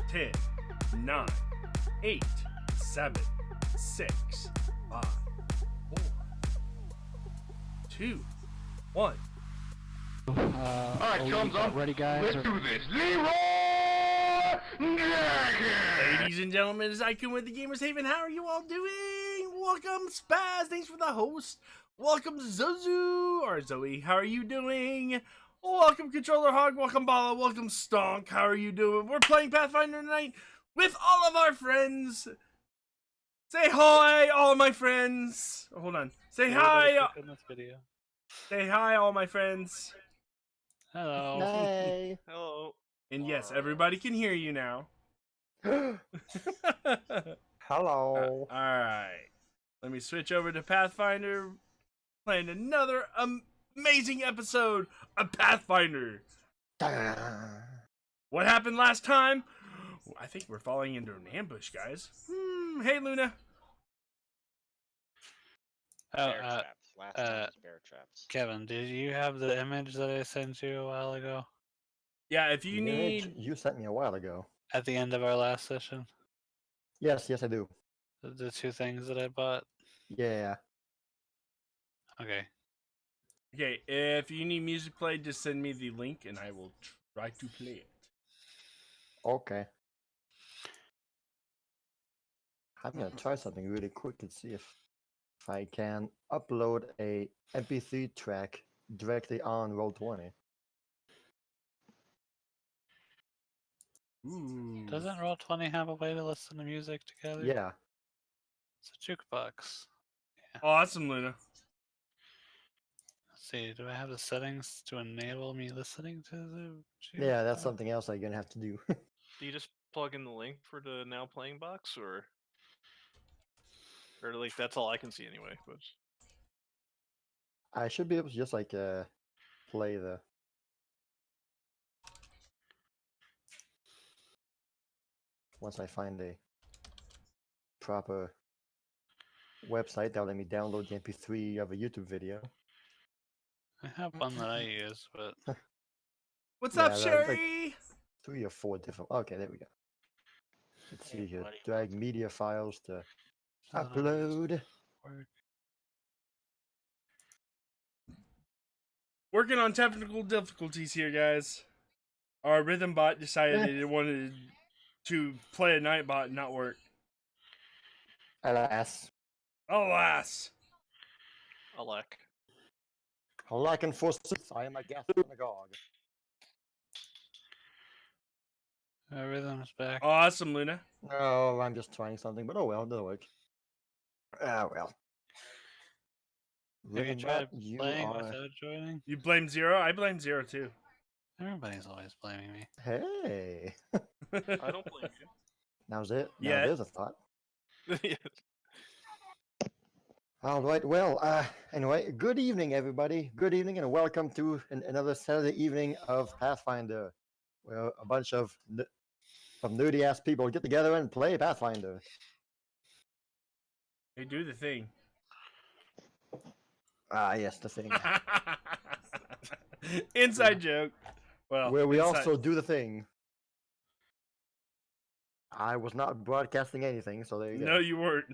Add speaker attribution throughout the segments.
Speaker 1: 10, 9, 8, 7, 6, 5, 4, 2, 1.
Speaker 2: Alright, thumbs up.
Speaker 3: Ready, guys?
Speaker 2: Let's do this. Leroy Jenkins!
Speaker 1: Ladies and gentlemen, it's Icon with the Gamerz Haven. How are you all doing? Welcome, Spaz. Thanks for the host. Welcome, Zozu, or Zoe. How are you doing? Welcome, Controller Hog. Welcome, Bala. Welcome, Stonk. How are you doing? We're playing Pathfinder tonight with all of our friends. Say hi, all my friends. Hold on. Say hi.
Speaker 3: In this video.
Speaker 1: Say hi, all my friends.
Speaker 3: Hello.
Speaker 4: Hey.
Speaker 5: Hello.
Speaker 1: And yes, everybody can hear you now.
Speaker 4: Hello.
Speaker 1: Alright. Let me switch over to Pathfinder. Playing another amazing episode of Pathfinder. What happened last time? I think we're falling into an ambush, guys. Hey, Luna.
Speaker 5: Bear traps. Last time was bear traps.
Speaker 3: Kevin, did you have the image that I sent you a while ago?
Speaker 1: Yeah, if you
Speaker 4: The image
Speaker 1: need...
Speaker 4: you sent me a while ago.
Speaker 3: At the end of our last session?
Speaker 4: Yes, I do.
Speaker 3: The two things that I bought?
Speaker 4: Yeah.
Speaker 3: Okay.
Speaker 1: Okay, if you need music played, just send me the link and I will try to play it.
Speaker 4: Okay. I'm gonna try something really quick and see if I can upload a MP3 track directly on Roll20.
Speaker 1: Ooh.
Speaker 3: Doesn't Roll20 have a way to listen to music together?
Speaker 4: Yeah.
Speaker 3: It's a jukebox.
Speaker 1: Awesome, Luna.
Speaker 3: Let's see, do I have the settings to enable me listening to the
Speaker 4: Yeah, that's
Speaker 3: jukebox?
Speaker 4: something else I'm gonna have to do.
Speaker 5: Do you just plug in the link for the now playing box, or like that's all I can see anyway? But
Speaker 4: I should be able to just like play the once I find a proper website that'll let me download the MP3 of a YouTube video.
Speaker 3: I have one that I use, but
Speaker 1: What's
Speaker 4: Yeah,
Speaker 1: up,
Speaker 4: that's
Speaker 1: Sherry?
Speaker 4: 3 or 4 different. Okay, there we go. Let's see here.
Speaker 5: buddy.
Speaker 4: Drag media files to
Speaker 3: doesn't always
Speaker 4: upload.
Speaker 3: work.
Speaker 1: Working on technical difficulties here, guys. Our rhythm bot decided it wanted to play a night bot and not work.
Speaker 4: Alas.
Speaker 1: Alas.
Speaker 5: Alec.
Speaker 4: Alack and forsooth, I am a Gathanagogue.
Speaker 3: Rhythm's back.
Speaker 1: Awesome, Luna.
Speaker 4: No, I'm just trying something, but oh well, it'll work. Ah, well.
Speaker 3: Have you
Speaker 4: Rhythm
Speaker 3: tried
Speaker 4: bot, you
Speaker 3: playing
Speaker 4: are...
Speaker 3: without joining?
Speaker 1: You blame Zero? I blame Zero, too.
Speaker 3: Everybody's always blaming me.
Speaker 4: Hey!
Speaker 5: I don't blame
Speaker 4: Now's it. Now
Speaker 1: Yeah.
Speaker 4: there's a thought.
Speaker 5: you.
Speaker 4: Alright, well, anyway, good evening, everybody. Good evening, and welcome to another Saturday evening of Pathfinder, where a bunch of nerdy-ass people get together and play Pathfinder.
Speaker 1: They do the thing.
Speaker 4: Ah, yes, the thing.
Speaker 1: Inside joke. Well,
Speaker 4: Where we
Speaker 1: inside-
Speaker 4: also do the thing. I was not broadcasting anything, so there you go.
Speaker 1: No, you weren't.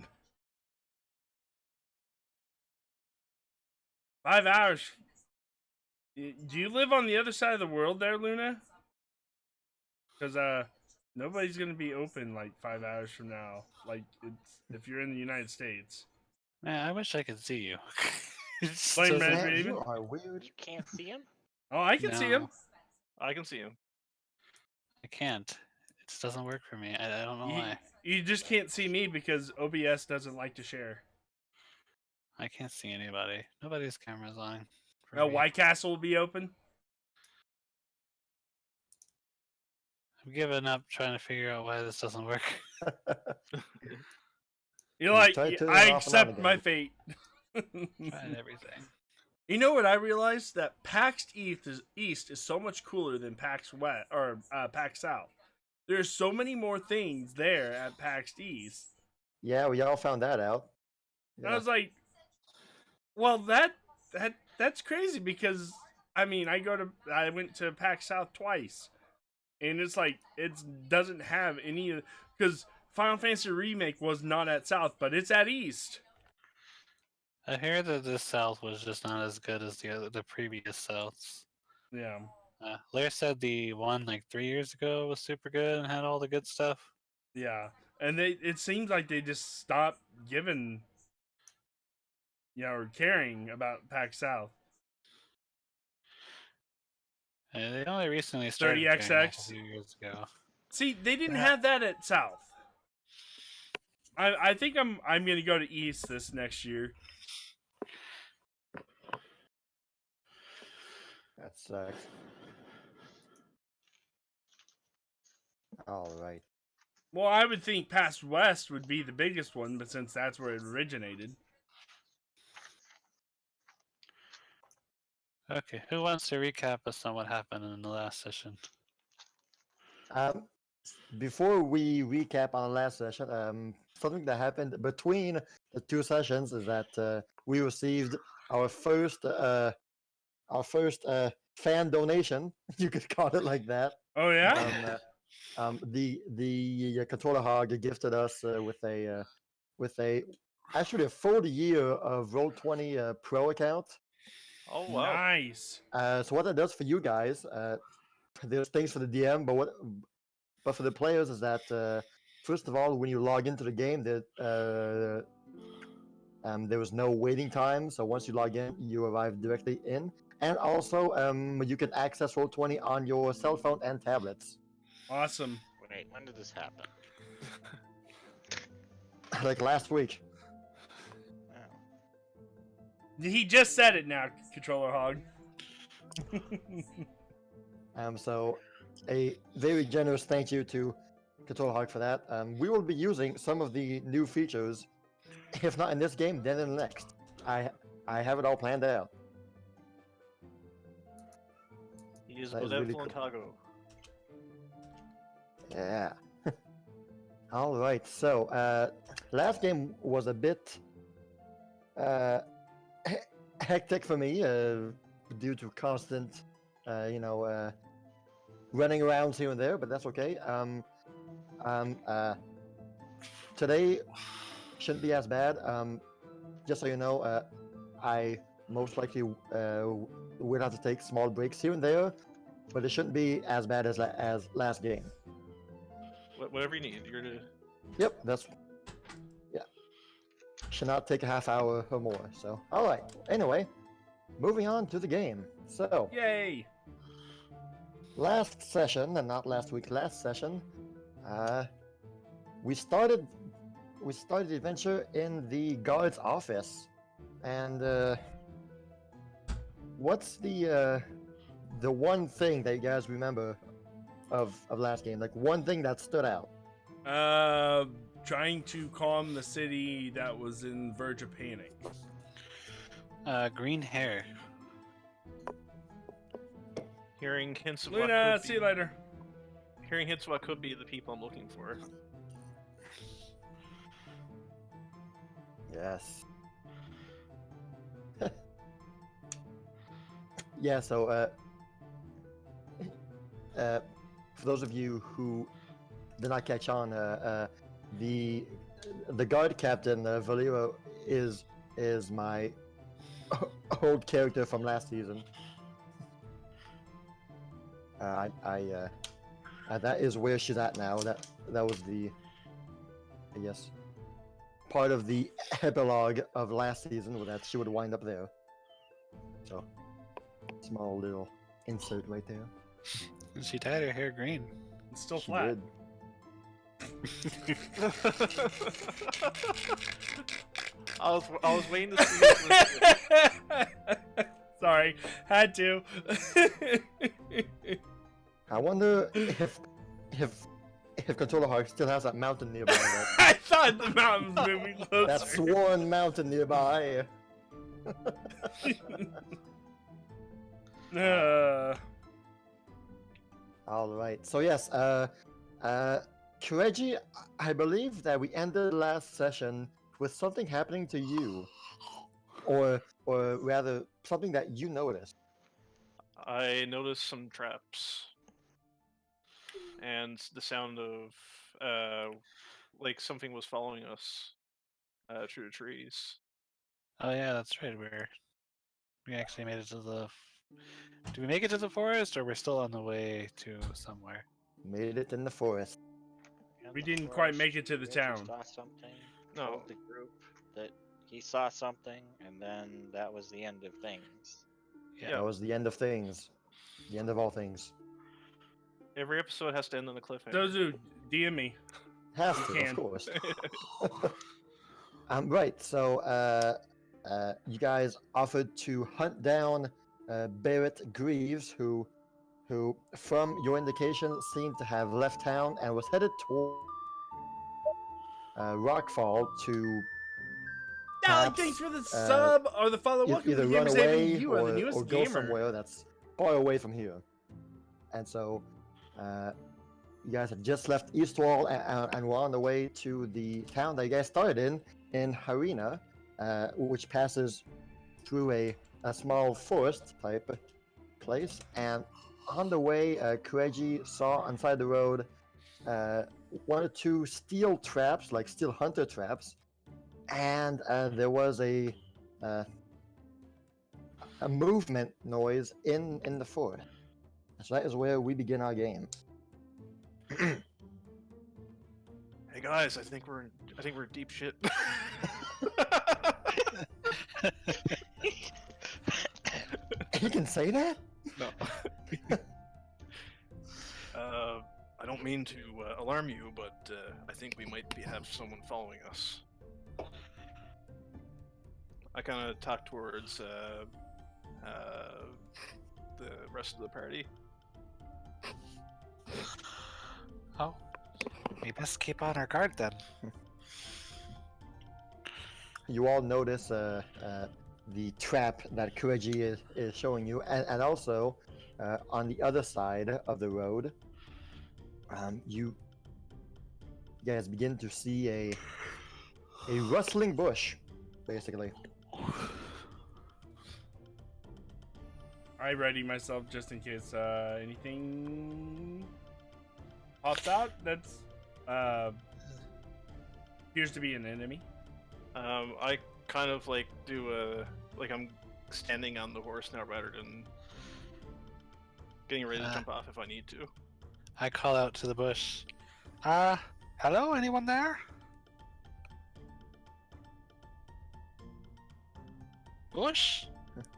Speaker 1: 5 hours. Do you live on the other side of the world there, Luna? Because nobody's gonna be open like 5 hours from now. Like it's if you're in the United States.
Speaker 3: Man, I wish I could see you. It's
Speaker 1: Blame
Speaker 3: just-
Speaker 1: Red
Speaker 4: Man,
Speaker 1: Raven?
Speaker 4: you are weird.
Speaker 5: You can't see him.
Speaker 1: Oh, I can see him.
Speaker 3: No.
Speaker 5: I can see him.
Speaker 3: I can't. It just doesn't work for me. I don't know why.
Speaker 1: You just can't see me because OBS doesn't like to share.
Speaker 3: I can't see anybody. Nobody's camera's on. for
Speaker 1: Now,
Speaker 3: me.
Speaker 1: White Castle will be open.
Speaker 3: I'm giving up trying to figure out why this doesn't work.
Speaker 1: You're
Speaker 4: Yeah,
Speaker 1: like,
Speaker 4: try
Speaker 1: "Yeah,
Speaker 4: turning
Speaker 1: I
Speaker 4: it off and on
Speaker 1: accept my
Speaker 4: again."
Speaker 1: fate.
Speaker 3: Tried everything.
Speaker 1: You know what I realized? That PAX East is so much cooler than PAX West or PAX South. There's so many more things there at PAX East.
Speaker 4: Yeah, we all found that out.
Speaker 1: And I was like, well, that's crazy because I mean, I went to PAX South twice. and it's like it doesn't have any because Final Fantasy Remake was not at South, but it's at East.
Speaker 3: I hear that the South was just not as good as the previous Souths.
Speaker 1: Yeah,
Speaker 3: Lair said the one like 3 years ago was super good and had all the good stuff.
Speaker 1: yeah, and it seems like they just stopped giving, or caring about PAX South.
Speaker 3: They only recently started caring like a
Speaker 1: 30XX.
Speaker 3: few years ago.
Speaker 1: See, they didn't have that at South. I think I'm gonna go to East this next year.
Speaker 4: That sucks. All right.
Speaker 1: Well, I would think past West would be the biggest one, but since that's where it originated.
Speaker 3: Okay, who wants to recap us on what happened in the last session?
Speaker 4: Before we recap on the last session, something that happened between the two sessions is that we received our first fan donation. You could call it like that.
Speaker 1: Oh yeah.
Speaker 4: The controller hog gifted us with actually a 40-year of Roll20 Pro account.
Speaker 5: Oh wow.
Speaker 1: Nice.
Speaker 4: So what that does for you guys, there's things for the DM, but for the players is that first of all, when you log into the game, there was no waiting time. So once you log in, you arrive directly in, and also you can access Roll20 on your cell phone and tablets.
Speaker 1: Awesome.
Speaker 2: Wait, when did this happen?
Speaker 4: Like last week.
Speaker 2: Oh.
Speaker 1: He just said it now, controller hog.
Speaker 4: So a very generous thank you to Control Hog for that. We will be using some of the new features, if not in this game, then in the next. I have it all planned out.
Speaker 5: He is
Speaker 4: That is really
Speaker 5: benevolent Hago.
Speaker 4: Yeah. All right. So last game was a bit hectic for me due to constant, running around here and there, but that's okay. Today shouldn't be as bad. Just so you know, I most likely will have to take small breaks here and there, but it shouldn't be as bad as last game.
Speaker 5: Whatever you need. You're to.
Speaker 4: Yep, yeah. Should not take a half hour or more. So, all right. Anyway, moving on to the game. So,
Speaker 1: Yay.
Speaker 4: last session, and not last week, last session, we started the adventure in the guard's office, and what's the one thing that you guys remember of last game? Like one thing that stood out.
Speaker 1: Trying to calm the city that was in verge of panic.
Speaker 3: Green hair.
Speaker 5: Hearing hints of what
Speaker 1: Luna,
Speaker 5: could
Speaker 1: see
Speaker 5: be,
Speaker 1: you later.
Speaker 5: hearing hints of what could be the people I'm looking for.
Speaker 4: Yes. Yeah, so for those of you who did not catch on, the guard captain Valero is my old character from last season. That is where she's at now. That was the, I guess, part of the epilogue of last season, that she would wind up there. So, small little insert right there.
Speaker 3: She dyed her hair green.
Speaker 1: It's still
Speaker 4: She
Speaker 1: flat.
Speaker 4: did.
Speaker 5: I was waiting to see what
Speaker 1: Sorry, had to.
Speaker 4: I wonder if Controller Heart still has that mountain nearby.
Speaker 1: I thought the mountain was moving closer.
Speaker 4: That sworn mountain nearby. All right. So yes, Kireji, I believe that we ended last session with something happening to you, or rather something that you noticed.
Speaker 5: I noticed some traps. and the sound of like something was following us through the trees.
Speaker 3: Oh yeah, that's right. We actually made it to the. Did we make it to the forest, or we're still on the way to somewhere?
Speaker 4: Made it in the forest.
Speaker 2: And
Speaker 1: We
Speaker 2: the
Speaker 1: didn't quite
Speaker 2: forest,
Speaker 1: make it to the
Speaker 2: Kireji
Speaker 1: town.
Speaker 2: Saw something.
Speaker 5: No.
Speaker 2: Told the group that he saw something, and then that was the end of things.
Speaker 3: Yeah.
Speaker 5: Yeah.
Speaker 4: That was the end of things. The end of all things.
Speaker 5: Every episode has to end on a cliffhanger.
Speaker 1: Dozu, DM me.
Speaker 4: Has
Speaker 1: You
Speaker 4: to,
Speaker 1: can.
Speaker 4: of course. Right. So, you guys offered to hunt down Barret Greaves, who, from your indication, seemed to have left town and was headed toward Rockfall to
Speaker 1: Alec,
Speaker 4: perhaps,
Speaker 1: thanks for the sub or the follow. Welcome to
Speaker 4: either
Speaker 1: the
Speaker 4: run
Speaker 1: Gamers Haven.
Speaker 4: away
Speaker 1: You are the
Speaker 4: or
Speaker 1: newest
Speaker 4: go
Speaker 1: gamer.
Speaker 4: somewhere that's far away from here. And so, you guys had just left Eastwall and were on the way to the town that you guys started in Harina, which passes through a small forest type place. And on the way, Kireji saw on side the road one or two steel traps, like steel hunter traps, and there was a movement noise in the forest. So that is where we begin our game.
Speaker 5: Hey guys, I think we're in deep shit.
Speaker 4: You can say that?
Speaker 5: No. I don't mean to alarm you, but I think we might have someone following us. I kind of talk towards the rest of the party.
Speaker 3: Oh, we best keep on our guard then.
Speaker 4: You all notice the trap that Kireji is showing you, and also on the other side of the road, you guys begin to see a rustling bush, basically.
Speaker 1: I ready myself just in case anything pops out. That's appears to be an enemy.
Speaker 5: I kind of like do like I'm standing on the horse now rather than getting ready to jump off if I need to.
Speaker 3: I call out to the bush. Hello, anyone there? Bush?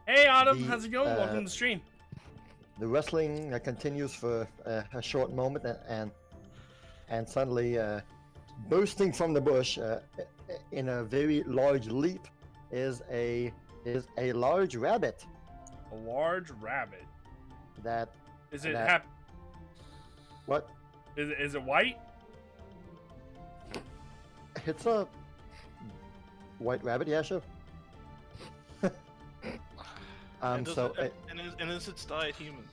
Speaker 1: Hey, Autumn,
Speaker 4: The,
Speaker 1: how's it going? Welcome to the stream.
Speaker 4: The rustling continues for a short moment, and suddenly, bursting from the bush in a very large leap, is a large rabbit
Speaker 1: A large rabbit.
Speaker 4: that
Speaker 1: Is it
Speaker 4: That- what
Speaker 1: Is it white?
Speaker 4: it's a white rabbit, yeah, sure.
Speaker 5: And does
Speaker 4: So
Speaker 5: it, and is its diet humans?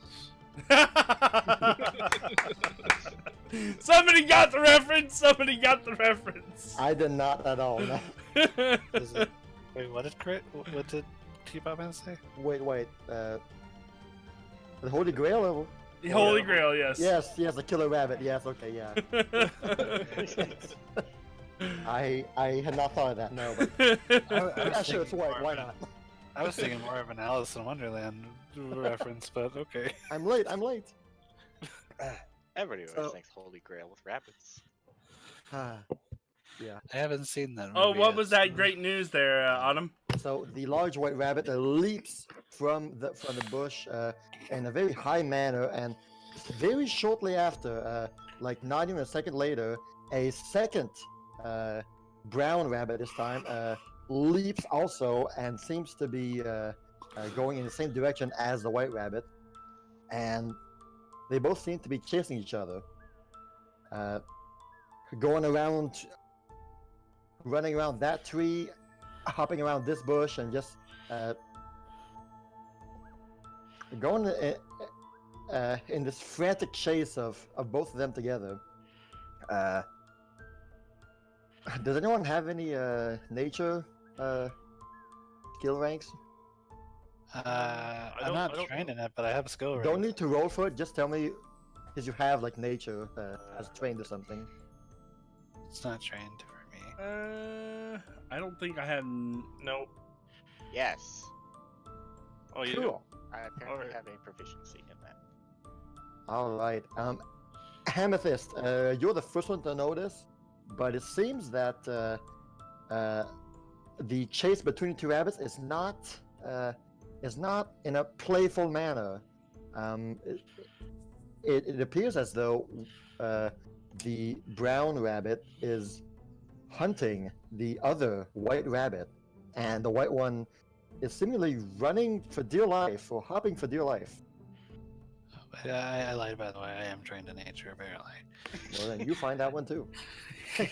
Speaker 1: Somebody got the reference. Somebody got the reference.
Speaker 4: I did not at all. No.
Speaker 3: Is it... Wait, what did CheapPopMan say?
Speaker 4: Wait. The Holy Grail?
Speaker 1: The Holy Grail, yes.
Speaker 4: Yes, the killer rabbit. Yes, okay, yeah. I had not thought of that. No, but yeah, sure, it's white. Why not?
Speaker 3: I was thinking more of an Alice in Wonderland reference, but okay.
Speaker 4: I'm late.
Speaker 2: Everybody
Speaker 4: So-
Speaker 2: always thinks Holy Grail with rabbits.
Speaker 4: Yeah.
Speaker 3: I haven't seen that.
Speaker 1: Oh,
Speaker 3: movie
Speaker 1: what
Speaker 3: yet.
Speaker 1: was that great news there, Autumn?
Speaker 4: So the large white rabbit leaps from the bush in a very high manner, and very shortly after, like not even a second later, a second brown rabbit this time leaps also and seems to be going in the same direction as the white rabbit, and they both seem to be chasing each other, going around, running around that tree, hopping around this bush, and just going in this frantic chase of both of them together. Does anyone have any nature skill ranks?
Speaker 3: I'm
Speaker 5: don't-
Speaker 3: not
Speaker 5: I don't
Speaker 3: trained
Speaker 5: know.
Speaker 3: in it, but I have a skill rank.
Speaker 4: Don't need to roll for it. Just tell me you have like nature as trained or something.
Speaker 3: It's not trained for me.
Speaker 1: I don't think I have.
Speaker 5: Nope.
Speaker 2: Yes,
Speaker 5: Oh, you do?
Speaker 4: Cool.
Speaker 2: I apparently
Speaker 5: Alright.
Speaker 2: have a proficiency in that.
Speaker 4: All right. Amethyst, you're the first one to notice, but it seems that the chase between the two rabbits is not in a playful manner. It appears as though the brown rabbit is hunting the other white rabbit, and the white one is seemingly running for dear life or hopping for dear life.
Speaker 3: I lied, by the way. I am trained in nature, apparently.
Speaker 4: Well, then you find that one too.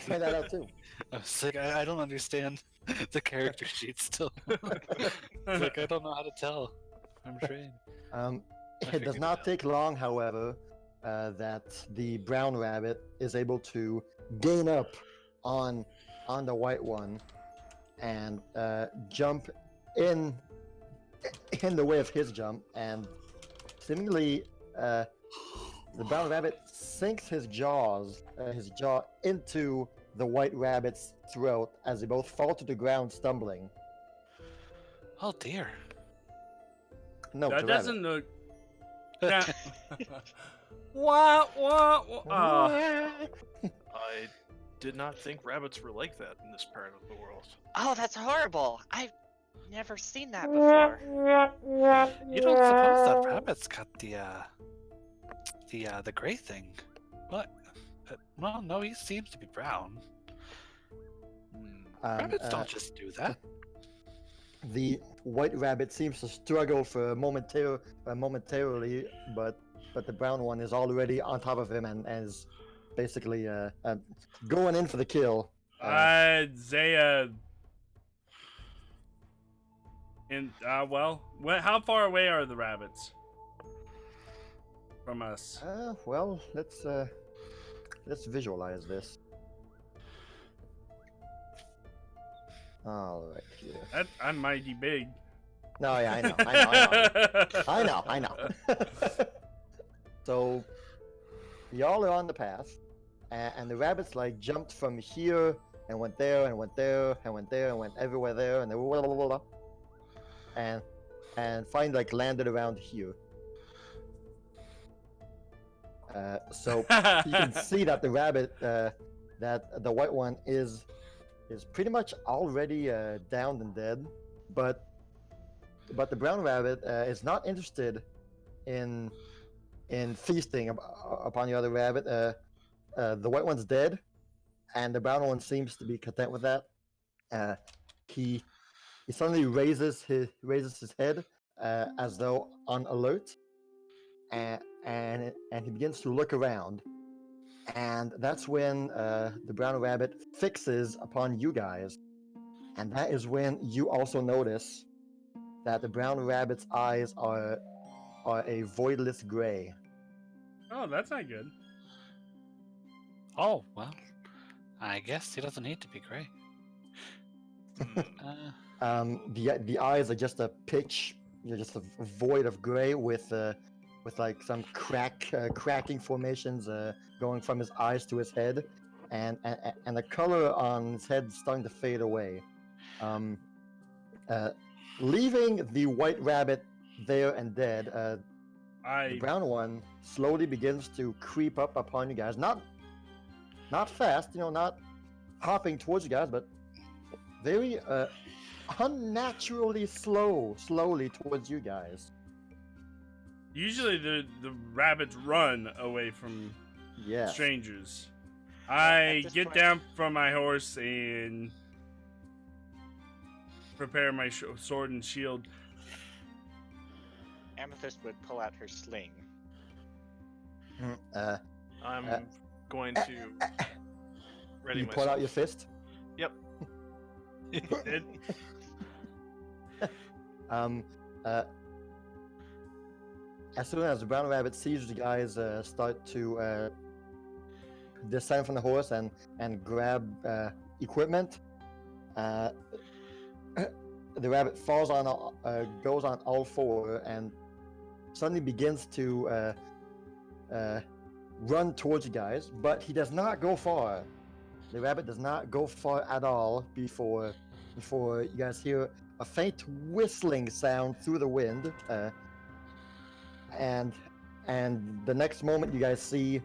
Speaker 4: Find that out too.
Speaker 3: I was like, I don't understand the character sheet still. It's like, I don't know how to tell. I'm trained.
Speaker 4: It
Speaker 3: figured
Speaker 4: does
Speaker 3: it
Speaker 4: not
Speaker 3: out.
Speaker 4: take long, however, that the brown rabbit is able to gain up on the white one and jump in the way of his jump, and seemingly the brown rabbit sinks his jaw into the white rabbit's throat as they both fall to the ground, stumbling.
Speaker 3: Oh dear.
Speaker 4: No,
Speaker 1: That
Speaker 4: the
Speaker 1: doesn't look. That... wah, wah, wah.
Speaker 4: rabbit.
Speaker 5: I did not think rabbits were like that in this part of the world.
Speaker 2: Oh, that's horrible! I've never seen that before.
Speaker 3: You don't suppose that rabbit's got the gray thing? What? Well, no, he seems to be brown. Rabbits don't just do that.
Speaker 4: The white rabbit seems to struggle for momentarily, but the brown one is already on top of him and is basically going in for the kill.
Speaker 1: I'd say well, how far away are the rabbits from us?
Speaker 4: Well, let's visualize this. All right, here.
Speaker 1: I'm mighty big.
Speaker 4: No, yeah, I know. So, y'all are on the path, and the rabbits like jumped from here and went there and went there and went there and went everywhere there, and they blah, blah, blah, blah, and finally like landed around here. So you can see that the rabbit, that the white one is pretty much already downed and dead, but the brown rabbit is not interested in feasting upon the other rabbit. The white one's dead, and the brown one seems to be content with that. He suddenly raises his head as though on alert, and he begins to look around. And that's when the brown rabbit fixes upon you guys. And that is when you also notice that the brown rabbit's eyes are a voidless gray.
Speaker 1: Oh, that's not good.
Speaker 3: Oh, well, I guess he doesn't need to be gray.
Speaker 4: The eyes are just a pitch, just a void of gray with like some cracking formations going from his eyes to his head, and the color on his head is starting to fade away, leaving the white rabbit there and dead. The brown one slowly begins to creep up upon you guys, not fast, not hopping towards you guys, but very unnaturally slowly towards you guys.
Speaker 1: Usually the rabbits run away from
Speaker 4: Yes.
Speaker 1: strangers.
Speaker 2: at
Speaker 1: I
Speaker 2: this
Speaker 1: get
Speaker 2: point-
Speaker 1: down from my horse and prepare my sword and shield.
Speaker 2: Amethyst would pull out her sling.
Speaker 5: I'm
Speaker 4: Uh,
Speaker 5: going to ready
Speaker 4: You
Speaker 5: my
Speaker 4: pull out your fist.
Speaker 5: Yep.
Speaker 1: It,
Speaker 4: As soon as the brown rabbit sees you guys start to descend from the horse and grab equipment, the rabbit goes on all four and suddenly begins to run towards you guys, but he does not go far. The rabbit does not go far at all before you guys hear a faint whistling sound through the wind, and the next moment you guys see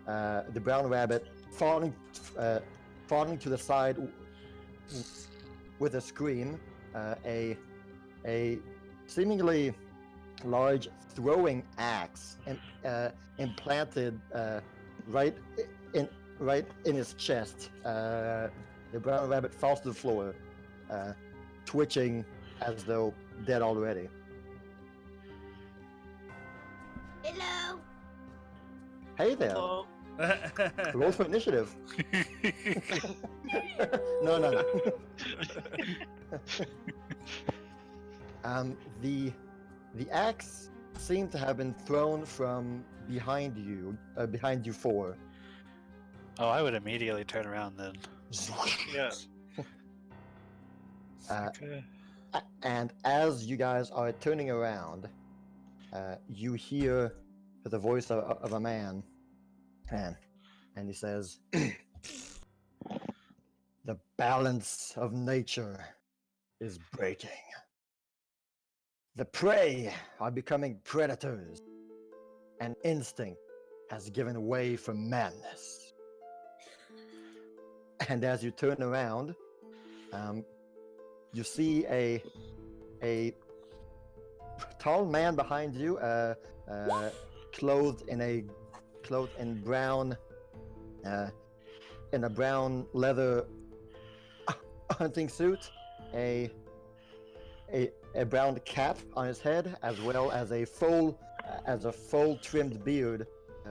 Speaker 4: the brown rabbit falling to the side with a scream. A seemingly large throwing axe implanted right in his chest. The brown rabbit falls to the floor, twitching as though dead already.
Speaker 6: Hello.
Speaker 4: Hey there.
Speaker 5: Hello.
Speaker 4: Roll for initiative. No. The axe seemed to have been thrown from behind you four.
Speaker 3: Oh, I would immediately turn around then.
Speaker 5: Yeah.
Speaker 3: Okay.
Speaker 4: And as you guys are turning around, you hear the voice of a man, and he says, "The balance of nature is breaking. The prey are becoming predators, and instinct has given way for madness." And as you turn around, you see a tall man behind you, clothed in brown, in a brown leather hunting suit, a brown cap on his head, as well as a full trimmed beard,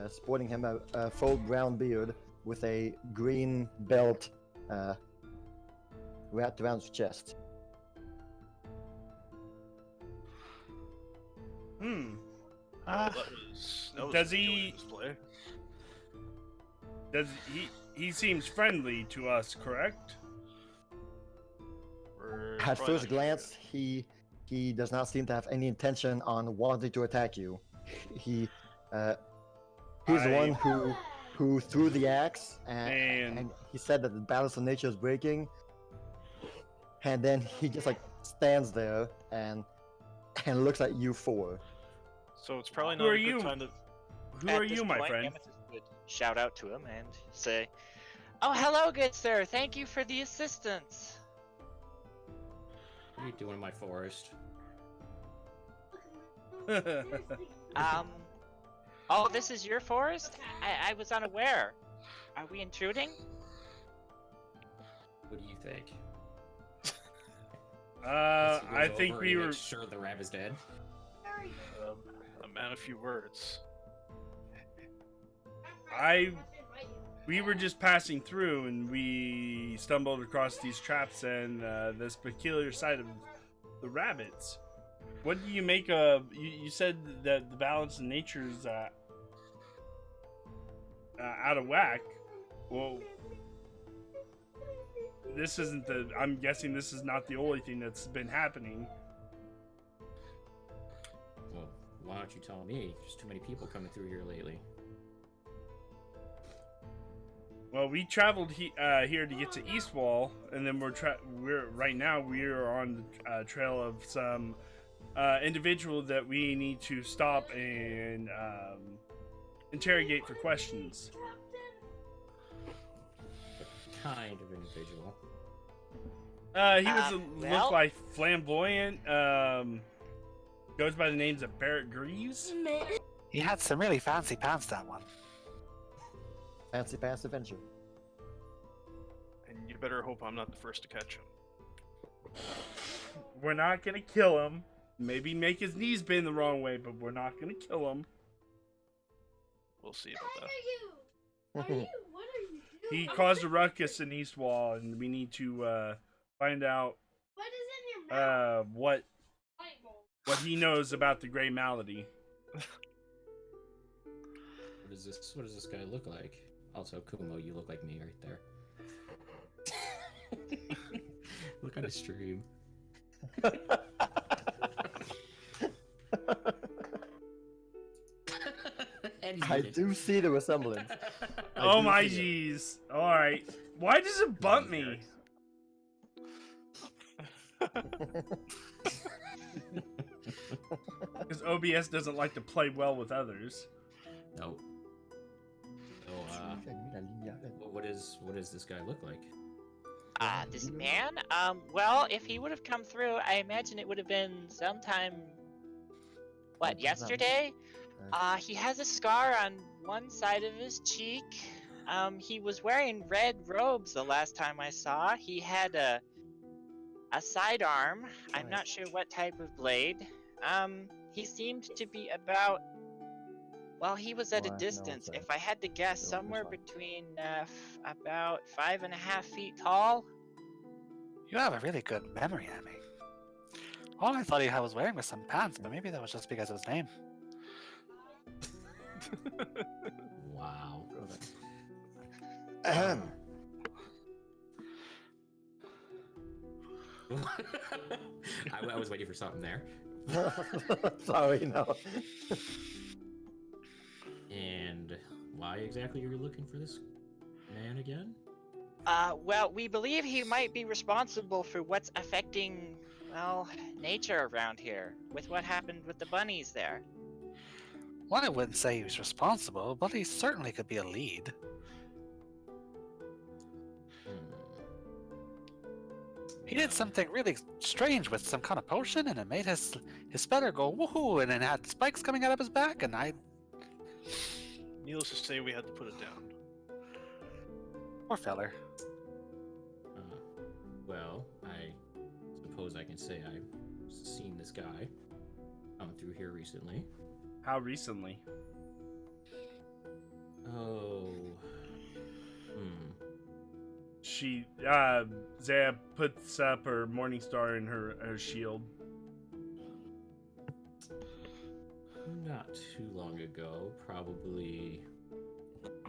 Speaker 4: sporting him a full brown beard with a green belt wrapped around his chest.
Speaker 5: That was
Speaker 1: Does
Speaker 5: a
Speaker 1: he-
Speaker 5: display.
Speaker 1: Does he seems friendly to us, correct?
Speaker 5: We're
Speaker 4: At
Speaker 5: probably
Speaker 4: first
Speaker 5: not
Speaker 4: glance, he does not seem to have any intention on wanting to attack you. He's the one who threw the axe, and he said that the balance of nature is breaking. And then he just like stands there and looks at you four.
Speaker 5: So it's probably
Speaker 1: Who
Speaker 5: not
Speaker 1: are
Speaker 5: a good
Speaker 1: you?
Speaker 5: time to.
Speaker 1: Who
Speaker 2: At
Speaker 1: are
Speaker 2: this
Speaker 1: you, my
Speaker 2: point,
Speaker 1: friend?
Speaker 2: Amethyst would shout out to him and say,
Speaker 7: Oh, hello, good sir. Thank you for the assistance.
Speaker 8: What are you doing in my forest?
Speaker 7: Oh, this is your forest? I was unaware. Are we intruding?
Speaker 8: What do you think?
Speaker 1: I think we were.
Speaker 8: Make sure the rabbit's dead.
Speaker 5: A man of few words.
Speaker 1: We were just passing through, and we stumbled across these traps and this peculiar sight of the rabbits. What do you make of? You said that the balance of nature is out of whack. Well, this isn't the. I'm guessing this is not the only thing that's been happening.
Speaker 8: Well, why don't you tell me? There's too many people coming through here lately.
Speaker 1: Well, we traveled here to get to Eastwall, and then we're right now we're on the trail of some individual that we need to stop and interrogate for questions.
Speaker 8: What kind of individual?
Speaker 1: He was
Speaker 7: well-
Speaker 1: looked like flamboyant. Goes by the names of Barret Greaves.
Speaker 3: He had some really fancy pants, that one.
Speaker 4: Fancy pants adventure.
Speaker 5: And you better hope I'm not the first to catch him.
Speaker 1: We're not gonna kill him. Maybe make his knees bend the wrong way, but we're not gonna kill him.
Speaker 5: We'll see about
Speaker 6: What
Speaker 5: that.
Speaker 6: are you? What are you doing?
Speaker 1: He caused a ruckus in Eastwall, and we need to find out
Speaker 6: What is in your mouth?
Speaker 1: what he knows about the Grey Malady.
Speaker 8: What does this guy look like? Also, Kumo, you look like me right there. Look on the stream. And he's
Speaker 4: I do see the resemblance. I
Speaker 1: Oh
Speaker 4: do
Speaker 1: my
Speaker 4: see it.
Speaker 1: jeez. Alright. Why does it bump me? Because OBS doesn't like to play well with others.
Speaker 8: Nope. So, what is this guy look like?
Speaker 7: This man? Well, if he would have come through, I imagine it would have been sometime, what, yesterday? He has a scar on one side of his cheek. He was wearing red robes the last time I saw. He had a sidearm. I'm not sure what type of blade. He seemed to be about, well, he was at a distance. If I had to guess, somewhere between about 5.5 feet tall.
Speaker 3: You have a really good memory, Emmy. All I thought he was wearing was some pants, but maybe that was just because of his name.
Speaker 8: Wow. I was waiting for something there.
Speaker 4: Sorry, no.
Speaker 8: And why exactly are you looking for this man again?
Speaker 7: Well, we believe he might be responsible for what's affecting, well, nature around here, with what happened with the bunnies there.
Speaker 3: Well, I wouldn't say he was responsible, but he certainly could be a lead. He did something really strange with some kind of potion, and it made his speller go woohoo, and then had spikes coming out of his back, and I...
Speaker 5: Needless to say, we had to put it down.
Speaker 3: Poor feller.
Speaker 8: Well, I suppose I can say I've seen this guy come through here recently.
Speaker 1: How recently?
Speaker 8: Oh.
Speaker 1: She, Zaya puts up her Morningstar in her shield.
Speaker 8: Not too long ago, probably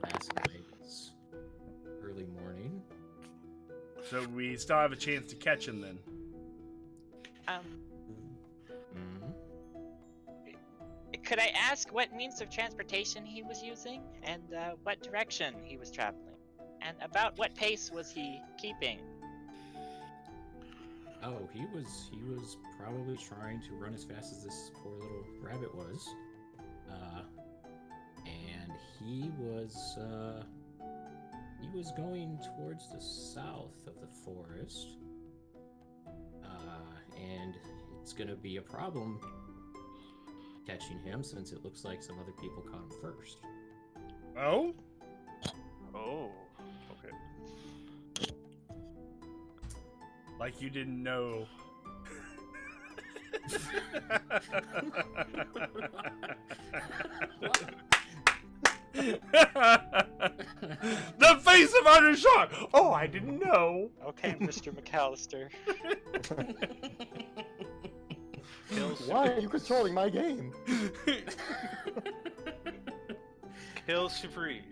Speaker 8: last night's early morning.
Speaker 1: So we still have a chance to catch him then.
Speaker 7: Could I ask what means of transportation he was using, and what direction he was traveling, and about what pace was he keeping?
Speaker 8: Oh, he was probably trying to run as fast as this poor little rabbit was, and he was going towards the south of the forest, and it's gonna be a problem catching him since it looks like some other people caught him first.
Speaker 1: Oh?
Speaker 5: Oh, okay.
Speaker 1: Like you didn't know. The face of Undershot! Oh, I didn't know!
Speaker 7: Okay, Mr. McAllister.
Speaker 4: Why are you controlling my game?
Speaker 5: Kill Supreme.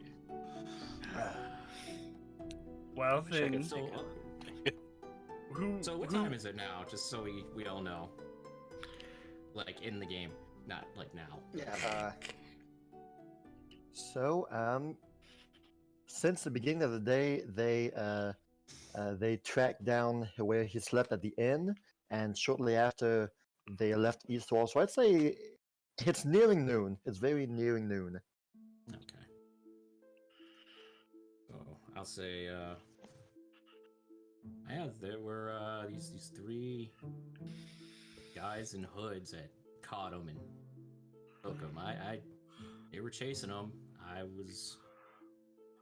Speaker 1: Well, then...
Speaker 8: So, what time is it now? Just so we all know. Like, in the game. Not, like, now.
Speaker 4: Yeah. So, since the beginning of the day, they tracked down where he slept at the inn, and shortly after, they left eastward. So I'd say it's nearing noon. It's very nearing noon.
Speaker 8: Okay. So I'll say, there were these three guys in hoods that caught him and took him. They were chasing him. I was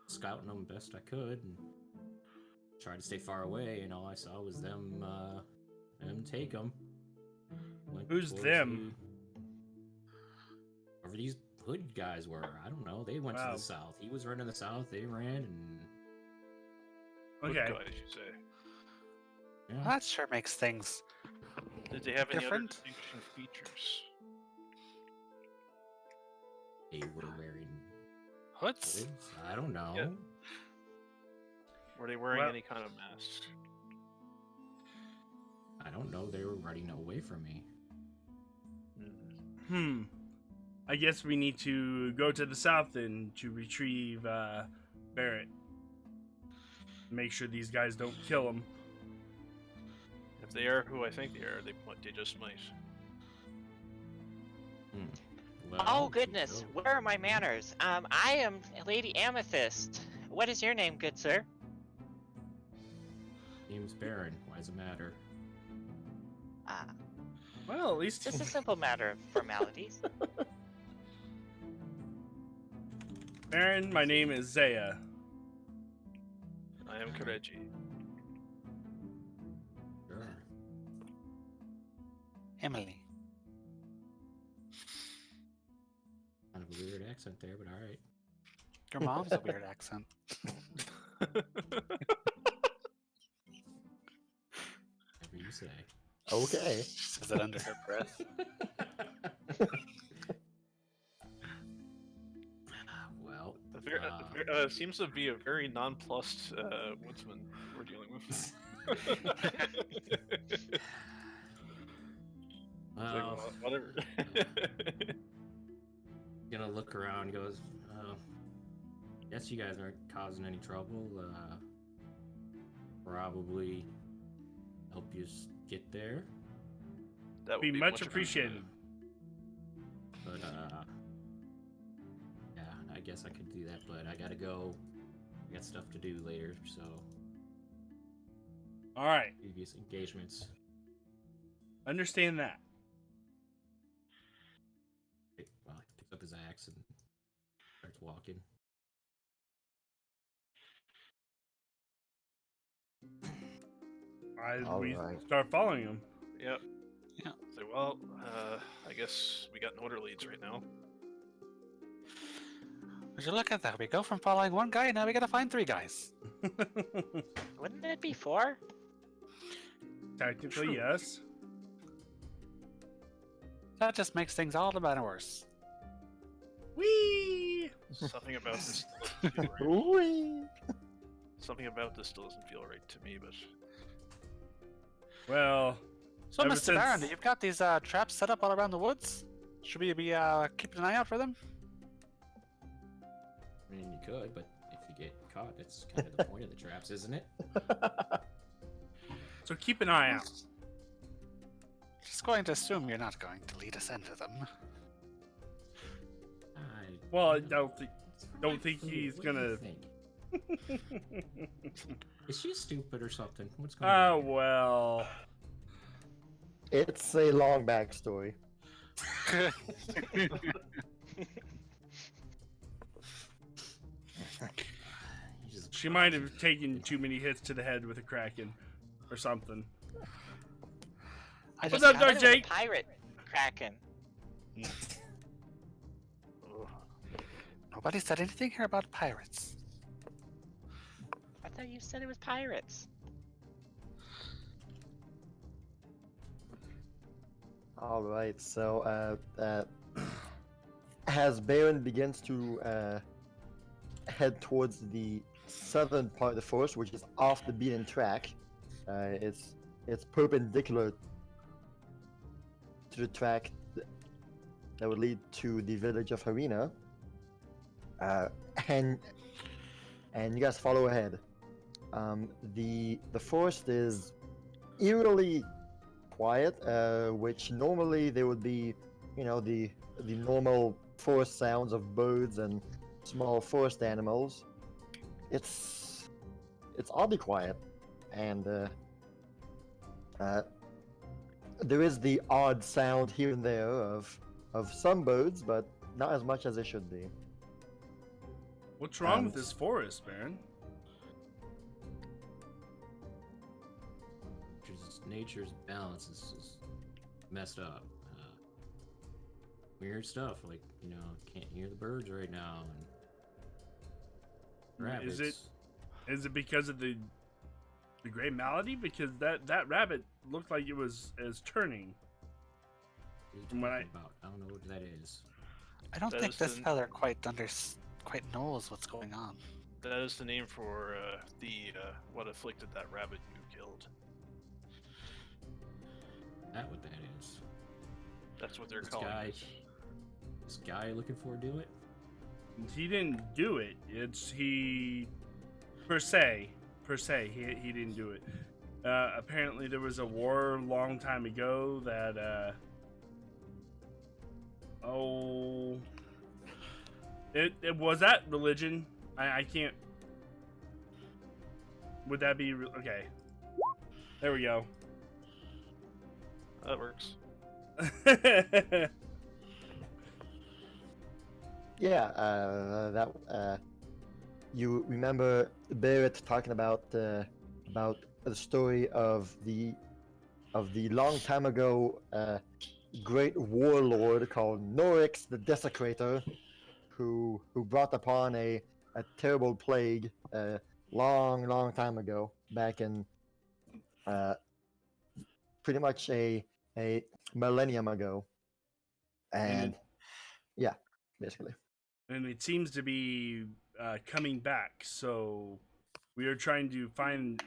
Speaker 8: scouting them best I could and tried to stay far away, and all I saw was them take him.
Speaker 1: Who's them?
Speaker 8: Whoever these hood guys were. I don't know. They went to the south. He was running the south. They ran and...
Speaker 1: Okay.
Speaker 5: What guys, you say?
Speaker 8: Yeah.
Speaker 3: That sure makes things
Speaker 5: Did they have any other
Speaker 3: different.
Speaker 5: distinguishing features?
Speaker 8: They were wearing
Speaker 3: hoods.
Speaker 8: hoods? I don't know.
Speaker 5: Yeah. Were they wearing
Speaker 1: Well-
Speaker 5: any kind of mask?
Speaker 8: I don't know. They were running away from me.
Speaker 1: I guess we need to go to the south then to retrieve Barret. Make sure these guys don't kill him.
Speaker 5: If they are who I think they are, they just might.
Speaker 8: Well,
Speaker 7: Oh
Speaker 8: we should
Speaker 7: goodness,
Speaker 8: go.
Speaker 7: where are my manners? I am Lady Amethyst. What is your name, good sir?
Speaker 8: Name's Baron. Why does it matter?
Speaker 7: Ah,
Speaker 1: Well, at least
Speaker 7: just a simple matter of formalities.
Speaker 1: Baron, my name is Zaya.
Speaker 5: I am Kireji.
Speaker 8: Sure.
Speaker 3: Emilie.
Speaker 8: Kind of a weird accent there, but all right.
Speaker 3: Your mom's a weird accent.
Speaker 8: Whatever you say.
Speaker 4: Okay.
Speaker 3: She says it under her breath.
Speaker 8: Well,
Speaker 5: Seems to be a very nonplussed woodsman we're dealing with. It's like,
Speaker 8: well,
Speaker 5: whatever.
Speaker 8: gonna look around and goes, guess you guys aren't causing any trouble. Probably help you get there.
Speaker 5: That would
Speaker 1: Be much appreciated.
Speaker 8: But, yeah, I guess I could do that, but I gotta go. I got stuff to do later, so.
Speaker 1: All right,
Speaker 8: Previous engagements.
Speaker 1: understand that.
Speaker 8: Well, he picks up his axe and starts walking.
Speaker 4: All
Speaker 1: We
Speaker 4: right.
Speaker 1: start following him.
Speaker 5: Yep.
Speaker 3: Yeah.
Speaker 5: So, well, I guess we got no other leads right now.
Speaker 3: Would you look at that? We go from following one guy, now we gotta find 3 guys.
Speaker 7: Wouldn't it be 4?
Speaker 1: Technically, yes.
Speaker 3: That just makes things all the better worse.
Speaker 1: Whee!
Speaker 5: Something about this still doesn't feel right.
Speaker 4: Ooh-wee.
Speaker 5: Something about this still doesn't feel right to me, but
Speaker 1: Well,
Speaker 3: So,
Speaker 1: Ever
Speaker 3: Mr. Baron,
Speaker 1: since-
Speaker 3: you've got these traps set up all around the woods. Should we be keeping an eye out for them?
Speaker 8: I mean, you could, but if you get caught, that's kind of the point of the traps, isn't it?
Speaker 1: so keep an eye out.
Speaker 3: Just going to assume you're not going to lead us into them.
Speaker 1: Well, I
Speaker 8: it's
Speaker 1: don't
Speaker 8: fine
Speaker 1: think
Speaker 8: food.
Speaker 1: he's
Speaker 8: What do you
Speaker 1: gonna-
Speaker 8: think? Is she stupid or something? What's going on?
Speaker 1: Oh, well.
Speaker 4: It's a long backstory.
Speaker 8: You just
Speaker 1: She might have taken too many hits to the head with a kraken or something.
Speaker 3: I
Speaker 1: What's
Speaker 3: just
Speaker 1: up,
Speaker 3: got-
Speaker 1: Dark
Speaker 7: It was a
Speaker 1: Jake?
Speaker 7: pirate kraken.
Speaker 3: Nobody said anything here about pirates.
Speaker 7: I thought you said it was pirates.
Speaker 4: All right. So, as Baron begins to head towards the southern part of the forest, which is off the beaten track, it's perpendicular to the track that would lead to the village of Harina. And you guys follow ahead. The forest is eerily quiet, which normally there would be, the normal forest sounds of birds and small forest animals. It's oddly quiet, and there is the odd sound here and there of some birds, but not as much as it should be.
Speaker 1: What's wrong with this forest, Baron?
Speaker 8: Nature's balance is messed up. Weird stuff, like, can't hear the birds right now. And rabbits.
Speaker 1: Is it because of the gray malady? Because that rabbit looked like it was turning.
Speaker 8: What are you
Speaker 1: From what
Speaker 8: talking about? I don't know what that is.
Speaker 3: I don't
Speaker 5: That
Speaker 3: think
Speaker 5: is
Speaker 3: this
Speaker 5: the-
Speaker 3: feller quite knows what's going on.
Speaker 5: that is the name for what afflicted that rabbit you killed.
Speaker 8: That what that is.
Speaker 5: That's what they're
Speaker 8: This
Speaker 5: calling
Speaker 8: guy-
Speaker 5: it.
Speaker 8: this guy looking for do it?
Speaker 1: He didn't do it. It's he per se. He didn't do it. Apparently there was a war a long time ago that it was that religion. I can't. Would that be okay? There we go.
Speaker 5: That works.
Speaker 4: Yeah, that you remember Barret talking about the story of the long time ago great warlord called Norix the Desecrator, who brought upon a terrible plague long time ago, back in pretty much a millennium ago, and yeah, basically.
Speaker 1: And it seems to be coming back. So we are trying to find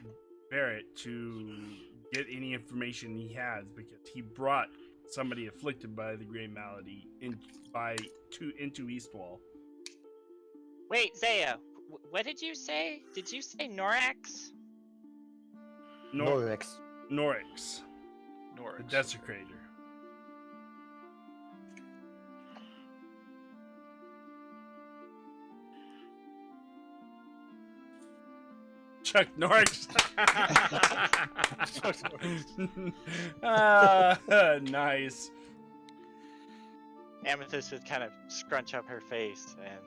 Speaker 1: Barret to get any information he has, because he brought somebody afflicted by the Grey Malady into Eastwall.
Speaker 7: Wait, Zaya, what did you say? Did you say Norax?
Speaker 4: Norix.
Speaker 1: Norix, the
Speaker 5: Norix.
Speaker 1: Desecrator. Chuck Norris. Nice.
Speaker 2: Amethyst would kind of scrunch up her face and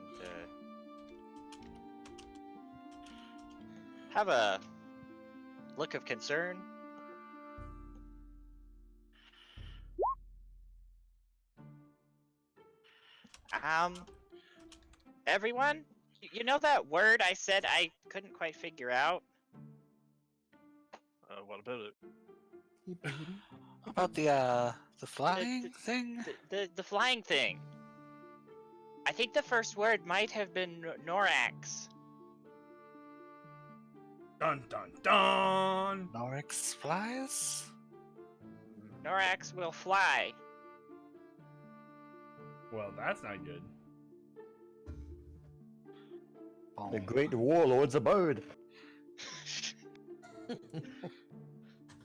Speaker 2: have a look of concern. Everyone, you know that word I said I couldn't quite figure out?
Speaker 5: What about it?
Speaker 3: About the flying thing?
Speaker 7: The flying thing. I think the first word might have been Norax.
Speaker 1: Dun dun dun.
Speaker 3: Norix flies?
Speaker 7: Norax will fly.
Speaker 1: Well, that's not good.
Speaker 4: The great warlord's a bird.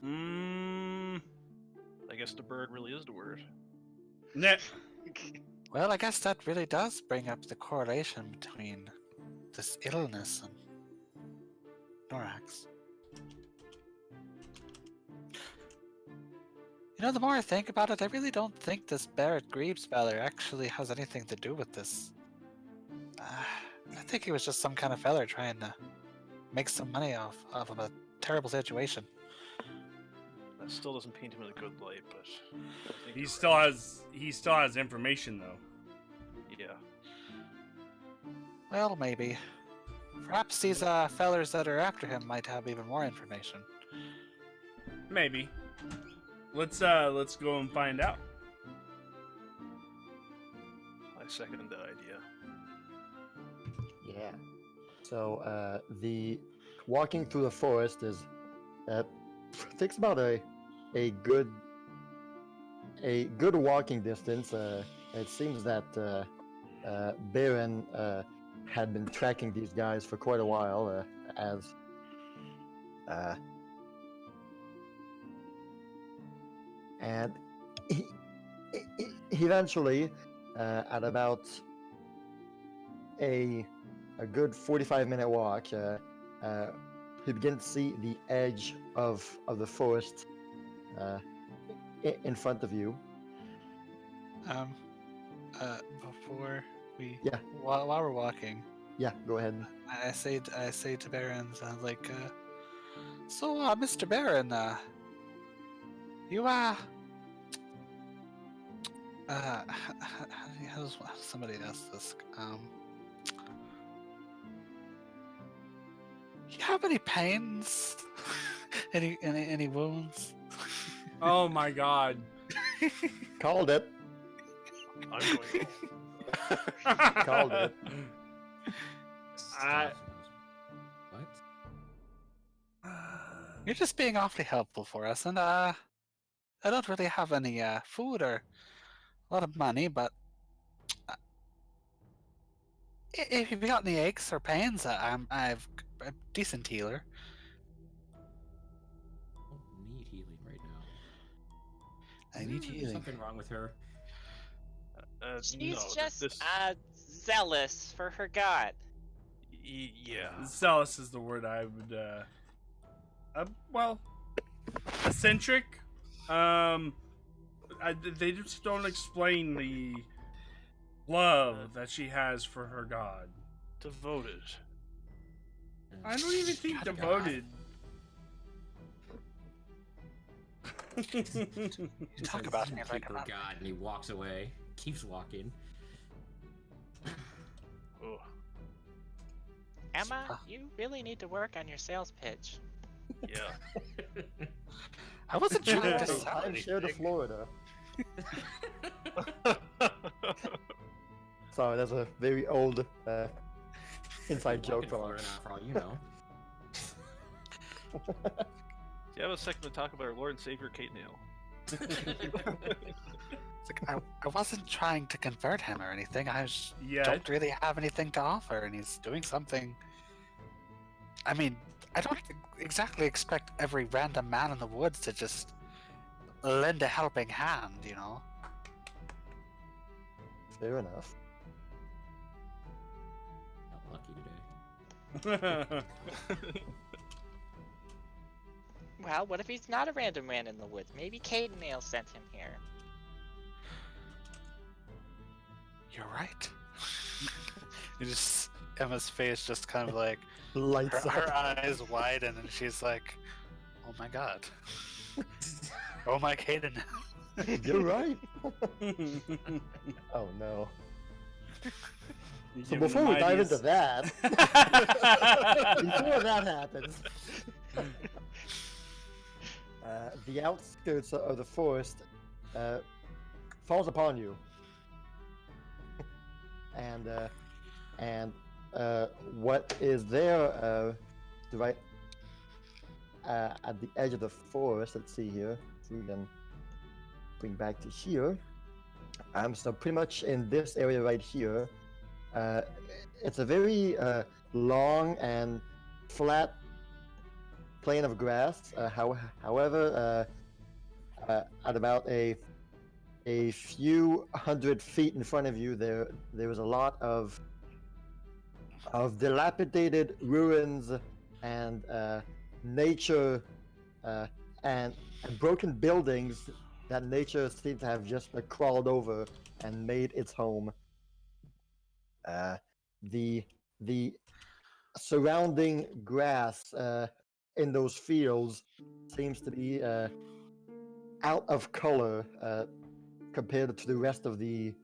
Speaker 5: I guess the bird really is the word.
Speaker 1: Nah.
Speaker 3: Well, I guess that really does bring up the correlation between this illness and Norax. You know, the more I think about it, I really don't think this Barret Greaves feller actually has anything to do with this. I think he was just some kind of feller trying to make some money off of a terrible situation.
Speaker 5: That still doesn't paint him in a good light, but I think
Speaker 1: He
Speaker 5: you're
Speaker 1: still
Speaker 5: right.
Speaker 1: has information though.
Speaker 5: Yeah.
Speaker 3: Well, maybe. Perhaps these fellers that are after him might have even more information.
Speaker 1: Maybe. Let's go and find out.
Speaker 5: I second that idea.
Speaker 4: Yeah. So the walking through the forest is takes about a good walking distance. It seems that Baron had been tracking these guys for quite a while, and he eventually, at about a good 45-minute walk, you begin to see the edge of the forest in front of you.
Speaker 3: Before we,
Speaker 4: Yeah.
Speaker 3: while we're walking,
Speaker 4: Yeah, go ahead.
Speaker 3: I say to Baron, like, so, Mr. Baron, you how does somebody ask this? You have any pains? any wounds?
Speaker 1: Oh my god.
Speaker 4: Called it.
Speaker 5: I'm going
Speaker 4: Called it.
Speaker 8: What?
Speaker 3: You're just being awfully helpful for us, and I don't really have any food or a lot of money, but If you've got any aches or pains, I've a decent healer.
Speaker 8: Don't need healing right now.
Speaker 3: I need
Speaker 8: Is
Speaker 3: healing.
Speaker 8: something wrong with her?
Speaker 7: She's
Speaker 5: No,
Speaker 7: just
Speaker 5: this.
Speaker 7: zealous for her god.
Speaker 5: Yeah.
Speaker 1: Zealous is the word I would. Well, eccentric. They just don't explain the love that she has for her god.
Speaker 5: Devoted.
Speaker 1: I don't even think
Speaker 8: God,
Speaker 1: devoted.
Speaker 3: You talk about me like
Speaker 8: Keep her God, and he walks away. Keeps walking.
Speaker 5: Oh.
Speaker 7: Emma, you really need to work on your sales pitch.
Speaker 5: Yeah.
Speaker 3: I wasn't trying to
Speaker 4: Hey,
Speaker 3: sell
Speaker 4: timeshare to
Speaker 3: anything.
Speaker 4: Florida. Sorry, that's a very old inside joke
Speaker 8: Walking
Speaker 4: from
Speaker 8: for
Speaker 4: us.
Speaker 8: it, for all you know.
Speaker 5: Do you have a second to talk about our Lord and Savior Kate Nail?
Speaker 3: It's like, I wasn't trying to convert him or anything. I just
Speaker 1: Yeah.
Speaker 3: don't really have anything to offer, and he's doing something. I mean, I don't exactly expect every random man in the woods to just lend a helping hand, you know?
Speaker 4: Fair enough.
Speaker 8: Got lucky today.
Speaker 7: Well, what if he's not a random man in the woods? Maybe Cadenale sent him here.
Speaker 3: You're right. You just Emma's face just kind of like
Speaker 4: Lights
Speaker 3: her
Speaker 4: up.
Speaker 3: eyes widen, and she's like, "Oh my god, oh my Caden."
Speaker 4: You're right. Oh no. So before we dive into that, before that happens, the outskirts of the forest falls upon you, and what is there right at the edge of the forest? Let's see here. So we can bring back to here. So pretty much in this area right here, it's a very long and flat plain of grass. However, at about a few 100 feet in front of you, there is a lot of dilapidated ruins and nature and broken buildings that nature seems to have just crawled over and made its home. The surrounding grass in those fields seems to be out of color compared to the rest of the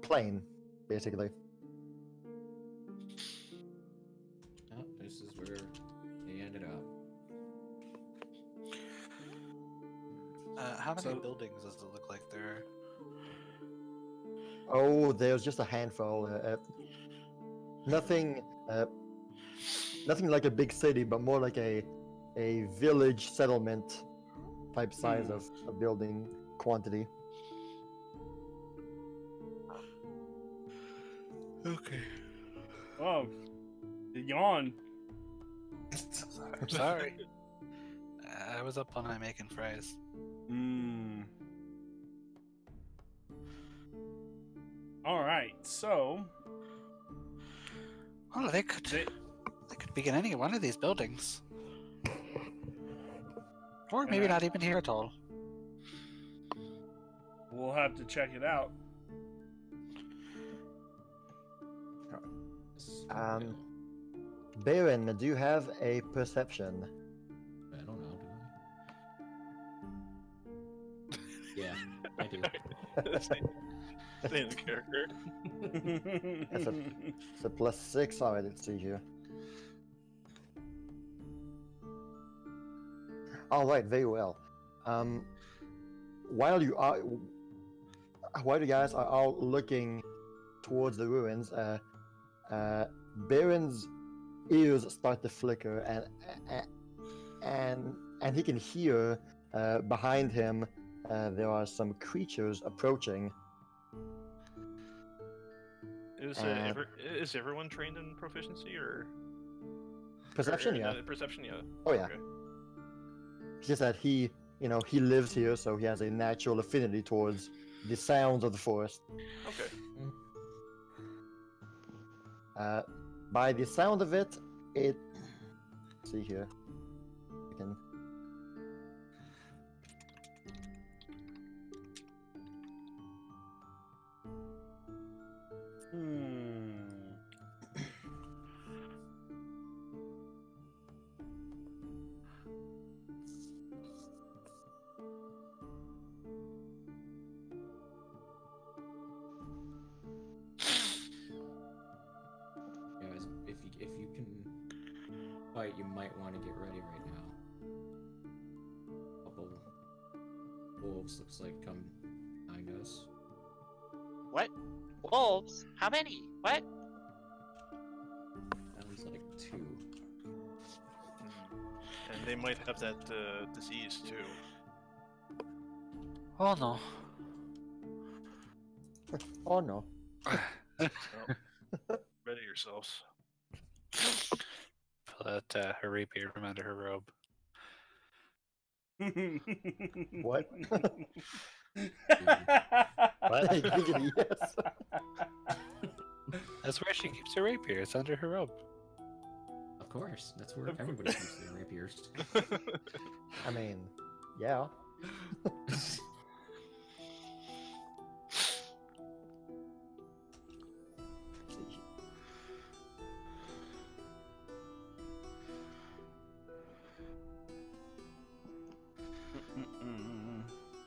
Speaker 4: plain, basically.
Speaker 8: Oh, this is where they ended up.
Speaker 3: How many
Speaker 8: So-
Speaker 3: buildings does it look like there?
Speaker 4: Oh, there's just a handful. Nothing like a big city, but more like a village settlement type size of building quantity.
Speaker 3: Okay.
Speaker 1: Oh, yawn.
Speaker 3: I'm sorry. I was up all night making fries.
Speaker 1: All right, so
Speaker 3: Well, they could be in any one of these buildings, or maybe not even here at all.
Speaker 1: we'll have to check it out.
Speaker 4: Baron, do you have a perception?
Speaker 8: I don't know, do I? Yeah, I do.
Speaker 5: Stay in the character.
Speaker 4: It's a +6. All right, let's see here. All right, very well. While you guys are all looking towards the ruins, Baron's ears start to flicker, and he can hear behind him there are some creatures approaching.
Speaker 5: Is
Speaker 4: And-
Speaker 5: is everyone trained in proficiency or
Speaker 4: Perception, yeah.
Speaker 5: Perception, yeah.
Speaker 4: Oh yeah.
Speaker 5: Okay.
Speaker 4: It's just that he lives here, so he has a natural affinity towards the sounds of the forest.
Speaker 5: Okay.
Speaker 4: By the sound of it, let's see here. I can.
Speaker 8: Guys, if you can fight, you might want to get ready right now. Couple wolves looks like come behind us.
Speaker 7: What? Wolves? How many? What?
Speaker 8: Sounds like 2.
Speaker 5: And they might have that disease too.
Speaker 3: Oh no.
Speaker 4: Oh no.
Speaker 5: Ready yourselves.
Speaker 3: Pull out her rapier from under her robe.
Speaker 4: What?
Speaker 3: What?
Speaker 4: Giggity, yes.
Speaker 3: That's where she keeps her rapier. It's under her robe.
Speaker 8: Of course, that's where everybody keeps their rapiers.
Speaker 4: I mean, yeah.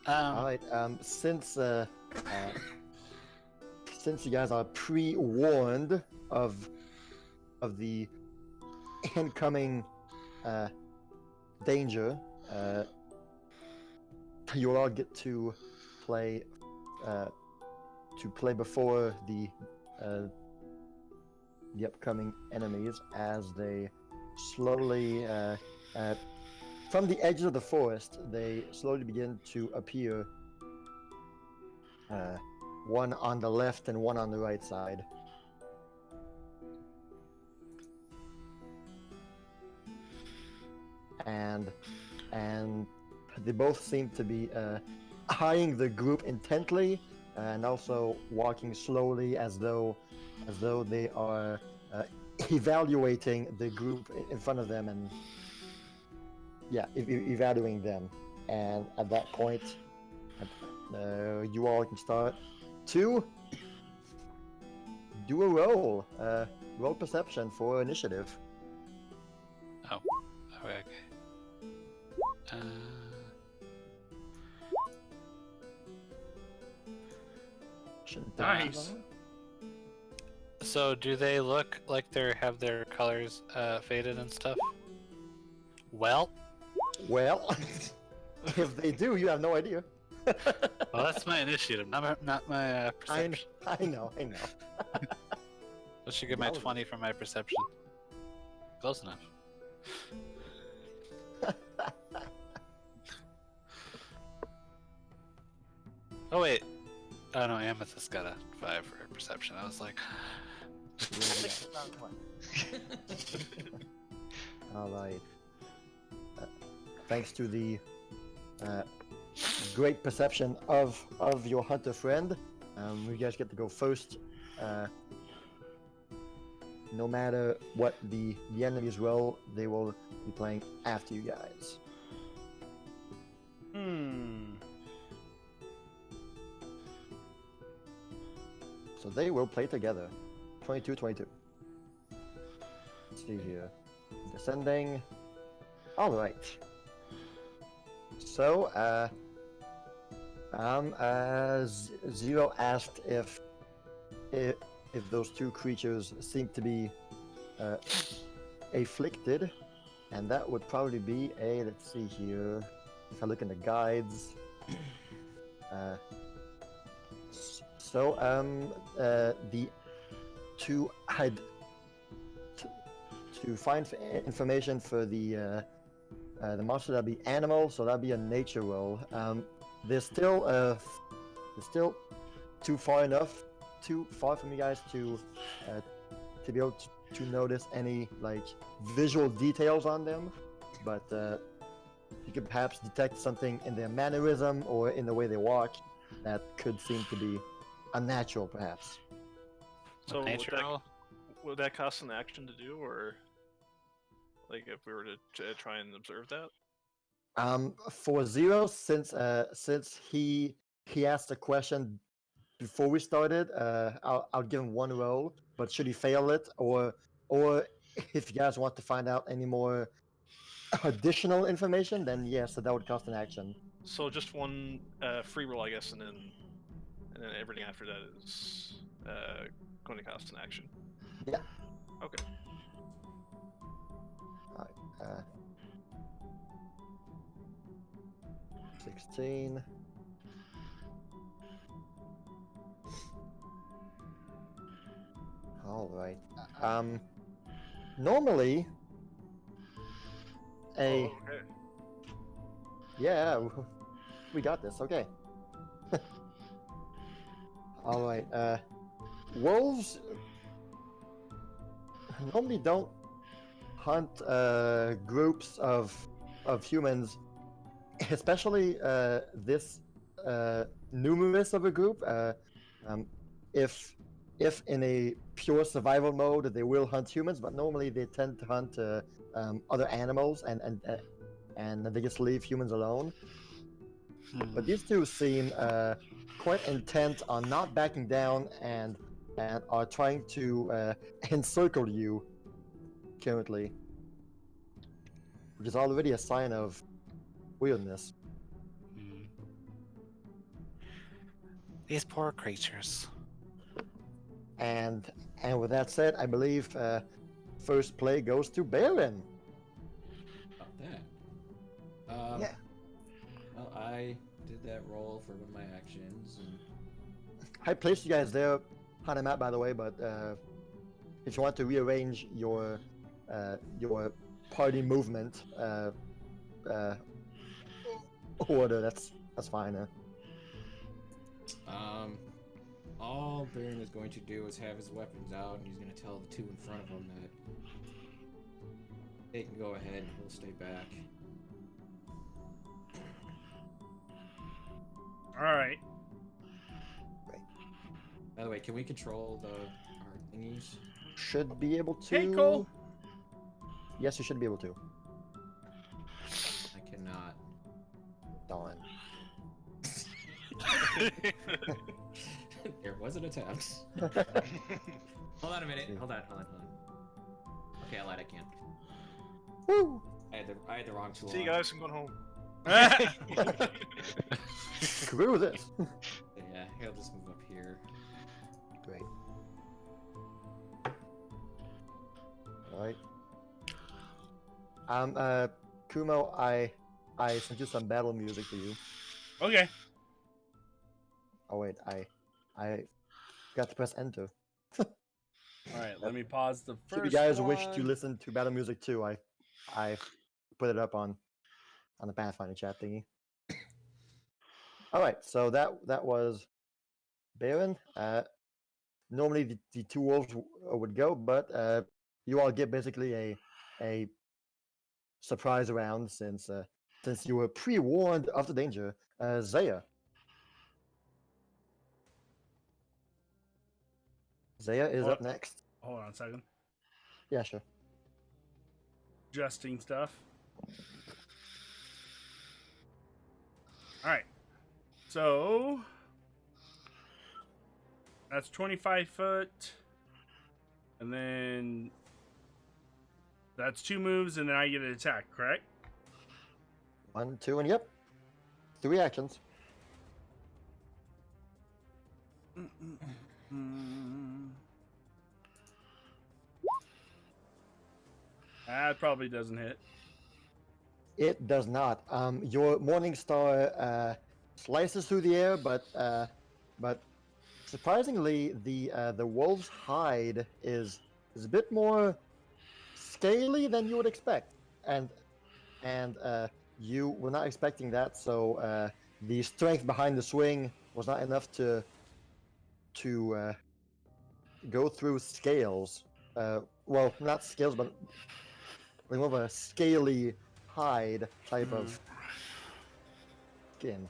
Speaker 4: All right. Since you guys are pre-warned of the incoming danger, you all get to play before the upcoming enemies as they slowly from the edges of the forest, they slowly begin to appear. One on the left and one on the right side. And they both seem to be eyeing the group intently and also walking slowly as though they are evaluating the group in front of them and evaluating them. And at that point, you all can start to do a roll. Roll perception for initiative.
Speaker 3: Oh, okay.
Speaker 4: Shouldn't
Speaker 5: Nice.
Speaker 4: that-
Speaker 3: So do they look like they have their colors faded and stuff? Well,
Speaker 4: Well, if they do, you have no idea.
Speaker 3: well, that's my initiative, not my
Speaker 4: I
Speaker 3: perception.
Speaker 4: know.
Speaker 3: I should get my
Speaker 4: That was-
Speaker 3: 20 from my perception. Close enough. Oh wait. Oh no, Amethyst got a 5 for her perception. I was like,
Speaker 4: All right. Thanks to the great perception of your hunter friend, you guys get to go first. No matter what the enemies roll, they will be playing after you guys. So they will play together. 22. Let's see here. Descending. Alright. So, Zero asked if those two creatures seem to be afflicted, and that would probably be let's see here, if I look in the guides. The to find information for the monster, that'd be animal, so that'd be a nature roll. They're still too far from you guys to be able to notice any like visual details on them, but you could perhaps detect something in their mannerism or in the way they walk that could seem to be unnatural, perhaps.
Speaker 5: So
Speaker 3: Natural.
Speaker 5: would that cost an action to do, or like if we were to try and observe that?
Speaker 4: For Zero, since he asked a question before we started, I'll give him one roll. But should he fail it, or if you guys want to find out any more additional information, then yes, so that would cost an action.
Speaker 5: So just one free roll, I guess, and then everything after that is going to cost an action.
Speaker 4: Yeah.
Speaker 5: Okay.
Speaker 4: Alright. 16. All right. Normally,
Speaker 5: Oh, okay.
Speaker 4: yeah, we got this. Okay. All right. Wolves normally don't hunt groups of humans, especially this numerous of a group. If in a pure survival mode, they will hunt humans, but normally they tend to hunt other animals, and they just leave humans alone. But these two seem quite intent on not backing down and are trying to encircle you currently, which is already a sign of weirdness.
Speaker 3: These poor creatures.
Speaker 4: And with that said, I believe first play goes to Baron.
Speaker 8: About that.
Speaker 4: Yeah.
Speaker 8: Well, I did that roll for one of my actions, and
Speaker 4: I placed you guys there on a map, by the way, but if you want to rearrange your party movement order, that's fine.
Speaker 8: all Baron is going to do is have his weapons out, and he's going to tell the two in front of him that they can go ahead and he'll stay back.
Speaker 1: Alright.
Speaker 8: By the way, can we control our thingies?
Speaker 4: Should be able to.
Speaker 1: Hey, Cole!
Speaker 4: Yes, you should be able to.
Speaker 8: I cannot.
Speaker 4: Darn.
Speaker 8: There was an attempt. Hold on a minute. Hold on. Okay, I lied. I can.
Speaker 4: Woo!
Speaker 8: I had the wrong tool.
Speaker 5: See you
Speaker 8: on.
Speaker 5: guys, I'm going home.
Speaker 4: Screw this.
Speaker 8: Yeah, here, I'll just move up here.
Speaker 4: Great. Alright. Kumo, I sent you some battle music for you.
Speaker 1: Okay.
Speaker 4: Oh wait, I got to press enter.
Speaker 1: Alright, let me pause the first
Speaker 4: If you guys
Speaker 1: one.
Speaker 4: wish to listen to battle music too, I put it up on the Pathfinder chat thingy. Alright, so that was Baron. Normally the two wolves would go, but you all get basically a surprise round since you were pre-warned of the danger. Zaya. Zaya is up next.
Speaker 1: Hold on a second.
Speaker 4: Yeah, sure.
Speaker 1: Adjusting stuff. Alright. So that's 25 foot. And then that's 2 moves, and then I get an attack, correct?
Speaker 4: 1, 2, and yep. 3 actions.
Speaker 1: That probably doesn't hit.
Speaker 4: It does not. Your Morning Star slices through the air, but surprisingly, the wolf's hide is a bit more scaly than you would expect, and you were not expecting that. So the strength behind the swing was not enough to go through scales. Well, not scales, but like more of a scaly hide type of skin.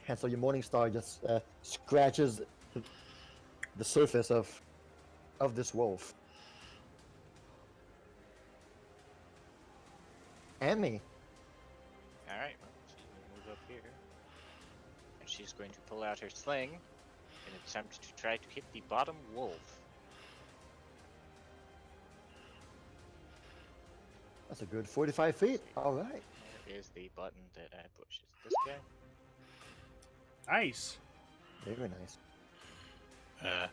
Speaker 4: And so your morning star just scratches the surface of this wolf. Emmy.
Speaker 2: All right, well, she's gonna move up here, and she's going to pull out her sling in an attempt to try to hit the bottom wolf.
Speaker 4: That's a good 45 feet. All right.
Speaker 2: Where is the button that I push? Is it this guy?
Speaker 1: Nice.
Speaker 4: Very nice.
Speaker 3: Uh,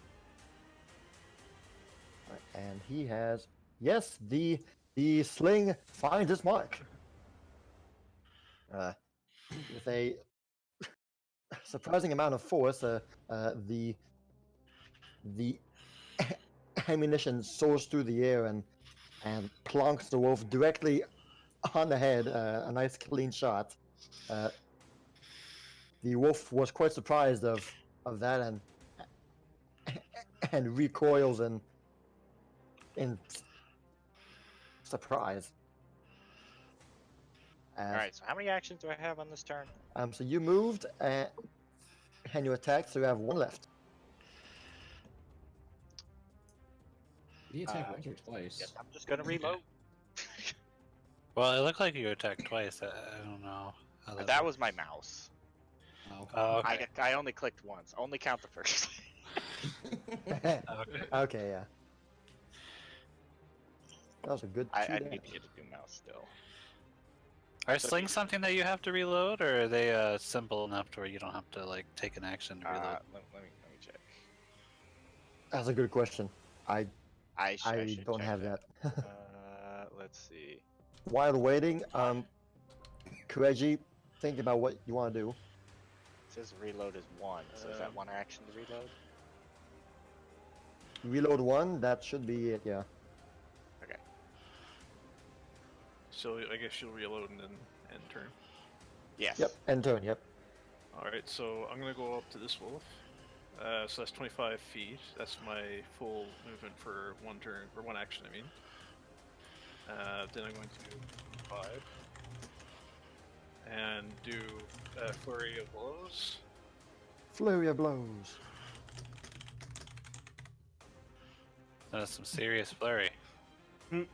Speaker 4: Right, and he has, yes, the sling finds its mark. With a surprising amount of force, the ammunition soars through the air and plonks the wolf directly on the head. A nice clean shot. The wolf was quite surprised of that and recoils in surprise.
Speaker 2: Alright, so how many actions do I have on this turn?
Speaker 4: So you moved and you attacked, so you have one left.
Speaker 8: Did he attack once or twice?
Speaker 2: Guess I'm just gonna reload.
Speaker 3: well, it looked like you attacked twice. I don't know. How
Speaker 2: That was my mouse.
Speaker 8: Oh.
Speaker 3: Oh, okay.
Speaker 2: I only clicked once. Only count the first.
Speaker 3: Okay.
Speaker 4: Okay, yeah. That was a good
Speaker 2: I
Speaker 4: two
Speaker 2: need to
Speaker 4: damage.
Speaker 2: get a new mouse still.
Speaker 3: Are slings something that you have to reload, or are they simple enough to where you don't have to like take an action to reload?
Speaker 2: Let me check.
Speaker 4: That's a good question. I
Speaker 2: I should
Speaker 4: don't
Speaker 2: check
Speaker 4: have that.
Speaker 2: Let's see.
Speaker 4: While waiting, Kireji, think about what you want to do.
Speaker 2: It says reload is 1, so is that one action to reload?
Speaker 4: Reload one, that should be it, yeah.
Speaker 2: Okay.
Speaker 5: So I guess you'll reload and then end turn.
Speaker 2: Yes.
Speaker 4: Yep, end turn, yep.
Speaker 5: Alright, so I'm gonna go up to this wolf. So that's 25 feet. That's my full movement for one turn, or one action, I mean. Then I'm going to do 5. And do a flurry of blows.
Speaker 4: Flurry of blows.
Speaker 3: That's some serious flurry.
Speaker 5: Nope.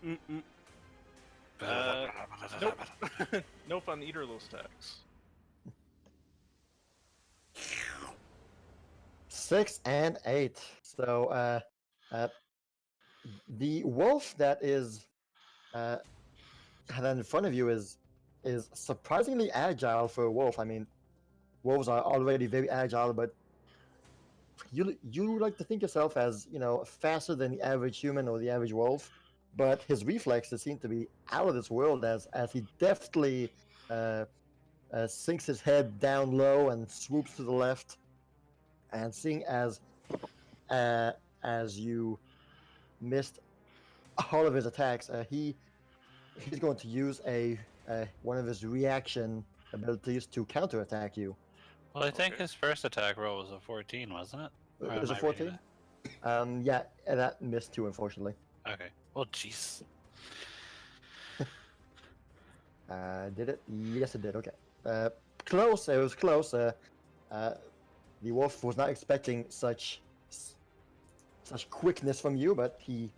Speaker 5: Nope on either of those attacks.
Speaker 4: 6 and 8. So, the wolf that is in front of you is surprisingly agile for a wolf. I mean, wolves are already very agile, but you like to think yourself as, you know, faster than the average human or the average wolf, but his reflexes seem to be out of this world as he deftly sinks his head down low and swoops to the left. And seeing as you missed all of his attacks, he's going to use one of his reaction abilities to counterattack you.
Speaker 3: Well, I think
Speaker 5: Okay.
Speaker 3: his first attack roll was a 14, wasn't it? Or
Speaker 4: It was
Speaker 3: am
Speaker 4: a
Speaker 3: I reading
Speaker 4: 14? Yeah, that missed too, unfortunately.
Speaker 3: it? Okay. Well, jeez.
Speaker 4: Did it? Yes, it did. Okay. Close. It was close. The wolf was not expecting such quickness from you, but he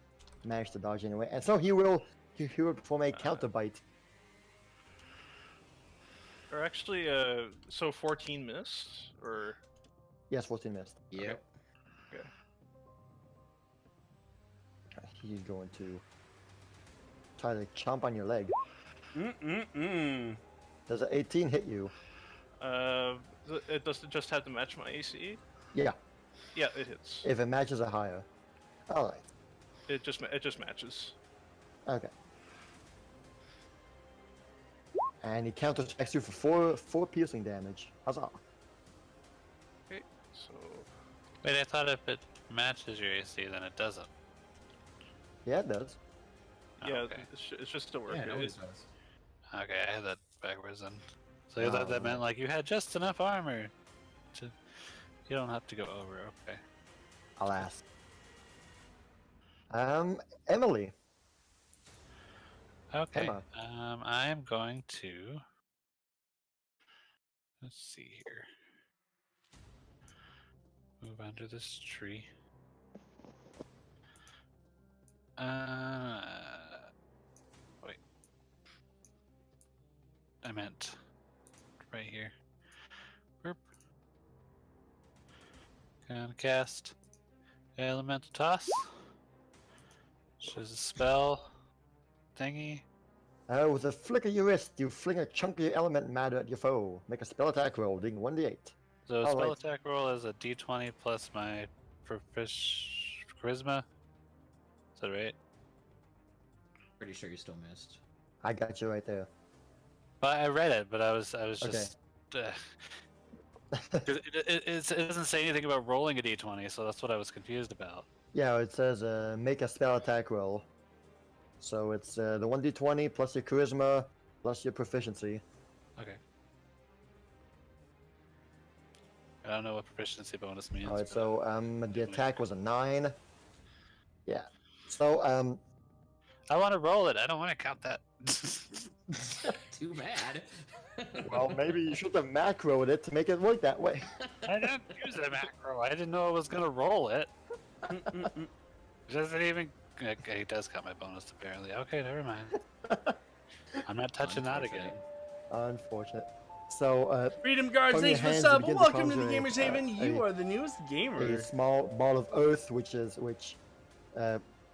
Speaker 4: managed to dodge anyway, and so he will perform a counter bite.
Speaker 5: Or actually, so 14 missed, or
Speaker 4: Yes, 14 missed.
Speaker 8: Yep.
Speaker 4: He's going to try to chomp on your leg. Does an 18 hit you?
Speaker 5: It does just have to match my AC.
Speaker 4: Yeah,
Speaker 5: Yeah, it hits.
Speaker 4: if it matches or higher. All right.
Speaker 5: It just matches.
Speaker 4: Okay. And he counterattacks you for four piercing damage. Huzzah!
Speaker 5: Okay, so
Speaker 3: Wait, I thought if it matches your AC, then it doesn't.
Speaker 4: Yeah, it does.
Speaker 3: Oh,
Speaker 5: yeah,
Speaker 3: okay.
Speaker 5: it's just still working.
Speaker 8: Yeah, it always does.
Speaker 3: Okay, I had that backwards then. So that meant like you had just enough armor to. You don't have to go over. Okay.
Speaker 4: Alas. Emilie.
Speaker 3: Okay.
Speaker 4: Emma.
Speaker 3: I am going to. Let's see here. Move under this tree. Wait. I meant right here. Burp. Gonna cast Elemental Toss. Which is a spell thingy.
Speaker 4: With a flick of your wrist, you fling a chunk of your element matter at your foe. Make a spell attack roll, doing 1d8.
Speaker 3: So
Speaker 4: All
Speaker 3: spell
Speaker 4: right.
Speaker 3: attack roll is a d20 plus my charisma. Is that right?
Speaker 8: Pretty sure you still missed.
Speaker 4: I got you right there.
Speaker 3: But I read it, but I was
Speaker 4: Okay.
Speaker 3: just. 'Cause it doesn't say anything about rolling a d20, so that's what I was confused about.
Speaker 4: Yeah, it says make a spell attack roll. So it's the 1d20 plus your charisma plus your proficiency.
Speaker 3: Okay. I don't know what proficiency bonus means.
Speaker 4: All right,
Speaker 3: but-
Speaker 4: so the attack was a 9. Yeah. So
Speaker 3: I want to roll it. I don't want to count that.
Speaker 8: Too bad.
Speaker 4: well, maybe you should have macroed it to make it work that way.
Speaker 3: I didn't use a macro. I didn't know I was gonna roll it. It doesn't even. Okay, he does count my bonus apparently. Okay, never mind. I'm not touching that again.
Speaker 4: Unfortunate. So
Speaker 1: Freedom Guards,
Speaker 4: From your
Speaker 1: thanks for the
Speaker 4: hands
Speaker 1: sub.
Speaker 4: begin to
Speaker 1: Welcome to the
Speaker 4: conjure
Speaker 1: Gamer's Haven. You
Speaker 4: a-
Speaker 1: are the newest gamer.
Speaker 4: a small ball of earth, which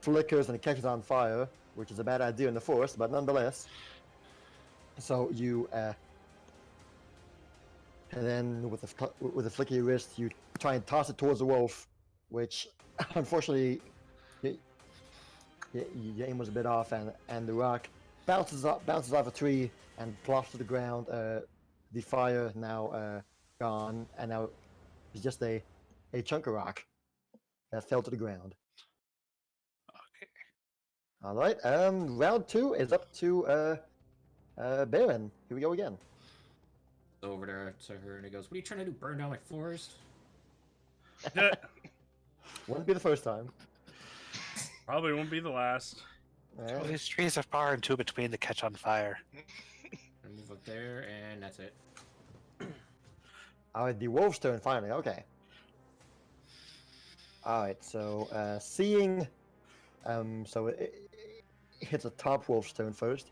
Speaker 4: flickers and catches on fire, which is a bad idea in the forest, but nonetheless. So you, and then with a flick of your wrist, you try and toss it towards the wolf, which unfortunately, your aim was a bit off, and the rock bounces off a tree and plops to the ground. The fire now gone, and now it's just a chunk of rock that fell to the ground.
Speaker 3: Okay.
Speaker 4: All right. Round 2 is up to Baron. Here we go again.
Speaker 8: Over there to her and he goes, "What are you trying to do? Burn down my forest?"
Speaker 4: Wouldn't be the first time.
Speaker 1: Probably won't be the last.
Speaker 3: Well, these trees are far and too between to catch on fire.
Speaker 8: I move up there, and that's it.
Speaker 4: All right, the wolf's turn finally. Okay. All right. So seeing, so it hits a top wolf's turn first.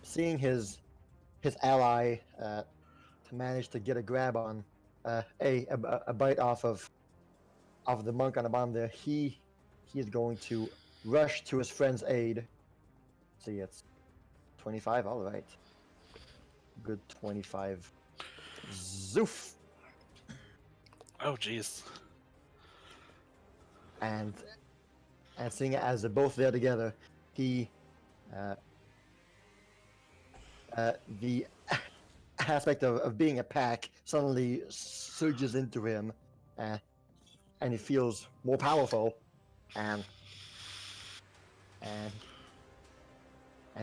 Speaker 4: Seeing his ally to manage to get a grab on a bite off of the monk on the bottom there, he is going to rush to his friend's aid. See, it's 25. All right. Good 25. Zoof.
Speaker 3: Oh, jeez.
Speaker 4: And seeing it as they're both there together, he the aspect of being a pack suddenly surges into him, and he feels more powerful, and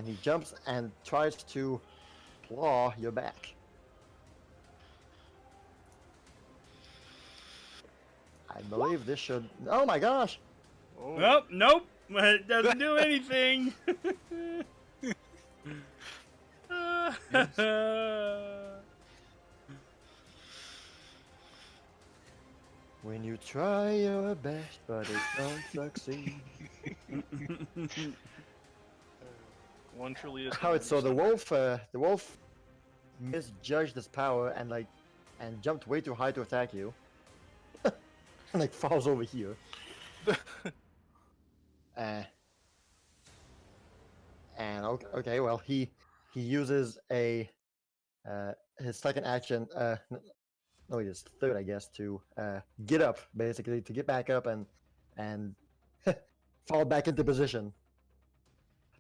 Speaker 4: he jumps and tries to claw your back. I believe this should. Oh my gosh!
Speaker 5: Oh,
Speaker 1: Nope, nope. It doesn't do anything.
Speaker 4: When you try your best, but it don't succeed.
Speaker 5: one truly is.
Speaker 4: Alright, so the wolf misjudged his power and jumped way too high to attack you. And falls over here. And okay, well he uses his second action, no, his third, I guess, to get up, basically, to get back up and fall back into position.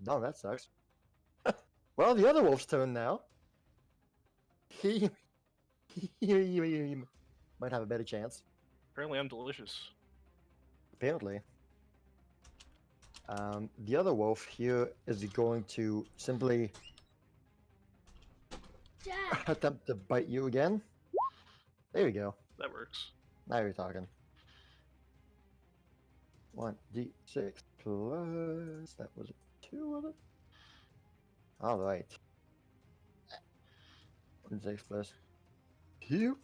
Speaker 4: No, that sucks. Well, the other wolf's turn now. He might have a better chance.
Speaker 5: Apparently, I'm delicious.
Speaker 4: Apparently. The other wolf here is going to simply
Speaker 6: Jack.
Speaker 4: attempt to bite you again. There we go.
Speaker 5: That works.
Speaker 4: Now you're talking. 1d6 plus. That was 2 of it. All right. 1d6 plus 2.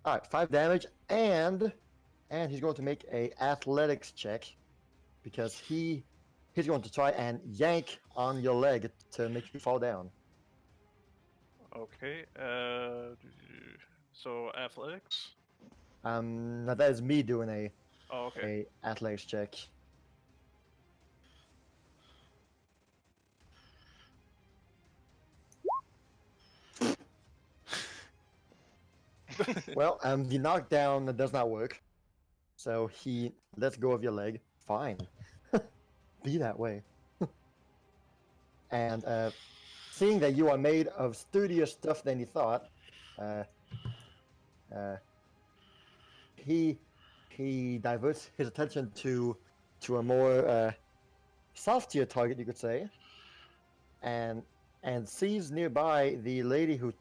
Speaker 4: All right, 5 damage, and he's going to make a athletics check because he's going to try and yank on your leg to make you fall down.
Speaker 5: Okay. So athletics.
Speaker 4: Now that is me doing
Speaker 5: Oh, okay.
Speaker 4: a athletics check. Well, the knockdown does not work, so he lets go of your leg. Fine, be that way. And seeing that you are made of sturdier stuff than he thought, he diverts his attention to a more soft-tier target, you could say, and sees nearby the lady who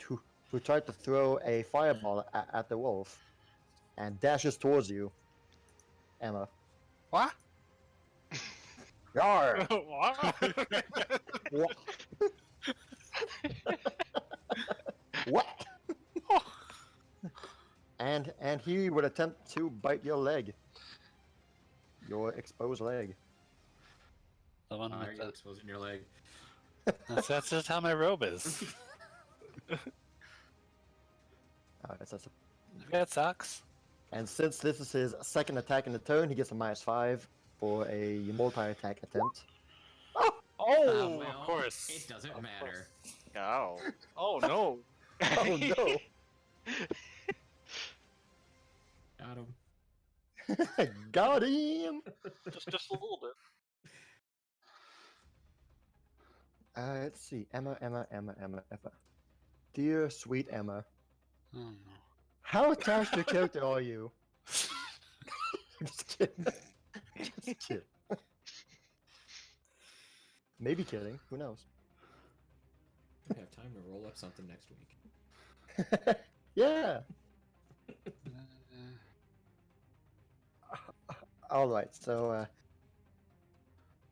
Speaker 4: tried to throw a fireball at the wolf, and dashes towards you, Emma.
Speaker 3: What?
Speaker 4: Yarr!
Speaker 5: What?
Speaker 4: What? And he would attempt to bite your leg, your exposed leg.
Speaker 3: The one
Speaker 8: Why are
Speaker 3: with
Speaker 8: you
Speaker 3: the...
Speaker 8: exposing your leg?
Speaker 3: That's just how my robe is.
Speaker 4: Alright, so
Speaker 3: It sucks.
Speaker 4: and since this is his second attack in the turn, he gets a -5 for a multi-attack attempt.
Speaker 3: Oh,
Speaker 8: Well,
Speaker 3: of course.
Speaker 8: It doesn't
Speaker 3: Of
Speaker 8: matter.
Speaker 2: Oh.
Speaker 5: Oh no.
Speaker 4: Oh no!
Speaker 8: Got him.
Speaker 4: Got him!
Speaker 5: Just a little bit.
Speaker 4: Let's see. Emma. Dear sweet Emma.
Speaker 3: Oh no.
Speaker 4: How attached to your character are you? Just kidding. Just kidding. Maybe kidding. Who knows?
Speaker 8: We have time to roll up something next week.
Speaker 4: Yeah. All right. So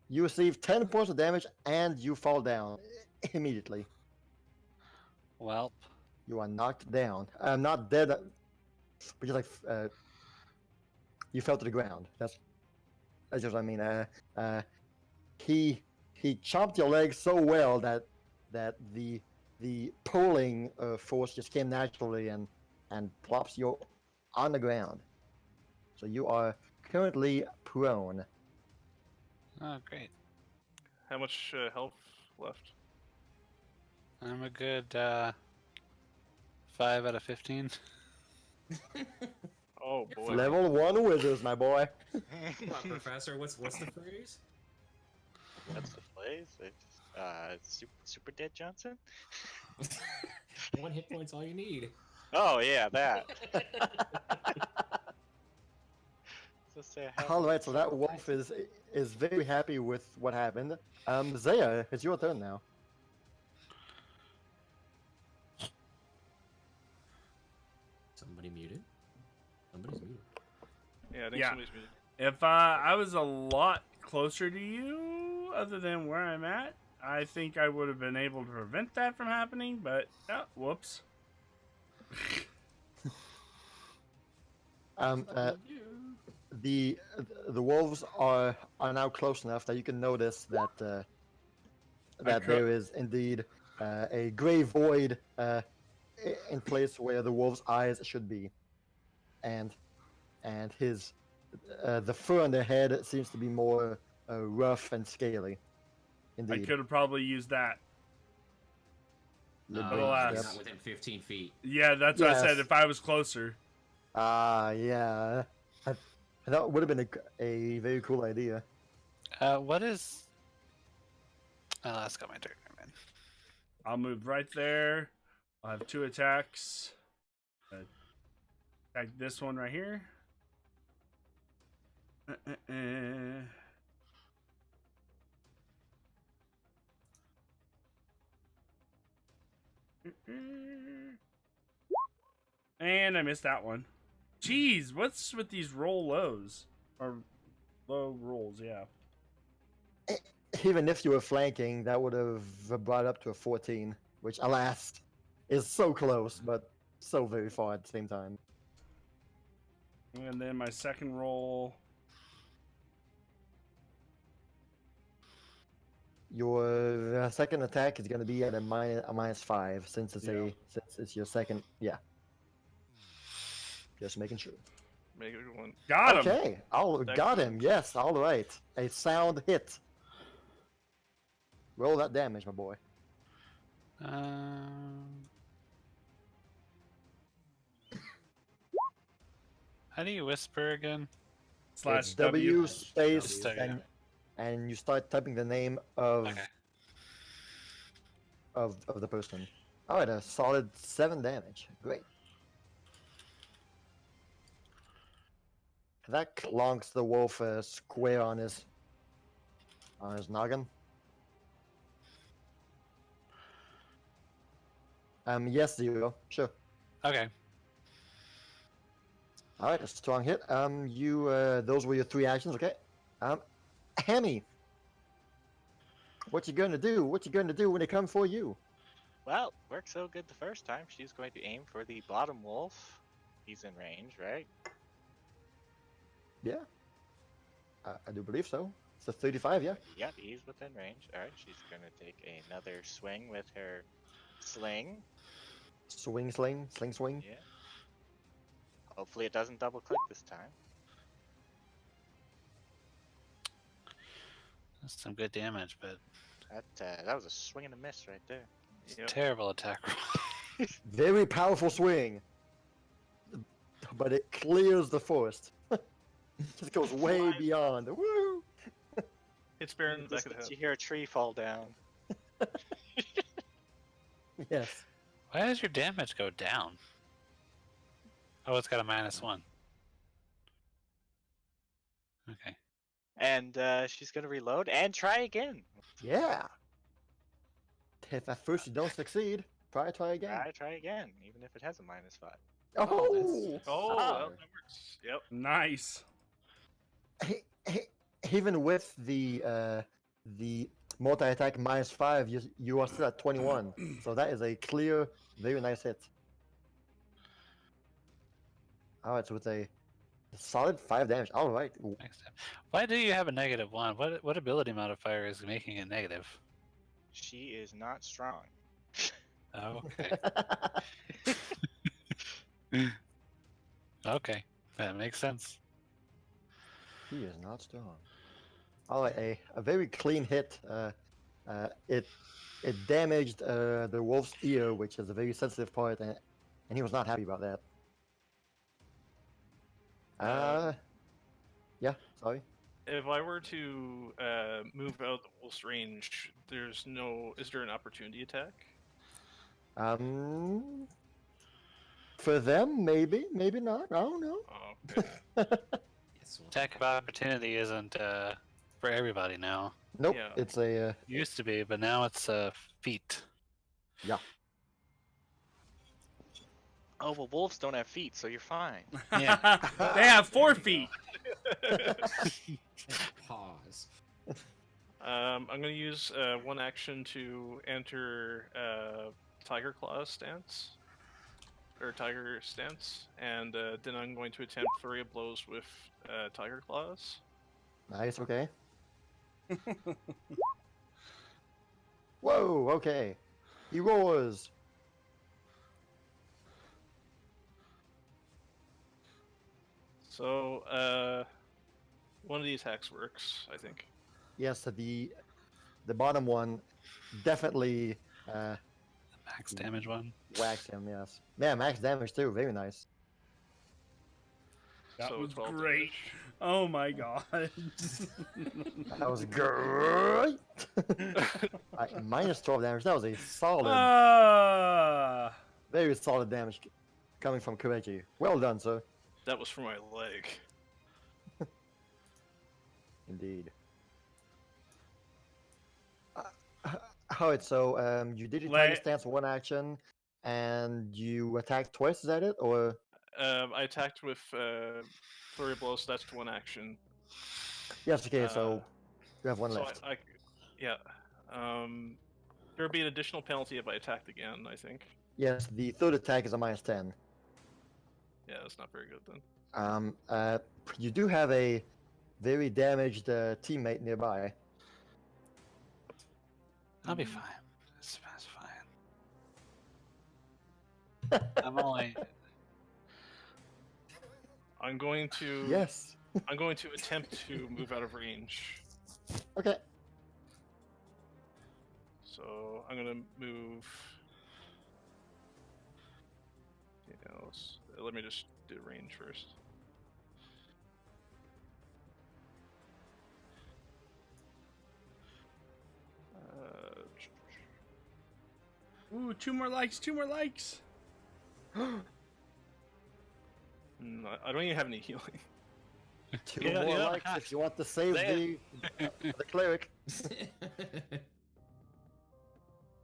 Speaker 4: you receive 10 points of damage and you fall down immediately.
Speaker 3: Welp.
Speaker 4: You are knocked down. Not dead, but you're like you fell to the ground. That's just what I mean. He chopped your leg so well that the pulling force just came naturally and plops you on the ground. So you are currently prone.
Speaker 3: Oh, great.
Speaker 5: How much health left?
Speaker 3: I'm a good 5 out of 15.
Speaker 5: Oh boy.
Speaker 4: Level 1 wizards, my boy.
Speaker 8: Come on, Professor. What's the phrase?
Speaker 2: That's the place. It's super dead Johnson.
Speaker 8: 1 hit point's all you need.
Speaker 2: Oh yeah, that. So say I have
Speaker 4: All right, so that wolf is very happy with what happened. Zaya, it's your turn now.
Speaker 8: Somebody muted? Somebody's muted.
Speaker 5: Yeah, I think
Speaker 1: Yeah.
Speaker 5: somebody's muted.
Speaker 1: If I was a lot closer to you, other than where I'm at, I think I would have been able to prevent that from happening. But oh, whoops.
Speaker 4: The wolves are now close enough that you can notice that there is indeed a gray void in place where the wolf's eyes should be, and his the fur on their head seems to be more rough and scaly.
Speaker 1: I
Speaker 4: Indeed.
Speaker 1: could have probably used that.
Speaker 4: Your
Speaker 8: No,
Speaker 4: brain
Speaker 1: alas.
Speaker 8: you're
Speaker 4: steps.
Speaker 8: not within 15 feet.
Speaker 1: Yeah, that's what I said.
Speaker 4: Yes.
Speaker 1: If I was closer.
Speaker 4: Yeah. That would have been a very cool idea.
Speaker 3: What is... Oh, that's got my turn, man.
Speaker 1: I'll move right there. I'll have 2 attacks. Attack this one right here. And I missed that one. Jeez, what's with these roll lows? Or low rolls, yeah.
Speaker 4: Even if you were flanking, that would have brought up to a 14, which, alas, is so close, but so very far at the same time.
Speaker 1: And then my second roll.
Speaker 4: Your second attack is going to be at a -5 since it's
Speaker 1: Yeah.
Speaker 4: since it's your second. Yeah. Just making sure.
Speaker 5: Make it one.
Speaker 1: Got him!
Speaker 4: Okay, got him.
Speaker 5: Excellent.
Speaker 4: Yes, all right. A sound hit. Roll that damage, my boy.
Speaker 3: How do you whisper again?
Speaker 1: Slash
Speaker 4: It's W
Speaker 1: W.
Speaker 4: space
Speaker 3: Just W.
Speaker 4: and you start typing the name of
Speaker 3: Okay.
Speaker 4: of the person. All right, a solid 7 damage. Great. That clonks the wolf square on his noggin. Yes, 0. Sure.
Speaker 3: Okay.
Speaker 4: All right, a strong hit. Those were your 3 actions, okay? Hammy, what you gonna do? What you gonna do when they come for you?
Speaker 2: Well, worked so good the first time. She's going to aim for the bottom wolf. He's in range, right?
Speaker 4: Yeah, I do believe so. It's a 35, yeah.
Speaker 2: Yep, he's within range. Alright, she's going to take another swing with her sling.
Speaker 4: Swing, sling, sling, swing.
Speaker 2: Yeah. Hopefully it doesn't double click this time.
Speaker 3: That's some good damage, but
Speaker 2: That was a swing and a miss right there.
Speaker 5: Yep.
Speaker 3: terrible attack roll.
Speaker 4: Very powerful swing, but it clears the forest. Just goes way beyond. Woo!
Speaker 5: It's Baron in the back of the
Speaker 2: Did
Speaker 5: head.
Speaker 2: you hear a tree fall down?
Speaker 4: Yes.
Speaker 3: Why does your damage go down? Oh, it's got a -1. Okay.
Speaker 2: And she's going to reload and try again.
Speaker 4: Yeah. If at first you don't succeed, try again.
Speaker 2: Try again, even if it has a -5.
Speaker 4: Oh!
Speaker 5: Oh, well, that works. Yep.
Speaker 1: Nice.
Speaker 4: Even with the multi-attack -5, you are still at 21. So that is a clear, very nice hit. All right, so it's a solid 5 damage. All right.
Speaker 3: Next time. Why do you have a -1? What ability modifier is making it negative?
Speaker 2: She is not strong.
Speaker 3: Oh, okay. Okay, that makes sense.
Speaker 4: He is not strong. All right, a very clean hit. It damaged the wolf's ear, which is a very sensitive part, and he was not happy about that. Yeah, sorry.
Speaker 5: If I were to move out the wolf's range, is there an opportunity attack?
Speaker 4: For them, maybe not. I don't know.
Speaker 5: Oh, okay.
Speaker 8: Yes, well,
Speaker 3: Attack of opportunity isn't for everybody now.
Speaker 4: Nope,
Speaker 5: Yeah.
Speaker 4: it's a
Speaker 3: It used to be, but now it's feet.
Speaker 4: yeah.
Speaker 2: Oh, well, wolves don't have feet, so you're fine.
Speaker 3: Yeah.
Speaker 1: They have 4 feet.
Speaker 8: pause.
Speaker 5: I'm going to use one action to enter Tiger Claw stance. Or Tiger stance. And then I'm going to attempt flurry of blows with Tiger Claws.
Speaker 4: Nice, okay. Whoa, okay. He roars.
Speaker 5: So, one of the attacks works, I think.
Speaker 4: Yes, the bottom one definitely
Speaker 3: Max damage one.
Speaker 4: whacks him, yes. Yeah, max damage too, very nice.
Speaker 1: That
Speaker 5: So
Speaker 1: was
Speaker 5: 12
Speaker 1: great.
Speaker 5: damage.
Speaker 1: Oh my god.
Speaker 4: That was great! Minus 12 damage, that was a solid, very solid damage coming from Kireji. Well done, sir.
Speaker 5: That was for my leg.
Speaker 4: Indeed. Alright, so you did your Tiger
Speaker 1: Leg-
Speaker 4: stance one action. And you attack twice, is that it? Or
Speaker 5: I attacked with flurry of blows, so that's one action.
Speaker 4: yes, okay, so you have one
Speaker 5: so
Speaker 4: left.
Speaker 5: Yeah. There would be an additional penalty if I attacked again, I think.
Speaker 4: Yes, the third attack is a -10.
Speaker 5: Yeah, that's not very good then.
Speaker 4: You do have a very damaged teammate nearby.
Speaker 3: I'll be fine. It's fine. I'm only.
Speaker 5: I'm going to.
Speaker 4: Yes.
Speaker 5: I'm going to attempt to move out of range.
Speaker 4: Okay.
Speaker 5: So I'm gonna move. Let me just do range first.
Speaker 1: Ooh, 2 more likes, 2 more likes.
Speaker 5: I don't even have any healing.
Speaker 4: Two
Speaker 3: You
Speaker 4: more
Speaker 3: don't
Speaker 4: likes
Speaker 3: have
Speaker 4: if you want to save
Speaker 3: Say
Speaker 4: the cleric.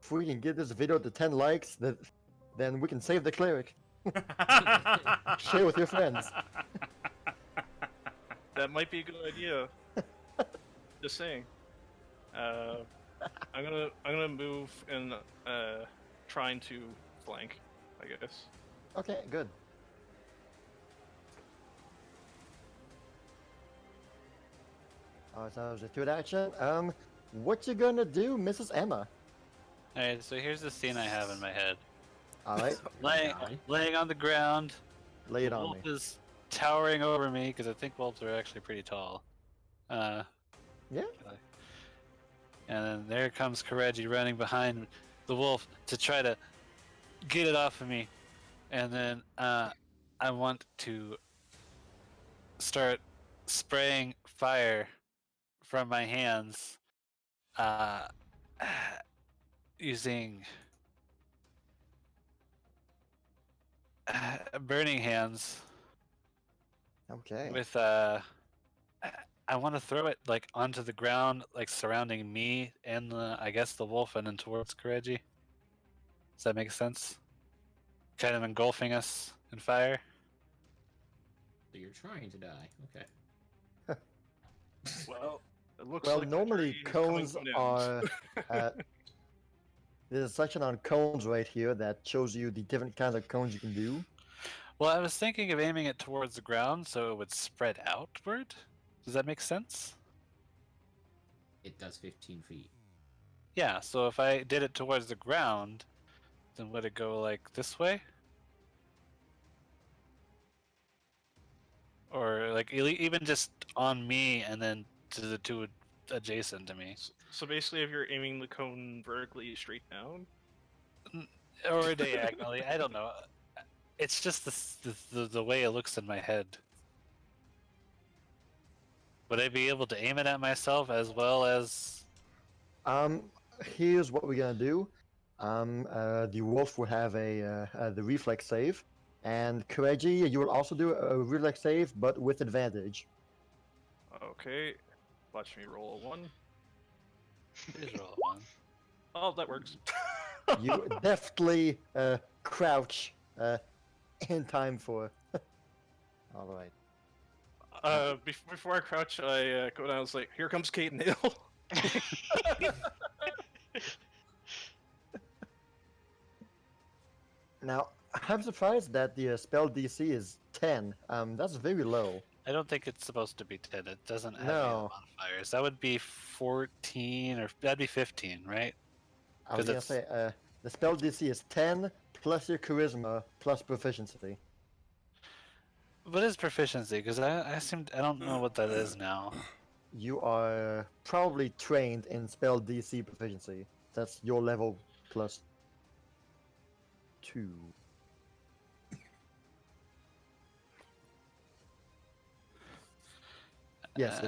Speaker 4: If we can get this video to 10 likes, then we can save the cleric. Share with your friends.
Speaker 5: That might be a good idea. Just saying. I'm gonna move and trying to flank, I guess.
Speaker 4: Okay, good. So that was a good action. What you gonna do, Mrs. Emma?
Speaker 3: Alright, so here's the scene I have in my head.
Speaker 4: All right,
Speaker 3: Laying on the ground.
Speaker 4: lay it
Speaker 3: The
Speaker 4: on
Speaker 3: wolf
Speaker 4: me.
Speaker 3: is towering over me because I think wolves are actually pretty tall.
Speaker 4: Yeah.
Speaker 3: And then there comes Kireji running behind the wolf to try to get it off of me. And then I want to start spraying fire from my hands using burning hands
Speaker 4: Okay.
Speaker 3: with I want to throw it like onto the ground, like surrounding me and I guess the wolf, and then towards Kireji. Does that make sense? Kind of engulfing us in fire.
Speaker 8: So you're trying to die. Okay.
Speaker 5: Well, it looks
Speaker 4: Well,
Speaker 5: like the
Speaker 4: normally
Speaker 5: tree is coming
Speaker 4: cones
Speaker 5: to an end.
Speaker 4: are. There's a section on cones right here that shows you the different kinds of cones you can do.
Speaker 3: Well, I was thinking of aiming it towards the ground so it would spread outward. Does that make sense?
Speaker 8: It does 15 feet.
Speaker 3: Yeah, so if I did it towards the ground, then would it go like this way? Or like even just on me and then to the two adjacent to me?
Speaker 5: So basically, if you're aiming the cone vertically straight down,
Speaker 3: Or diagonally, I don't know. It's just the way it looks in my head. Would I be able to aim it at myself as well as...
Speaker 4: Here's what we're gonna do. The wolf will have the reflex save, and Kireji, you will also do a reflex save, but with advantage.
Speaker 5: okay. Watch me roll a 1.
Speaker 3: Please roll a 1.
Speaker 5: Oh, that works.
Speaker 4: You deftly crouch in time for. All right.
Speaker 5: Before I crouch, I go down. It's like, here comes Kate and Hill.
Speaker 4: Now, I'm surprised that the spell DC is 10. That's very low.
Speaker 3: I don't think it's supposed to be 10. It doesn't have any
Speaker 4: No.
Speaker 3: modifiers. That would be 14, or that'd be 15, right?
Speaker 4: I was
Speaker 3: 'Cause
Speaker 4: gonna
Speaker 3: it's-
Speaker 4: say the spell DC is 10 plus your charisma plus proficiency.
Speaker 3: What is proficiency? Because I don't know what that is now.
Speaker 4: You are probably trained in spell DC proficiency. That's your level plus 2. Yes,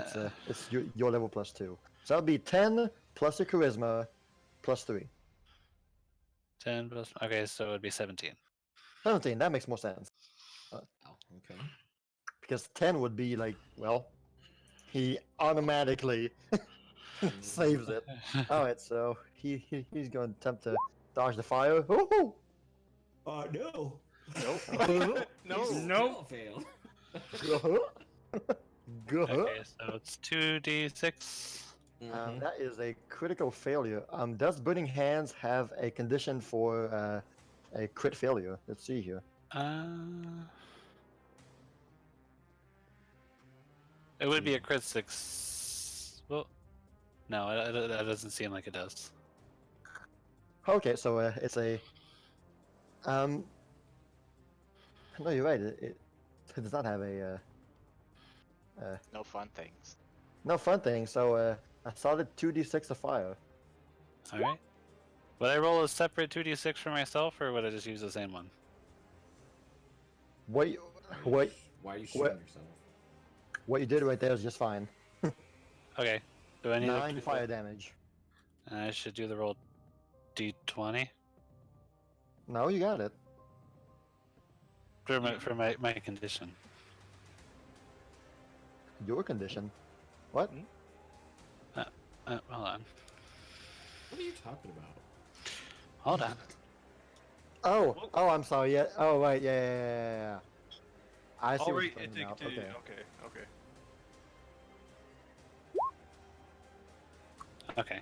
Speaker 4: it's your level plus 2. So that'll be 10 plus your charisma plus 3.
Speaker 3: 10 plus... Okay, so it would be 17.
Speaker 4: 17, that makes more sense.
Speaker 8: Oh, okay.
Speaker 4: Because 10 would be like, well, he automatically saves it. Alright, so he's going to attempt to dodge the fire. Ooh!
Speaker 8: No.
Speaker 5: Nope. No.
Speaker 1: Nope.
Speaker 8: Failed.
Speaker 4: Good.
Speaker 3: Okay, so it's 2d6.
Speaker 4: That is a critical failure. Does Burning Hands have a condition for a crit failure? Let's see here.
Speaker 3: It would be a crit 6. Well, no, that doesn't seem like it does.
Speaker 4: Okay, so it's a. No, you're right. It does not have a.
Speaker 2: No fun things.
Speaker 4: No fun thing. So a solid 2d6 of fire.
Speaker 3: All right. Would I roll a separate 2d6 for myself, or would I just use the same one?
Speaker 4: What
Speaker 8: Why are you shooting yourself?
Speaker 4: what you did right there is just fine.
Speaker 3: Okay. Do I need
Speaker 4: 9 fire damage.
Speaker 3: I should do the roll d20
Speaker 4: No, you got it.
Speaker 3: for my condition.
Speaker 4: Your condition. What?
Speaker 3: Hold on.
Speaker 8: What are you talking about?
Speaker 3: Hold on.
Speaker 4: Oh, I'm sorry. Yeah. Oh, right. Yeah. I see
Speaker 5: All
Speaker 4: what
Speaker 5: right.
Speaker 4: you're talking about. Okay.
Speaker 5: Okay.
Speaker 3: Okay.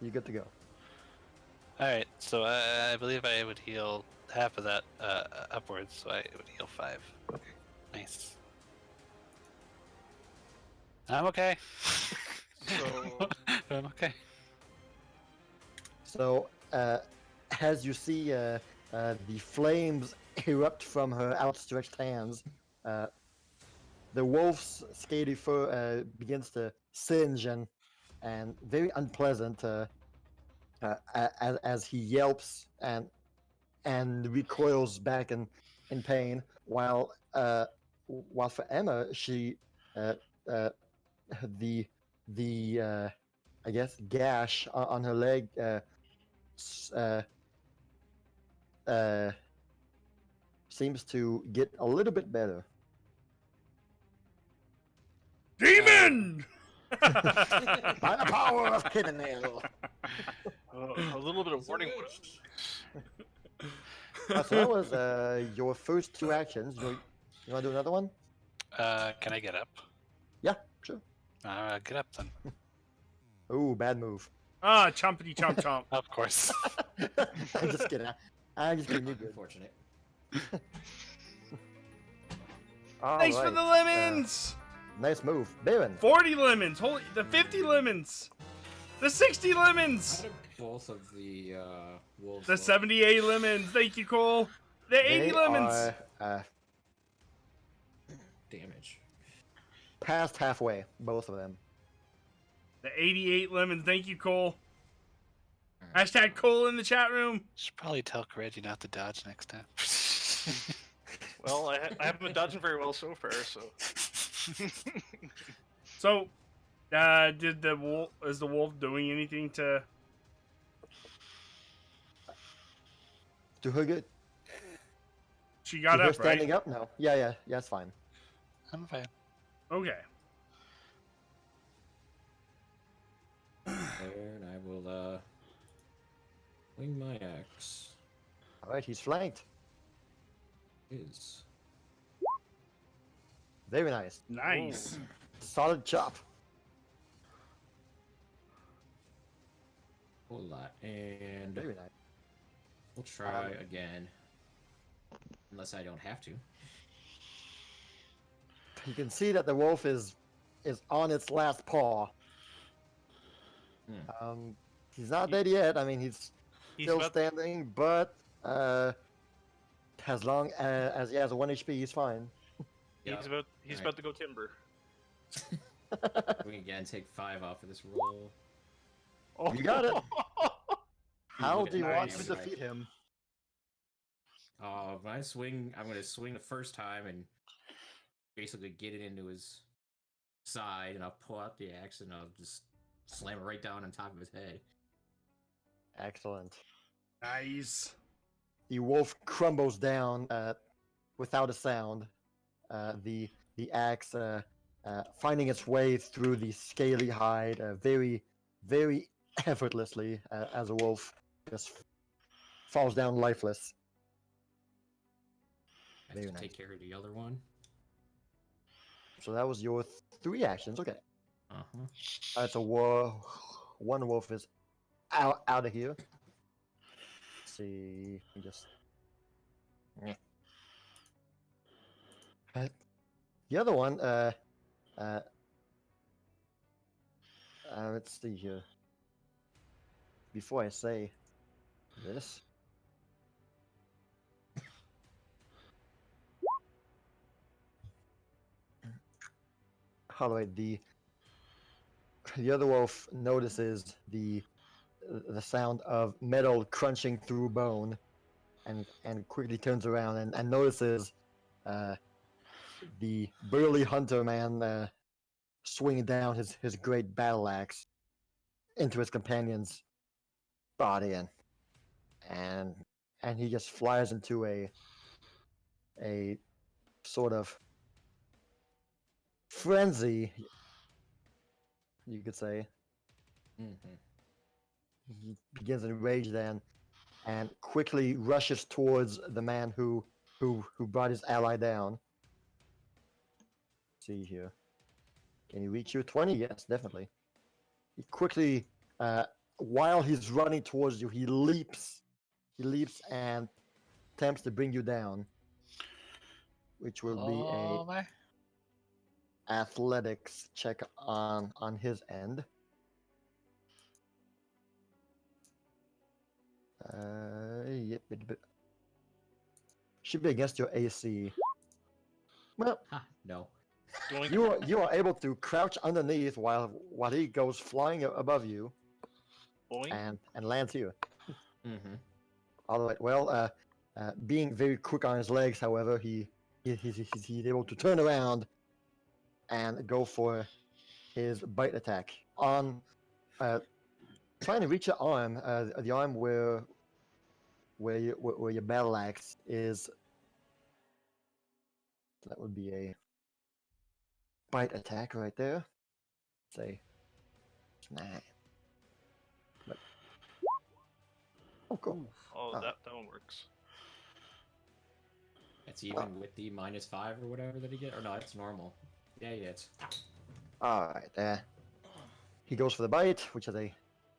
Speaker 4: You're good to go.
Speaker 3: All right. So I believe I would heal half of that upwards, so I would heal 5. Okay. Nice. I'm okay.
Speaker 5: So
Speaker 3: I'm okay.
Speaker 4: So, as you see the flames erupt from her outstretched hands, the wolf's scaly fur begins to singe and very unpleasant as he yelps and recoils back in pain. While for Emma, she the I guess gash on her leg seems to get a little bit better.
Speaker 1: Demon!
Speaker 4: By the power of Kidnail.
Speaker 5: a little bit of warning.
Speaker 4: So that was your first 2 actions. You want to do another one?
Speaker 3: Can I get up?
Speaker 4: Yeah, sure.
Speaker 3: Get up then.
Speaker 4: Ooh, bad move.
Speaker 1: Ah, chompity chomp chomp.
Speaker 3: Of course.
Speaker 4: I'm just kidding. I'm just kidding. You're good.
Speaker 8: Unfortunate.
Speaker 1: Thanks for
Speaker 4: Alright,
Speaker 1: the lemons!
Speaker 4: nice move, Baron.
Speaker 1: 40 lemons! Holy, the 50 lemons! The 60 lemons!
Speaker 8: How did both of the wolves
Speaker 1: The
Speaker 8: look?
Speaker 1: 78 lemons! Thank you, Cole! The 80
Speaker 4: They
Speaker 1: lemons!
Speaker 4: are
Speaker 8: damage?
Speaker 4: past halfway, both of them.
Speaker 1: The 88 lemons! Thank you, Cole!
Speaker 8: Alright.
Speaker 1: Hashtag Cole in the chat room!
Speaker 3: Should probably tell Kireji not to dodge next time.
Speaker 5: Well, I haven't been dodging very well so far, so.
Speaker 1: So, did the wolf, is the wolf doing anything to...
Speaker 4: To her good.
Speaker 1: She got
Speaker 4: to her
Speaker 1: up, right?
Speaker 4: standing up? No. Yeah, it's fine.
Speaker 3: I'm fine.
Speaker 1: Okay.
Speaker 8: And I will wing my axe.
Speaker 4: Alright, he's flanked.
Speaker 8: Is
Speaker 4: Very nice.
Speaker 1: Nice.
Speaker 4: Solid chop.
Speaker 8: a lot, and
Speaker 4: Very nice.
Speaker 8: we'll try again, unless I don't have to.
Speaker 4: You can see that the wolf is on its last paw. He's not dead yet. I mean, he's still
Speaker 5: about-
Speaker 4: standing, but as long as he has 1 HP, he's fine.
Speaker 8: Yeah.
Speaker 5: He's
Speaker 8: Alright.
Speaker 5: about to go timber.
Speaker 8: We again take 5 off of this roll.
Speaker 5: Oh,
Speaker 4: You got it. How
Speaker 8: Look at
Speaker 4: do you want to
Speaker 8: nice.
Speaker 4: defeat him?
Speaker 8: When I swing, I'm gonna swing the first time and basically get it into his side, and I'll pull out the axe and I'll just slam it right down on top of his head.
Speaker 4: Excellent.
Speaker 1: Nice.
Speaker 4: The wolf crumbles down without a sound. The axe finding its way through the scaly hide very, very effortlessly as a wolf just falls down lifeless.
Speaker 8: I
Speaker 4: Very
Speaker 8: have to
Speaker 4: nice.
Speaker 8: take care of the other one.
Speaker 4: So that was your 3 actions. Okay.
Speaker 8: Uh-huh.
Speaker 4: Alright, so one wolf is out of here. Let's see. We just. Yeah. The other one, let's see here. Before I say this. How do I the other wolf notices the sound of metal crunching through bone, and quickly turns around and notices the burly hunter man swinging down his great battle axe into his companion's body, and he just flies into a sort of frenzy, you could say.
Speaker 8: Mm-hmm.
Speaker 4: He begins in rage then, and quickly rushes towards the man who brought his ally down. Let's see here. Can he reach you? 20? Yes, definitely. He quickly, while he's running towards you, he leaps and attempts to bring you down, which will be a
Speaker 3: Oh my.
Speaker 4: athletics check on his end. Yep, should be against your AC. Well,
Speaker 8: Ha, no.
Speaker 5: Doink.
Speaker 4: you are able to crouch underneath while he goes flying above you
Speaker 5: Boing.
Speaker 4: and lands here.
Speaker 8: Mm-hmm.
Speaker 4: All right. Well, being very quick on his legs, however, he's able to turn around and go for his bite attack on, trying to reach your arm, the arm where your battle axe is. That would be a bite attack right there. Say, 9. But, oh, cool.
Speaker 5: Oh,
Speaker 4: Oh.
Speaker 5: that one works.
Speaker 8: That's even with the -5 or whatever that he get, or no, it's normal. Yeah, it's.
Speaker 4: All right. He goes for the bite, which is a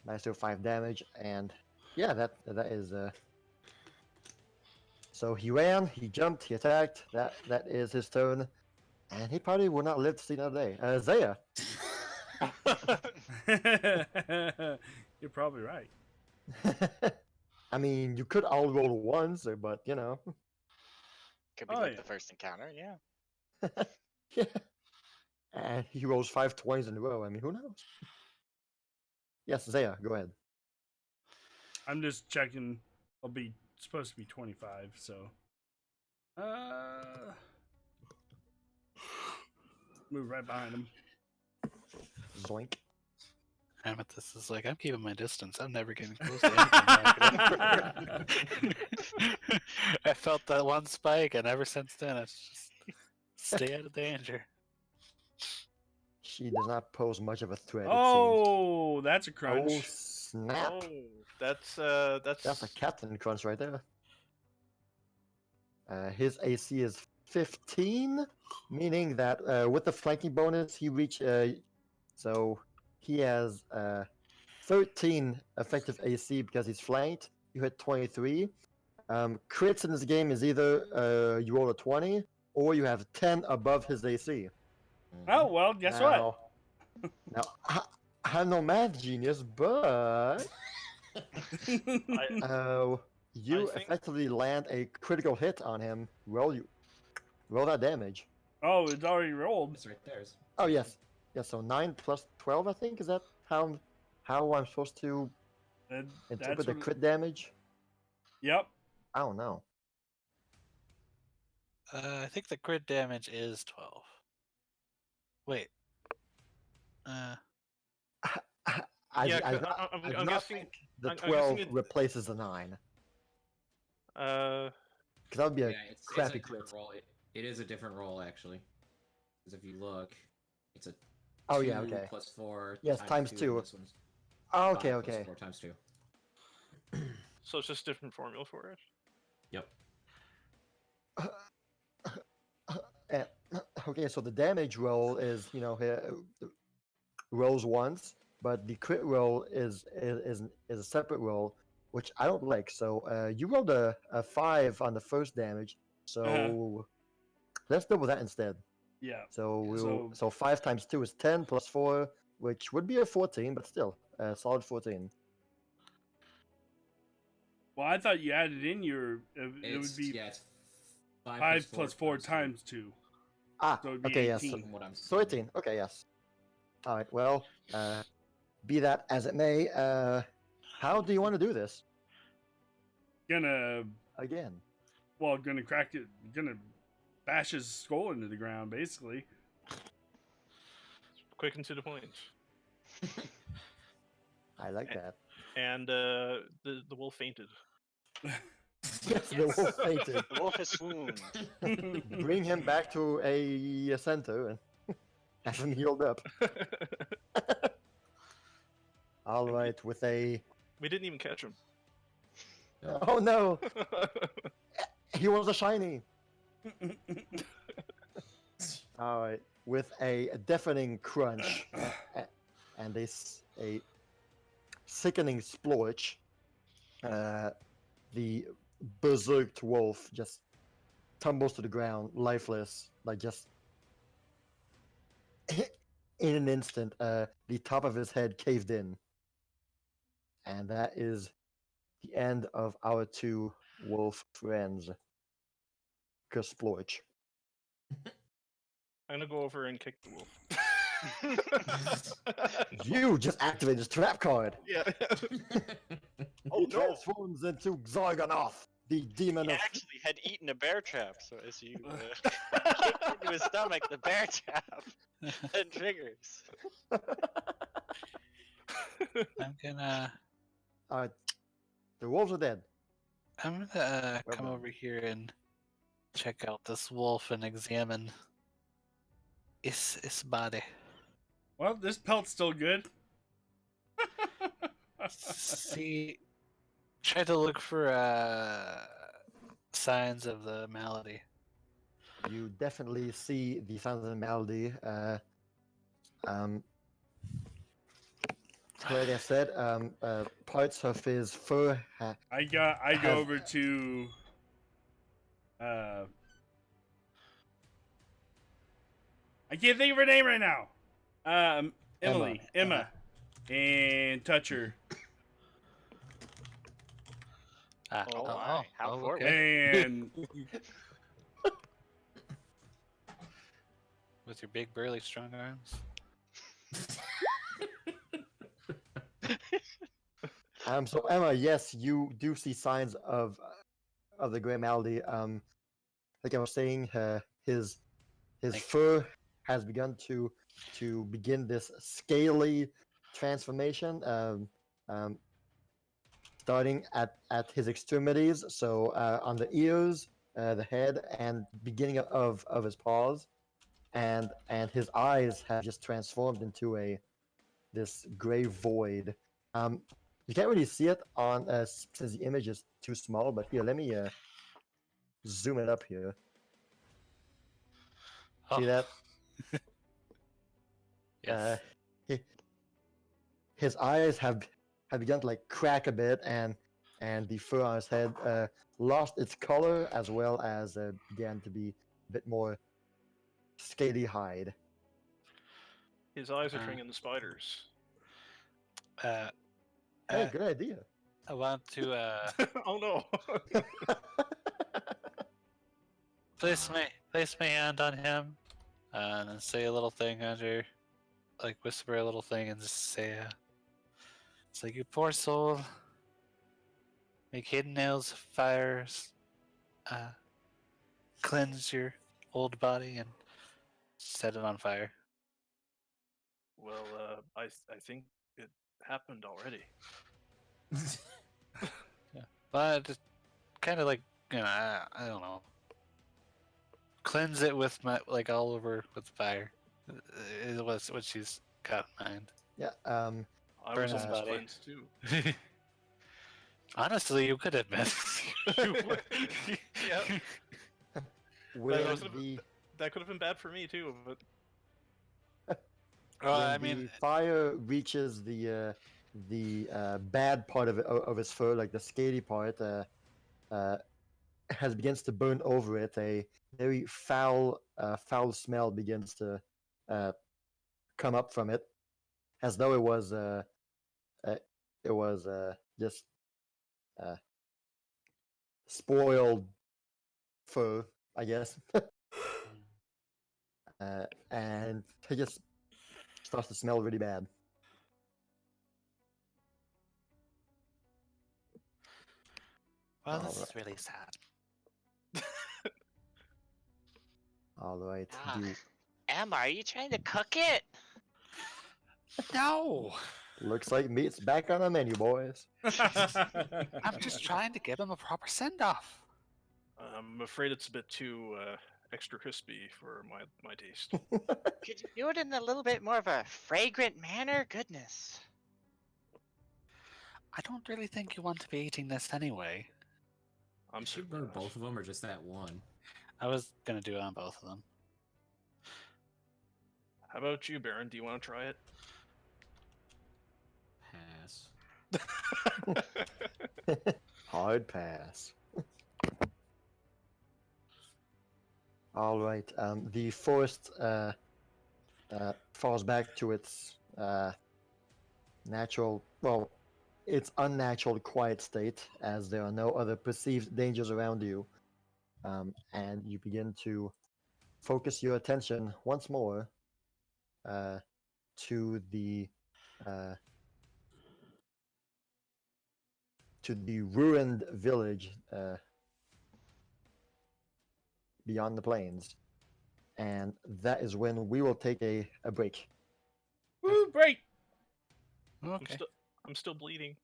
Speaker 4: nice 5 damage, and yeah, that is. So he ran, he jumped, he attacked. That is his turn, and he probably will not live to see another day. Zaya.
Speaker 1: You're probably right.
Speaker 4: I mean, you could all roll ones, but you know.
Speaker 2: Could be
Speaker 1: Oh,
Speaker 2: like
Speaker 1: yeah.
Speaker 2: the first encounter, yeah.
Speaker 4: Yeah. And he rolls 5 20s in a row. I mean, who knows? Yes, Zaya, go ahead.
Speaker 1: I'm just checking. I'll be supposed to be 25, so. Move right behind him.
Speaker 4: Zoink.
Speaker 3: Amethyst is like, I'm keeping my distance. I'm never getting close to anything. I felt that one spike, and ever since then, it's just stay out of danger.
Speaker 4: She does not pose much of a threat.
Speaker 1: Oh, that's a
Speaker 4: It seems.
Speaker 1: crunch.
Speaker 4: Oh snap!
Speaker 5: Oh, that's
Speaker 4: That's a captain crunch right there. His AC is 15, meaning that with the flanking bonus, he reach. So he has 13 effective AC because he's flanked. You hit 23. Crits in this game is either you roll a 20 or you have 10 above his AC.
Speaker 1: Oh, well, guess what?
Speaker 4: Now, I'm no math genius, but you
Speaker 5: think-
Speaker 4: effectively land a critical hit on him. Roll that damage.
Speaker 1: Oh, it's already rolled.
Speaker 8: It's right there.
Speaker 4: Oh yes, yes. So 9 plus 12, I think. Is that how I'm supposed to interpret the crit damage?
Speaker 1: Yep.
Speaker 4: I don't know.
Speaker 3: I think the crit damage is 12. Wait.
Speaker 5: Yeah,
Speaker 4: I
Speaker 5: I'm
Speaker 4: do not
Speaker 5: guessing
Speaker 4: think the
Speaker 5: I'm
Speaker 4: 12
Speaker 5: guessing
Speaker 4: replaces the 9. Because that would be a
Speaker 8: it's
Speaker 4: crappy
Speaker 8: a
Speaker 4: crit.
Speaker 8: different roll. It is a different roll actually, because if you look, it's a
Speaker 4: Oh
Speaker 8: 2
Speaker 4: yeah, okay.
Speaker 8: plus 4.
Speaker 4: Yes, times 2.
Speaker 8: And this one's
Speaker 4: Oh, okay,
Speaker 8: 5 plus
Speaker 4: okay.
Speaker 8: 4 times 2.
Speaker 5: so it's just a different formula for it.
Speaker 8: Yep.
Speaker 4: okay, so the damage roll is rolls once, but the crit roll is a separate roll, which I don't like. So you rolled a 5 on the first damage, so let's double that instead.
Speaker 1: Yeah.
Speaker 4: So 5 times 2 is 10 plus 4, which would be a 14, but still a solid 14.
Speaker 1: Well, I thought you added in your. It would be
Speaker 8: it's
Speaker 1: 5 plus 4 times 2.
Speaker 4: Ah,
Speaker 1: So it'd be
Speaker 4: okay, yes.
Speaker 1: 18.
Speaker 8: From what I'm
Speaker 4: So 18. Okay, yes. All right. Well, be that as it may, how do you want to do this?
Speaker 1: Gonna
Speaker 4: Again.
Speaker 1: gonna crack it. Gonna bash his skull into the ground, basically.
Speaker 5: Quick and to the point.
Speaker 4: I like that.
Speaker 5: And the wolf fainted.
Speaker 4: Yes, the wolf fainted.
Speaker 2: The wolf has swooned.
Speaker 4: Bring him back to a center and have him healed up. All right, with a.
Speaker 5: We didn't even catch him.
Speaker 4: Oh no! He was a shiny. All right, with a deafening crunch and a sickening splorch, the berserked wolf just tumbles to the ground, lifeless, like just in an instant. The top of his head caved in, and that is the end of our 2 wolf friends. Splorch.
Speaker 5: I'm gonna go over and kick the wolf.
Speaker 4: You just activated his trap card.
Speaker 5: Yeah.
Speaker 4: He transforms into Zarganoth, the demon
Speaker 2: He
Speaker 4: of.
Speaker 2: actually had eaten a bear trap, so as you kicked into his stomach, the bear trap then triggers.
Speaker 3: I'm gonna
Speaker 4: Alright. The wolves are dead.
Speaker 3: come
Speaker 4: done.
Speaker 3: over here and check out this wolf and examine its body.
Speaker 1: Well, this pelt's still good.
Speaker 3: See, try to look for signs of the malady.
Speaker 4: You definitely see the signs of the malady. Like I said, parts of his fur.
Speaker 1: I go
Speaker 4: Have-
Speaker 1: over to I can't think of her name right now. Emily, Emma, and touch her.
Speaker 2: Oh my, how forward.
Speaker 1: And
Speaker 3: With your big, burly, strong arms.
Speaker 4: So Emma, yes, you do see signs of the gray malady. Like I was saying, his fur has begun to begin this scaly transformation. Starting at his extremities, so on the ears, the head, and beginning of his paws, and his eyes have just transformed into this gray void. You can't really see it on since the image is too small, but here, let me zoom it up here. See that?
Speaker 3: Yes.
Speaker 4: His eyes have begun to like crack a bit, and the fur on his head lost its color as well as began to be a bit more scaly hide.
Speaker 5: His eyes are turning into spiders.
Speaker 4: Hey, good idea.
Speaker 3: I want to
Speaker 5: Oh no!
Speaker 3: place my hand on him, and then say a little thing under, like whisper a little thing, and just say, "It's like you poor soul. Make hidden nails fires, cleanse your old body, and set it on fire."
Speaker 5: Well, I think it happened already.
Speaker 3: But just kind of like, I don't know. Cleanse it with my all over with fire. Is what she's got in mind.
Speaker 4: Yeah.
Speaker 5: I
Speaker 3: Burn
Speaker 5: was
Speaker 3: his
Speaker 5: almost
Speaker 3: body.
Speaker 5: cleansed too.
Speaker 3: Honestly, you could admit.
Speaker 5: Yeah.
Speaker 4: With
Speaker 5: was-
Speaker 4: the
Speaker 5: that could have been bad for me too. But
Speaker 3: Well,
Speaker 4: when
Speaker 3: I mean,
Speaker 4: the fire reaches the bad part of his fur, like the scaly part, has begins to burn over it. A very foul smell begins to uh, come up from it, as though uh, it was just uh, spoiled fur, I guess. And it just starts to smell really bad.
Speaker 3: well, this
Speaker 4: Alright.
Speaker 3: is really sad.
Speaker 4: All right.
Speaker 7: Ah,
Speaker 4: The
Speaker 7: Emma, are you trying to cook it?
Speaker 3: No,
Speaker 4: looks like meat's back on the menu, boys.
Speaker 3: I'm just trying to give him a proper send off.
Speaker 5: I'm afraid it's a bit too extra crispy for my taste.
Speaker 7: Could you do it in a little bit more of a fragrant manner? Goodness.
Speaker 3: I don't really think you want to be eating this anyway.
Speaker 5: I'm
Speaker 8: Should
Speaker 5: certain
Speaker 8: burn
Speaker 5: not.
Speaker 8: both of them or just that one?
Speaker 3: I was gonna do it on both of them.
Speaker 5: How about you, Baron? Do you want to try it?
Speaker 8: Pass.
Speaker 4: Hard pass. All right. The forest falls back to its natural, well, its unnatural quiet state, as there are no other perceived dangers around you, and you begin to focus your attention once more to the uh, ruined village beyond the plains, and that is when we will take a break.
Speaker 1: Woo, break!
Speaker 3: Okay.
Speaker 5: I'm still bleeding.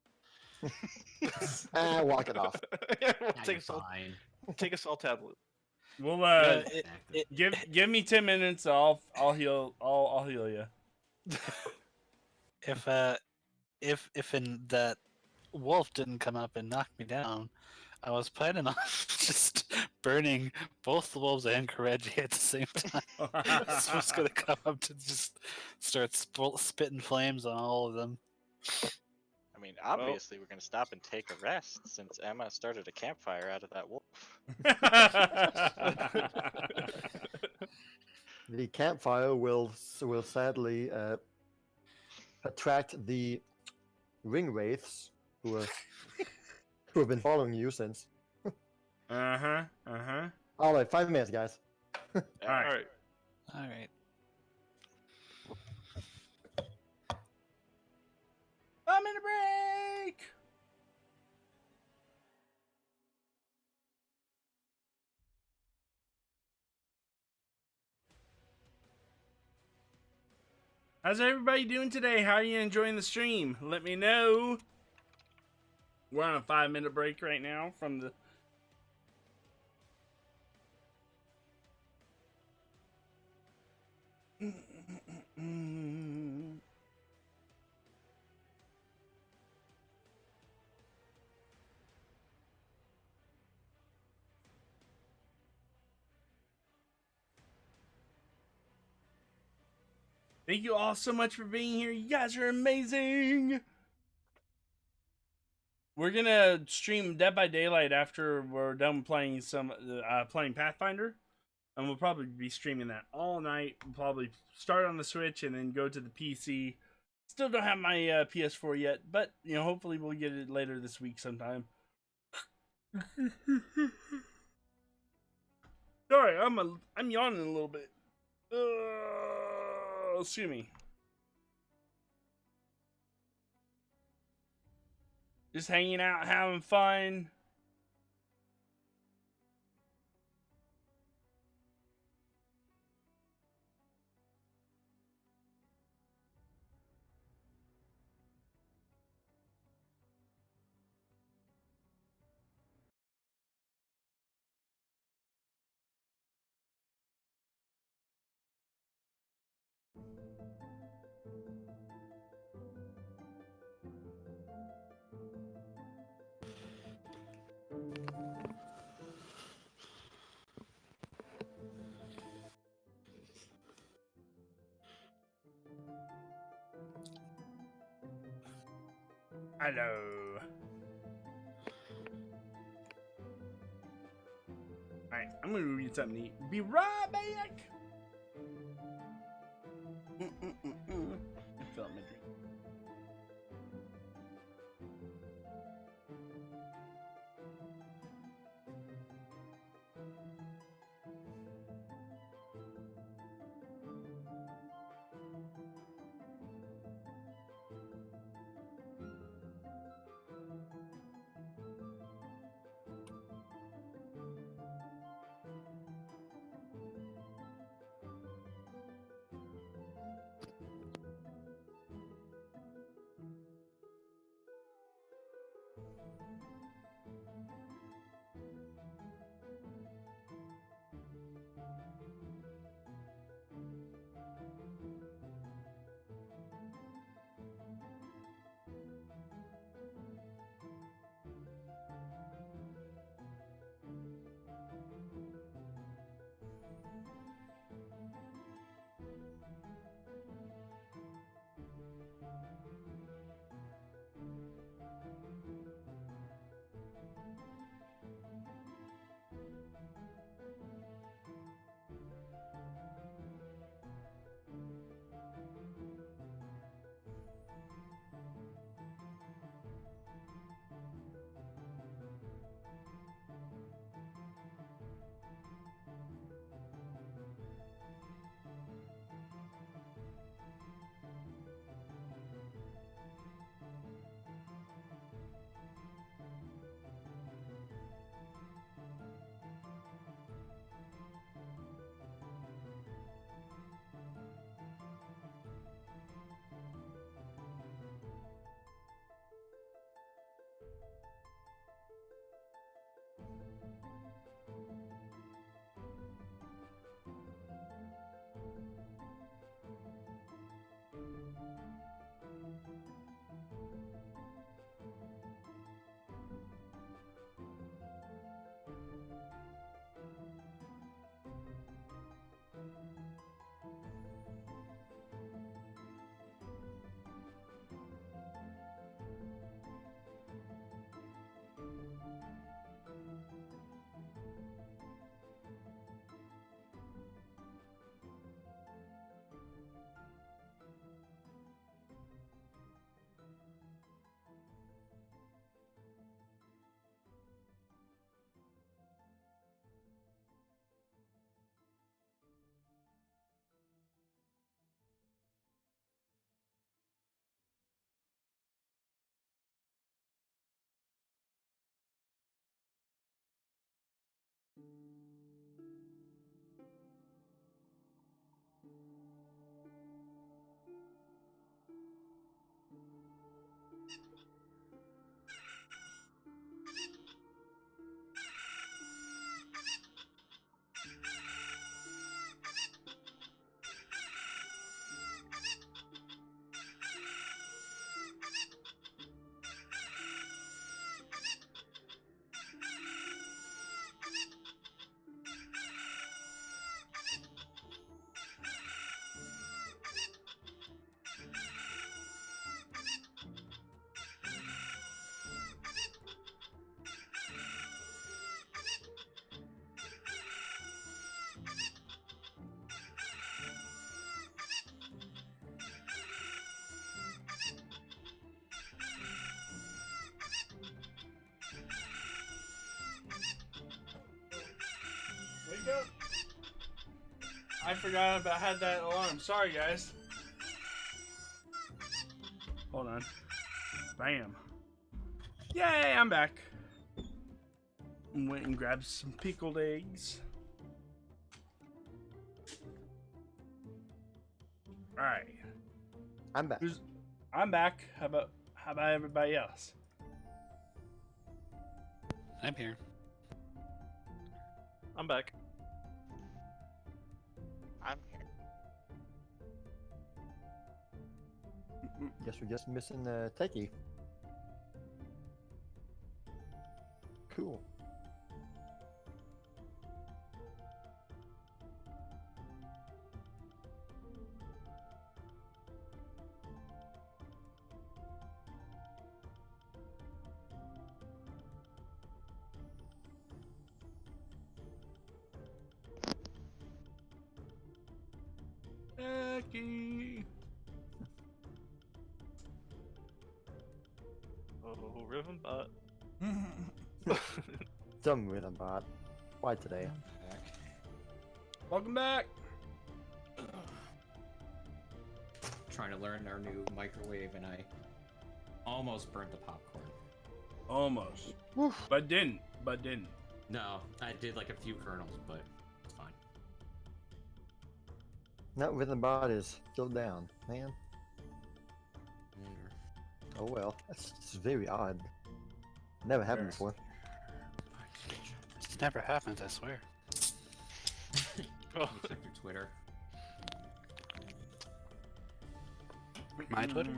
Speaker 4: Walk it off.
Speaker 5: Yeah, we'll
Speaker 8: Now
Speaker 5: take
Speaker 8: you're
Speaker 5: a salt.
Speaker 8: fine.
Speaker 5: Take a salt tablet.
Speaker 1: Well,
Speaker 8: Exactly.
Speaker 1: give me 10 minutes. I'll heal. I'll heal you.
Speaker 3: If in that wolf didn't come up and knock me down, I was planning on just burning both the wolves and Kireji at the same time. So I was gonna come up to just start spitting flames on all of them.
Speaker 2: I mean, obviously, we're going to stop and take a rest since Emma started a campfire out of that wolf.
Speaker 4: The campfire will sadly attract the ring wraiths who have been following you since.
Speaker 1: Uh-huh.
Speaker 4: All right, 5 minutes, guys.
Speaker 5: All
Speaker 1: right.
Speaker 5: right.
Speaker 3: All right.
Speaker 1: 5-minute break! How's everybody doing today? How are you enjoying the stream? Let me know. We're on a 5-minute break right now from the... Thank you all so much for being here. You guys are amazing. We're gonna stream Dead by Daylight after we're done playing playing Pathfinder, and we'll probably be streaming that all night. We'll probably start on the Switch and then go to the PC. Still don't have my PS4 yet, but hopefully we'll get it later this week sometime. Sorry, I'm yawning a little bit. Excuse me. Just hanging out, having fun. Hello. Alright, I'm gonna read something to eat. Be right back! Fill up my drink. Wake up! I forgot about had that alarm. Sorry, guys. Hold on. Bam. Yay, I'm back. Went and grabbed some pickled eggs. Alright.
Speaker 4: I'm back.
Speaker 1: I'm back. How about everybody else?
Speaker 3: I'm here.
Speaker 5: I'm back.
Speaker 2: I'm here.
Speaker 4: Guess we're just missing Takey. Cool.
Speaker 5: bot.
Speaker 4: Some rhythm bot. Why today?
Speaker 1: Welcome back.
Speaker 8: Trying to learn our new microwave, and I almost burnt the popcorn.
Speaker 1: Almost.
Speaker 4: Woof.
Speaker 1: But didn't.
Speaker 8: No, I did like a few kernels, but it's fine.
Speaker 4: That rhythm bot is still down, man.
Speaker 8: Wonder-
Speaker 4: Oh well, that's very odd. Never happened
Speaker 1: Yes.
Speaker 4: before.
Speaker 3: It's never happened, I swear.
Speaker 5: Oh.
Speaker 8: Check your Twitter.
Speaker 3: My Twitter?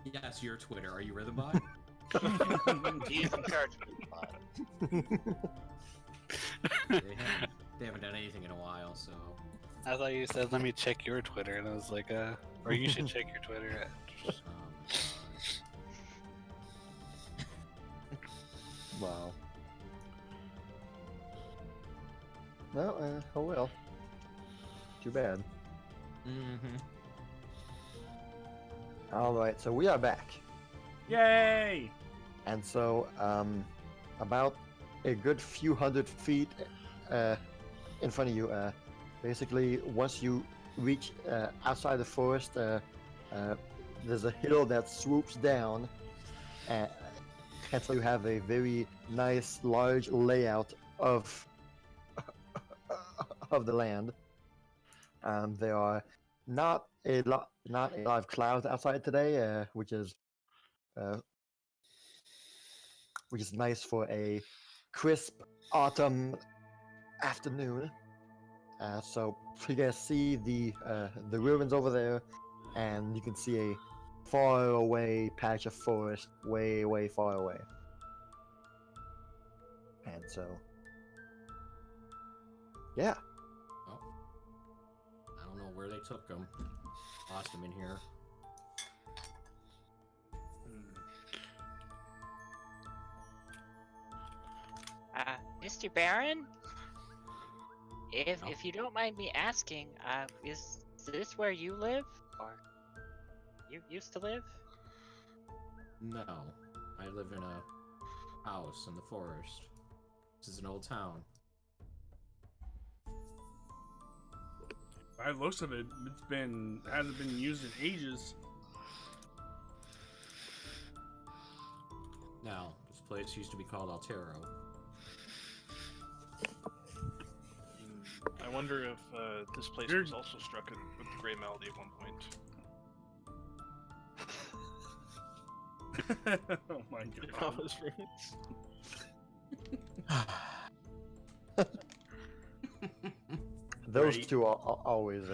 Speaker 8: Yes, your Twitter. Are you Rhythmbot?
Speaker 2: He's in charge of the bot.
Speaker 8: They haven't done anything in a while, so.
Speaker 3: I thought you said, let me check your Twitter, and I was like, or you should check your Twitter.
Speaker 4: Wow. No, oh well. Too bad.
Speaker 8: Mm-hmm.
Speaker 4: Alright, so we are back.
Speaker 1: Yay!
Speaker 4: And so, about a good few hundred feet in front of you, basically, once you reach outside the forest, there's a hill that swoops down, and so you have a very nice, large layout of of the land. There are not a lot of clouds outside today, which is nice for a crisp autumn afternoon. So you guys see the ruins over there, and you can see a far away patch of forest, way far away. And so, yeah.
Speaker 8: Well, I don't know where they took them. Lost them in here.
Speaker 7: Mr. Baron?
Speaker 8: No.
Speaker 7: If you don't mind me asking, is this where you live? Or you used to live?
Speaker 8: No, I live in a house in the forest. This is an old town.
Speaker 1: By the looks of it, hasn't been used in ages.
Speaker 8: Now, this place used to be called Altero.
Speaker 5: I wonder if this place was also struck with the Grey Malady at one point.
Speaker 1: Oh my
Speaker 5: You know
Speaker 1: god.
Speaker 5: those ruins?
Speaker 4: Those
Speaker 1: Right.
Speaker 4: two are always.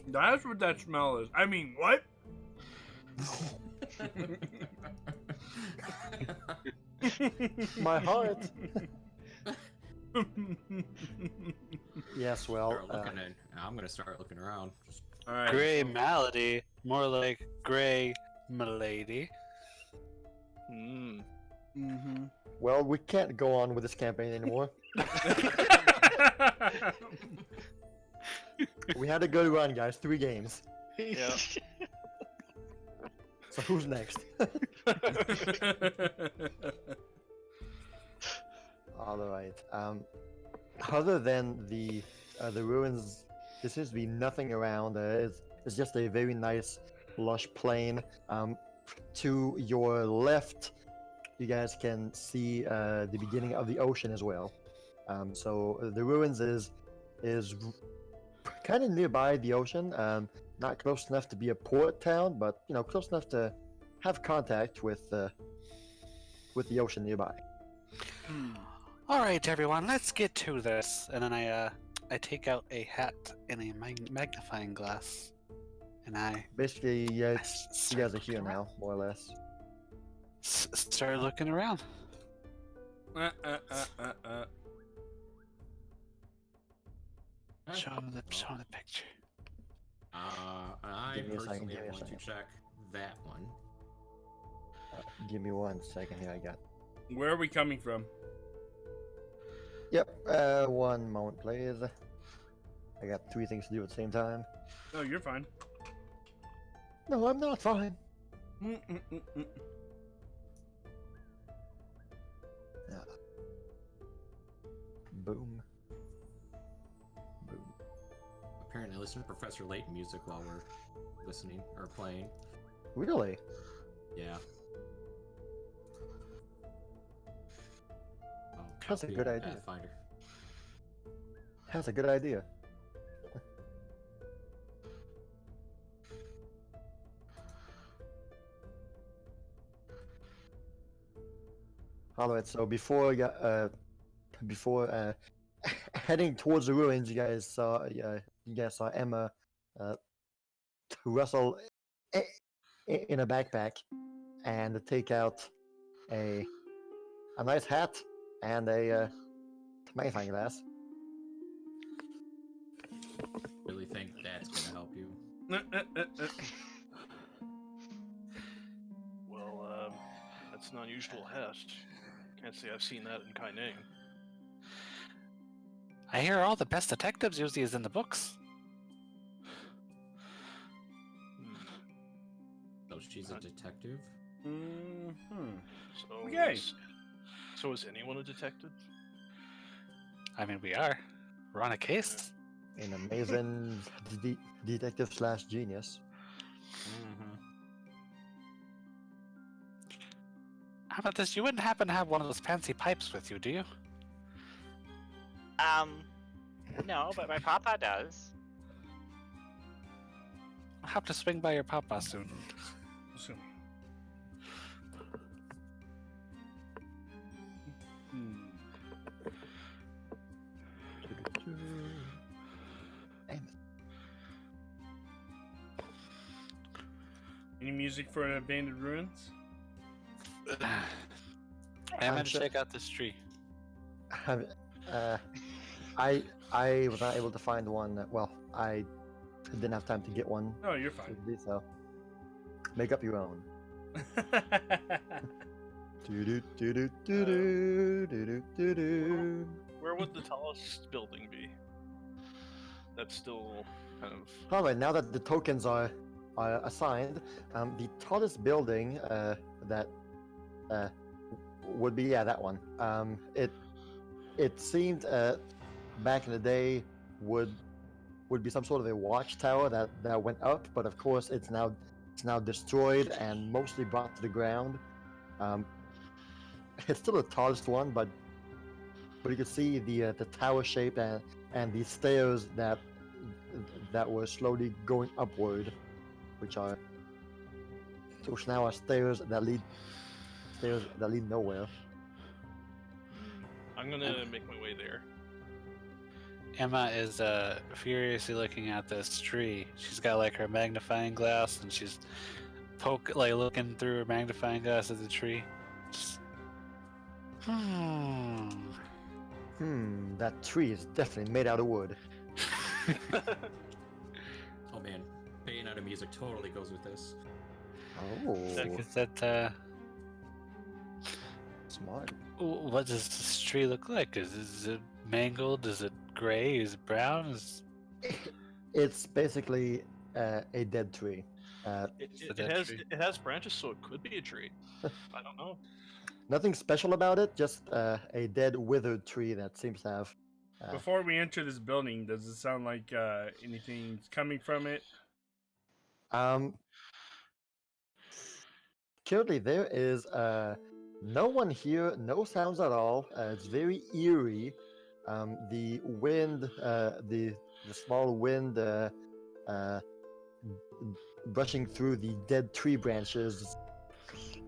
Speaker 1: That's what that smell is. I mean, what?
Speaker 4: My heart. Yes, well,
Speaker 8: Start looking in. I'm gonna start looking around. Just
Speaker 1: All right.
Speaker 3: Gray malady, more like gray milady.
Speaker 5: Hmm.
Speaker 1: Mm-hmm.
Speaker 4: well, we can't go on with this campaign anymore. We had a good run, guys. 3 games.
Speaker 5: Yeah.
Speaker 4: So who's next? All right. Other than the ruins, there seems to be nothing around. It's just a very nice, lush plain. To your left, you guys can see the beginning of the ocean as well. So the ruins is kind of nearby the ocean. Not close enough to be a port town, but close enough to have contact with the ocean nearby.
Speaker 3: All right, everyone, let's get to this. And then I take out a hat and a magnifying glass, and I
Speaker 4: Basically, yeah, you
Speaker 3: start
Speaker 4: guys are
Speaker 3: looking
Speaker 4: here
Speaker 3: around.
Speaker 4: now, more or less.
Speaker 3: Start looking around. Show him the picture.
Speaker 8: I
Speaker 4: Give me a second,
Speaker 8: personally
Speaker 4: give me a
Speaker 8: want to
Speaker 4: second.
Speaker 8: check that one.
Speaker 4: Give me 1 second here. I got.
Speaker 1: Where are we coming from?
Speaker 4: Yep. 1 moment, please. I got 3 things to do at the same time.
Speaker 1: Oh, you're fine.
Speaker 4: No, I'm not fine.
Speaker 1: Mm-mm-mm-mm.
Speaker 4: Yeah. Boom. Boom.
Speaker 8: Apparently, listen to Professor Layton music while we're listening or playing.
Speaker 4: Really?
Speaker 8: Yeah. Oh,
Speaker 4: That's a
Speaker 8: copy
Speaker 4: good idea.
Speaker 8: Pathfinder.
Speaker 4: That's a good idea. All right. So before heading towards the ruins, you guys saw Emma uh, rustle in a backpack and take out a nice hat and a magnifying glass.
Speaker 8: Really think that's gonna help you?
Speaker 5: Well, that's an unusual hat. Can't say I've seen that in Kaining.
Speaker 3: I hear all the best detectives use these in the books.
Speaker 8: So she's a detective?
Speaker 1: Mm-hmm.
Speaker 5: So
Speaker 1: Okay.
Speaker 5: So is anyone a detective?
Speaker 3: I mean, we are. We're on a case.
Speaker 4: An amazing detective slash genius.
Speaker 8: Mm-hmm.
Speaker 3: How about this? You wouldn't happen to have one of those fancy pipes with you, do you?
Speaker 7: No, but my papa does.
Speaker 3: I'll have to swing by your papa soon.
Speaker 1: Assuming. Hmm. Any music for abandoned ruins?
Speaker 3: I'm gonna
Speaker 4: sure-
Speaker 3: check out this tree.
Speaker 4: I was not able to find one. Well, I didn't have time to get one.
Speaker 1: Oh, you're fine.
Speaker 4: So make up your own.
Speaker 5: Where would the tallest building be? That's still kind of.
Speaker 4: All right, now that the tokens are assigned, the tallest building that would be that one. It seemed back in the day would be some sort of a watchtower that went up, but of course it's now destroyed and mostly brought to the ground. It's still the tallest one, but you can see the tower shape and the stairs that were slowly going upward, which now are stairs that lead nowhere.
Speaker 5: I'm gonna make my way there.
Speaker 3: Emma is furiously looking at this tree. She's got like her magnifying glass, and she's looking through her magnifying glass at the tree. Just,
Speaker 4: That tree is definitely made out of wood.
Speaker 8: Oh man, paying out of music totally goes with this.
Speaker 4: Oh,
Speaker 3: Is that
Speaker 4: smart.
Speaker 3: what does this tree look like? Is it mangled? Is it gray? Is it brown?
Speaker 4: It's basically a dead tree.
Speaker 5: It has branches, so it could be a tree. I don't know.
Speaker 4: Nothing special about it, just a dead, withered tree that seems to have.
Speaker 1: Before we enter this building, does it sound like anything's coming from it?
Speaker 4: Currently, there is no one here, no sounds at all. It's very eerie. The wind, the small wind brushing through the dead tree branches,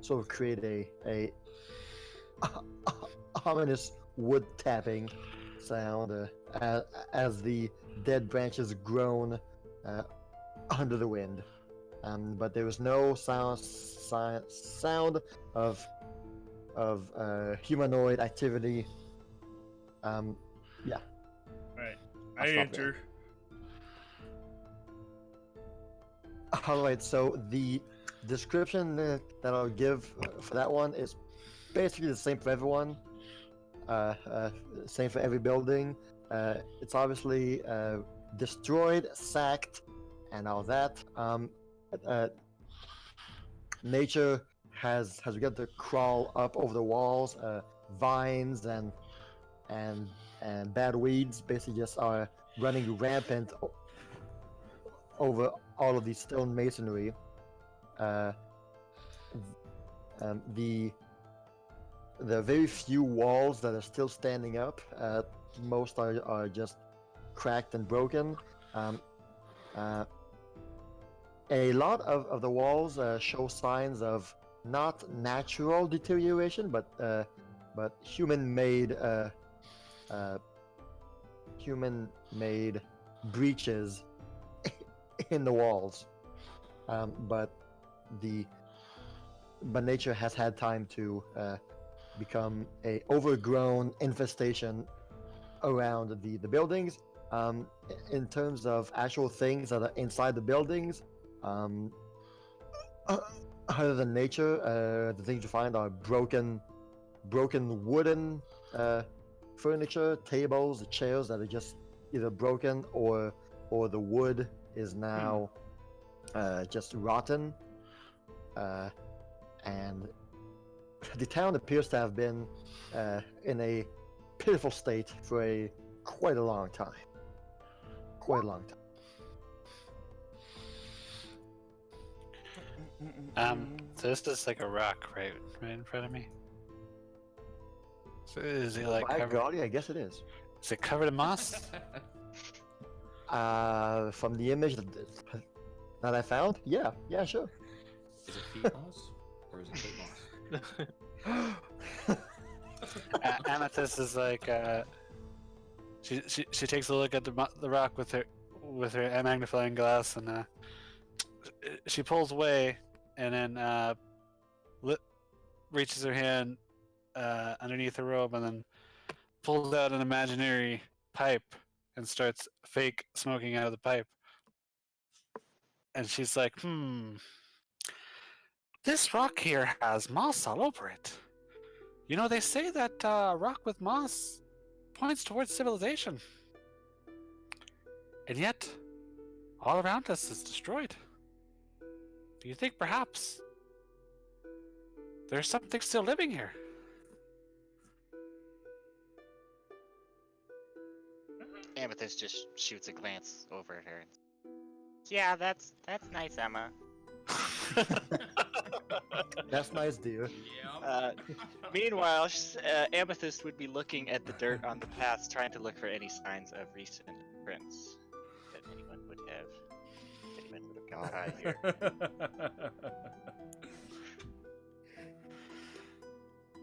Speaker 4: sort of create a ominous wood tapping sound as the dead branches groan under the wind. But there was no sound of humanoid activity. Yeah.
Speaker 1: Alright.
Speaker 4: I'll
Speaker 1: I
Speaker 4: stop
Speaker 1: enter.
Speaker 4: All right. So the description that I'll give for that one is basically the same for everyone. Same for every building. It's obviously destroyed, sacked, and all that. nature has begun to crawl up over the walls. Vines and and bad weeds basically just are running rampant over all of the stone masonry. Uh, the very few walls that are still standing up, most are just cracked and broken. Um, uh, a lot of the walls show signs of not natural deterioration, but human-made breaches in the walls. But the but nature has had time to become a overgrown infestation around the buildings. In terms of actual things that are inside the buildings, um, other than nature, the things you find are broken wooden furniture, tables, chairs that are just either broken or the wood is now just rotten. And the town appears to have been in a pitiful state for quite a long time. Quite a long time.
Speaker 3: So this is like a rock right in front of me. So is it like
Speaker 4: By
Speaker 3: covered?
Speaker 4: golly, I guess it is.
Speaker 3: Is it covered in moss?
Speaker 4: From the image that I found, yeah, sure.
Speaker 8: Is it feet moss or is it foot moss?
Speaker 3: Amethyst is like she takes a look at the rock with her magnifying glass, and she pulls away, and then reaches her hand underneath her robe, and then pulls out an imaginary pipe and starts fake smoking out of the pipe. And she's like, this rock here has moss all over it. You know, they say that rock with moss points towards civilization. And yet, all around us is destroyed. Do you think perhaps there's something still living here?
Speaker 2: Amethyst just shoots a glance over at her.
Speaker 7: Yeah, that's nice, Emma.
Speaker 4: That's nice, dear.
Speaker 2: Meanwhile, Amethyst would be looking at the dirt on the paths, trying to look for any signs of recent prints that anyone would have gone by here.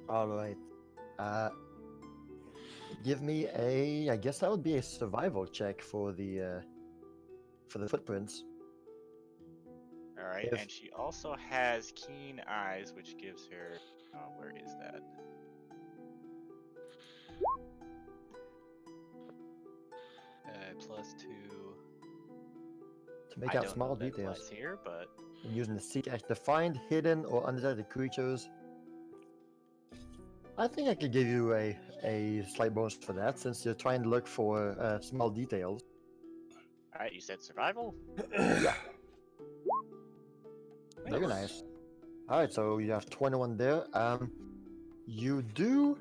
Speaker 4: All right. Give me I guess that would be a survival check for the footprints.
Speaker 2: All right,
Speaker 4: If-
Speaker 2: and she also has keen eyes, which gives her. Where is that? +2.
Speaker 4: To make
Speaker 2: I
Speaker 4: out
Speaker 2: don't
Speaker 4: small
Speaker 2: know that
Speaker 4: details.
Speaker 2: applies here, but
Speaker 4: And using the seek action to find hidden or undetected creatures. I think I could give you a slight bonus for that, since you're trying to look for small details.
Speaker 2: all right, you said survival.
Speaker 4: Yeah. Very nice. All right, so you have 21 there. You do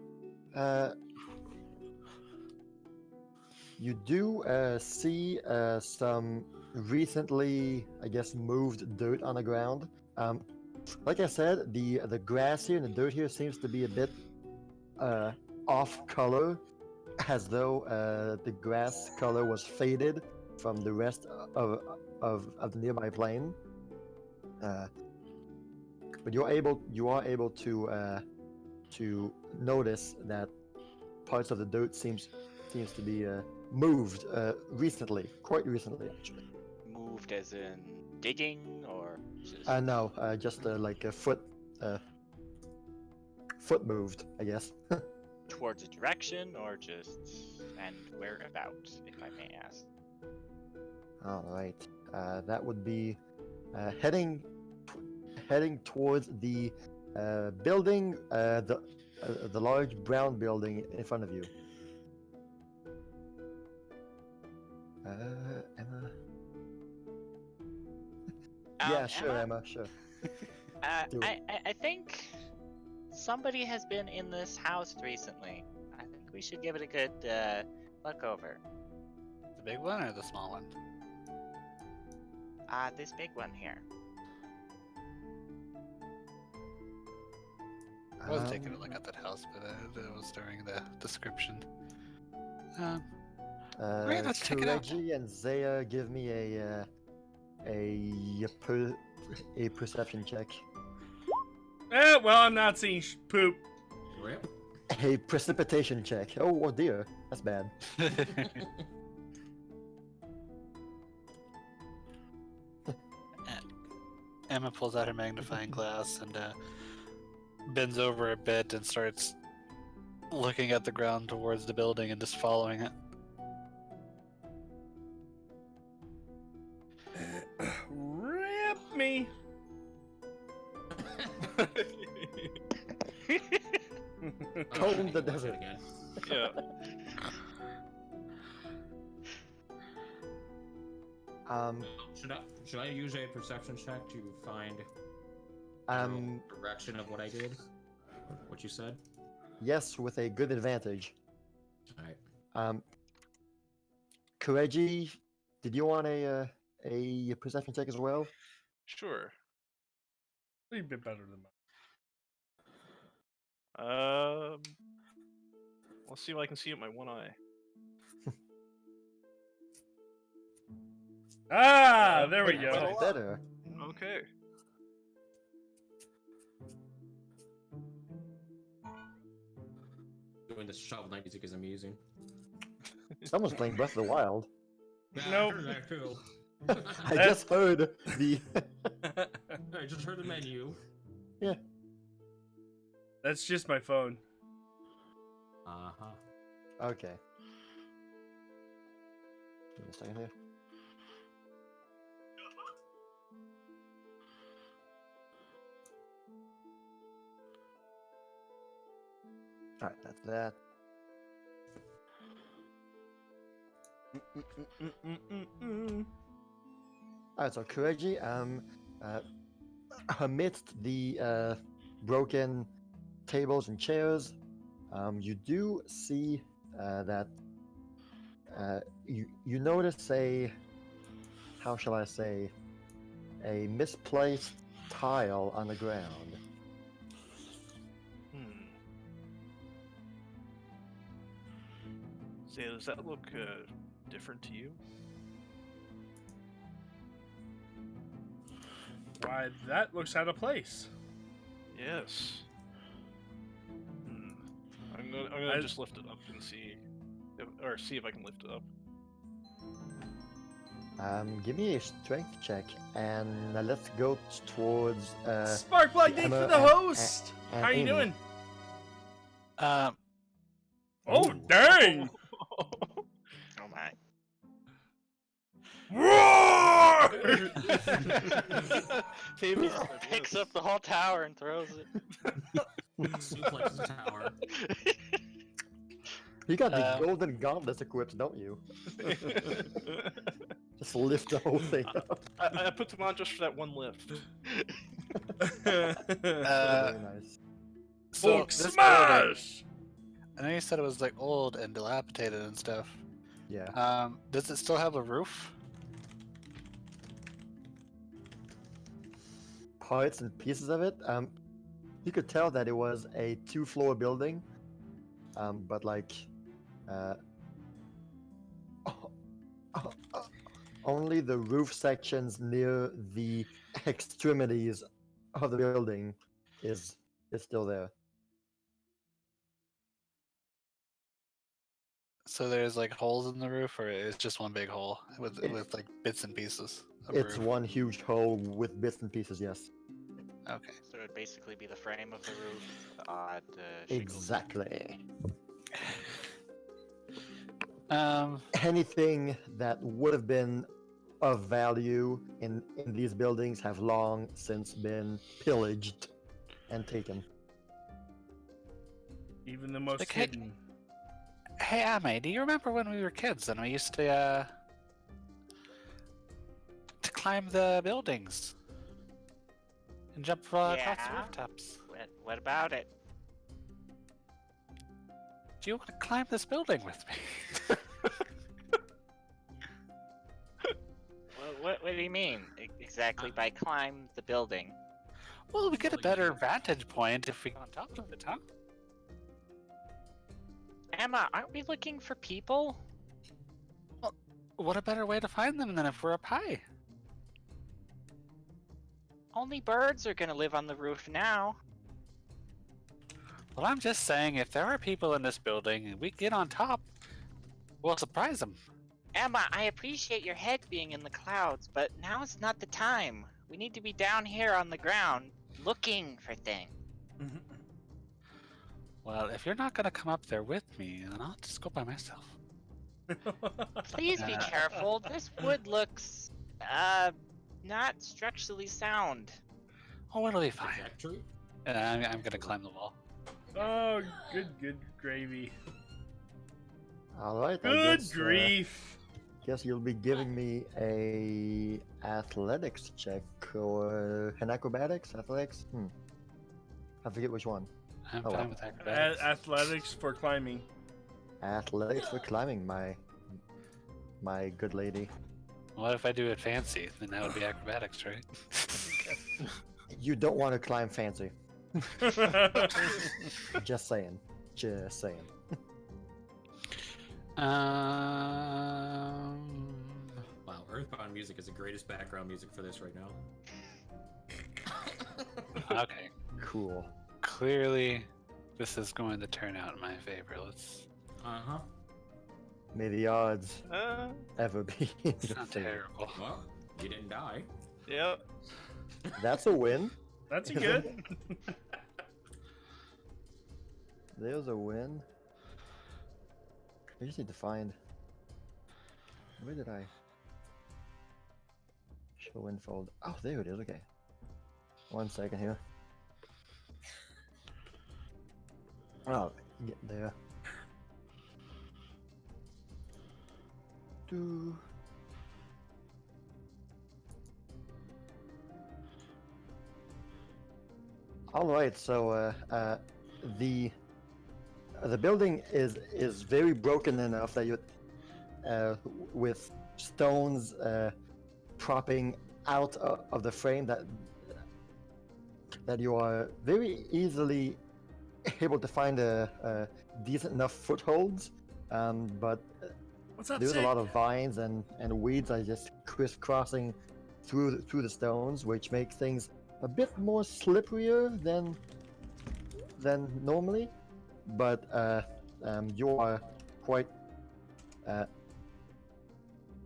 Speaker 4: see some recently, I guess, moved dirt on the ground. Like I said, the grass here and the dirt here seems to be a bit off color, as though the grass color was faded from the rest of the nearby plain. But you are able to notice that parts of the dirt seems to be moved recently, quite recently actually.
Speaker 2: Moved as in digging, or just
Speaker 4: No, just like a foot moved, I guess.
Speaker 2: towards a direction, or just and whereabouts, if I may ask.
Speaker 4: All right, that would be heading towards the building, the large brown building in front of you. Emma. Yeah, sure, Emma, sure. Do it.
Speaker 7: I think somebody has been in this house recently. I think we should give it a good look over.
Speaker 3: The big one or the small one?
Speaker 7: This big one here.
Speaker 3: I was taking a look at that house, but it was during the description. Great, let's check it out.
Speaker 4: Kireji and Zaya, give me a perception check.
Speaker 1: Well, I'm not seeing poop.
Speaker 8: Rip.
Speaker 4: A precipitation check. Oh dear, that's bad.
Speaker 3: Emma pulls out her magnifying glass and bends over a bit and starts looking at the ground towards the building and just following it.
Speaker 1: Rip me.
Speaker 4: Comb the desert.
Speaker 8: Again.
Speaker 5: Yeah.
Speaker 8: Should I use a perception check to find direction of what I did? What you said?
Speaker 4: Yes, with a good advantage.
Speaker 8: Alright.
Speaker 4: Kireji, did you want a perception check as well?
Speaker 5: Sure.
Speaker 1: A bit better than mine.
Speaker 5: Let's see if I can see with my one eye.
Speaker 1: Ah, there we
Speaker 5: That's
Speaker 1: go.
Speaker 5: lot.
Speaker 4: Better.
Speaker 5: Okay.
Speaker 8: Doing this shovel knight music is amusing.
Speaker 4: Someone's playing Breath of the Wild.
Speaker 8: Yeah,
Speaker 1: Nope.
Speaker 8: I heard that too.
Speaker 4: I just heard the.
Speaker 8: I just heard the menu.
Speaker 1: That's just my phone.
Speaker 8: Uh-huh.
Speaker 4: Okay. Give me a second here. Alright, that's that. Alright, so Kireji, amidst the broken tables and chairs, you do see that you notice how shall I say, a misplaced tile on the ground.
Speaker 5: Say, does that look different to you?
Speaker 1: Why, that looks out of place.
Speaker 5: Yes. I'm gonna just lift it up and see if I can lift it up.
Speaker 4: Give me a strength check, and let's go towards
Speaker 1: Sparkplug Day
Speaker 4: Emma
Speaker 1: for the
Speaker 4: and-
Speaker 1: host.
Speaker 4: and
Speaker 1: How you
Speaker 4: Amy.
Speaker 1: doing?
Speaker 3: Um,
Speaker 1: Oh, dang!
Speaker 7: Oh my.
Speaker 1: Roar!
Speaker 5: Baby
Speaker 7: Picks up the whole tower and throws it.
Speaker 8: Suplex the tower.
Speaker 4: You got the golden gauntlets equipped, don't you? Just lift the whole thing up.
Speaker 5: I put them on just for that one lift.
Speaker 4: Very nice.
Speaker 3: so
Speaker 1: Hulk
Speaker 3: this building,
Speaker 1: smash!
Speaker 3: I know you said it was like old and dilapidated and stuff.
Speaker 4: Yeah.
Speaker 3: Does it still have a roof?
Speaker 4: Parts and pieces of it. You could tell that it was a 2-floor building. But like, only the roof sections near the extremities of the building is still there.
Speaker 3: So there's like holes in the roof, or it's just one big hole with like bits and pieces of
Speaker 4: It's
Speaker 3: roof?
Speaker 4: one huge hole with bits and pieces. Yes.
Speaker 3: Okay.
Speaker 7: So it would basically be the frame of the roof, the odd shingles.
Speaker 4: Exactly. Anything that would have been of value in these buildings have long since been pillaged and taken.
Speaker 1: Even the most
Speaker 3: Like, hey-
Speaker 1: hidden.
Speaker 3: Hey, Ame, do you remember when we were kids and we used to climb the buildings? and jump across the
Speaker 7: Yeah?
Speaker 3: rooftops.
Speaker 7: What about it?
Speaker 3: Do you want to climb this building with me?
Speaker 7: What do you mean exactly by climb the building?
Speaker 3: Well, we get a better vantage point if we go on top of it, huh?
Speaker 7: Emma, aren't we looking for people?
Speaker 3: What a better way to find them than if we're up high?
Speaker 7: Only birds are gonna live on the roof now.
Speaker 3: Well, I'm just saying, if there are people in this building and we get on top, we'll surprise them.
Speaker 7: Emma, I appreciate your head being in the clouds, but now is not the time. We need to be down here on the ground, looking for things.
Speaker 3: Well, if you're not gonna come up there with me, then I'll just go by myself.
Speaker 7: Please be careful. This wood looks, not structurally sound.
Speaker 3: Oh, it'll be fine.
Speaker 8: Trajectory?
Speaker 3: I'm gonna climb the wall.
Speaker 1: Oh, good gravy.
Speaker 4: All right. I
Speaker 1: Good
Speaker 4: guess,
Speaker 1: grief.
Speaker 4: Guess you'll be giving me a athletics check or an acrobatics? Athletics? I forget which one.
Speaker 3: I'm
Speaker 4: Oh,
Speaker 3: fine
Speaker 4: well.
Speaker 3: with acrobatics.
Speaker 1: Athletics for climbing.
Speaker 4: Athletics for climbing, my good lady.
Speaker 3: What if I do it fancy? Then that would be acrobatics, right?
Speaker 4: You don't want to climb fancy. Just saying. Just saying.
Speaker 3: Um.
Speaker 8: Wow, Earthbound music is the greatest background music for this right now.
Speaker 3: Okay.
Speaker 4: Cool.
Speaker 3: Clearly, this is going to turn out in my favor. Let's.
Speaker 8: Uh-huh.
Speaker 4: May the odds ever be in
Speaker 3: It's
Speaker 4: your
Speaker 3: not
Speaker 4: favor.
Speaker 3: terrible.
Speaker 8: Well, you didn't die.
Speaker 5: Yep.
Speaker 4: That's a win.
Speaker 1: That's a good.
Speaker 4: There's a win. I just need to find. Where did I show infold? Oh, there it is. Okay. 1 second here. Oh, get there. Do. All right, so the building is very broken enough that you with stones propping out of the frame that you are very easily able to find a decent enough footholds, but
Speaker 1: What's up,
Speaker 4: there's
Speaker 1: Sick?
Speaker 4: a lot of vines and weeds are just crisscrossing through the stones, which make things a bit more slipperier than normally. But you are quite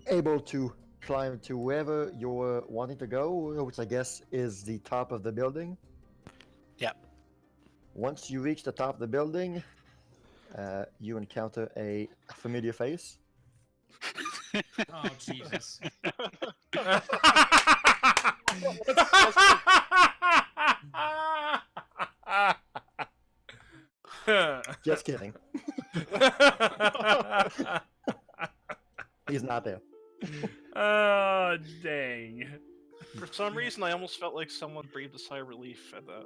Speaker 4: able to climb to wherever you're wanting to go, which I guess is the top of the building.
Speaker 3: Yep.
Speaker 4: Once you reach the top of the building, you encounter a familiar face.
Speaker 8: Oh, Jesus.
Speaker 4: Just kidding. He's not there.
Speaker 1: Oh, dang.
Speaker 5: For some reason, I almost felt like someone breathed a sigh of relief at that.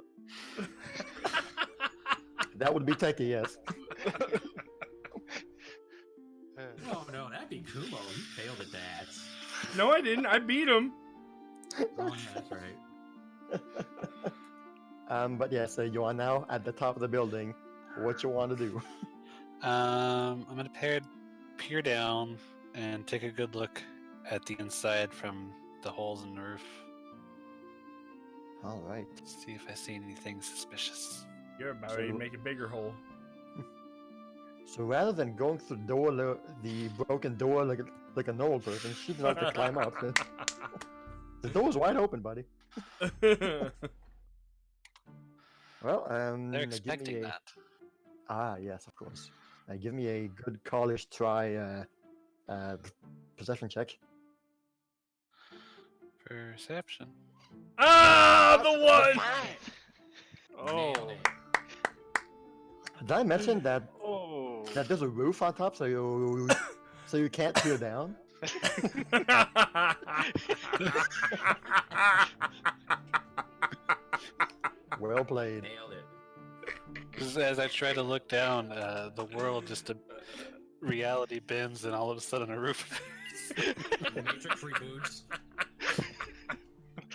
Speaker 4: That would be techie, yes.
Speaker 8: Oh, no, that'd be Kumo. He failed at that.
Speaker 1: No, I didn't. I beat him.
Speaker 8: Oh, yeah, that's right.
Speaker 4: But yeah, so you are now at the top of the building. What you want to do?
Speaker 3: I'm gonna peer down and take a good look at the inside from the holes in the roof.
Speaker 4: All right.
Speaker 3: See if I see anything suspicious.
Speaker 1: You're about ready to
Speaker 4: So-
Speaker 1: make a bigger hole.
Speaker 4: So rather than going through the door, the broken door like a normal person, she decided to climb up. The door's wide open, buddy. Well,
Speaker 3: They're
Speaker 4: give me
Speaker 3: expecting
Speaker 4: a-
Speaker 3: that.
Speaker 4: Ah, yes, of course. Give me a good college try perception check.
Speaker 3: Perception.
Speaker 1: Ah, the one.
Speaker 5: Oh.
Speaker 8: Nailed it.
Speaker 4: Did I mention that
Speaker 5: Oh.
Speaker 4: there's a roof on top, so you can't peer down? Well played.
Speaker 8: Nailed it.
Speaker 3: As I try to look down, the world just reality bends, and all of a sudden a roof.
Speaker 8: The Matrix reboots.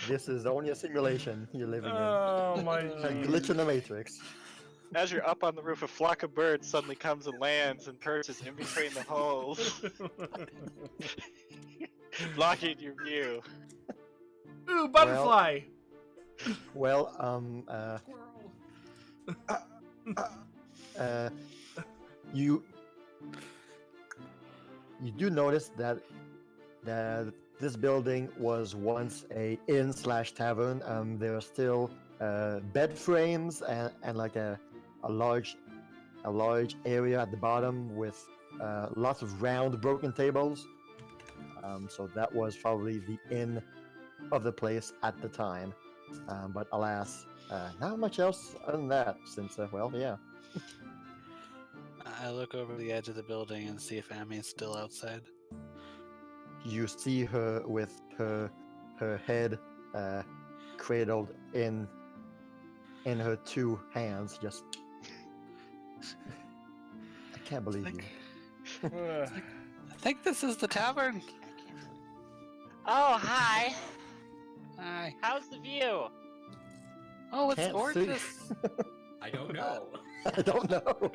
Speaker 4: This is only a simulation you're living
Speaker 1: Oh my
Speaker 4: in. A
Speaker 1: jeez.
Speaker 4: glitch in the Matrix.
Speaker 2: As you're up on the roof, a flock of birds suddenly comes and lands and perches in between the holes, blocking your view.
Speaker 1: Ooh, butterfly.
Speaker 4: Well, you do notice that this building was once a inn/tavern. There are still bed frames and like a large area at the bottom with lots of round broken tables. So that was probably the inn of the place at the time. But alas, not much else other than that. Since well, yeah.
Speaker 3: I look over the edge of the building and see if Ami's still outside.
Speaker 4: You see her with her head cradled in her two hands. Just, I can't believe you.
Speaker 3: I think this is the tavern.
Speaker 7: Oh, hi.
Speaker 3: Hi.
Speaker 7: How's the view?
Speaker 3: Oh, it's
Speaker 4: Can't
Speaker 3: gorgeous.
Speaker 4: see.
Speaker 8: I don't know.
Speaker 4: I don't know.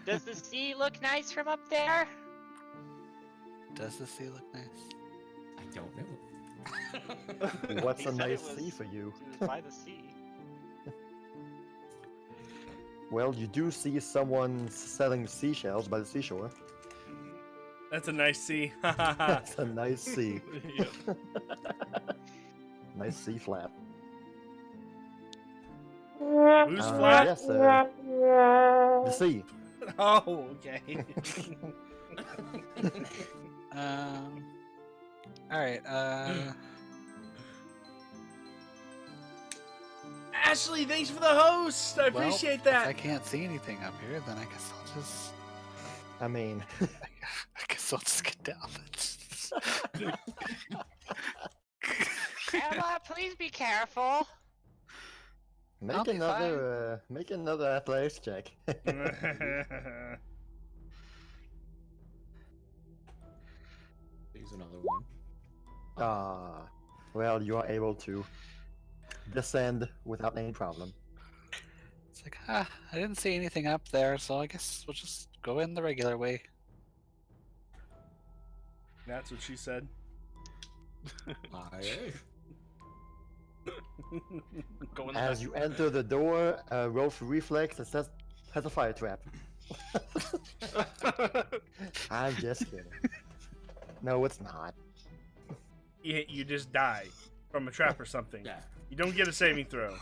Speaker 7: Does the sea look nice from up there?
Speaker 3: Does the sea look nice?
Speaker 8: I don't know.
Speaker 4: What's
Speaker 2: He
Speaker 4: a
Speaker 2: said it
Speaker 4: nice
Speaker 2: was-
Speaker 4: sea for you?
Speaker 2: It was by the sea.
Speaker 4: Well, you do see someone selling seashells by the seashore.
Speaker 1: That's a nice sea.
Speaker 4: That's a nice sea.
Speaker 5: Yep.
Speaker 4: Nice sea flap.
Speaker 1: Who's flat?
Speaker 4: Yes, the sea.
Speaker 1: Oh, okay.
Speaker 3: All right.
Speaker 1: Ashley, thanks for the host. I
Speaker 3: Well,
Speaker 1: appreciate
Speaker 3: If
Speaker 1: that.
Speaker 3: I can't see anything up here, then I guess I'll just.
Speaker 4: I mean,
Speaker 3: I guess I'll just get down.
Speaker 7: Emma, please be careful.
Speaker 3: I'll be
Speaker 4: make another athletics check.
Speaker 8: There's another one.
Speaker 4: Well, you are able to descend without any problem.
Speaker 3: It's like, I didn't see anything up there, so I guess we'll just go in the regular way.
Speaker 1: That's what she said.
Speaker 8: Aye.
Speaker 5: Go in the
Speaker 4: As
Speaker 5: back.
Speaker 4: you enter the door, roll for reflex. It says has a fire trap. I'm just kidding. No, it's not.
Speaker 1: You just die from a trap or something.
Speaker 8: Yeah.
Speaker 1: You don't get a saving throw.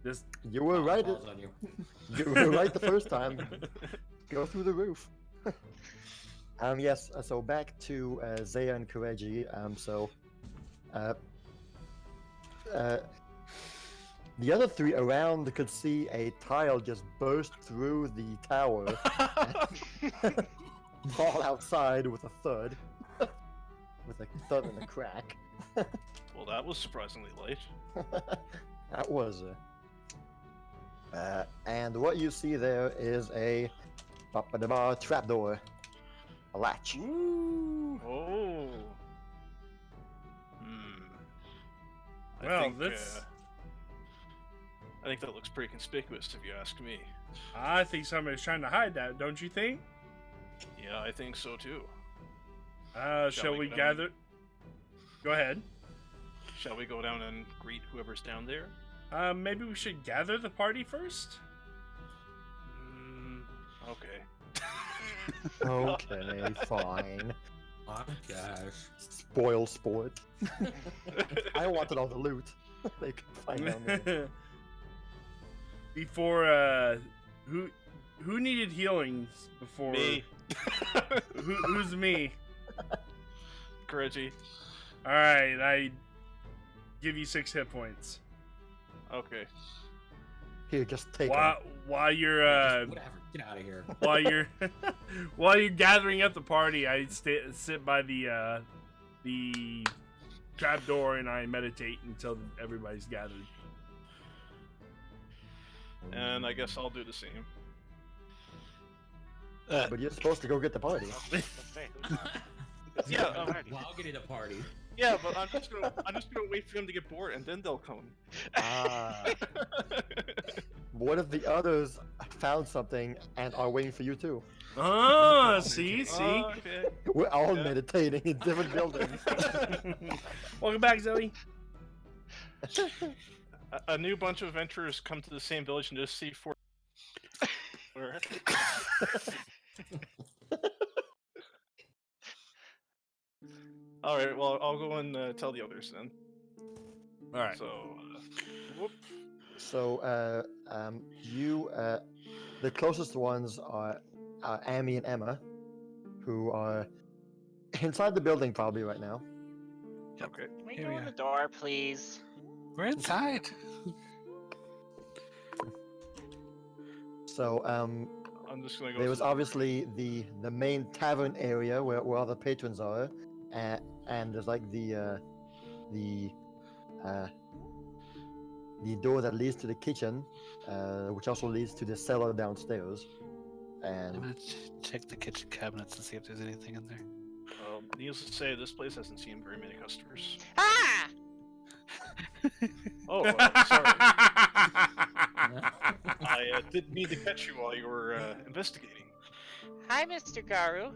Speaker 1: Just
Speaker 4: You were right.
Speaker 8: Falls on you.
Speaker 4: You were right the first time. Go through the roof. Yes. So back to Zaya and Kireji. The other three around could see a tile just burst through the tower, fall outside with a thud, with a thud and a crack.
Speaker 5: Well, that was surprisingly light.
Speaker 4: That was and what you see there is a trapdoor, a latch.
Speaker 1: ooh.
Speaker 5: Oh. Hmm.
Speaker 1: Well, that's.
Speaker 5: I think that looks pretty conspicuous, if you ask me.
Speaker 1: I think somebody's trying to hide that. Don't you think?
Speaker 5: Yeah, I think so too.
Speaker 1: Shall we
Speaker 5: go down?
Speaker 1: gather? Go ahead.
Speaker 5: Shall we go down and greet whoever's down there?
Speaker 1: Maybe we should gather the party first.
Speaker 5: Okay.
Speaker 4: Okay, fine.
Speaker 8: Oh gosh.
Speaker 4: Spoil sport. I wanted all the loot. They could find down there.
Speaker 1: Before, who needed healings before?
Speaker 5: Me.
Speaker 1: Who's me?
Speaker 5: Kireji.
Speaker 1: All right, I give you 6 hit points.
Speaker 5: Okay.
Speaker 4: Here, just take
Speaker 1: While you're
Speaker 8: Whatever. Get out of here.
Speaker 1: while you're gathering up the party, I sit by the trap door and I meditate until everybody's gathered.
Speaker 5: and I guess I'll do the same.
Speaker 4: But you're supposed to go get the party.
Speaker 5: Yeah,
Speaker 8: well, I'll get it a party.
Speaker 5: Yeah, but I'm just gonna wait for them to get bored, and then they'll come.
Speaker 4: Ah. What if the others found something and are waiting for you too?
Speaker 1: Ah, see.
Speaker 5: Okay.
Speaker 4: We're all
Speaker 5: Yeah.
Speaker 4: meditating in different buildings.
Speaker 1: Welcome back, Zoe.
Speaker 5: A new bunch of adventurers come to the same village and just see four. All right. Well, I'll go and tell the others then.
Speaker 1: All right.
Speaker 5: So, whoop.
Speaker 4: So, the closest ones are Amy and Emma, who are inside the building probably right now.
Speaker 5: Okay.
Speaker 7: Can we
Speaker 3: Here
Speaker 7: go
Speaker 3: we
Speaker 7: in
Speaker 3: are.
Speaker 7: the door, please?
Speaker 3: We're inside.
Speaker 4: So,
Speaker 5: I'm just gonna go.
Speaker 4: there
Speaker 5: to
Speaker 4: was
Speaker 5: the-
Speaker 4: obviously the main tavern area where all the patrons are, and there's like the door that leads to the kitchen, which also leads to the cellar downstairs.
Speaker 3: I'm
Speaker 4: And
Speaker 3: gonna check the kitchen cabinets and see if there's anything in there.
Speaker 5: Needless to say, this place hasn't seen very many customers.
Speaker 7: Ah!
Speaker 5: Oh, sorry. I didn't mean to catch you while you were investigating.
Speaker 7: Hi, Mr. Garou.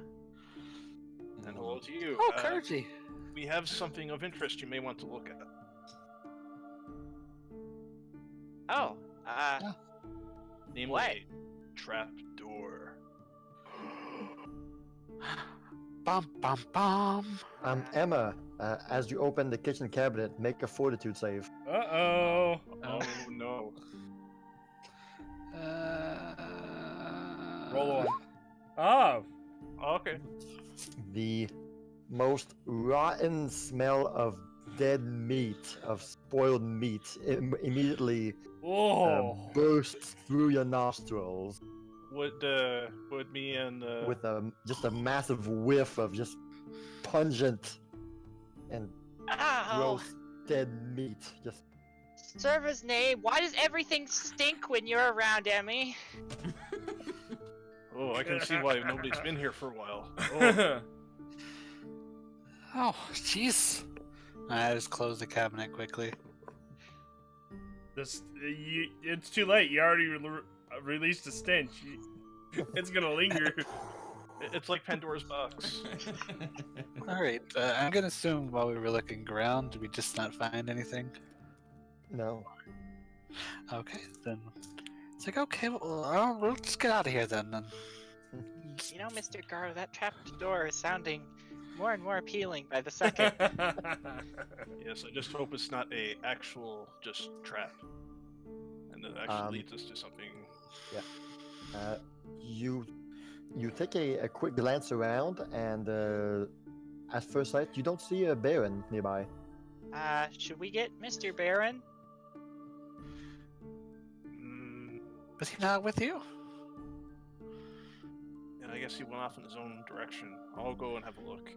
Speaker 5: And hello to you.
Speaker 3: Oh, Kirji.
Speaker 5: We have something of interest you may want to look at.
Speaker 7: Oh,
Speaker 5: Namely,
Speaker 7: What?
Speaker 5: a trap door.
Speaker 3: Bum bum bum.
Speaker 4: Emma, as you open the kitchen cabinet, make a fortitude save.
Speaker 1: Uh-oh.
Speaker 5: Oh no.
Speaker 1: Roll one. Oh.
Speaker 5: Okay.
Speaker 4: The most rotten smell of dead meat, of spoiled meat, immediately
Speaker 1: Oh.
Speaker 4: bursts through your nostrils
Speaker 5: Would me and
Speaker 4: with just a massive whiff of just pungent and
Speaker 7: ow!
Speaker 4: gross dead meat. Just
Speaker 7: Server's name. Why does everything stink when you're around, Emmy?
Speaker 5: oh, I can see why nobody's been here for a while.
Speaker 1: Oh.
Speaker 3: Oh, jeez. I just closed the cabinet quickly.
Speaker 1: It's too late. You already released a stench. It's gonna linger.
Speaker 5: It's like Pandora's box.
Speaker 3: All right, I'm gonna assume while we were looking around, did we just not find anything?
Speaker 4: no.
Speaker 3: Okay, then it's like okay, well, we'll just get out of here then.
Speaker 7: You know, Mr. Garou, that trapdoor door is sounding more and more appealing by the second.
Speaker 5: Yes, I just hope it's not a actual just trap, and that actually leads us to something.
Speaker 4: You take a quick glance around, and at first sight, you don't see a Baron nearby.
Speaker 7: Should we get Mr. Baron?
Speaker 3: Was he not with you?
Speaker 5: And I guess he went off in his own direction. I'll go and have a look.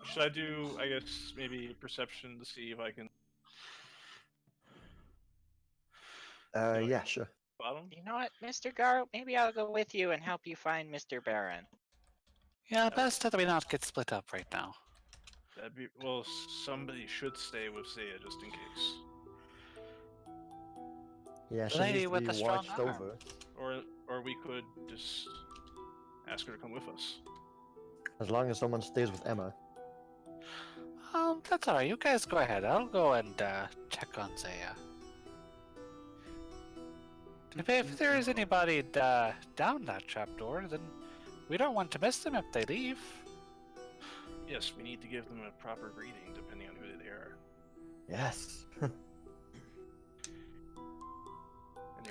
Speaker 5: Should I do, I guess, maybe perception to see if I can
Speaker 4: Yeah, sure.
Speaker 5: spot him?
Speaker 7: You know what, Mr. Garou? Maybe I'll go with you and help you find Mr. Baron.
Speaker 3: Yeah, best that we not get split up right now.
Speaker 5: That'd be, well, somebody should stay with Zaya just in case.
Speaker 4: Yeah, she
Speaker 3: Lady
Speaker 4: needs to
Speaker 3: with
Speaker 4: be
Speaker 3: the strong
Speaker 4: watched
Speaker 3: arm.
Speaker 4: over.
Speaker 5: Or we could just ask her to come with us.
Speaker 4: As long as someone stays with Emma.
Speaker 3: That's alright. You guys go ahead. I'll go and check on Zaya. If there is anybody down that trapdoor, then we don't want to miss them if they leave.
Speaker 5: Yes, we need to give them a proper greeting depending on who they are.
Speaker 4: Yes.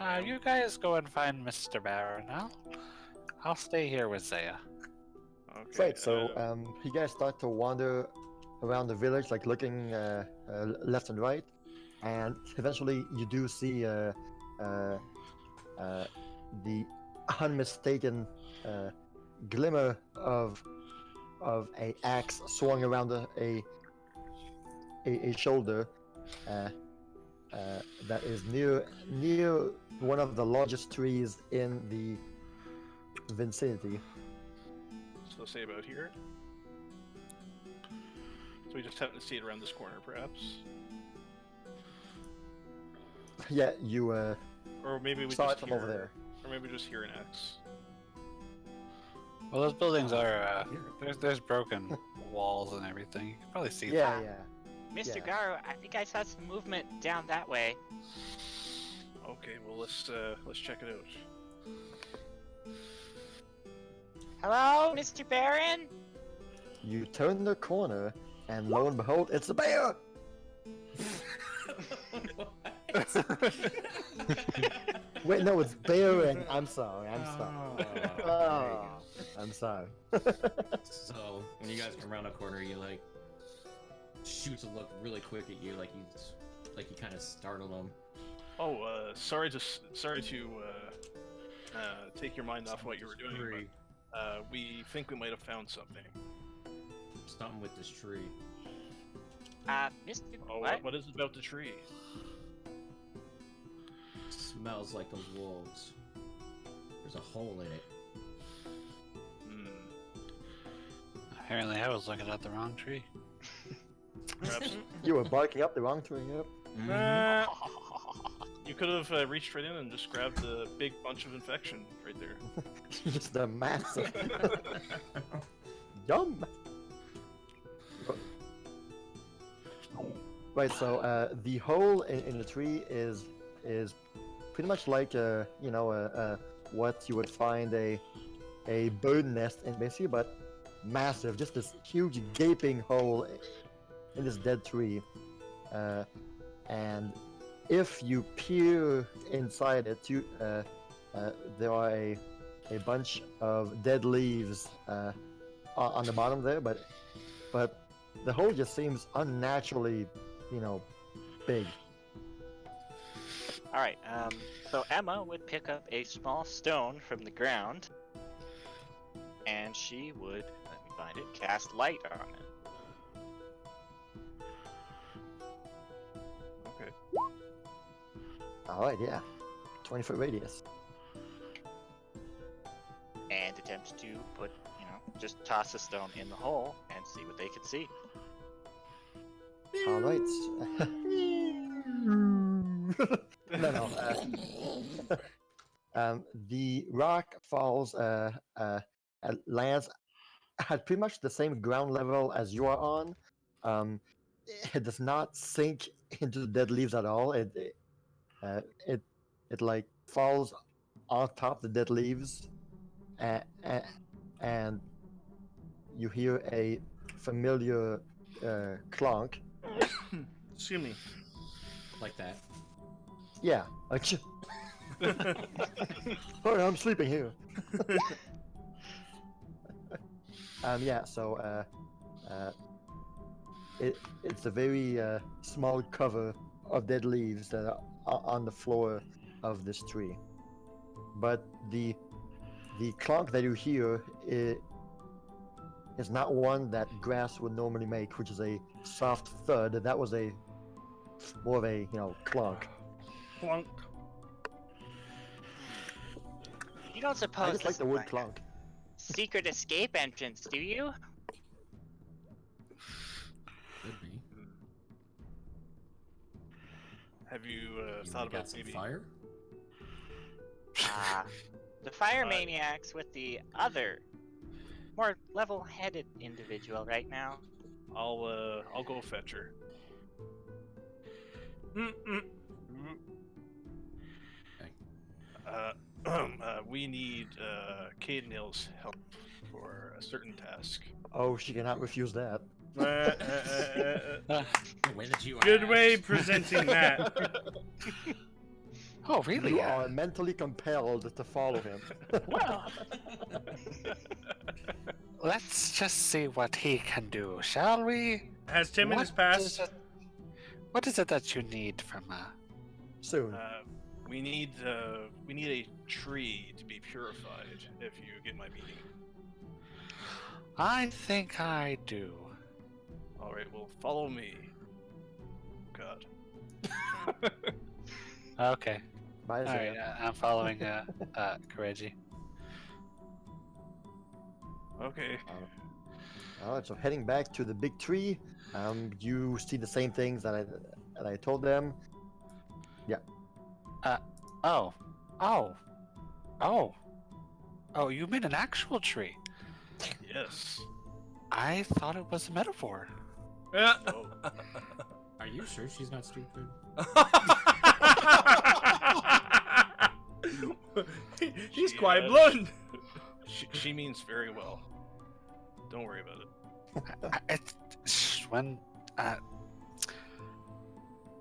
Speaker 5: Anyway,
Speaker 3: You guys go and find Mr. Baron. I'll stay here with Zaya.
Speaker 5: okay,
Speaker 4: Right, so you guys start to wander around the village, like looking left and right, and eventually you do see the unmistaken glimmer of a axe swung around a shoulder that is near one of the largest trees in the vicinity.
Speaker 5: So say about here. So we just happen to see it around this corner, perhaps.
Speaker 4: Yeah, you
Speaker 5: Or maybe we
Speaker 4: saw
Speaker 5: just
Speaker 4: it from
Speaker 5: hear,
Speaker 4: over there.
Speaker 5: Or maybe just hear an axe.
Speaker 3: Well, those buildings are there's broken walls and everything. You can probably see
Speaker 4: Yeah,
Speaker 3: them.
Speaker 4: yeah.
Speaker 7: Mr.
Speaker 4: Yeah.
Speaker 7: Garou, I think I saw some movement down that way.
Speaker 5: Okay, well let's check it out.
Speaker 7: Hello, Mr. Baron?
Speaker 4: You turn the corner, and lo and behold, it's a bear! Wait, no, it's Baron. I'm sorry. Oh, I'm sorry.
Speaker 8: So when you guys come around a corner, you like shoots a look really quick at you, like you kind of startled him.
Speaker 5: Oh, sorry to take your mind off what you were doing,
Speaker 8: Tree.
Speaker 5: but we think we might have found something.
Speaker 8: Something with this tree.
Speaker 7: Mr.
Speaker 5: Oh, what is it about the tree?
Speaker 8: Smells like those wolves. There's a hole in it.
Speaker 3: Apparently, I was looking at the wrong tree.
Speaker 5: Perhaps
Speaker 4: You were barking up the wrong tree, yep.
Speaker 5: you could have reached right in and just grabbed the big bunch of infection right there.
Speaker 4: Just a massive. Yum! Right, so the hole in the tree is pretty much like what you would find a bird nest in basically, but massive, just this huge gaping hole in this dead tree. And if you peer inside it, there are a bunch of dead leaves on the bottom there, but the hole just seems unnaturally, big.
Speaker 7: Alright, so Emma would pick up a small stone from the ground, and she would, let me find it, cast light on it.
Speaker 5: Okay.
Speaker 4: Alright, yeah. 20-foot radius.
Speaker 7: And attempt to put, just toss a stone in the hole and see what they can see.
Speaker 4: Alright. No. The rock falls, lands at pretty much the same ground level as you are on. It does not sink into the dead leaves at all. It like falls on top of the dead leaves, and you hear a familiar clonk.
Speaker 1: Excuse me.
Speaker 8: Like that.
Speaker 4: Yeah. Like, oh, I'm sleeping here. Yeah. So, it's a very small cover of dead leaves that are on the floor of this tree. But the clonk that you hear is not one that grass would normally make, which is a soft thud. That was more of a clonk.
Speaker 1: Plunk.
Speaker 7: You don't
Speaker 4: I
Speaker 7: suppose
Speaker 4: just like
Speaker 7: this
Speaker 4: the
Speaker 7: is
Speaker 4: word
Speaker 7: like
Speaker 4: clonk.
Speaker 7: secret escape entrance, do you?
Speaker 8: Could be.
Speaker 5: Have you
Speaker 8: You
Speaker 5: thought
Speaker 8: got
Speaker 5: about
Speaker 8: some
Speaker 5: maybe?
Speaker 8: fire?
Speaker 7: The fire maniac's with the other, more level-headed individual right now.
Speaker 5: I'll go fetch her. We need Kate Nill's help for a certain task.
Speaker 4: Oh, she cannot refuse that.
Speaker 8: When did you
Speaker 1: Good
Speaker 8: ask?
Speaker 1: way presenting that.
Speaker 3: Oh, really?
Speaker 4: You are mentally compelled to follow him.
Speaker 3: Well, let's just see what he can do, shall we?
Speaker 1: Has 10 minutes
Speaker 3: What
Speaker 1: passed?
Speaker 3: What is it that you need from
Speaker 4: Soon.
Speaker 5: We need a tree to be purified. If you get my meaning.
Speaker 3: I think I do.
Speaker 5: All right, well, follow me. God.
Speaker 3: Okay.
Speaker 4: Bye,
Speaker 3: All right.
Speaker 4: Isaiah.
Speaker 3: I'm following Kireji.
Speaker 5: Okay.
Speaker 4: All right, so heading back to the big tree, you see the same things that I told them.
Speaker 3: Oh. Oh, you mean an actual tree?
Speaker 5: Yes.
Speaker 3: I thought it was a metaphor.
Speaker 1: Yeah.
Speaker 5: No.
Speaker 8: Are you sure she's not stupid?
Speaker 1: He's
Speaker 5: She,
Speaker 1: quite
Speaker 5: uh,
Speaker 1: blunt.
Speaker 5: She means very well. Don't worry about it.
Speaker 3: When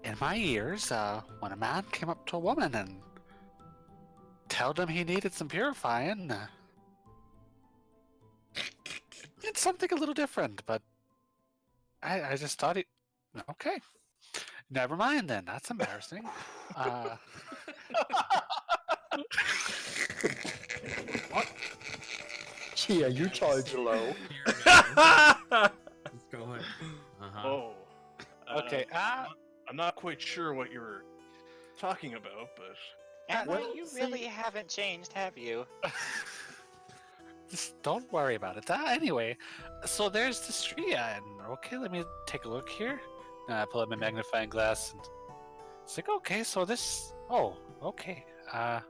Speaker 3: in my ears, when a man came up to a woman and told him he needed some purifying, it's something a little different. But I just thought it. Okay, never mind then. That's embarrassing.
Speaker 4: Yeah, you charge low.
Speaker 8: Just go ahead. Uh-huh.
Speaker 5: Oh.
Speaker 3: Okay.
Speaker 5: I'm not quite sure what you're talking about, but
Speaker 7: Emily,
Speaker 3: well,
Speaker 7: you
Speaker 3: see-
Speaker 7: really haven't changed, have you?
Speaker 3: Just don't worry about it. Anyway, so there's this tree, and okay, let me take a look here. I pull out my magnifying glass, and it's like, okay, so this. Oh, okay. Well,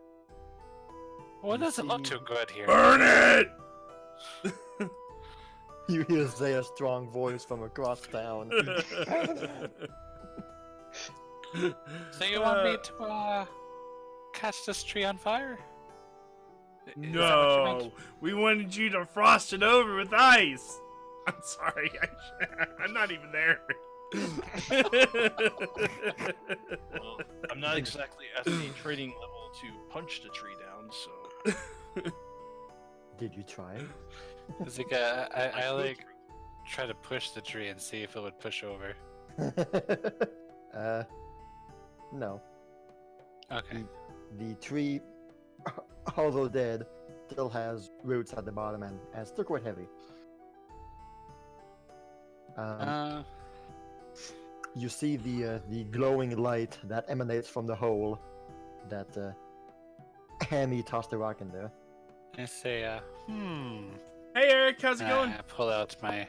Speaker 3: it
Speaker 4: You
Speaker 3: doesn't look
Speaker 4: see-
Speaker 3: too good here.
Speaker 1: Burn it!
Speaker 4: You hear Isaiah's strong voice from across town.
Speaker 3: So you want me to catch this tree on fire? Is that what you meant?
Speaker 1: No, we wanted you to frost it over with ice. I'm sorry, I'm not even there.
Speaker 5: well, I'm not exactly at the trading level to punch the tree down, so
Speaker 4: Did you try?
Speaker 3: It's like I like try to push the tree and see if it would push over.
Speaker 4: No.
Speaker 3: Okay.
Speaker 4: The tree, although dead, still has roots at the bottom and still quite heavy. You see the glowing light that emanates from the hole that Hammy tossed the rock in there.
Speaker 3: I say,
Speaker 1: Hey Eric, how's it going?
Speaker 3: I pull out my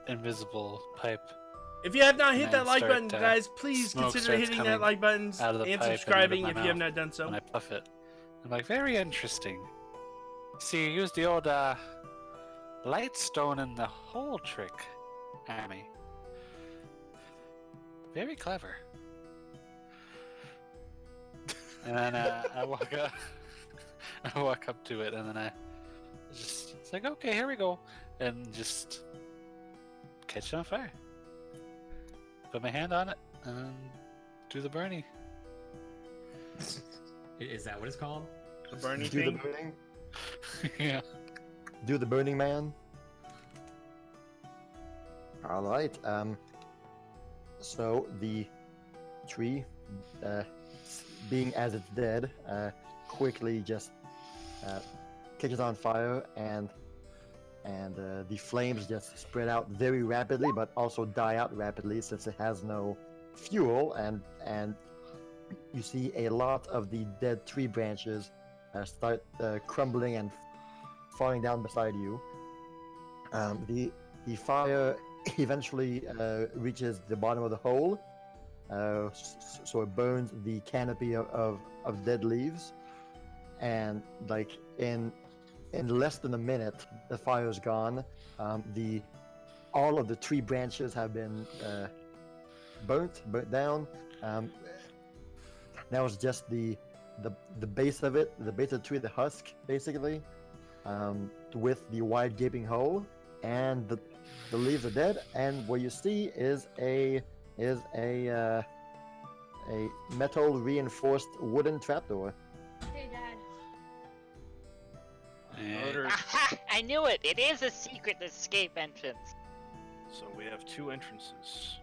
Speaker 3: invisible pipe
Speaker 1: If you have not hit
Speaker 3: and
Speaker 1: that like
Speaker 3: start,
Speaker 1: button, guys, please
Speaker 3: smoke
Speaker 1: consider
Speaker 3: starts
Speaker 1: hitting that
Speaker 3: coming
Speaker 1: like button
Speaker 3: out of the
Speaker 1: and
Speaker 3: pipe and
Speaker 1: subscribing
Speaker 3: out
Speaker 1: if
Speaker 3: of my
Speaker 1: you have
Speaker 3: mouth
Speaker 1: not done so.
Speaker 3: when I puff it. I'm like, very interesting. See, you used the old light stone in the hole trick, Amy. Very clever. And then I walk up, I walk up to it, and then I just it's like, okay, here we go, and just catch it on fire. Put my hand on it and do the burning.
Speaker 8: Is that what it's called?
Speaker 1: The burning
Speaker 4: Do the
Speaker 1: thing.
Speaker 4: burning.
Speaker 3: Yeah.
Speaker 4: Do the Burning Man. All right. So the tree, being as it's dead, quickly just catches on fire, and the flames just spread out very rapidly, but also die out rapidly since it has no fuel, and you see a lot of the dead tree branches start crumbling and falling down beside you. The fire eventually reaches the bottom of the hole, so it burns the canopy of dead leaves, and like in less than a minute, the fire is gone. All of the tree branches have been burnt down. Now it's just the base of it, the base of the tree, the husk, basically, with the wide gaping hole, and the leaves are dead. And what you see is a metal reinforced wooden trapdoor.
Speaker 6: Hey, Dad.
Speaker 3: Eh,
Speaker 7: Aha! I knew it! It is a secret escape entrance.
Speaker 5: So we have two entrances.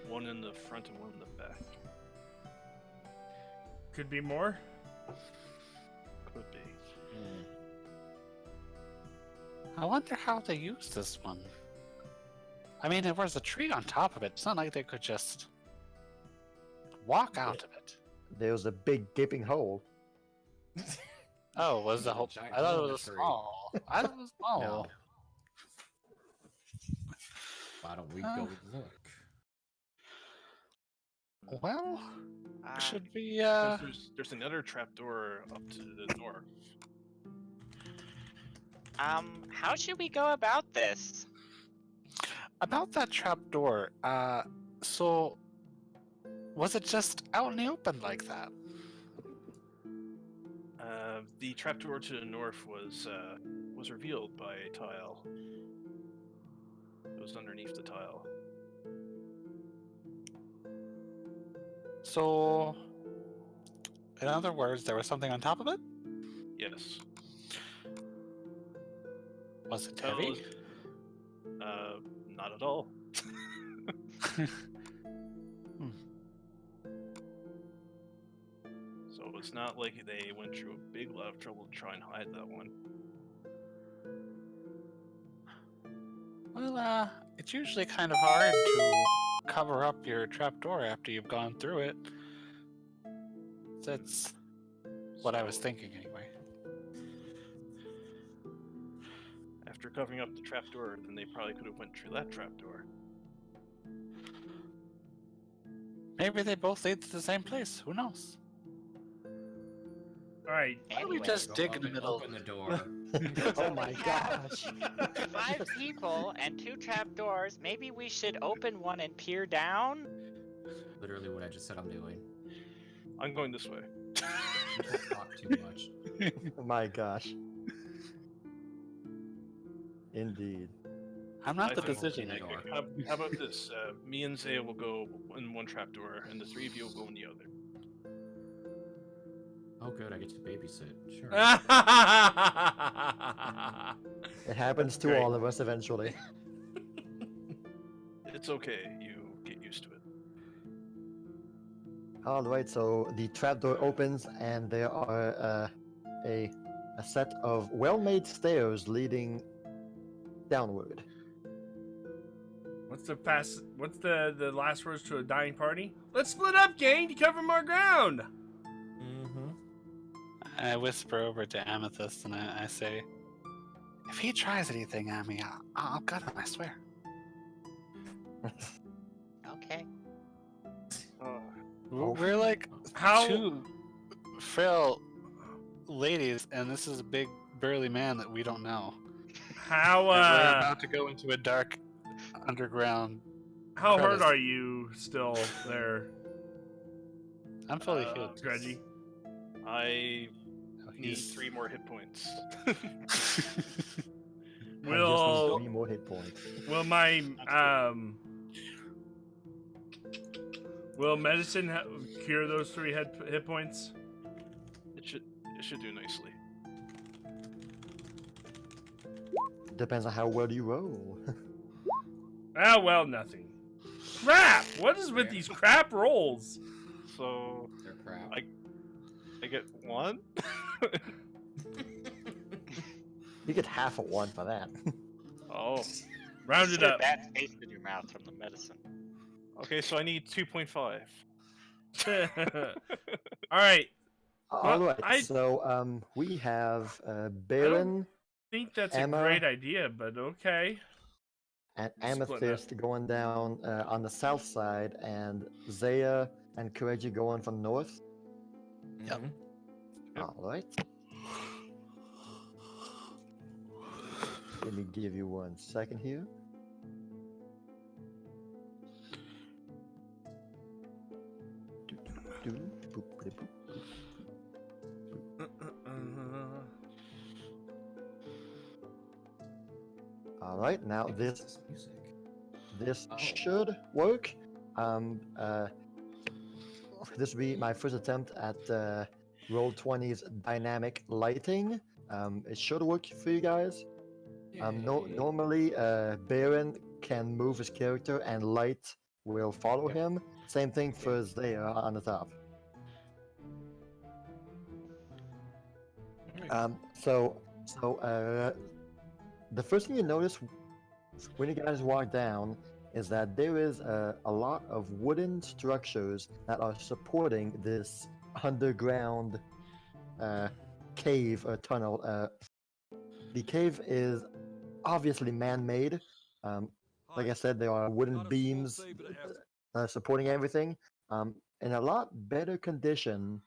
Speaker 5: One in the front and one in the back.
Speaker 1: Could be more.
Speaker 5: Could be.
Speaker 3: I wonder how they use this one. I mean, there was a tree on top of it. It's not like they could just walk out of it.
Speaker 4: There's a big gaping hole.
Speaker 3: Oh, was the whole?
Speaker 8: Giant
Speaker 3: I thought it
Speaker 8: coconut
Speaker 3: was
Speaker 8: tree.
Speaker 3: small. I thought it was small.
Speaker 8: No. Why don't we go look?
Speaker 3: Well,
Speaker 2: Ah,
Speaker 3: should we?
Speaker 5: There's another trapdoor up to the north.
Speaker 7: How should we go about this?
Speaker 3: About that trapdoor. So was it just out in the open like that?
Speaker 5: The trapdoor to the north was revealed by a tile. It was underneath the tile.
Speaker 3: So, in other words, there was something on top of it?
Speaker 5: Yes.
Speaker 3: Was it
Speaker 5: Tile
Speaker 3: heavy?
Speaker 5: is- not at all. So it's not like they went through a big lot of trouble to try and hide that one.
Speaker 3: Well, it's usually kind of hard to cover up your trapdoor after you've gone through it. That's what I was
Speaker 5: So,
Speaker 3: thinking anyway.
Speaker 5: After covering up the trapdoor, then they probably could have went through that trapdoor.
Speaker 3: Maybe they both lead to the same place. Who knows?
Speaker 1: All right.
Speaker 3: Why don't we
Speaker 7: Anyway,
Speaker 3: just
Speaker 8: Go
Speaker 3: dig
Speaker 8: up
Speaker 3: in the
Speaker 8: and
Speaker 3: middle?
Speaker 8: Open the door.
Speaker 4: Oh my gosh.
Speaker 7: 5 people and 2 trapdoors. Maybe we should open one and peer down?
Speaker 8: Literally what I just said I'm doing.
Speaker 5: I'm going this way.
Speaker 8: People talk too much.
Speaker 4: Oh my gosh. Indeed.
Speaker 3: I'm not
Speaker 5: I
Speaker 3: the
Speaker 5: think-
Speaker 3: decision
Speaker 8: Open the
Speaker 3: maker.
Speaker 8: door.
Speaker 5: How about this? Me and Zaya will go in one trapdoor, and the 3 of you will go in the other.
Speaker 8: Oh, good. I get to babysit. Sure.
Speaker 4: It happens to
Speaker 1: Great.
Speaker 4: all of us eventually.
Speaker 5: It's okay. You get used to it.
Speaker 4: Alright, so the trapdoor opens and there are a set of well-made stairs leading downward.
Speaker 1: What's the last words to a dying party? Let's split up, gang, to cover more ground.
Speaker 8: Mm-hmm.
Speaker 3: I whisper over to Amethyst and I say, if he tries anything at me, I'll gut him, I swear.
Speaker 7: Okay.
Speaker 3: We're like
Speaker 1: How-
Speaker 3: two frail ladies, and this is a big burly man that we don't know.
Speaker 1: How
Speaker 3: And we're about to go into a dark underground.
Speaker 1: how hurt
Speaker 3: crevice.
Speaker 1: are you still there,
Speaker 3: I'm fully healed.
Speaker 1: Reggie?
Speaker 5: I
Speaker 3: Oh,
Speaker 5: need
Speaker 3: he's-
Speaker 5: 3 more hit points.
Speaker 4: I just need
Speaker 1: Will
Speaker 4: 3 more hit points.
Speaker 1: will my will medicine cure those 3 hit points?
Speaker 5: It should do nicely.
Speaker 4: Depends on how well you roll.
Speaker 1: Ah, well, nothing. Crap! What is with these crap rolls?
Speaker 5: So
Speaker 8: They're crap.
Speaker 5: I get 1.
Speaker 4: You get half a 1 for that.
Speaker 5: Oh,
Speaker 1: Round
Speaker 7: Just
Speaker 1: it
Speaker 7: get a
Speaker 1: up.
Speaker 7: bad taste in your mouth from the medicine.
Speaker 5: okay. So I need 2.5.
Speaker 1: All right.
Speaker 4: Alright,
Speaker 1: I-
Speaker 4: so we have Baron
Speaker 1: Think that's
Speaker 4: Emma.
Speaker 1: a great idea, but okay.
Speaker 4: and
Speaker 1: Split up.
Speaker 4: Amethyst going down on the south side, and Zaya and Kireji going from north.
Speaker 3: Yep.
Speaker 5: Yep.
Speaker 4: Alright. Let me give you 1 second here. Alright, now this
Speaker 8: music.
Speaker 4: This
Speaker 8: Oh.
Speaker 4: should work. This will be my first attempt at Roll20's dynamic lighting. It should work for you guys. Normally, Baron can move his character and light will follow
Speaker 8: Yep.
Speaker 4: him. Same thing for Zaya on the top. the first thing you notice when you guys walk down is that there is a lot of wooden structures that are supporting this underground cave or tunnel. The cave is obviously man-made. Like I said, there are wooden beams supporting everything, in a lot better condition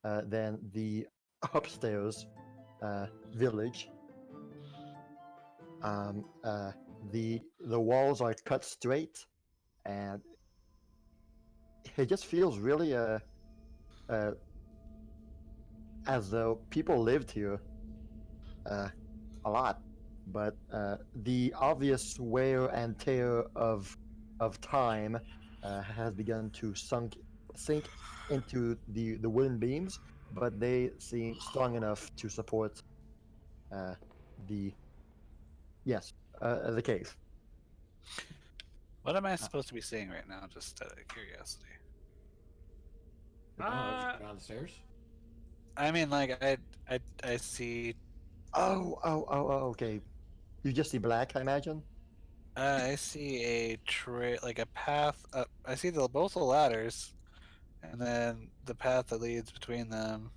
Speaker 4: than the upstairs village. The walls are cut straight, and it just feels really uh, as though people lived here uh, a lot. But the obvious wear and tear of time has begun to sink into the wooden beams, but they seem strong enough to support uh, the yes the cave.
Speaker 3: What am I supposed to be seeing right now? Just out of curiosity.
Speaker 8: Oh, down the stairs.
Speaker 3: I mean, like I see
Speaker 4: Okay. You just see black, I imagine.
Speaker 3: I see a like a path up. I see both the ladders, and then the path that leads between them.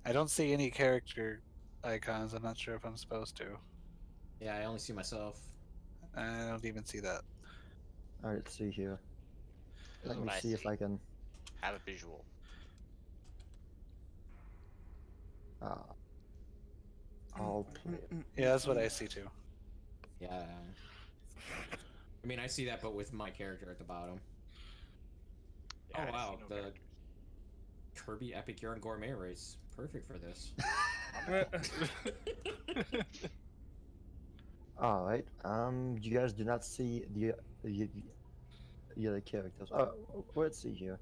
Speaker 3: I don't see any character icons. I'm not sure if I'm supposed to.
Speaker 8: Yeah, I only see myself.
Speaker 3: I don't even see that.
Speaker 4: All right, let's see here.
Speaker 2: This
Speaker 4: Let
Speaker 2: is
Speaker 4: me
Speaker 2: what I
Speaker 4: see if
Speaker 2: see.
Speaker 4: I can.
Speaker 2: Have a visual.
Speaker 4: Uh, I'll play it.
Speaker 3: Yeah, that's what I see too.
Speaker 8: Yeah. I mean, I see that, but with my character at the bottom.
Speaker 2: Yeah, I
Speaker 8: Oh wow,
Speaker 2: see no
Speaker 8: the
Speaker 2: characters.
Speaker 8: Kirby Epic Yarn Gourmet race, perfect for this.
Speaker 4: All right. You guys do not see the other characters. Oh, let's see here.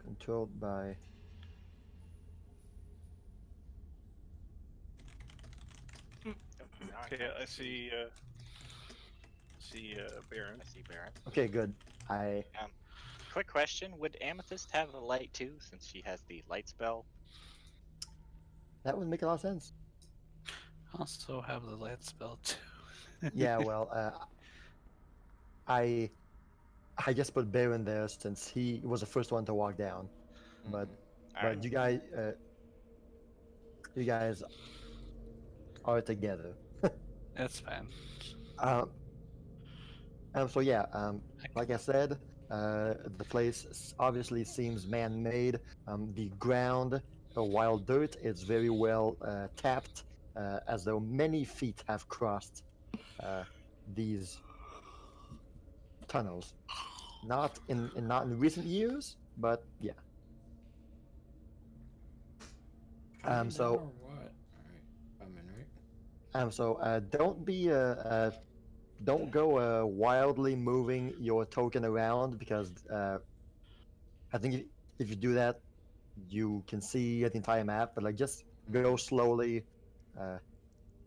Speaker 4: Controlled by.
Speaker 2: Oh, now
Speaker 5: Okay,
Speaker 2: can't
Speaker 5: I see Baron.
Speaker 2: I see Baron.
Speaker 4: Okay, good.
Speaker 2: Quick question: would Amethyst have a light too, since she has the light spell?
Speaker 4: That would make a lot of sense.
Speaker 3: Also have the light spell too.
Speaker 4: Yeah. Well, I I just put Baron there since he was the first one to walk down. But
Speaker 2: Alright.
Speaker 4: you guys are together.
Speaker 3: That's fine.
Speaker 4: Um, so yeah, like I said, the place obviously seems man-made. The ground, while dirt, is very well tapped, as though many feet have crossed these tunnels. Not in recent years, but yeah.
Speaker 8: Coming
Speaker 4: So
Speaker 8: down or what? Alright, coming, right?
Speaker 4: don't go wildly moving your token around because I think if you do that, you can see the entire map. But like just go slowly, uh,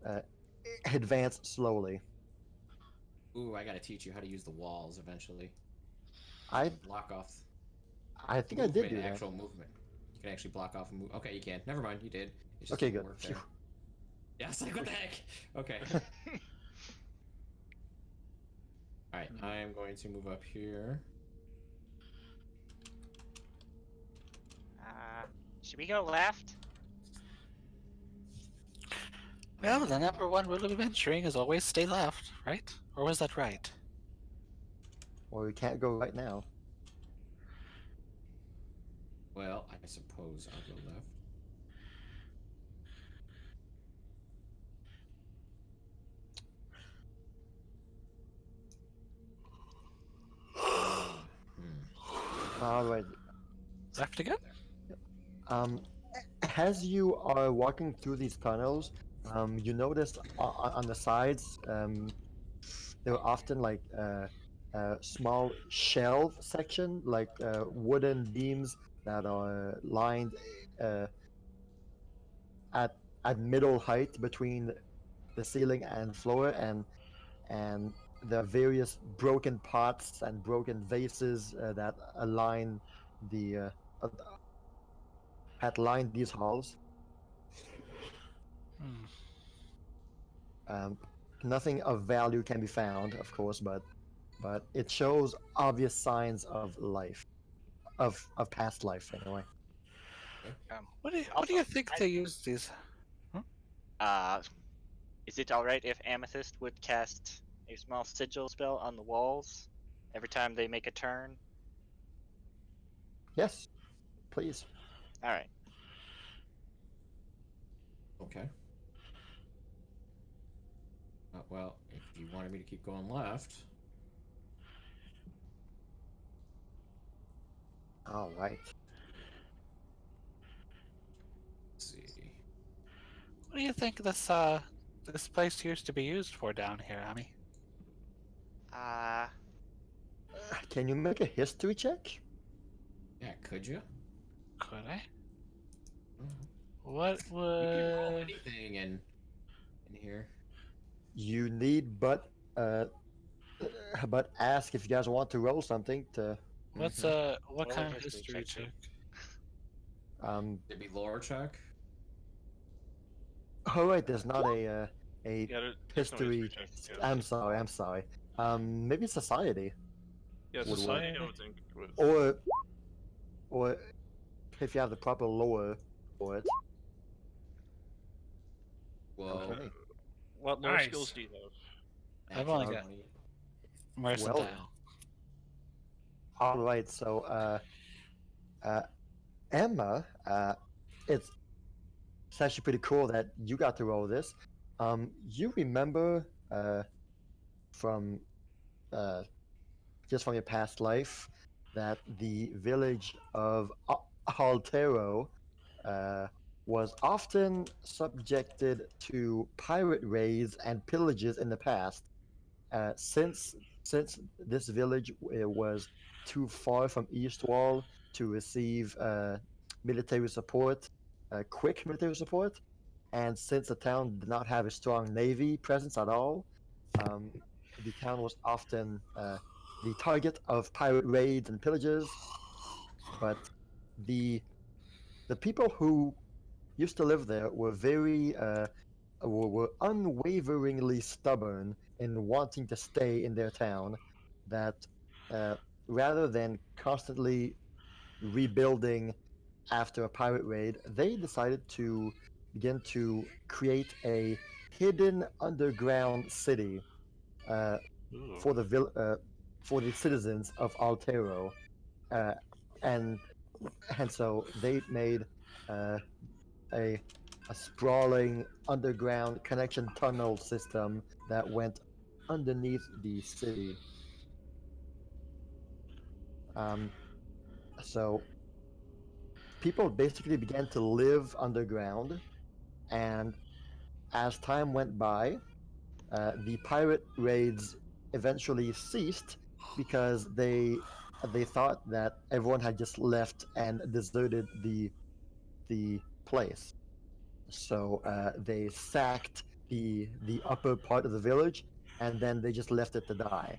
Speaker 4: uh, advance slowly.
Speaker 8: Ooh, I gotta teach you how to use the walls eventually.
Speaker 4: I
Speaker 8: Block off
Speaker 4: I think I did
Speaker 8: movement,
Speaker 4: do that.
Speaker 8: actual movement. You can actually block off and move. Okay, you can. Never mind, you did. It just
Speaker 4: Okay,
Speaker 8: didn't
Speaker 4: good.
Speaker 8: work there. Yeah, it's like, what the heck? Okay. Alright, I am going to move up here.
Speaker 7: Should we go left?
Speaker 3: Well, the number one rule of adventuring is always stay left, right? Or was that right?
Speaker 4: Or we can't go right now.
Speaker 8: Well, I suppose I'll go left.
Speaker 4: All right.
Speaker 3: Left again?
Speaker 4: Um, as you are walking through these tunnels, you notice on the sides, there are often like small shelf section, like wooden beams that are lined uh, at at middle height between the ceiling and floor, and there are various broken pots and broken vases that align the that line these halls. Nothing of value can be found, of course, but it shows obvious signs of life, of past life anyway.
Speaker 3: What do you
Speaker 2: Also,
Speaker 3: think they use these?
Speaker 2: Is it alright if Amethyst would cast a small sigil spell on the walls every time they make a turn?
Speaker 4: Yes, please.
Speaker 2: Alright.
Speaker 8: Okay. Well, if you wanted me to keep going left,
Speaker 4: All right.
Speaker 8: let's see.
Speaker 3: What do you think this place used to be used for down here, Ami?
Speaker 4: Can you make a history check?
Speaker 8: Yeah, could you?
Speaker 3: Could I? What
Speaker 8: You can roll
Speaker 3: would?
Speaker 8: anything in here.
Speaker 4: You need but ask if you guys want to roll something to
Speaker 3: What's what
Speaker 2: Roll a
Speaker 3: kind of
Speaker 2: history
Speaker 3: history
Speaker 2: check,
Speaker 3: check?
Speaker 8: It'd be lore check.
Speaker 4: Oh right, there's not a
Speaker 5: Yeah, there's no
Speaker 4: history.
Speaker 5: check.
Speaker 4: I'm sorry. Maybe society,
Speaker 5: Yeah,
Speaker 4: would
Speaker 5: society,
Speaker 3: work.
Speaker 5: I would think would.
Speaker 4: or if you have the proper lore for it.
Speaker 8: Well,
Speaker 4: Okay.
Speaker 5: What lore
Speaker 1: Nice.
Speaker 5: skills do you have?
Speaker 3: I've only
Speaker 8: natural
Speaker 3: got
Speaker 8: 20.
Speaker 3: mercantile.
Speaker 4: All right, so Emma, it's actually pretty cool that you got to roll this. You remember from just from your past life that the village of Altero was often subjected to pirate raids and pillages in the past. Since this village was too far from Eastwall to receive military support, quick military support, and since the town did not have a strong navy presence at all, the town was often the target of pirate raids and pillages. But the people who used to live there were were unwaveringly stubborn in wanting to stay in their town. That rather than constantly rebuilding after a pirate raid, they decided to begin to create a hidden underground city uh, for for the citizens of Altero, uh, and so they made uh, a sprawling underground connection tunnel system that went underneath the city. Um, so people basically began to live underground, and as time went by, the pirate raids eventually ceased because they thought that everyone had just left and deserted the place. So they sacked the upper part of the village, and then they just left it to die,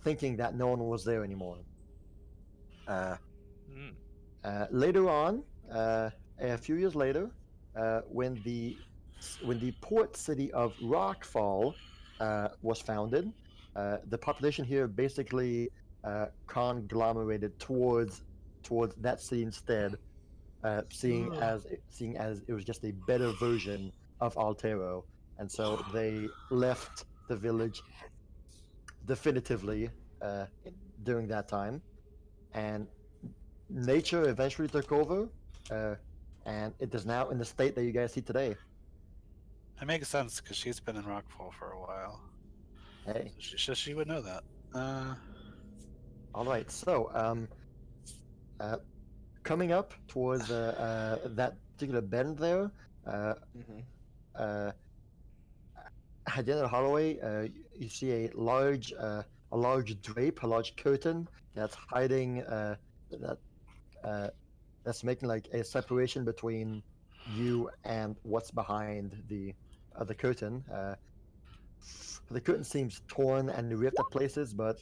Speaker 4: thinking that no one was there anymore. Uh, Later on, a few years later, when the port city of Rockfall was founded, the population here basically conglomerated towards that city instead, seeing as it was just a better version of Altero, and so they left the village definitively during that time, and nature eventually took over, and it is now in the state that you guys see today.
Speaker 3: It makes sense because she's been in Rockfall for a while,
Speaker 4: Hey,
Speaker 3: so she would know that.
Speaker 4: all right. So, coming up towards that particular bend there, at the end of the hallway, you see a large drape, a large curtain that's hiding that that's making like a separation between you and what's behind the curtain. The curtain seems torn and ripped at places, but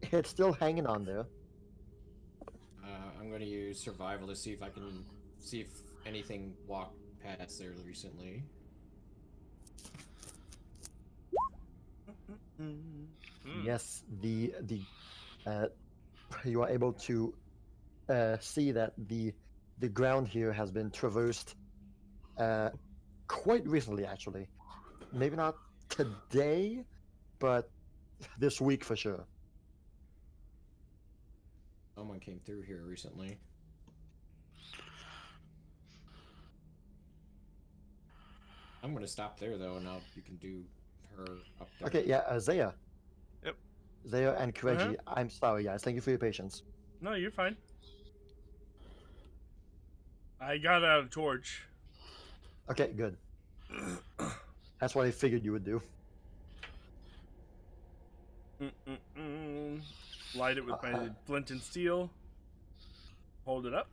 Speaker 4: it's still hanging on there.
Speaker 8: I'm going to use survival to see if I can see if anything walked past there recently.
Speaker 4: Yes, you are able to see that the ground here has been traversed quite recently, actually. Maybe not today, but this week for sure.
Speaker 8: Someone came through here recently. I'm gonna stop there though, and now you can do her up there.
Speaker 4: Okay, yeah, Zaya.
Speaker 5: Yep.
Speaker 4: Zaya and Kireji, I'm sorry, guys. Thank you for your patience.
Speaker 1: No, you're fine. I got out a torch.
Speaker 4: Okay, good. That's what I figured you would do.
Speaker 1: Light it with my flint and steel. Hold it up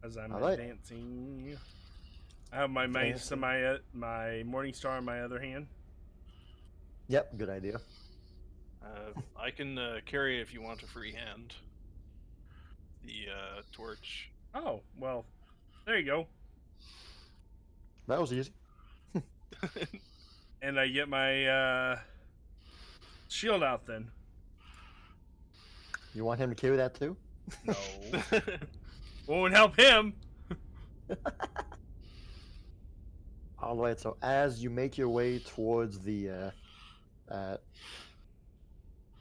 Speaker 1: as I'm
Speaker 4: Alright.
Speaker 1: advancing. I have my my morning star in my other hand.
Speaker 4: Yep, good idea.
Speaker 5: I can carry if you want a free hand. The torch.
Speaker 1: Oh well, there you go.
Speaker 4: That was easy.
Speaker 1: And I get my shield out then.
Speaker 4: You want him to carry that too?
Speaker 1: No, won't help him.
Speaker 4: All right. So as you make your way towards the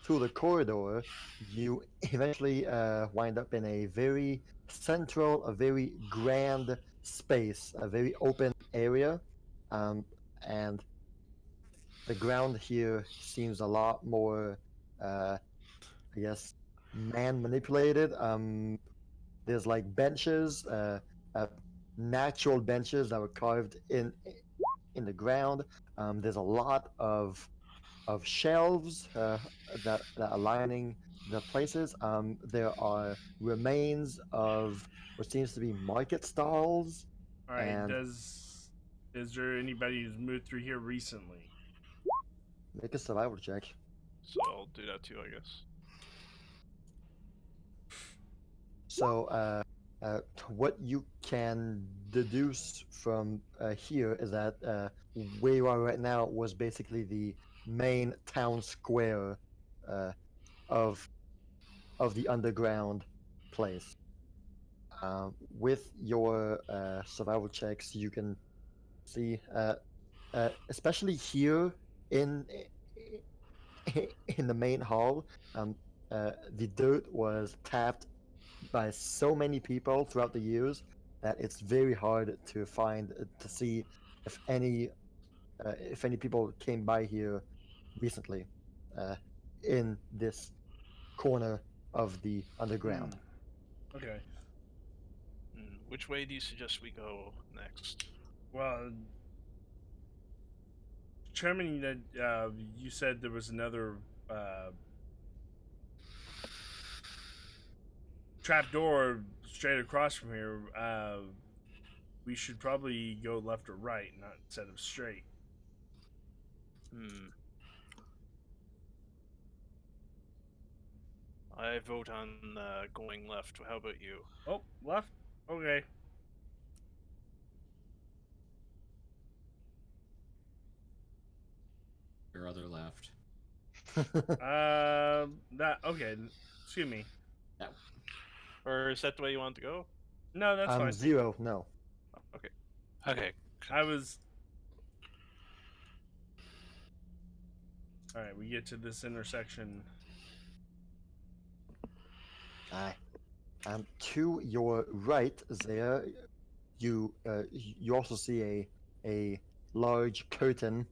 Speaker 4: through the corridor, you eventually wind up in a very central, a very grand space, a very open area, and the ground here seems a lot more, I guess, man manipulated. There's like benches, natural benches that were carved in the ground. There's a lot of shelves that are lining the places. There are remains of what seems to be market stalls.
Speaker 1: All right.
Speaker 4: And
Speaker 1: Is there anybody who's moved through here recently?
Speaker 4: make a survival check.
Speaker 5: So I'll do that too, I guess.
Speaker 4: So what you can deduce from here is that where you are right now was basically the main town square of the underground place. With your survival checks, you can see, especially here in the main hall, the dirt was tapped by so many people throughout the years that it's very hard to find to see if any people came by here recently in this corner of the underground.
Speaker 1: Okay.
Speaker 5: Which way do you suggest we go next?
Speaker 1: Well, determining that you said there was another trap door straight across from here, we should probably go left or right, not instead of straight.
Speaker 5: I vote on going left. How about you?
Speaker 1: Oh, left? Okay.
Speaker 8: Your other left.
Speaker 1: Okay. Excuse me.
Speaker 8: Yeah.
Speaker 5: Or is that the way you want to go?
Speaker 1: No, that's fine.
Speaker 4: 0, no.
Speaker 5: Okay.
Speaker 3: Okay.
Speaker 1: I was. All right, we get to this intersection.
Speaker 4: To your right there, you also see a large curtain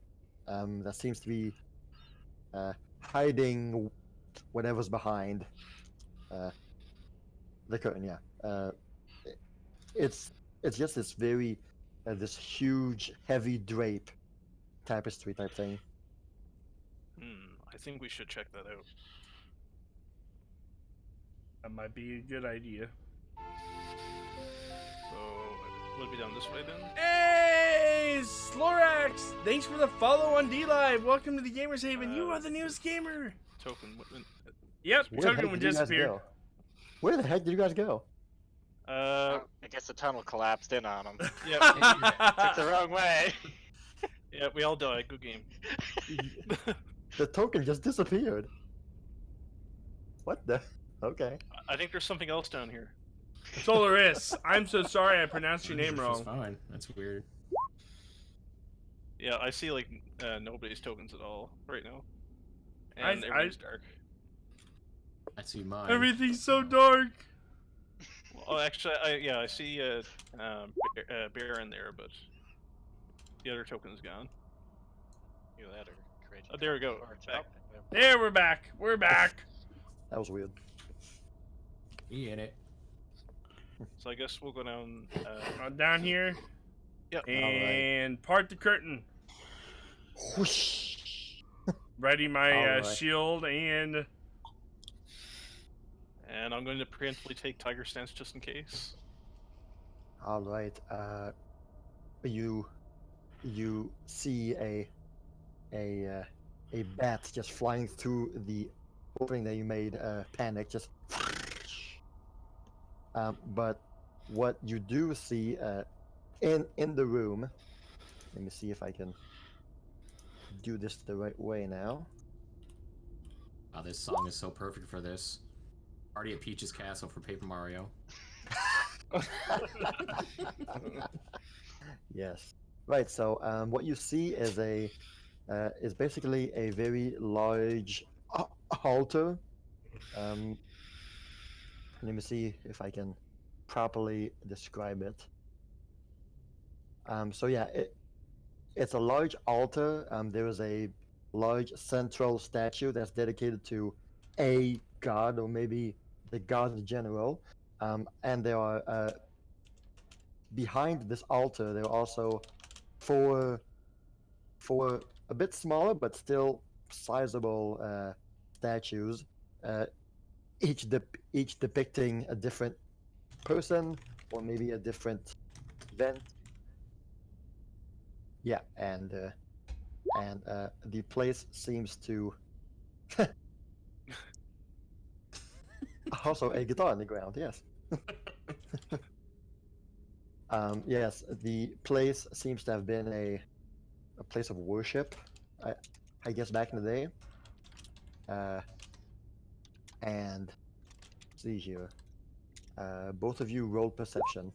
Speaker 4: that seems to be hiding whatever's behind the curtain. Yeah, it's just this very this huge heavy drape tapestry type thing.
Speaker 5: I think we should check that out.
Speaker 1: That might be a good idea.
Speaker 5: So we'll be down this way then.
Speaker 1: Hey, Slorax! Thanks for the follow on D-Live. Welcome to the Gamer's Haven. You are the newest gamer.
Speaker 5: Token.
Speaker 1: Yep,
Speaker 4: Where the heck
Speaker 1: Token would
Speaker 4: did you guys
Speaker 1: disappear.
Speaker 4: go? Where the heck did you guys go?
Speaker 2: I guess the tunnel collapsed in on him.
Speaker 5: Yeah.
Speaker 2: Took the wrong way.
Speaker 5: Yeah, we all died. Good game.
Speaker 4: The token just disappeared. What the? Okay.
Speaker 5: I think there's something else down here.
Speaker 1: Solaris, I'm so sorry I pronounced your name
Speaker 8: It's just
Speaker 1: wrong.
Speaker 8: fine. That's weird.
Speaker 5: Yeah, I see like nobody's tokens at all right now,
Speaker 1: I-
Speaker 5: and everything's dark.
Speaker 8: I see mine.
Speaker 1: Everything's so dark.
Speaker 5: Oh, actually, I see bear in there, but the other token's gone.
Speaker 2: You that or
Speaker 5: Oh, there we go. Back.
Speaker 1: There, we're back. We're back.
Speaker 4: That was weird.
Speaker 8: He in it.
Speaker 5: So I guess we'll go down.
Speaker 1: Down here.
Speaker 5: Yep.
Speaker 1: And part the curtain.
Speaker 4: Whoosh.
Speaker 1: Ready my
Speaker 4: Alright.
Speaker 1: shield and.
Speaker 5: And I'm going to preemptively take Tiger Stance just in case.
Speaker 4: All right. You see a bat just flying through the opening that you made. Panic just. But what you do see in the room. Let me see if I can do this the right way now.
Speaker 8: Wow, this song is so perfect for this. Party at Peach's Castle for Paper Mario.
Speaker 4: Yes. Right. So what you see is basically a very large altar. Let me see if I can properly describe it. So yeah, it's a large altar. There is a large central statue that's dedicated to a god, or maybe the god in general. And there are behind this altar, there are also four a bit smaller but still sizable statues, each depicting a different person or maybe a different event. Yeah, and the place seems to also a guitar on the ground. Yes. Yes, the place seems to have been a place of worship, I guess back in the day. And let's see here. Both of you roll perception.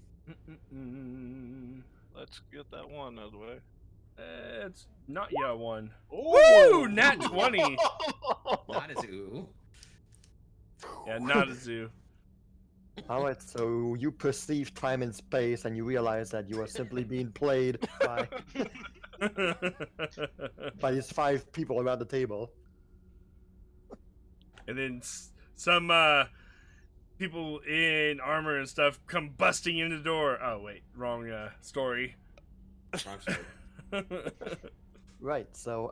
Speaker 5: Let's get that one out of the way.
Speaker 1: It's not yet one.
Speaker 5: Oh!
Speaker 1: Woo! Nat 20.
Speaker 8: Not a zoo.
Speaker 1: Yeah, not a zoo.
Speaker 4: All right, so you perceive time and space, and you realize that you are simply being played by these 5 people around the table.
Speaker 1: And then some people in armor and stuff come busting in the door. Oh wait, wrong story.
Speaker 8: Wrong story.
Speaker 4: Right, so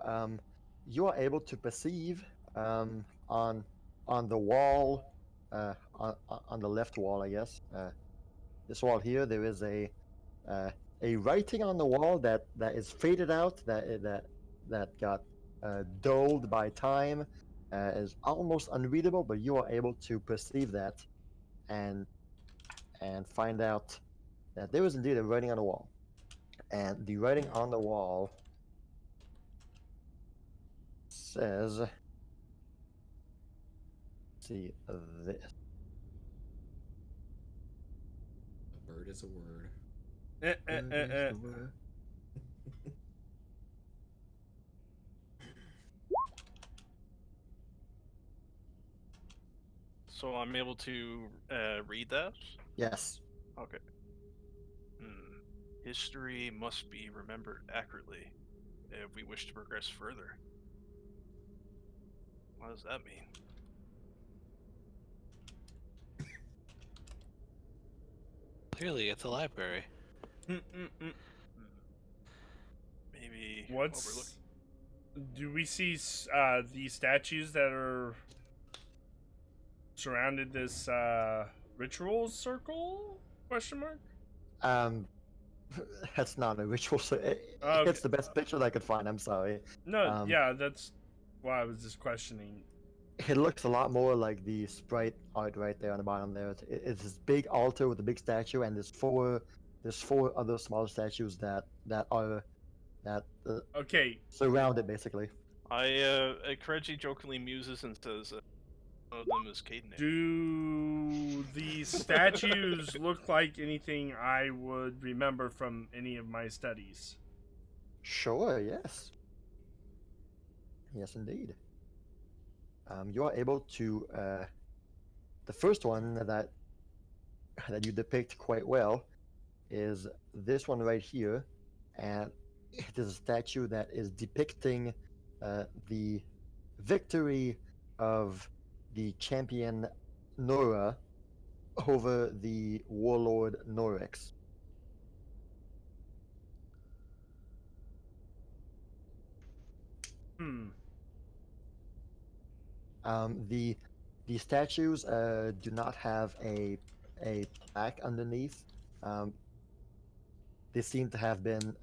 Speaker 4: you are able to perceive on the wall, on the left wall, I guess. This wall here, there is a writing on the wall that is faded out, that got dulled by time, is almost unreadable, but you are able to perceive that, and find out that there is indeed a writing on the wall, and the writing on the wall says, let's see this.
Speaker 8: A bird is a word.
Speaker 5: So I'm able to read that?
Speaker 4: Yes.
Speaker 5: Okay. History must be remembered accurately if we wish to progress further. What does that mean?
Speaker 3: Clearly, it's a library.
Speaker 5: Maybe
Speaker 1: What's? Do we see the statues that are surrounded this ritual circle? Question mark.
Speaker 4: That's not a ritual. So
Speaker 1: Okay.
Speaker 4: it's the best picture I could find. I'm sorry.
Speaker 1: No, yeah, that's why I was just questioning.
Speaker 4: It looks a lot more like the sprite art right there on the bottom there. It's this big altar with a big statue, and there's four other small statues that are that
Speaker 1: Okay,
Speaker 4: surround it basically.
Speaker 5: Kireji jokingly muses and says, one of them is Caden.
Speaker 1: do the statues look like anything I would remember from any of my studies?
Speaker 4: Sure, yes. Yes, indeed. You are able to. The first one that you depict quite well is this one right here, and it is a statue that is depicting the victory of the champion Nora over the warlord Norix.
Speaker 1: Hmm.
Speaker 4: The statues do not have a plaque underneath. Um, they seem to have been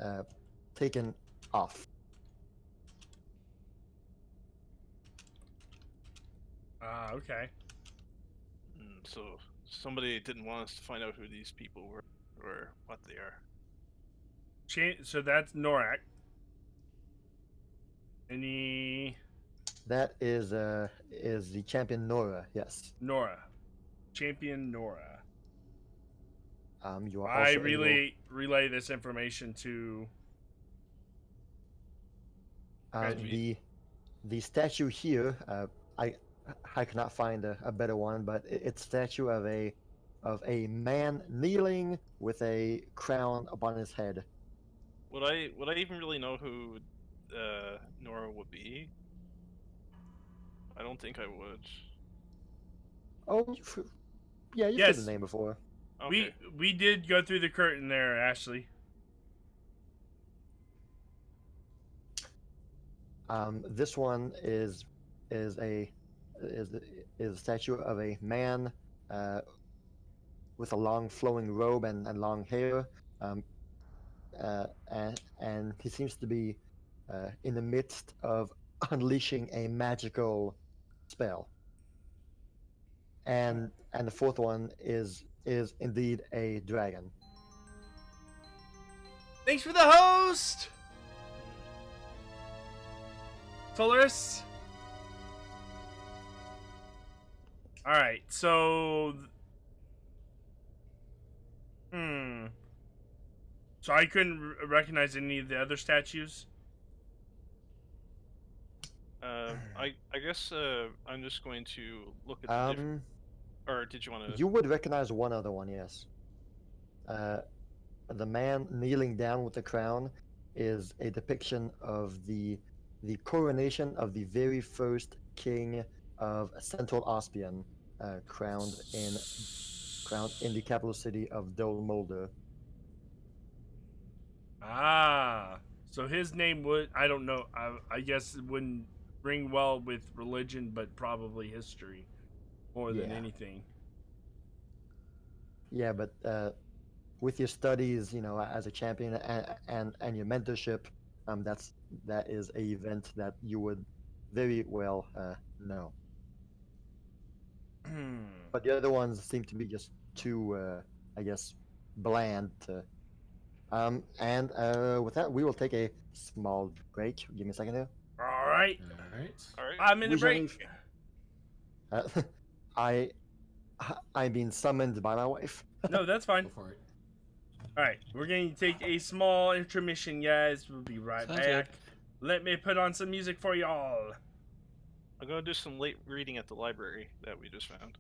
Speaker 4: taken off.
Speaker 1: Okay.
Speaker 5: So somebody didn't want us to find out who these people were or what they are.
Speaker 1: So that's Norak. Any
Speaker 4: That is the champion Nora. Yes.
Speaker 1: Nora, champion Nora.
Speaker 4: You are
Speaker 1: I
Speaker 4: also
Speaker 1: relay this information to.
Speaker 4: the statue here. I cannot find a better one, but it's a statue of a man kneeling with a crown upon his head.
Speaker 5: Would I even really know who Nora would be? I don't think I would.
Speaker 4: Oh, you've
Speaker 1: Yes.
Speaker 4: heard the name before.
Speaker 5: Okay.
Speaker 1: We did go through the curtain there, Ashley.
Speaker 4: This one is a statue of a man with a long flowing robe and long hair, and he seems to be in the midst of unleashing a magical spell. And the fourth one is indeed a dragon.
Speaker 1: Thanks for the host, Solaris. All right, so so I couldn't recognize any of the other statues.
Speaker 5: I guess I'm just going to look at the different. Or did you want to?
Speaker 4: You would recognize one other one, yes. The man kneeling down with the crown is a depiction of the coronation of the very first king of Central Ospian, crowned in the capital city of Dol Mulder.
Speaker 1: Ah, so his name would, I don't know, I guess it wouldn't ring well with religion, but probably history more than anything.
Speaker 4: Yeah, but with your studies, as a champion and your mentorship, that is a event that you would very well know. But the other ones seem to be just too, I guess, bland. And with that, we will take a small break. Give me a second here.
Speaker 1: All right.
Speaker 8: All right.
Speaker 1: 5 minute break.
Speaker 4: I'm being summoned by my wife.
Speaker 1: No, that's fine.
Speaker 8: Go for it.
Speaker 1: All right, we're going to take a small intermission, guys. We'll be right
Speaker 3: Sounds
Speaker 1: back. Let me put on some music for y'all.
Speaker 5: I'm gonna do some late reading at the library that we just found.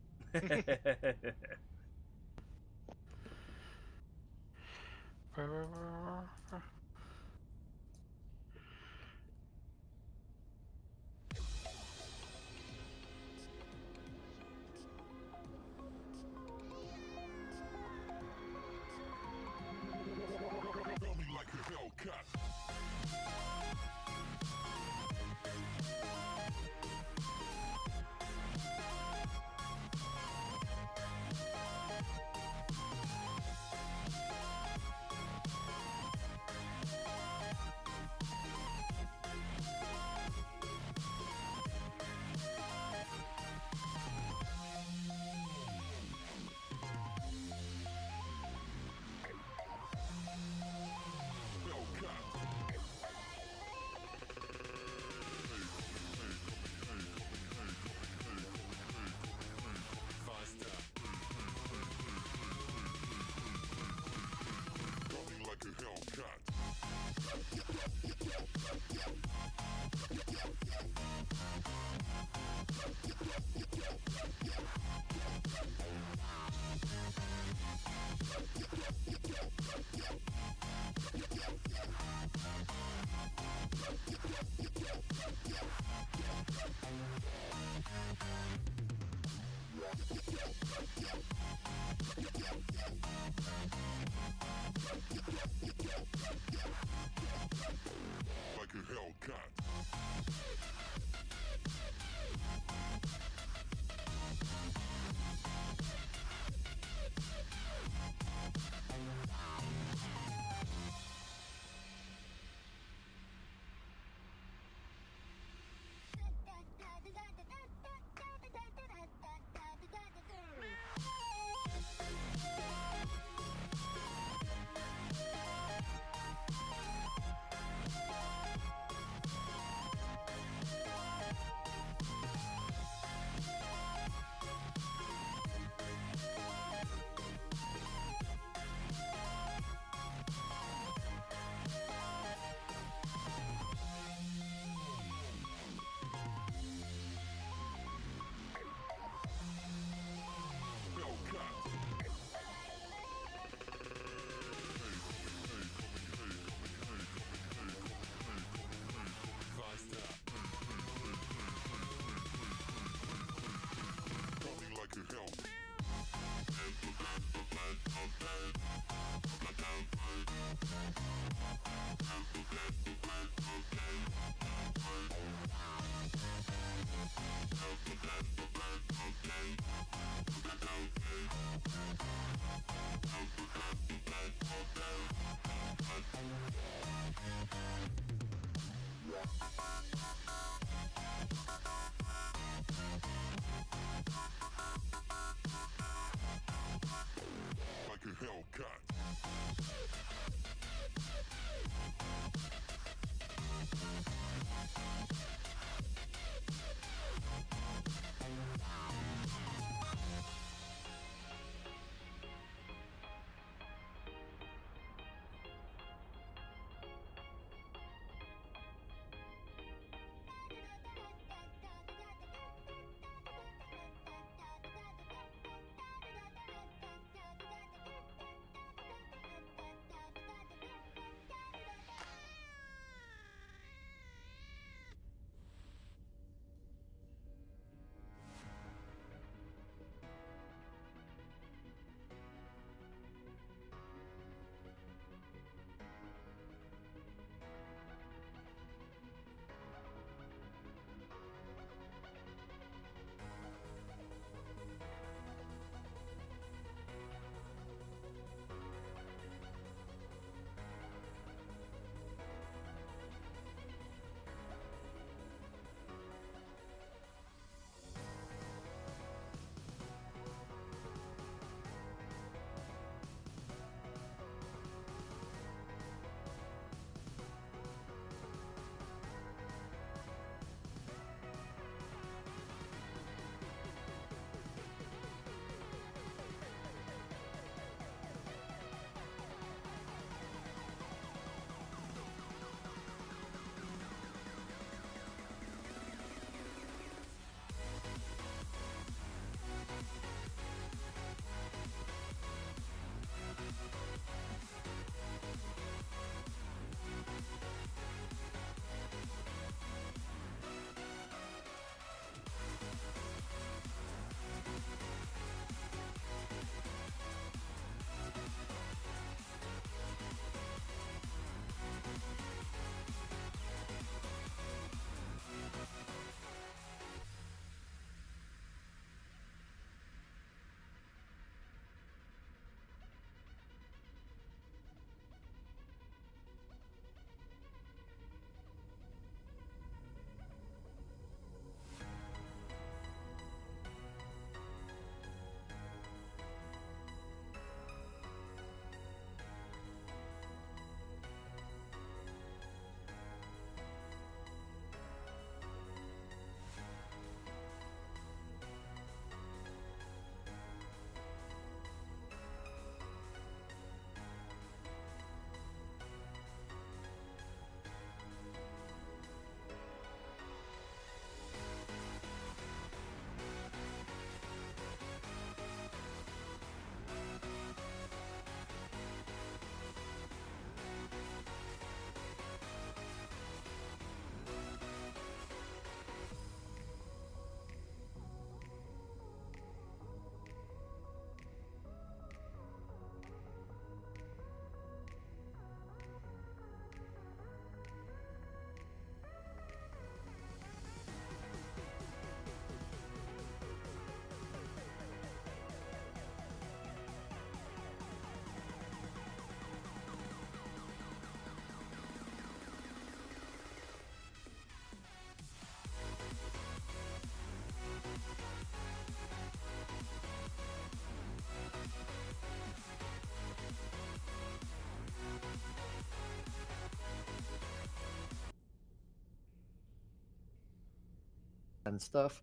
Speaker 4: and stuff,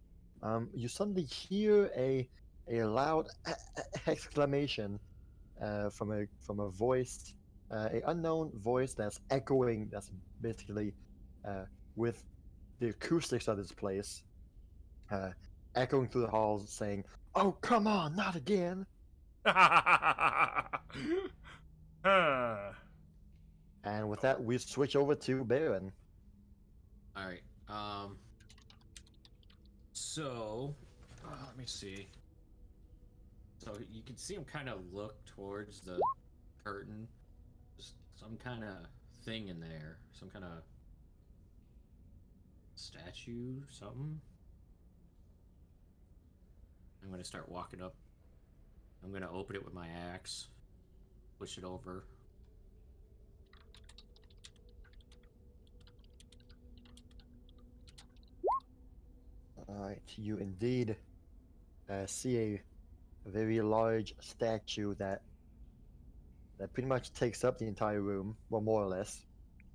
Speaker 4: you suddenly hear a loud exclamation from a voice, a unknown voice that's echoing. That's basically with the acoustics of this place, uh, echoing through the halls, saying, "Oh, come on, not again!"
Speaker 1: Huh.
Speaker 4: And with that, we switch over to Baron.
Speaker 8: All right. So, let me see. So you can see him kind of look towards the curtain. Just some kind of thing in there. Some kind of statue, something. I'm gonna start walking up. I'm gonna open it with my axe. Push it over.
Speaker 4: Alright, you indeed see a very large statue that pretty much takes up the entire room, well, more or less.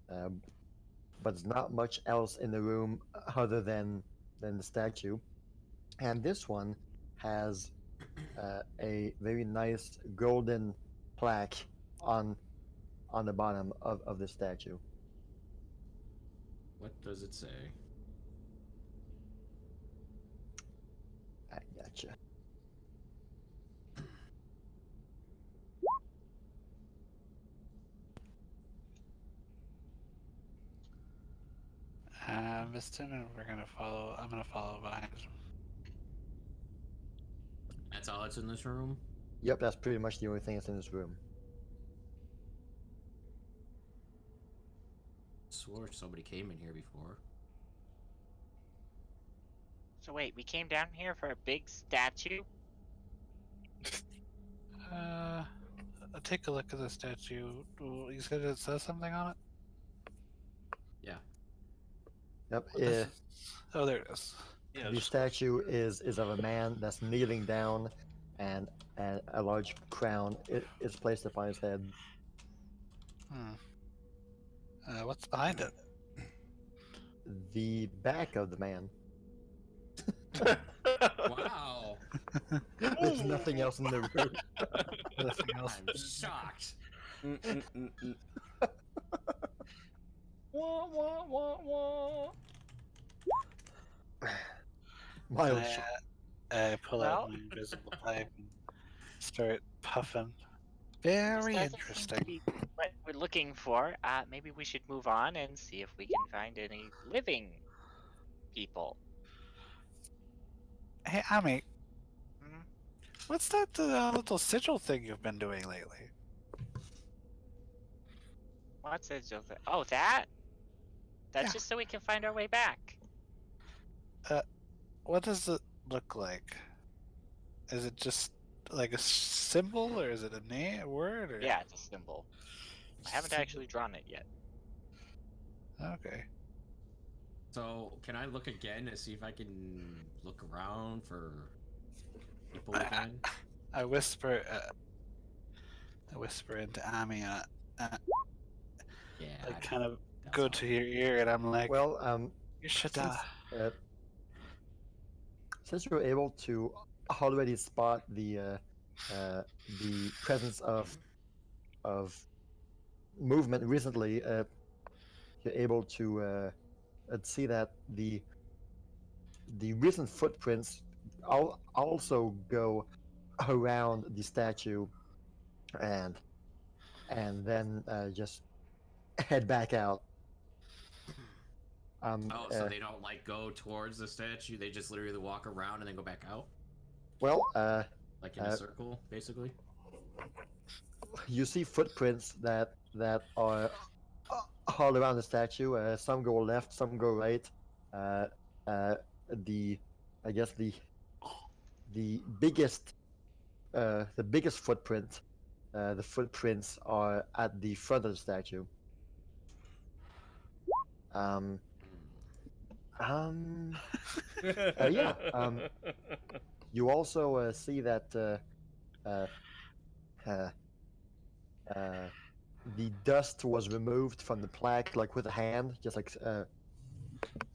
Speaker 4: But there's not much else in the room other than the statue. And this one has a very nice golden plaque on the bottom of the statue.
Speaker 8: What does it say?
Speaker 4: I gotcha.
Speaker 3: Missed him, and we're gonna follow. I'm gonna follow behind him.
Speaker 8: That's all that's in this room?
Speaker 4: Yep, that's pretty much the only thing that's in this room.
Speaker 8: Swore somebody came in here before.
Speaker 7: So wait, we came down here for a big statue?
Speaker 3: I'll take a look at the statue. You said it says something on it?
Speaker 8: Yeah.
Speaker 4: Yep.
Speaker 3: What this is- Oh, there it is.
Speaker 5: Yeah,
Speaker 4: The statue is of a man that's kneeling down, and a large crown is placed upon his head.
Speaker 3: What's behind it?
Speaker 4: The back of the man.
Speaker 8: Wow.
Speaker 4: There's nothing else in the room.
Speaker 3: Nothing else.
Speaker 8: I'm shocked.
Speaker 1: Wah, wah, wah, wah.
Speaker 4: Mild
Speaker 3: I,
Speaker 4: shock.
Speaker 3: I pull
Speaker 7: Well-
Speaker 3: out my invisible pipe and start puffing. Very
Speaker 7: This doesn't
Speaker 3: interesting.
Speaker 7: seem to be what we're looking for. Maybe we should move on and see if we can find any living people.
Speaker 3: Hey, Ami,
Speaker 7: Hmm?
Speaker 3: what's that little sigil thing you've been doing lately?
Speaker 7: What's it? Oh, that? That's
Speaker 3: Yeah.
Speaker 7: just so we can find our way back.
Speaker 3: What does it look like? Is it just like a symbol, or is it a name, a word? Or...
Speaker 7: Yeah, it's a symbol. I haven't actually drawn it yet.
Speaker 3: Okay.
Speaker 8: So, can I look again to see if I can look around for people again?
Speaker 3: I whisper into Ami,
Speaker 8: Yeah.
Speaker 3: I kind of
Speaker 8: that's
Speaker 3: go
Speaker 8: all.
Speaker 3: to your ear, and I'm like,
Speaker 4: Well,
Speaker 3: you should.
Speaker 4: since you're able to already spot the presence of movement recently, you're able to see that the recent footprints also go around the statue, and then just head back out.
Speaker 8: Oh, so they don't like go towards the statue, they just literally walk around and then go back out?
Speaker 4: Well,
Speaker 8: Like in a circle, basically?
Speaker 4: you see footprints that are all around the statue. Some go left, some go right. I guess the biggest footprint. The footprints are at the front of the statue. Yeah. You also see that the dust was removed from the plaque, like with a hand, just like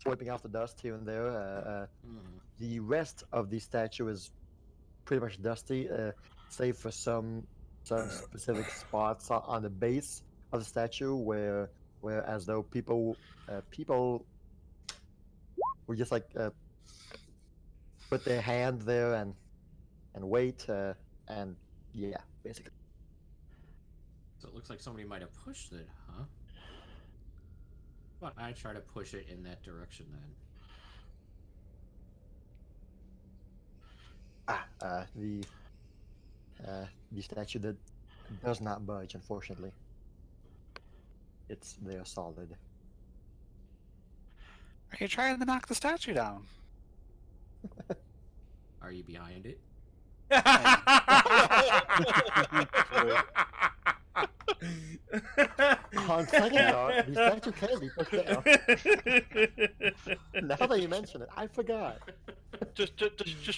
Speaker 4: swiping off the dust here and there.
Speaker 8: Mhm.
Speaker 4: The rest of the statue is pretty much dusty, save for some specific spots on the base of the statue where as though people would just like put their hand there and wait and yeah, basically.
Speaker 8: So it looks like somebody might have pushed it, huh? But I try to push it in that direction then.
Speaker 4: The statue that does not budge, unfortunately. It's there solid.
Speaker 3: Are you trying to knock the statue down?
Speaker 8: Are you behind it?
Speaker 4: On second thought, the statue can be pushed down. Now that you mention it, I forgot.
Speaker 5: Just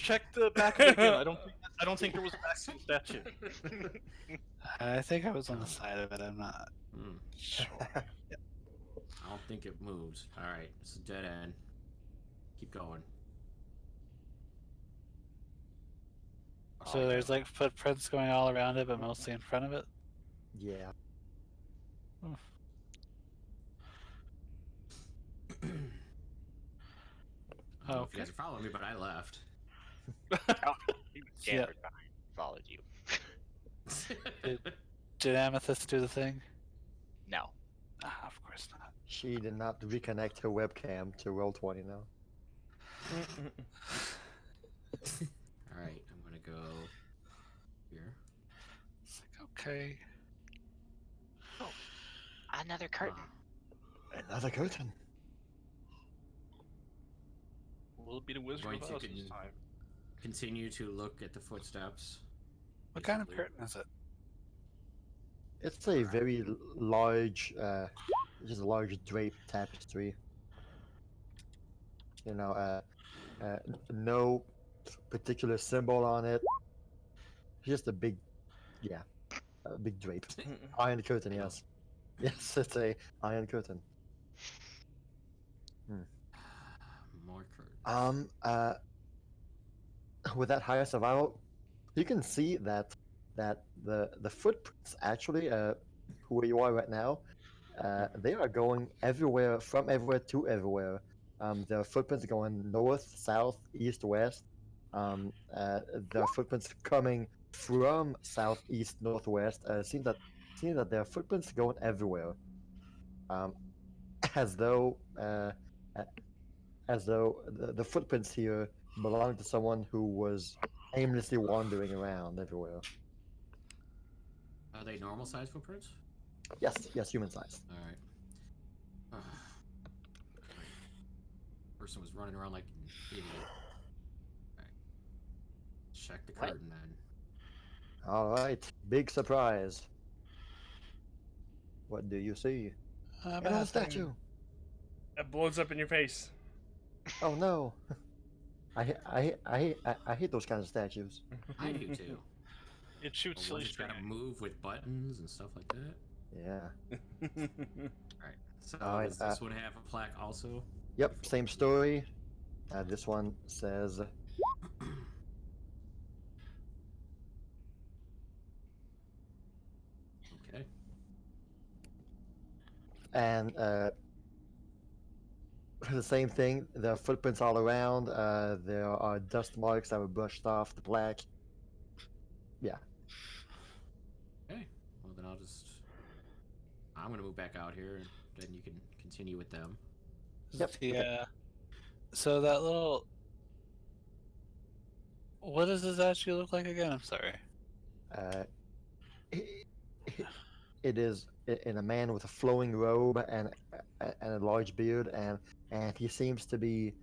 Speaker 5: check the back of it again. I don't think there was a back to the statue.
Speaker 3: I think I was on the side of it. I'm not
Speaker 8: Hmm.
Speaker 3: sure.
Speaker 8: I don't think it moves. Alright, it's a dead end. Keep going.
Speaker 3: So there's like footprints going all around it, but mostly in front of it.
Speaker 4: Yeah.
Speaker 8: I don't know if you guys are following me, but I left.
Speaker 3: Yeah.
Speaker 2: Followed you.
Speaker 3: Did Amethyst do the thing?
Speaker 2: No.
Speaker 3: Ah, of course not.
Speaker 4: She did not reconnect her webcam to Roll20 now.
Speaker 8: Alright, I'm gonna go here.
Speaker 3: It's like, okay.
Speaker 7: Another curtain.
Speaker 4: Another curtain.
Speaker 5: Will it be the Wizard
Speaker 8: Going
Speaker 5: of
Speaker 8: to
Speaker 5: Oz this time?
Speaker 8: continue to look at the footsteps.
Speaker 3: What kind of
Speaker 8: basically.
Speaker 3: curtain is it?
Speaker 4: It's a very large, just a large draped tapestry. You know, no particular symbol on it. Just a big, a big drape. Iron curtain, yes. Yes, it's a iron curtain.
Speaker 8: More curtains.
Speaker 4: With that higher survival, you can see that the footprints actually, where you are right now, they are going everywhere, from everywhere to everywhere. There are footprints going north, south, east, west. There are footprints coming from southeast, northwest. Seems that there are footprints going everywhere. As though the footprints here belong to someone who was aimlessly wandering around everywhere.
Speaker 8: Are they normal size footprints?
Speaker 4: Yes, human sized.
Speaker 8: Alright. Person was running around like an idiot. Alright. Check the curtain then.
Speaker 4: All right, big surprise. What do you see? Another statue.
Speaker 1: That blows up in your face.
Speaker 4: Oh no! I hate those kinds of statues.
Speaker 8: I do too.
Speaker 5: It shoots
Speaker 8: The
Speaker 5: silly
Speaker 8: ones that
Speaker 5: string.
Speaker 8: gotta move with buttons and stuff like that.
Speaker 4: Yeah.
Speaker 8: Alright. So
Speaker 4: Alright,
Speaker 8: does this one have a plaque also?
Speaker 4: Yep, same story. This one says.
Speaker 8: Okay.
Speaker 4: And the same thing. There are footprints all around. There are dust marks that were brushed off the plaque. Yeah.
Speaker 8: Okay. Well then I'm gonna move back out here and then you can continue with them.
Speaker 4: Yep.
Speaker 3: Yeah. So that little. What does this actually look like again? I'm sorry.
Speaker 4: It is in a man with a flowing robe and a large beard, and he seems to be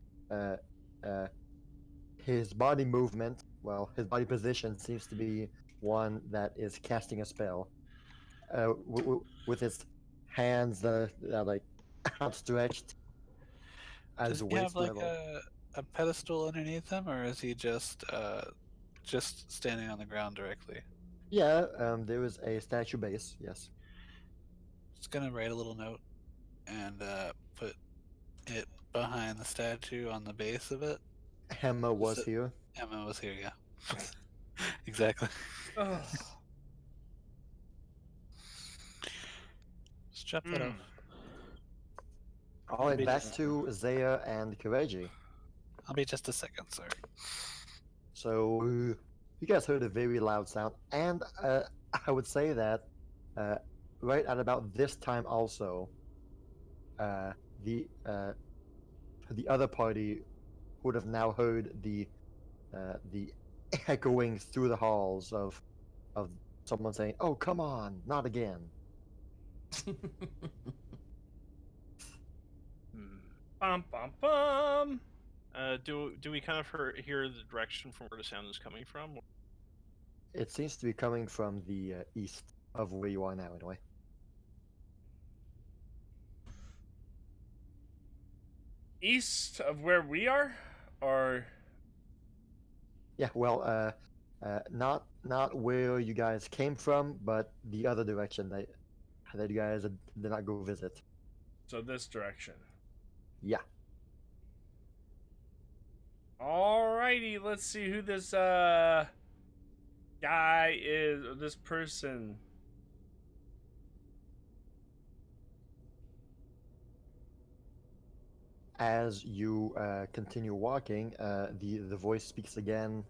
Speaker 4: his body movement. Well, his body position seems to be one that is casting a spell. With his hands that are like outstretched at
Speaker 3: Does
Speaker 4: the
Speaker 3: he have
Speaker 4: waist
Speaker 3: like
Speaker 4: level.
Speaker 3: a pedestal underneath him, or is he just standing on the ground directly?
Speaker 4: Yeah, there is a statue base. Yes.
Speaker 3: Just gonna write a little note and put it behind the statue on the base of it.
Speaker 4: Emma was
Speaker 3: it-
Speaker 4: here.
Speaker 3: Emma was here, yeah. Exactly.
Speaker 1: Ugh.
Speaker 3: Just chop that off.
Speaker 4: All right,
Speaker 3: Maybe
Speaker 4: back
Speaker 3: just-
Speaker 4: to Zaya and Kireji.
Speaker 3: I'll be just a second, sir.
Speaker 4: So you guys heard a very loud sound, and I would say that right at about this time also, uh, the other party would have now heard the echoing through the halls of someone saying, "Oh, come on, not again."
Speaker 1: Bum bum bum.
Speaker 5: Do we kind of hear the direction from where the sound is coming from?
Speaker 4: It seems to be coming from the east of where you are now, anyway.
Speaker 1: East of where we are, or
Speaker 4: Yeah, well, not where you guys came from, but the other direction that you guys did not go visit.
Speaker 1: so this direction.
Speaker 4: Yeah.
Speaker 1: Alrighty, let's see who this guy is, or this person.
Speaker 4: As you continue walking, the voice speaks again,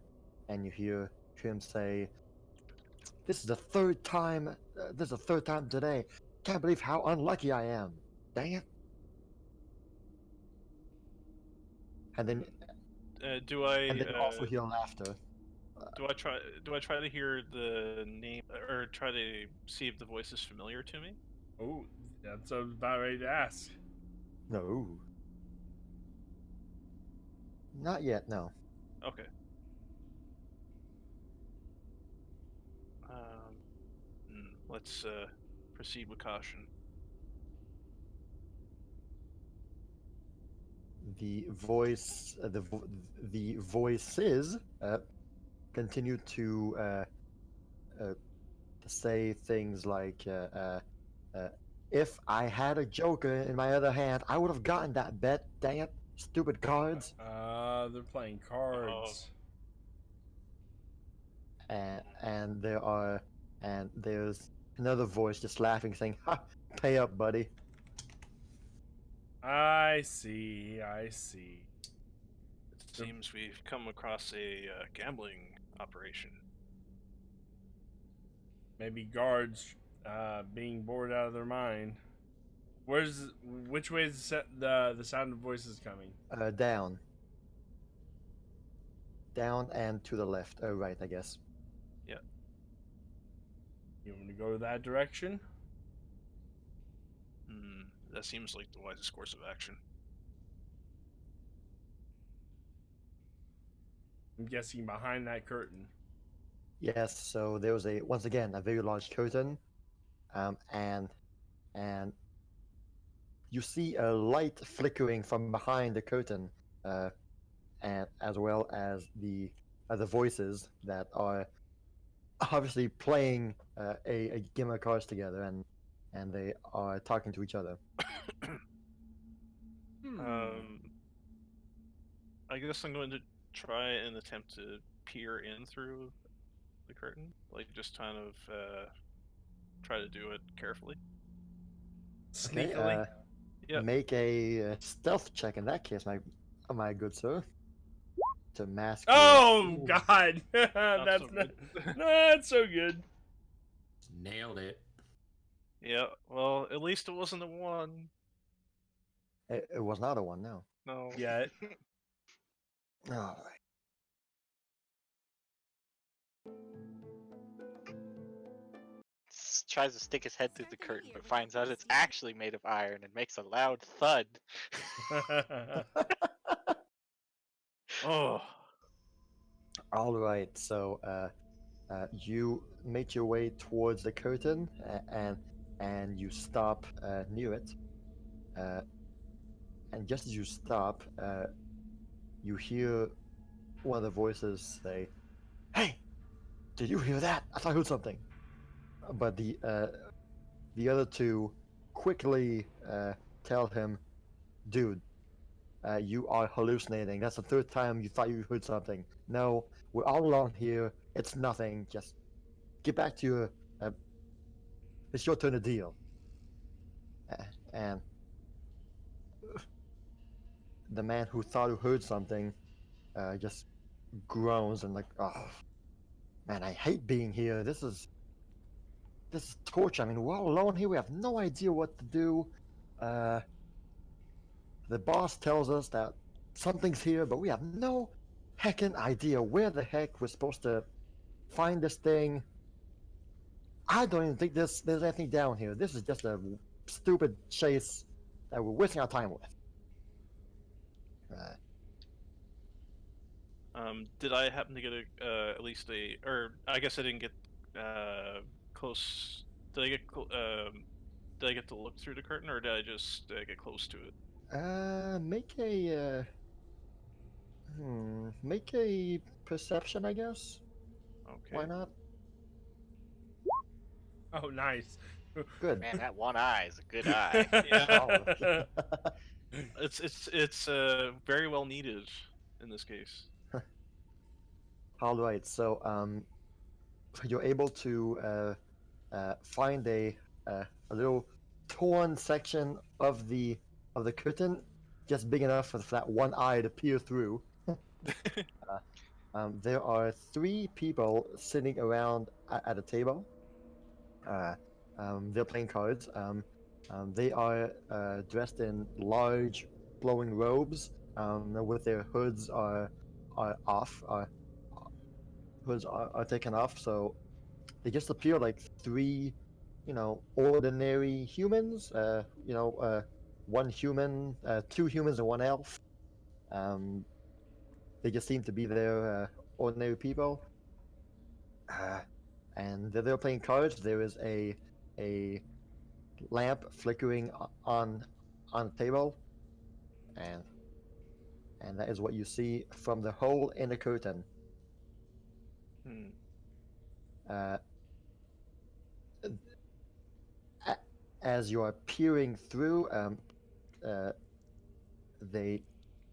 Speaker 4: and you hear him say, "This is the third time. This is the third time today. Can't believe how unlucky I am. Dang it!" And then,
Speaker 5: Do I
Speaker 4: and then you also hear laughter.
Speaker 5: do I try to hear the name or try to see if the voice is familiar to me?
Speaker 1: Oh, that's what I was about ready to ask.
Speaker 4: No, not yet. No.
Speaker 5: Okay. Let's proceed with caution.
Speaker 4: The voice, the voices continue to say things like, "If I had a joker in my other hand, I would have gotten that bet. Dang it, stupid cards!"
Speaker 1: They're playing cards.
Speaker 4: And there's another voice just laughing, saying, "Ha, pay up, buddy."
Speaker 1: I see. I see.
Speaker 5: It seems we've come across a gambling operation.
Speaker 1: Maybe guards being bored out of their mind. Which way is the sound of voices coming?
Speaker 4: Down. Down and to the left. Oh, right, I guess.
Speaker 1: You want me to go that direction?
Speaker 5: That seems like the wisest course of action.
Speaker 1: I'm guessing behind that curtain.
Speaker 4: Yes, so there was once again a very large curtain, and you see a light flickering from behind the curtain, and as well as the voices that are obviously playing a game of cards together, and they are talking to each other.
Speaker 5: I guess I'm going to try and attempt to peer in through the curtain, like just kind of try to do it carefully.
Speaker 4: Okay,
Speaker 1: Sneakily.
Speaker 5: Yep.
Speaker 4: Make a stealth check in that case, my good sir. To mask.
Speaker 1: Oh
Speaker 4: Ooh.
Speaker 1: God, that's
Speaker 5: so
Speaker 1: not,
Speaker 5: good.
Speaker 1: not so good.
Speaker 8: Nailed it.
Speaker 5: Yeah, well, at least it wasn't a 1.
Speaker 4: It was not a 1, no.
Speaker 5: No.
Speaker 1: Yeah.
Speaker 4: All right.
Speaker 2: Tries to stick his head through the curtain, but finds out it's actually made of iron and makes a loud thud.
Speaker 5: Oh.
Speaker 4: All right, so you make your way towards the curtain, and you stop near it. And just as you stop, you hear one of the voices say, "Hey, did you hear that? I thought I heard something." But the other two quickly tell him, "Dude, you are hallucinating. That's the third time you thought you heard something. No, we're all alone here. It's nothing. Just get back to your. It's your turn to deal. And the man who thought he heard something just groans and like, oh man, I hate being here. This is torture. I mean, we're all alone here. We have no idea what to do. The boss tells us that something's here, but we have no heckin' idea where the heck we're supposed to find this thing. I don't even think there's anything down here. This is just a stupid chase that we're wasting our time with.
Speaker 5: Did I happen to get at least or I guess I didn't get close. Did I get did I get to look through the curtain, or did I just get close to it?
Speaker 4: Make a perception, I guess.
Speaker 5: Okay.
Speaker 4: Why not?
Speaker 1: Oh, nice.
Speaker 4: Good.
Speaker 2: Man, that one eye is a good eye.
Speaker 5: Yeah. It's very well needed in this case.
Speaker 4: All right. So you're able to find a little torn section of the curtain, just big enough for that one eye to peer through. There are 3 people sitting around at a table. They're playing cards. They are dressed in large, flowing robes, with their hoods are off. Hoods are taken off, so they just appear like 3, ordinary humans. 1 human, 2 humans, and 1 elf. They just seem to be their ordinary people. And they're playing cards. There is a lamp flickering on a table, and that is what you see from the hole in the curtain. Uh, as you are peering through, they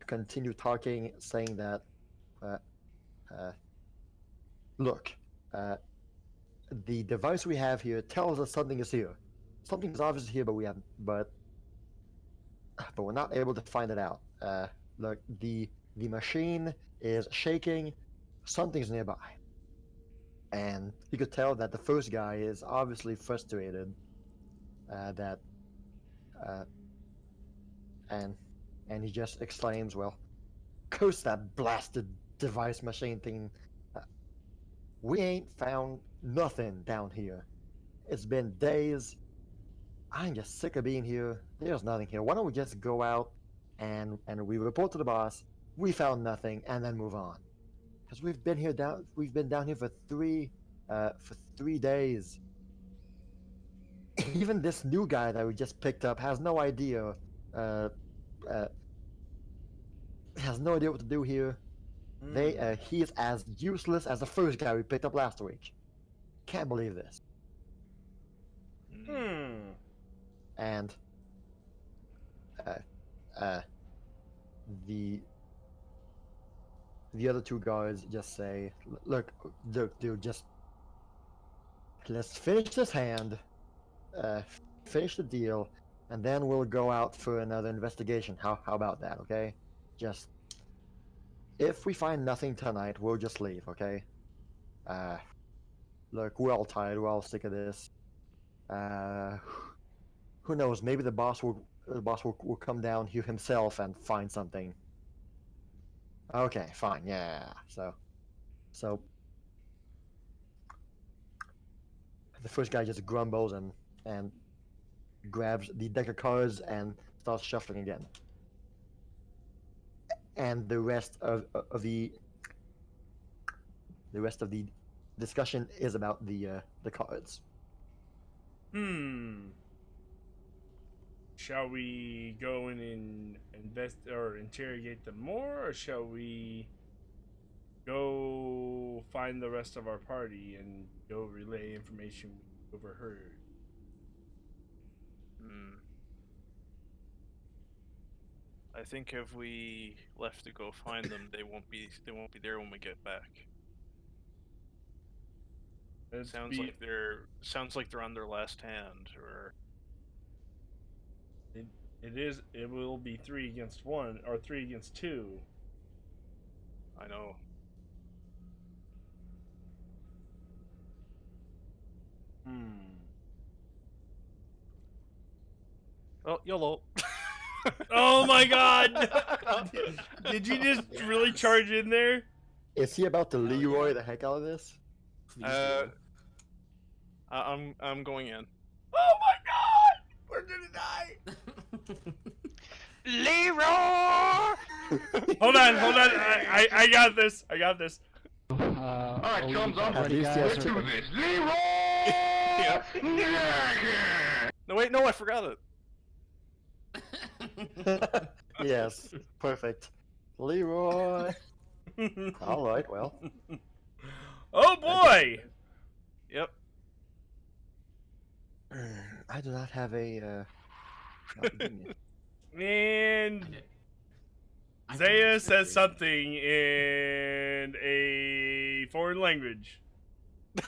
Speaker 4: continue talking, saying that, look, the device we have here tells us something is here. Something is obviously here, but but we're not able to find it out. Look, the machine is shaking. Something's nearby. And you could tell that the first guy is obviously frustrated. And he just exclaims, "Well, curse that blasted device machine thing. We ain't found nothing down here. It's been days. I'm just sick of being here. There's nothing here. Why don't we just go out and we report to the boss? We found nothing, and then move on. Because we've been down here for 3 days. Even this new guy that we just picked up has no idea. Has no idea what to do here. He is as useless as the first guy we picked up last week. Can't believe this." And the other 2 guards just say, "Look, dude, just let's finish this hand, finish the deal, and then we'll go out for another investigation. How about that? Okay? Just if we find nothing tonight, we'll just leave. Okay? Look, we're all tired. We're all sick of this. Who knows? Maybe the boss will come down here himself and find something." Okay, fine, yeah. So the first guy just grumbles and grabs the deck of cards and starts shuffling again. And the rest of the discussion is about the cards.
Speaker 1: Shall we go in and invest or interrogate them more, or shall we go find the rest of our party and go relay information we overheard?
Speaker 5: I think if we left to go find them, they won't be there when we get back. Sounds like they're on their last hand, or
Speaker 1: It will be 3 against 1 or 3 against 2.
Speaker 5: I know. Oh, YOLO.
Speaker 1: Oh my god! Did you just really charge in there?
Speaker 4: Is he about to
Speaker 8: Hell
Speaker 4: Leroy
Speaker 8: yeah.
Speaker 4: the heck out of this?
Speaker 8: Please
Speaker 5: Uh, I'm going in.
Speaker 1: Oh my god! We're gonna die!
Speaker 8: do.
Speaker 7: Leroy!
Speaker 1: Hold on. I got this.
Speaker 3: Alright,
Speaker 9: chums, I'm
Speaker 4: At least he has
Speaker 9: do this. Leroy!
Speaker 5: No, wait, no, I forgot it.
Speaker 4: Yes, perfect. Leroy. All right, well.
Speaker 1: Oh boy!
Speaker 5: Yep.
Speaker 4: I do not have a. Give me
Speaker 1: And
Speaker 8: I
Speaker 1: Zaya
Speaker 8: think
Speaker 1: says
Speaker 8: it's
Speaker 1: something in a foreign language.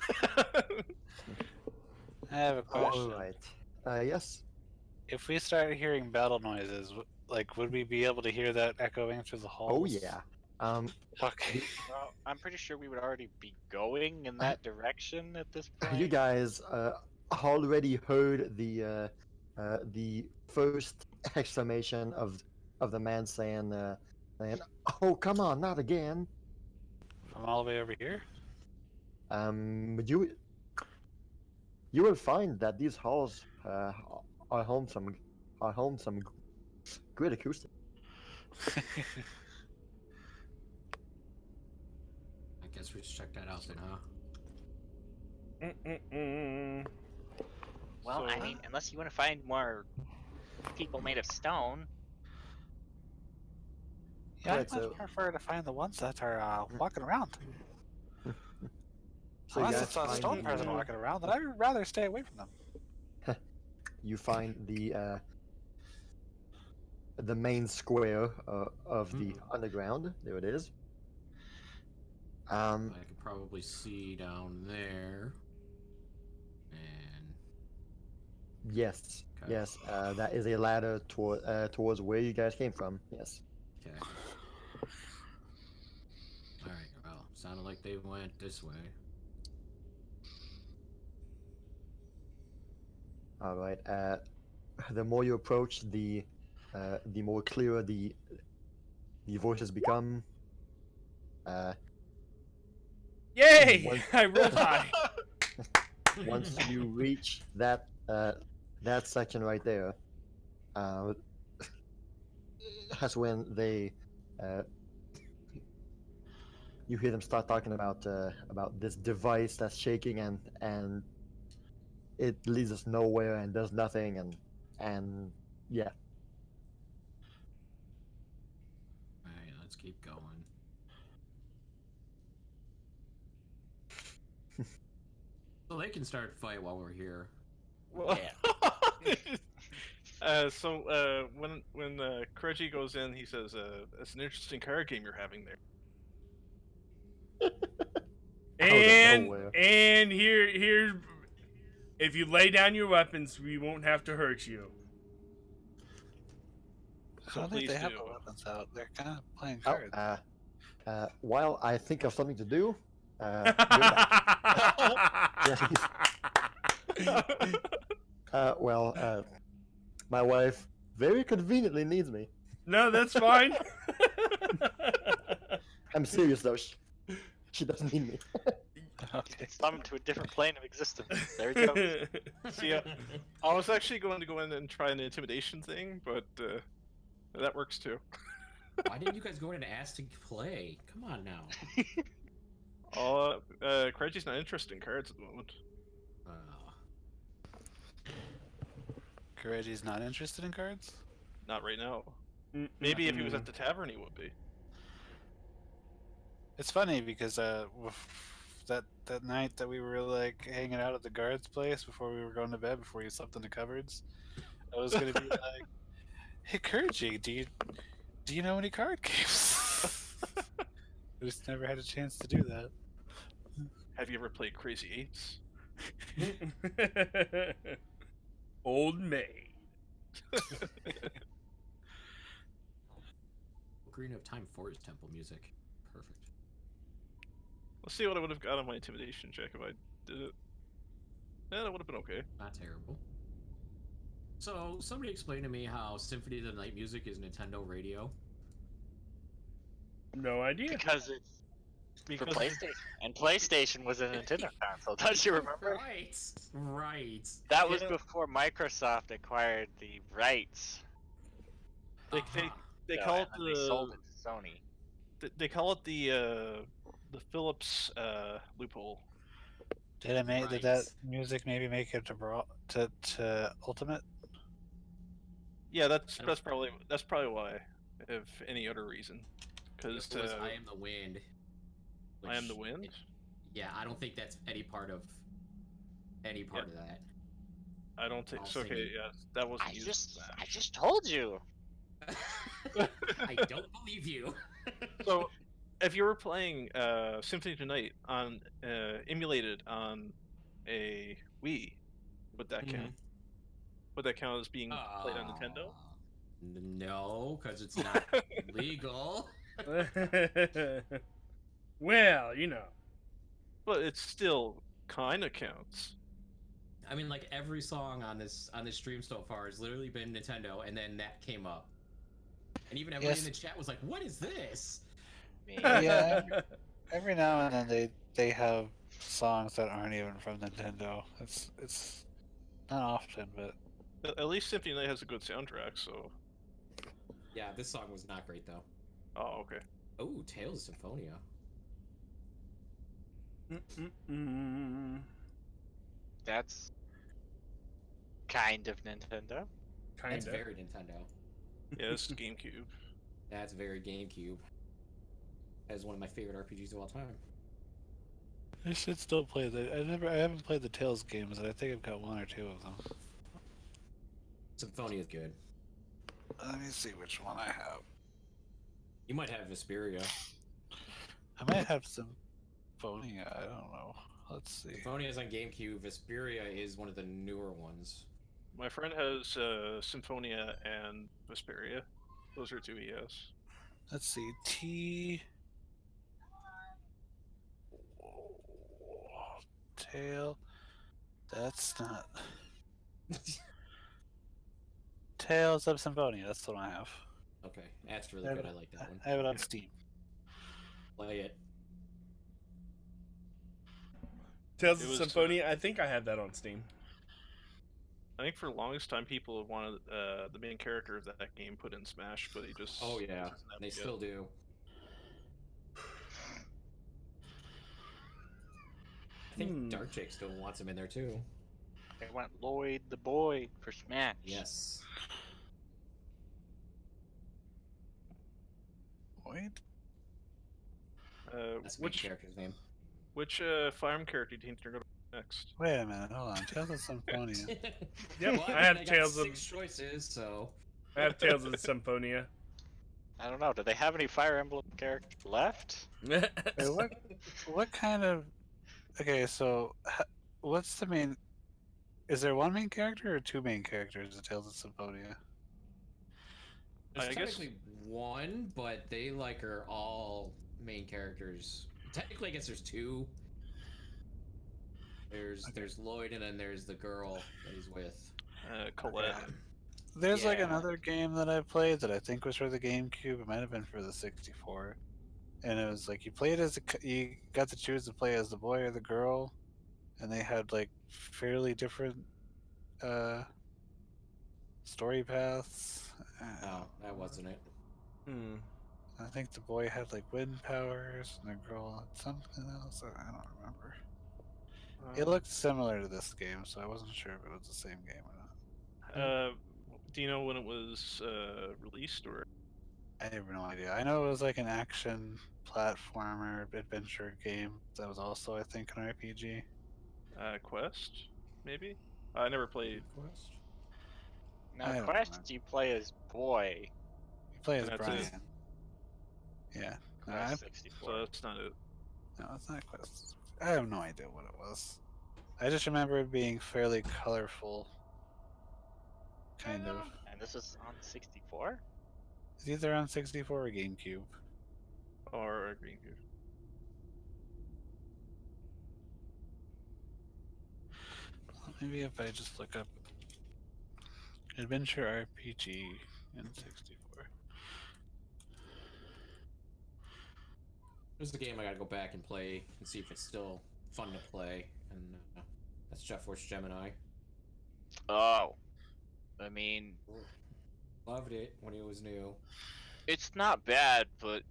Speaker 3: I have a question.
Speaker 4: All right. Yes.
Speaker 3: If we start hearing battle noises, like, would we be able to hear that echoing through the halls?
Speaker 4: Oh yeah.
Speaker 3: Okay.
Speaker 2: Well, I'm pretty sure we would already be going in that direction at this point.
Speaker 4: You guys already heard the first exclamation of the man saying, "Oh, come on, not again."
Speaker 3: From all the way over here?
Speaker 4: You will find that these halls are home some great acoustics.
Speaker 8: I guess we should check that out then, huh?
Speaker 7: Well, I mean, unless you want to find more people made of stone.
Speaker 3: Yeah,
Speaker 4: Right,
Speaker 3: I much
Speaker 4: so-
Speaker 3: prefer to find the ones that are walking around.
Speaker 4: So you
Speaker 3: Unless
Speaker 4: guys
Speaker 3: it's a
Speaker 4: find
Speaker 3: stone
Speaker 4: the,
Speaker 3: person walking around, then I'd rather stay away from them.
Speaker 4: you find the main square of the underground. There it is.
Speaker 8: I could probably see down there. And
Speaker 4: Yes,
Speaker 8: Okay.
Speaker 4: yes. That is a ladder towards where you guys came from. Yes.
Speaker 8: okay. All right. Well, sounded like they went this way.
Speaker 4: All right. The more you approach, the more clearer the voices become.
Speaker 1: Yay!
Speaker 4: Once-
Speaker 1: I rolled high.
Speaker 4: Once you reach that section right there, that's when they you hear them start talking about this device that's shaking and it leads us nowhere and does nothing and yeah.
Speaker 8: All right. Let's keep going. So they can start a fight while we're here.
Speaker 5: Well, when Kireji goes in, he says, "It's an interesting card game you're having there."
Speaker 1: And
Speaker 4: nowhere.
Speaker 1: here's if you lay down your weapons, we won't have to hurt you.
Speaker 3: I
Speaker 5: So
Speaker 3: don't think they
Speaker 5: please
Speaker 3: have
Speaker 5: do.
Speaker 3: the weapons out. They're kind of playing
Speaker 4: Oh,
Speaker 3: cards.
Speaker 4: while I think of something to do, my wife very conveniently needs me.
Speaker 1: No, that's fine.
Speaker 4: I'm serious though. She doesn't need me.
Speaker 3: Okay.
Speaker 2: Summoned to a different plane of existence. There you go.
Speaker 5: See, I was actually going to go in and try an intimidation thing, but that works too.
Speaker 8: Why didn't you guys go in and ask to play? Come on now.
Speaker 5: Kireji's not interested in cards at the moment.
Speaker 3: Kireji's not interested in cards?
Speaker 5: Not right now. Maybe if he was at the tavern, he would be.
Speaker 3: It's funny because that night that we were like hanging out at the guard's place before we were going to bed, before you slept in the cupboards, I was gonna be like, "Hey, Kireji, do Do you know any card games? I just never had a chance to do that.
Speaker 5: Have you ever played Crazy Eights?
Speaker 1: Old maid.
Speaker 8: Green of Time Forest Temple music. Perfect.
Speaker 5: Let's see what I would have got on my intimidation check if I did it. Yeah, that would have been okay.
Speaker 8: Not terrible. So, somebody explain to me how Symphony of the Night music is Nintendo radio.
Speaker 1: No idea.
Speaker 2: Because it's for
Speaker 5: Because
Speaker 2: PlayStation, and PlayStation was a Nintendo console. Don't you remember?
Speaker 8: Right. Right.
Speaker 2: That was
Speaker 5: Yeah.
Speaker 2: before Microsoft acquired the rights.
Speaker 5: they
Speaker 2: So,
Speaker 5: call it
Speaker 2: and then they sold it to Sony.
Speaker 5: they call it the Philips loophole.
Speaker 3: Did it make? Did
Speaker 8: Right.
Speaker 3: that music maybe make it to Ultimate?
Speaker 5: Yeah, that's
Speaker 8: I don't-
Speaker 5: probably why, if any other reason. Because
Speaker 8: It was I Am the Wind.
Speaker 5: I Am the
Speaker 8: which-
Speaker 5: Wind.
Speaker 8: Yeah, I don't think that's any part of that.
Speaker 5: I don't think
Speaker 8: I'll
Speaker 5: so.
Speaker 8: sing
Speaker 5: Okay,
Speaker 8: it.
Speaker 5: yeah, that was
Speaker 2: I just told you.
Speaker 8: I don't believe you.
Speaker 5: So, if you were playing Symphony of the Night on emulated on a Wii, would that count? Would that count as being played on Nintendo?
Speaker 8: No, because it's not legal.
Speaker 1: Well, you know.
Speaker 5: But it still kind of counts.
Speaker 8: I mean, like every song on this stream so far has literally been Nintendo, and then that came up, and even everybody in the chat was like, "What is this?"
Speaker 3: Yeah. Every now and then they have songs that aren't even from Nintendo. It's not often, but
Speaker 5: At least Symphony of the Night has a good soundtrack. So,
Speaker 8: Yeah, this song was not great though.
Speaker 5: oh okay.
Speaker 8: Oh, Tales of Symphonia.
Speaker 2: That's kind of Nintendo.
Speaker 8: That's
Speaker 1: Kinda.
Speaker 8: very Nintendo.
Speaker 5: Yeah, this is GameCube.
Speaker 8: That's very GameCube. That is one of my favorite RPGs of all time.
Speaker 3: I should still play the. I haven't played the Tales games, and I think I've got one or two of them.
Speaker 8: Symphonia is good.
Speaker 3: Let me see which one I have.
Speaker 8: You might have Vesperia.
Speaker 3: I might have Symphonia. I don't know. Let's see.
Speaker 8: Symphonia is on GameCube. Vesperia is one of the newer ones.
Speaker 5: My friend has Symphonia and Vesperia. Those are two he has.
Speaker 3: Let's see. Tail. That's not. Tales of Symphonia. That's the one I have.
Speaker 8: Okay, that's really good. I like that one.
Speaker 3: I have it on Steam.
Speaker 8: Play it.
Speaker 1: Tales
Speaker 5: It
Speaker 1: of
Speaker 5: was,
Speaker 1: Symphonia. I think I have that on Steam.
Speaker 5: I think for the longest time, people have wanted the main character of that game put in Smash, but he just
Speaker 8: Oh yeah,
Speaker 5: doesn't have
Speaker 8: they
Speaker 5: it yet.
Speaker 8: still do. I think Dark Jake still wants him in there too.
Speaker 2: They want Lloyd the Boy for Smash.
Speaker 8: Yes.
Speaker 3: Wait.
Speaker 8: That's the main
Speaker 5: Which
Speaker 8: character's name.
Speaker 5: Fire Emblem character do you think they're gonna put next?
Speaker 3: Wait a minute. Hold on. Tales of Symphonia.
Speaker 1: Yep,
Speaker 8: Well,
Speaker 1: I have
Speaker 8: they got
Speaker 1: Tales of-
Speaker 8: 6 choices, so
Speaker 1: I have Tales of Symphonia.
Speaker 2: I don't know. Do they have any Fire Emblem characters left?
Speaker 3: Wait, what kind of? Okay, so what's the main? Is there one main character or two main characters in Tales of Symphonia?
Speaker 8: there's
Speaker 5: I guess-
Speaker 8: technically one, but they like are all main characters. Technically, I guess there's two. There's Lloyd, and then there's the girl that he's with.
Speaker 5: Colette.
Speaker 3: There's like
Speaker 8: Yeah.
Speaker 3: another game that I played that I think was for the GameCube. It might have been for the 64. And it was like you played you got to choose to play as the boy or the girl, and they had like fairly different story paths.
Speaker 8: No, that wasn't it.
Speaker 3: I think the boy had like wind powers, and the girl had something else. I don't remember. It looked similar to this game, so I wasn't sure if it was the same game or not.
Speaker 5: Do you know when it was released or?
Speaker 3: I have no idea. I know it was like an action platformer adventure game that was also, I think, an RPG.
Speaker 5: Quest, maybe. I never played.
Speaker 8: Quest?
Speaker 3: I
Speaker 2: Now,
Speaker 3: don't
Speaker 2: Quest,
Speaker 3: know.
Speaker 2: you play as boy.
Speaker 3: You Play as
Speaker 5: And that's
Speaker 3: Brian.
Speaker 5: it.
Speaker 3: Yeah. No,
Speaker 2: Class
Speaker 3: I,
Speaker 2: 64.
Speaker 5: So that's not it.
Speaker 3: no, it's not Quest. I have no idea what it was. I just remember it being fairly colorful. Kind of.
Speaker 2: And this is on 64?
Speaker 3: It's either on 64 or GameCube.
Speaker 5: Or a green cube.
Speaker 3: Maybe if I just look up Adventure RPG in 64.
Speaker 8: This is the game I gotta go back and play and see if it's still fun to play. And that's Jet Force Gemini.
Speaker 2: Oh. I mean,
Speaker 8: Loved it when it was new.
Speaker 2: it's not bad, but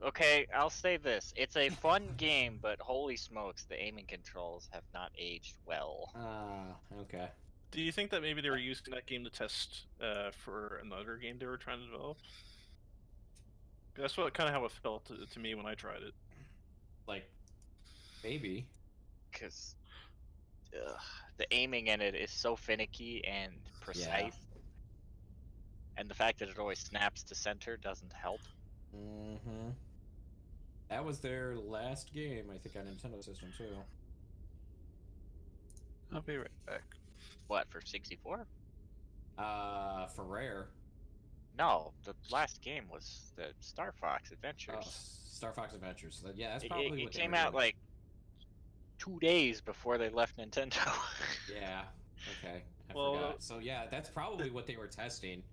Speaker 2: okay, I'll say this. It's a fun game, but holy smokes, the aiming controls have not aged well.
Speaker 8: Ah, okay.
Speaker 5: Do you think that maybe they were using that game to test for another game they were trying to develop? That's what kind of how it felt to me when I tried it.
Speaker 8: Like, maybe.
Speaker 2: Because the aiming in it is so finicky and precise. And the fact that it always snaps to center doesn't help.
Speaker 8: Mm-hmm. That was their last game, I think, on Nintendo system too.
Speaker 3: I'll be right back.
Speaker 2: What, for 64?
Speaker 8: For Rare.
Speaker 2: No, the last game was the Star Fox Adventures.
Speaker 8: Star Fox Adventures. So yeah, that's
Speaker 2: It-
Speaker 8: probably
Speaker 2: it
Speaker 8: what they
Speaker 2: came
Speaker 8: were
Speaker 2: out
Speaker 8: doing.
Speaker 2: like 2 days before they left Nintendo.
Speaker 8: Yeah. Okay. I
Speaker 5: Well,
Speaker 8: forgot. So yeah, that's probably what they were testing.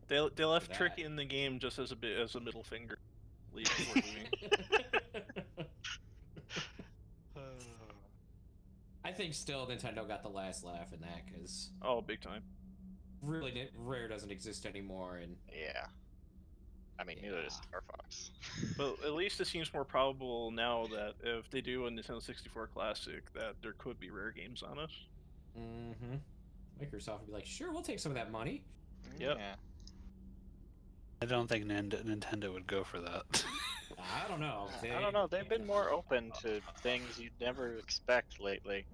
Speaker 5: They left
Speaker 8: that.
Speaker 5: Trick in the game just as a middle finger. Leave before moving.
Speaker 8: I think still Nintendo got the last laugh in that because
Speaker 5: Oh, big time.
Speaker 8: really Rare doesn't exist anymore, and
Speaker 2: Yeah. I mean, neither does
Speaker 8: Yeah.
Speaker 2: Star Fox.
Speaker 5: But at least it seems more probable now that if they do a Nintendo 64 Classic, that there could be rare games on it.
Speaker 8: mm-hmm. Microsoft would be like, sure, we'll take some of that money.
Speaker 5: Yep.
Speaker 2: Yeah.
Speaker 3: I don't think Nintendo would go for that.
Speaker 8: I don't know.
Speaker 2: I don't know. They've been more open to things you'd never expect lately.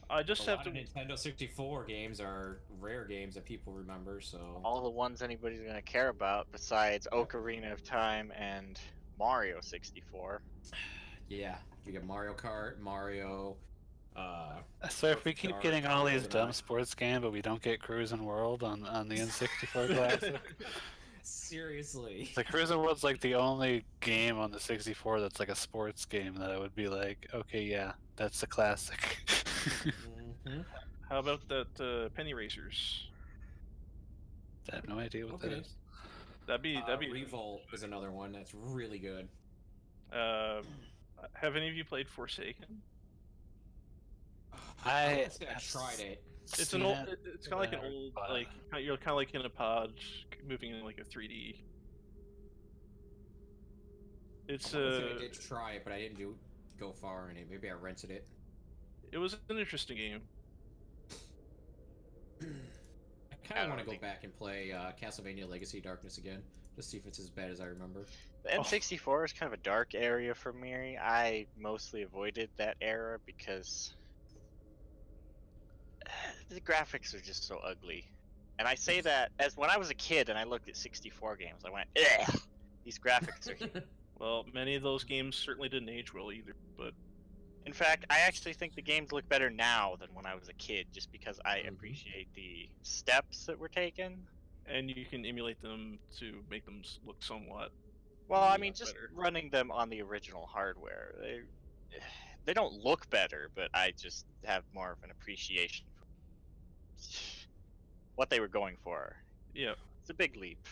Speaker 5: I just
Speaker 8: A
Speaker 5: have
Speaker 8: lot
Speaker 5: to.
Speaker 8: of Nintendo 64 games are rare games that people remember, so
Speaker 2: All the ones anybody's gonna care about, besides Ocarina of Time and Mario 64.
Speaker 8: yeah, you get Mario Kart, Mario.
Speaker 3: So if we keep
Speaker 8: Dark,
Speaker 3: getting all these dumb
Speaker 8: GoldenEye.
Speaker 3: sports games, but we don't get Cruis'n World on the N64 Classic,
Speaker 8: Seriously.
Speaker 3: the Cruis'n World's like the only game on the 64 that's like a sports game that I would be like, okay, yeah, that's a classic.
Speaker 8: Mm-hmm.
Speaker 5: How about that Penny Racers?
Speaker 3: I have no idea what that
Speaker 8: Okay.
Speaker 3: is.
Speaker 5: That'd be
Speaker 8: Revolt is another one that's really good.
Speaker 5: Have any of you played Forsaken?
Speaker 8: I won't say I tried it.
Speaker 5: It's an old. It's kind of like an
Speaker 3: but-
Speaker 5: old, like you're kind of like in a pod, moving in like a 3D. It's
Speaker 8: I won't say I did try it, but I didn't go far in it. Maybe I rented it.
Speaker 5: It was an interesting game.
Speaker 8: I kind of want to go back and play Castlevania Legacy of Darkness again, just see if it's as bad as I remember.
Speaker 2: The N64 is kind of a dark area for me. I mostly avoided that era because the graphics are just so ugly. And I say that as when I was a kid and I looked at 64 games, I went, ugh, these graphics are huge.
Speaker 5: Well, many of those games certainly didn't age well either, but
Speaker 2: In fact, I actually think the games look better now than when I was a kid, just because I
Speaker 8: Mhm.
Speaker 2: appreciate the steps that were taken.
Speaker 5: and you can emulate them to make them look somewhat.
Speaker 2: Well, I
Speaker 5: Yeah,
Speaker 2: mean, just
Speaker 5: better.
Speaker 2: running them on the original hardware, they don't look better, but I just have more of an appreciation for what they were going for.
Speaker 5: Yeah.
Speaker 2: It's a big leap.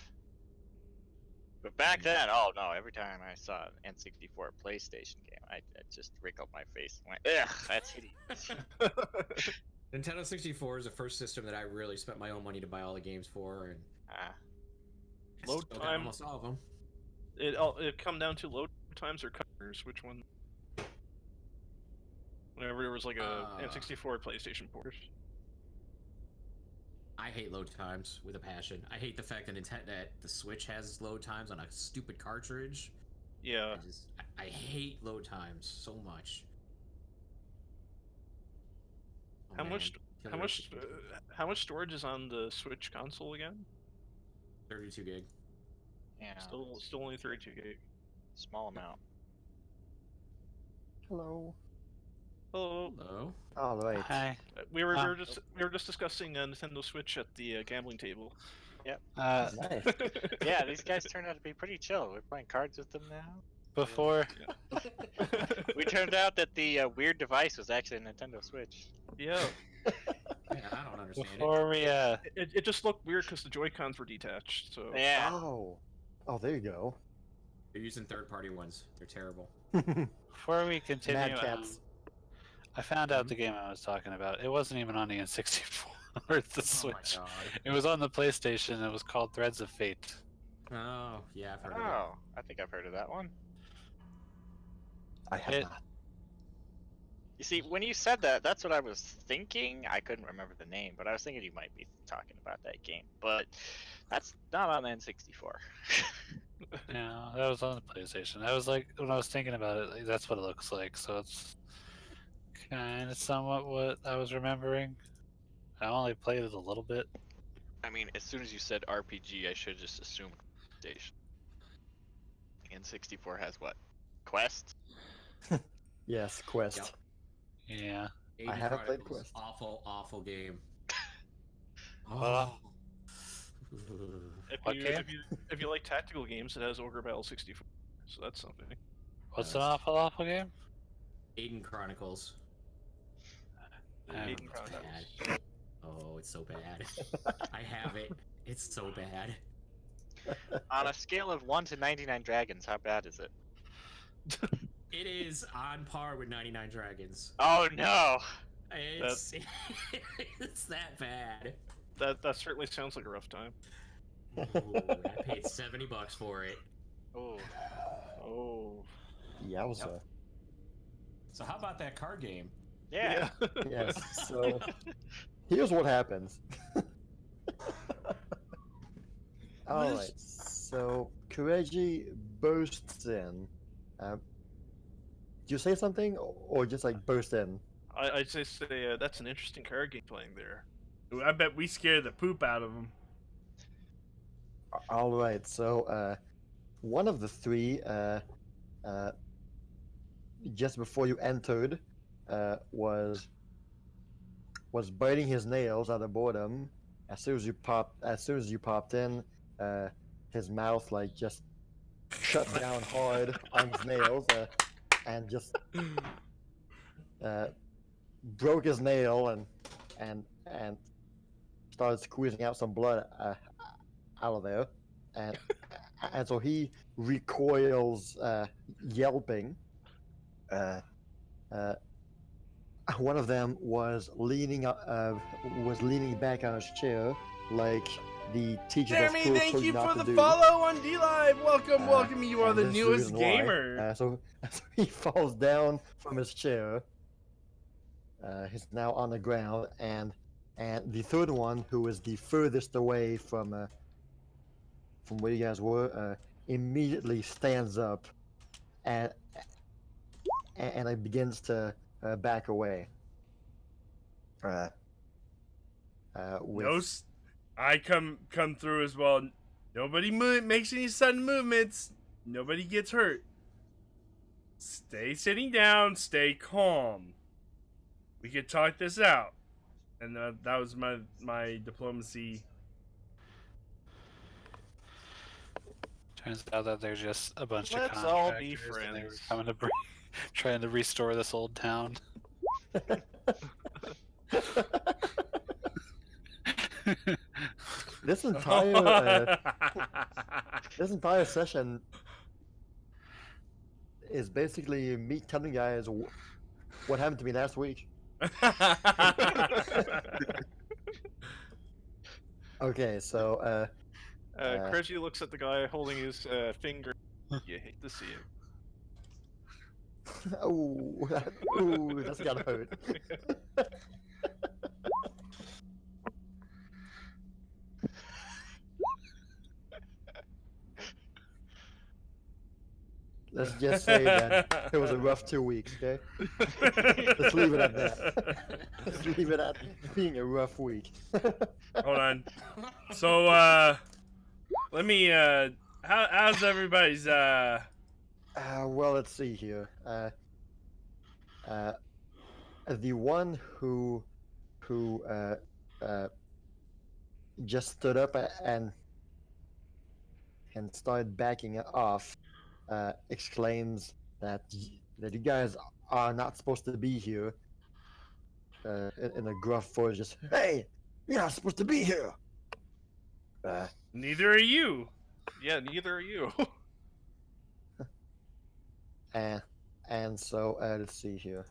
Speaker 2: But back then, oh no, every time I saw an N64 PlayStation game, I just wrinkled my face and went, ugh, that's hideous.
Speaker 8: Nintendo 64 is the first system that I really spent my own money to buy all the games for, and
Speaker 2: Ah.
Speaker 8: I
Speaker 5: Load
Speaker 8: still got
Speaker 5: time.
Speaker 8: almost all of them.
Speaker 5: It come down to load times or cutters. Which one? Whenever there was like a N64 PlayStation port.
Speaker 8: I hate load times with a passion. I hate the fact that that the Switch has load times on a stupid cartridge.
Speaker 5: Yeah.
Speaker 8: I hate load times so much. Oh,
Speaker 5: How
Speaker 8: man.
Speaker 5: much?
Speaker 8: Killer
Speaker 5: How much?
Speaker 8: Instinct.
Speaker 5: How much storage is on the Switch console again?
Speaker 8: 32 gig.
Speaker 2: Yeah,
Speaker 5: Still only 32 gig.
Speaker 2: small amount.
Speaker 4: Hello.
Speaker 5: Hello.
Speaker 8: Hello.
Speaker 4: All right.
Speaker 3: Hi.
Speaker 5: We were just discussing Nintendo Switch at the gambling table.
Speaker 3: Uh,
Speaker 4: Nice.
Speaker 2: Yeah, these guys turned out to be pretty chill. We're playing cards with them now.
Speaker 3: before
Speaker 2: We turned out that the weird device was actually a Nintendo Switch.
Speaker 5: Yeah.
Speaker 8: Yeah, I don't understand it.
Speaker 3: before we
Speaker 5: It just looked weird because the Joy-Cons were detached. So.
Speaker 2: Yeah.
Speaker 4: Oh. Oh, there you go.
Speaker 8: They're using third-party ones. They're terrible.
Speaker 3: before we continue,
Speaker 4: Mad Cats.
Speaker 3: I found out the game I was talking about. It wasn't even on the N64 or the
Speaker 8: Oh
Speaker 3: Switch.
Speaker 8: my god.
Speaker 3: It was on the PlayStation. It was called Threads of Fate.
Speaker 8: Oh, yeah, I've heard of
Speaker 2: Oh, I think I've heard of that one.
Speaker 4: I have
Speaker 3: It-
Speaker 4: not.
Speaker 2: You see, when you said that, that's what I was thinking. I couldn't remember the name, but I was thinking you might be talking about that game. But that's not on the N64.
Speaker 3: Yeah, that was on the PlayStation. I was like, when I was thinking about it, like, that's what it looks like. So it's kind of somewhat what I was remembering. I only played it a little bit.
Speaker 2: I mean, as soon as you said RPG, I should have just assumed PlayStation. The N64 has what? Quest?
Speaker 4: Yes, Quest.
Speaker 8: Yep.
Speaker 3: Yeah.
Speaker 8: it.
Speaker 4: I
Speaker 8: AD
Speaker 4: haven't played
Speaker 8: Chronicles,
Speaker 4: Quest.
Speaker 8: Awful, awful game.
Speaker 3: Well,
Speaker 5: If
Speaker 3: What
Speaker 5: you,
Speaker 3: game?
Speaker 5: if you like tactical games, it has Ogre Battle 64. So that's something.
Speaker 3: What's an awful game?
Speaker 8: Aiden Chronicles.
Speaker 3: Aiden
Speaker 8: It's
Speaker 5: Chronicles.
Speaker 8: bad. Oh, it's so bad. I have it. It's so bad.
Speaker 2: On a scale of 1 to 99 dragons, how bad is it?
Speaker 8: It is on par with 99 Dragons.
Speaker 2: Oh no!
Speaker 8: It's it's that bad.
Speaker 5: That certainly sounds like a rough time.
Speaker 8: Ooh, I paid $70 for it.
Speaker 2: Oh.
Speaker 5: Oh.
Speaker 4: Yowza.
Speaker 8: So how about that card game?
Speaker 2: Yeah.
Speaker 4: Yes. So here's what happens. All right. So Kireji bursts in. Do you say something, or just like burst in?
Speaker 5: I'd just say that's an interesting card game playing there.
Speaker 1: I bet we scared the poop out of him.
Speaker 4: All right. So one of the three, just before you entered, was biting his nails out of boredom. As soon as you popped in, his mouth like just shut down hard on his nails, and just broke his nail and started squeezing out some blood out of there, and so he recoils, yelping. One of them was leaning back on his chair, like the teacher at
Speaker 1: Jeremy,
Speaker 4: school
Speaker 1: thank
Speaker 4: told
Speaker 1: you
Speaker 4: not
Speaker 1: for
Speaker 4: to
Speaker 1: the
Speaker 4: do.
Speaker 1: follow on D-Live. Welcome, welcome. You are
Speaker 4: And
Speaker 1: the
Speaker 4: this is
Speaker 1: newest
Speaker 4: reason why.
Speaker 1: gamer.
Speaker 4: So he falls down from his chair. He's now on the ground, and the third one, who is the furthest away from where you guys were, immediately stands up, and it begins to back away. With
Speaker 1: I come through as well. Nobody makes any sudden movements. Nobody gets hurt. Stay sitting down. Stay calm. We could talk this out. And that was my diplomacy.
Speaker 3: Turns out that they're just a bunch
Speaker 5: Let's
Speaker 3: of
Speaker 5: all be
Speaker 3: contractors and they were
Speaker 5: friends.
Speaker 3: coming to trying to restore this old town.
Speaker 4: this entire session is basically me telling you guys what happened to me last week. Okay, so
Speaker 5: Kireji looks at the guy holding his finger. You hate to see it.
Speaker 4: ooh, that's gotta hurt. Let's just say that it was a rough 2 weeks, okay? Let's leave it at that. Let's leave it at being a rough week.
Speaker 1: Hold on. So, Let me. How's everybody's?
Speaker 4: Well, let's see here. Uh, the one who uh, just stood up and started backing off, exclaims that you guys are not supposed to be here. In a gruff voice, just hey, you're not supposed to be here.
Speaker 1: Neither are you.
Speaker 5: Yeah, neither are you.
Speaker 4: And so let's see here.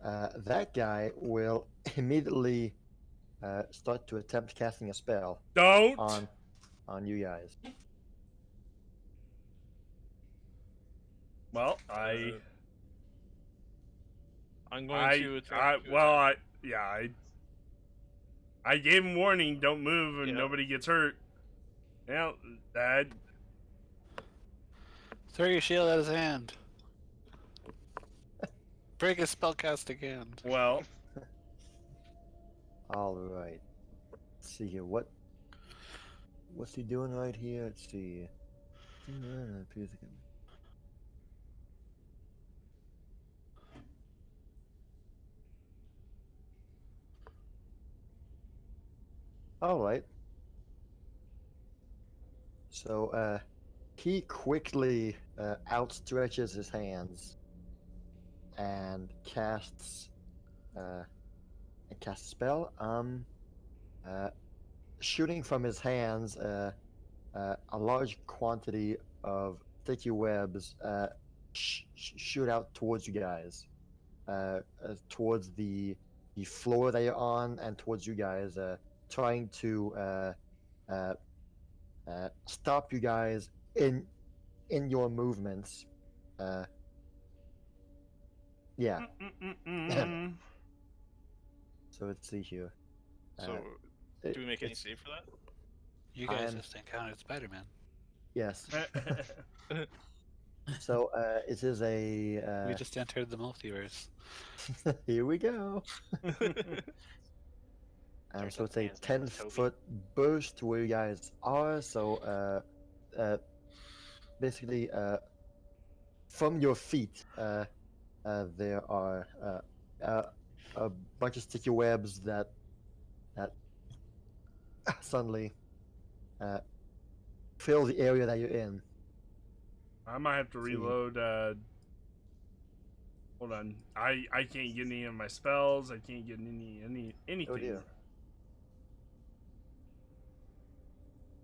Speaker 4: That guy will immediately start to attempt casting a spell
Speaker 1: Don't.
Speaker 4: on you guys.
Speaker 1: Well,
Speaker 5: I'm going to attempt to
Speaker 1: well,
Speaker 5: attack.
Speaker 1: I gave him warning. Don't move, and
Speaker 5: Yeah.
Speaker 1: nobody gets hurt. Well, that.
Speaker 3: Throw your shield at his hand. Break his spellcasting hand.
Speaker 1: Well,
Speaker 4: All right. Let's see here. What's he doing right here? Let's see. All right. So he quickly outstretches his hands and casts a spell. Shooting from his hands, a large quantity of sticky webs shoot out towards you guys, towards the floor that you're on, and towards you guys, trying to stop you guys in your movements. Yeah.
Speaker 1: mm.
Speaker 4: So let's see here.
Speaker 5: So, do we make any save for that?
Speaker 3: You guys
Speaker 4: I'm-
Speaker 3: just encountered Spider-Man.
Speaker 4: Yes. So it is a.
Speaker 3: We just entered the multiverse.
Speaker 4: Here we go.
Speaker 2: There's
Speaker 4: So it's a
Speaker 2: something his name was
Speaker 4: 10-foot burst where you guys are. So basically, from your feet, there are a bunch of sticky webs that suddenly fill the area that you're in.
Speaker 1: I might have to
Speaker 4: See.
Speaker 1: reload. Hold on. I can't get any of my spells. I can't get anything.
Speaker 4: Oh dear.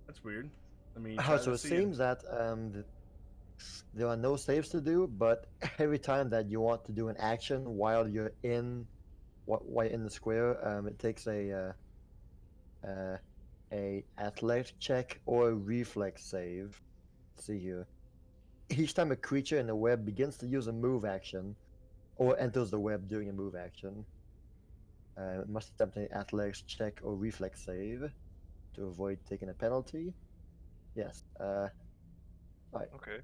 Speaker 1: That's weird. I mean,
Speaker 4: So it seems that there are no saves to do, but every time that you want to do an action while you're in the square, it takes a athletic check or a reflex save. Let's see here. Each time a creature in the web begins to use a move action, or enters the web during a move action, it must attempt an athletics check or reflex save to avoid taking a penalty. Yes. Right.
Speaker 5: Okay.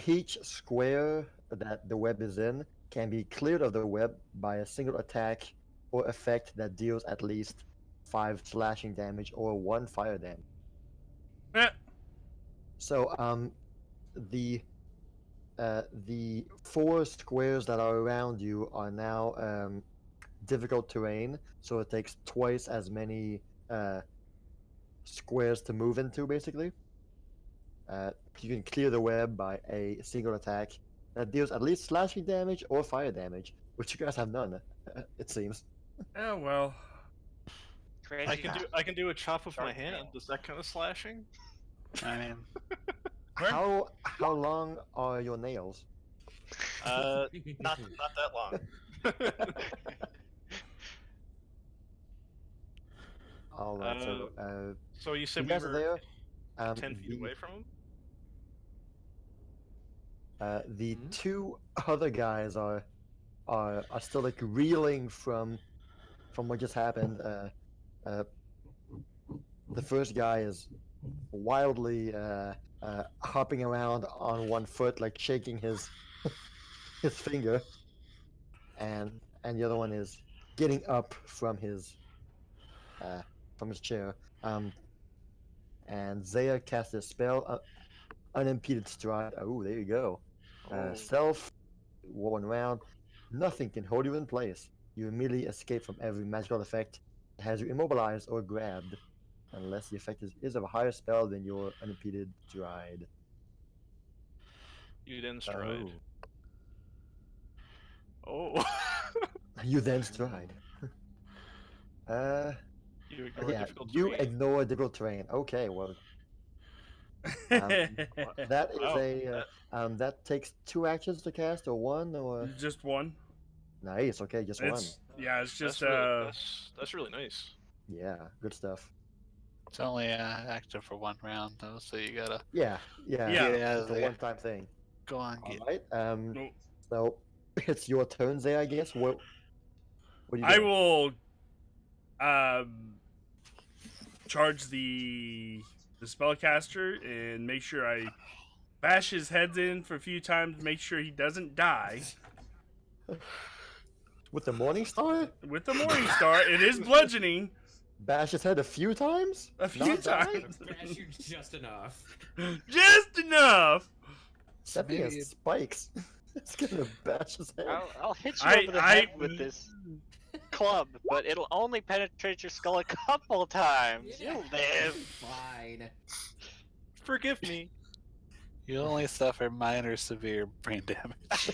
Speaker 4: Each square that the web is in can be cleared of the web by a single attack or effect that deals at least 5 slashing damage or 1 fire damage. So the 4 squares that are around you are now difficult terrain, so it takes twice as many squares to move into, basically. You can clear the web by a single attack that deals at least slashing damage or fire damage, which you guys have none, it seems.
Speaker 1: Oh well.
Speaker 2: Crazy.
Speaker 5: I can do a chop with my
Speaker 2: Sharp
Speaker 5: hand.
Speaker 2: nail.
Speaker 5: Does that kind of slashing?
Speaker 3: I mean,
Speaker 4: How long are your nails?
Speaker 5: Not that long.
Speaker 4: All right,
Speaker 5: So you
Speaker 4: you
Speaker 5: said we
Speaker 4: guys are
Speaker 5: were
Speaker 4: there.
Speaker 5: 10 feet away from him?
Speaker 4: The
Speaker 5: Mhm.
Speaker 4: 2 other guys are still like reeling from what just happened. The first guy is wildly hopping around on one foot, like shaking his his finger, and the other one is getting up from his from his chair. And Zaya casts a spell, unimpeded stride. Oh, there you go. Self, 1 round. Nothing can hold you in place. You immediately escape from every magical effect that has you immobilized or grabbed, unless the effect is of a higher spell than your unimpeded stride.
Speaker 5: You then stride.
Speaker 4: Oh.
Speaker 5: Oh.
Speaker 4: You then stride.
Speaker 5: You ignore
Speaker 4: Yeah,
Speaker 5: difficult
Speaker 4: you
Speaker 5: terrain.
Speaker 4: ignore difficult terrain. Okay, well, that is
Speaker 5: Wow,
Speaker 4: that takes 2 actions to cast, or 1, or
Speaker 1: Just one.
Speaker 4: nice. Okay, just 1.
Speaker 1: It's just
Speaker 5: that's really nice.
Speaker 4: Yeah, good stuff.
Speaker 3: It's only active for 1 round though, so you gotta
Speaker 4: Yeah.
Speaker 1: Yeah.
Speaker 4: It's a one-time thing.
Speaker 3: go on.
Speaker 4: All
Speaker 3: Get...
Speaker 4: right.
Speaker 1: No,
Speaker 4: So it's your turn, Zay, I guess. What are you
Speaker 1: I
Speaker 4: doing?
Speaker 1: will charge the spellcaster and make sure I bash his heads in for a few times, make sure he doesn't die.
Speaker 4: With the Morning Star?
Speaker 1: With the Morning Star, it is bludgeoning.
Speaker 4: Bash his head a few times?
Speaker 1: A few
Speaker 4: Not die?
Speaker 1: times.
Speaker 8: Bash you just enough.
Speaker 1: Just enough.
Speaker 4: That thing
Speaker 3: Maybe-
Speaker 4: has spikes. It's gonna bash his head.
Speaker 2: I'll hit you over the head with this club, but it'll only penetrate your skull a couple times. You'll live.
Speaker 8: Fine.
Speaker 5: Forgive me.
Speaker 3: You only suffer minor severe brain damage.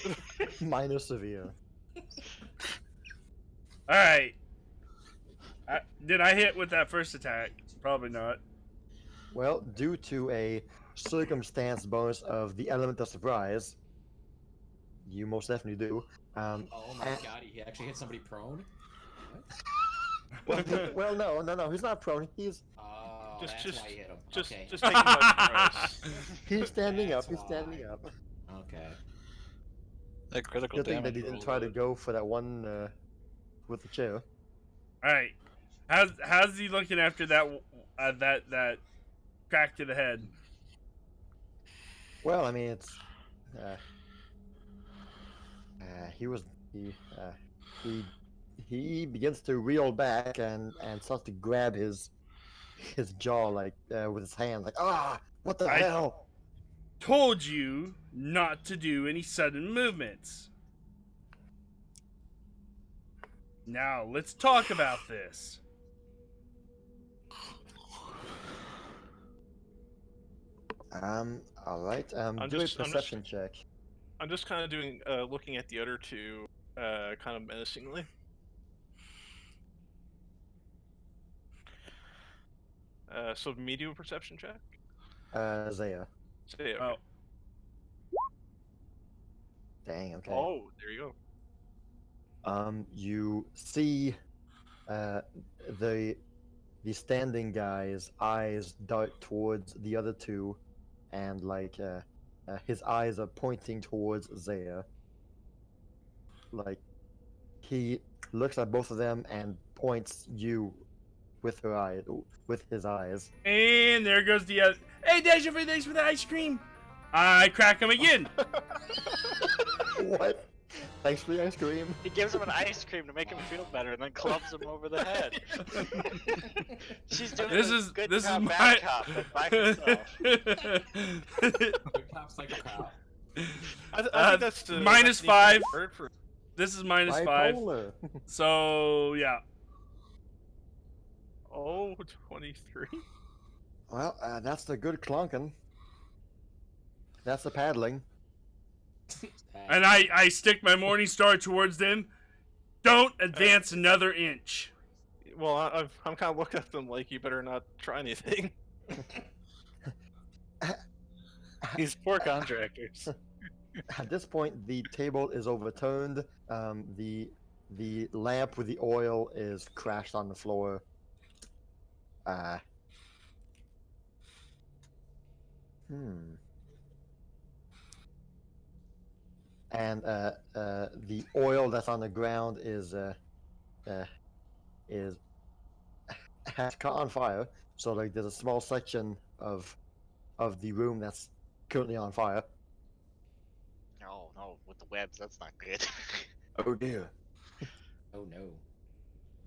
Speaker 4: Minor severe.
Speaker 1: All right. Did I hit with that first attack? Probably not.
Speaker 4: Well, due to a circumstance bonus of the element of surprise, you most definitely do.
Speaker 8: Oh my god, he actually hit somebody prone?
Speaker 4: Well, no, he's not prone. He's
Speaker 8: That's why you hit him.
Speaker 5: Just
Speaker 8: Okay.
Speaker 5: taking my surprise.
Speaker 4: he's standing up.
Speaker 8: That's
Speaker 4: He's standing up.
Speaker 8: Okay.
Speaker 3: That critical
Speaker 4: Good thing
Speaker 3: damage
Speaker 4: that he didn't
Speaker 3: roll
Speaker 4: try to
Speaker 3: would-
Speaker 4: go for that one with the chair.
Speaker 1: All right. How's he looking after that that crack to the head?
Speaker 4: Well, I mean, it's he begins to reel back and starts to grab his jaw like with his hand, like what the hell?
Speaker 1: Told you not to do any sudden movements. Now let's talk about this.
Speaker 4: All right. Do
Speaker 5: just-
Speaker 4: a
Speaker 5: I'm
Speaker 4: perception check.
Speaker 5: I'm just kind of doing, looking at the other two, kind of menacingly. So medium perception check.
Speaker 4: Zaya.
Speaker 5: So, yeah,
Speaker 1: Oh,
Speaker 5: okay.
Speaker 4: Dang. Okay.
Speaker 5: Oh, there you go.
Speaker 4: You see, the standing guy's eyes dart towards the other two, and like his eyes are pointing towards Zaya. Like he looks at both of them and points you with his eyes.
Speaker 1: and there goes the other. Hey, Dasher, thanks for the ice cream. I crack him again.
Speaker 4: What? Thanks for the ice cream.
Speaker 2: He gives him an ice cream to make him feel better, and then clubs him over the head. She's doing
Speaker 1: This
Speaker 2: a
Speaker 1: is
Speaker 2: good
Speaker 1: this
Speaker 2: cop,
Speaker 1: is
Speaker 2: bad
Speaker 1: my.
Speaker 2: cop, but by herself.
Speaker 8: Good cop's like a cop.
Speaker 5: I think that's the
Speaker 1: minus
Speaker 5: that's the
Speaker 1: 5.
Speaker 5: word for
Speaker 1: This is minus 5.
Speaker 4: Bipolar.
Speaker 1: So yeah.
Speaker 5: Oh, 23.
Speaker 4: Well, that's the good clunking. That's the paddling.
Speaker 1: And I stick my Morning Star towards them. Don't advance another inch.
Speaker 5: Well, I'm kind of looking at them like you better not try anything.
Speaker 3: These poor contractors.
Speaker 4: At this point, the table is overturned. The lamp with the oil is crashed on the floor. And the oil that's on the ground is has caught on fire. So like there's a small section of the room that's currently on fire.
Speaker 2: No, with the webs, that's not good.
Speaker 4: Oh dear.
Speaker 8: Oh no.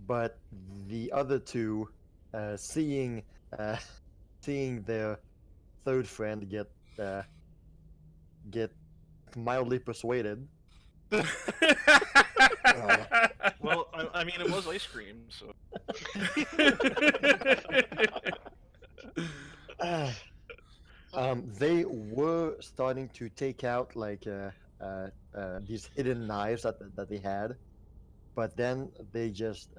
Speaker 4: but the other two, seeing seeing their third friend get mildly persuaded.
Speaker 5: Well, I mean, it was ice cream, so.
Speaker 4: They were starting to take out like these hidden knives that they had, but then they just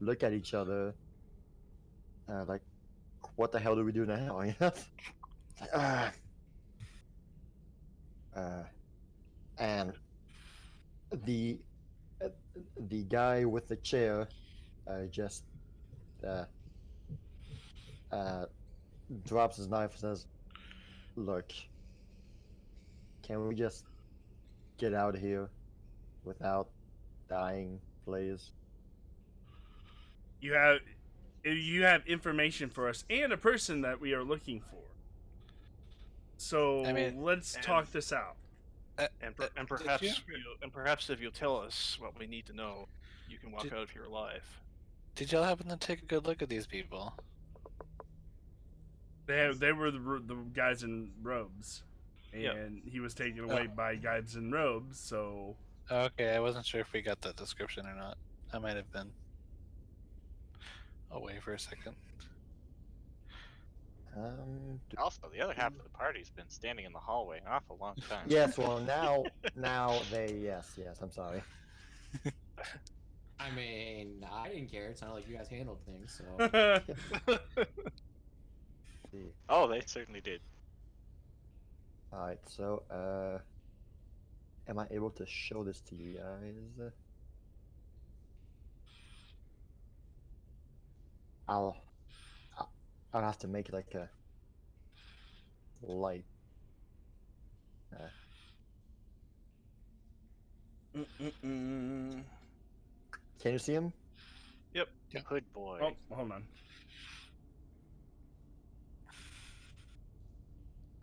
Speaker 4: look at each other like, what the hell do we do now? uh, uh, and the uh, the guy with the chair just uh, uh, drops his knife and says, "Look, can we just get out of here without dying, please?"
Speaker 1: you have information for us and a person that we are looking for. So
Speaker 3: I mean,
Speaker 1: let's talk this out.
Speaker 5: And
Speaker 3: did
Speaker 5: perhaps if you'll tell us what we need to know, you can walk
Speaker 3: Did-
Speaker 5: out of here alive.
Speaker 3: Did y'all happen to take a good look at these people?
Speaker 1: They were the guys in robes, and
Speaker 5: Yeah.
Speaker 1: he was taken away by guys in robes. So
Speaker 3: Okay, I wasn't sure if we got that description or not. I might have been away for a second.
Speaker 2: Also, the other half of the party's been standing in the hallway an awful long time.
Speaker 4: Yes, well now they yes. I'm sorry.
Speaker 8: I mean, I didn't care. It's not like you guys handled things, so.
Speaker 4: See.
Speaker 2: Oh, they certainly did.
Speaker 4: All right, so am I able to show this to you guys? I'll I'll have to make like a light.
Speaker 1: Mm-mm-mm.
Speaker 4: Can you see him?
Speaker 5: Yep.
Speaker 2: Good boy.
Speaker 1: Oh, hold on.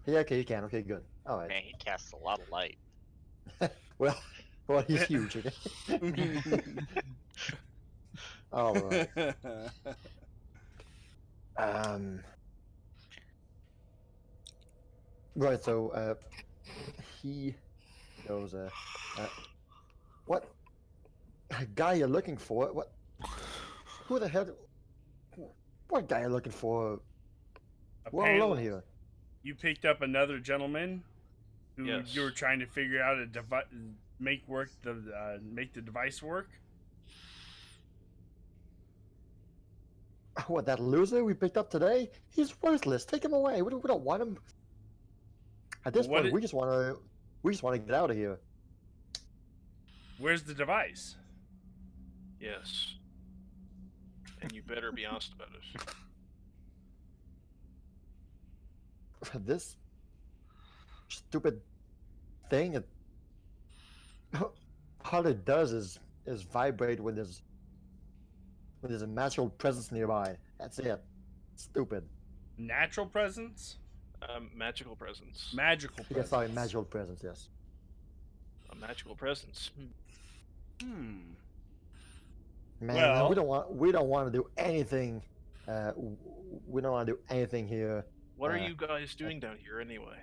Speaker 4: Yeah, okay, you can. Okay, good. All right.
Speaker 2: Man, he casts a lot of light.
Speaker 4: Well, he's huge. Okay. All right. Right. So he goes. What guy you're looking for? What? Who the hell? What guy you looking for? We're all alone here.
Speaker 1: You picked up another gentleman who
Speaker 5: Yes.
Speaker 1: you were trying to figure out make the device work.
Speaker 4: What, that loser we picked up today? He's worthless. Take him away. We don't want him. At this point, we just want to get out of here.
Speaker 1: Where's the device?
Speaker 5: Yes. And you better be honest about it.
Speaker 4: This stupid thing, all it does is vibrate when there's a magical presence nearby. That's it. Stupid.
Speaker 1: Natural presence?
Speaker 5: Magical presence.
Speaker 1: Magical
Speaker 4: Yes,
Speaker 1: presence.
Speaker 4: sorry, magical presence. Yes.
Speaker 5: A magical presence.
Speaker 1: Hmm.
Speaker 4: Man,
Speaker 1: Well-
Speaker 4: we don't want to do anything. We don't want to do anything here.
Speaker 5: What are you guys doing down here anyway?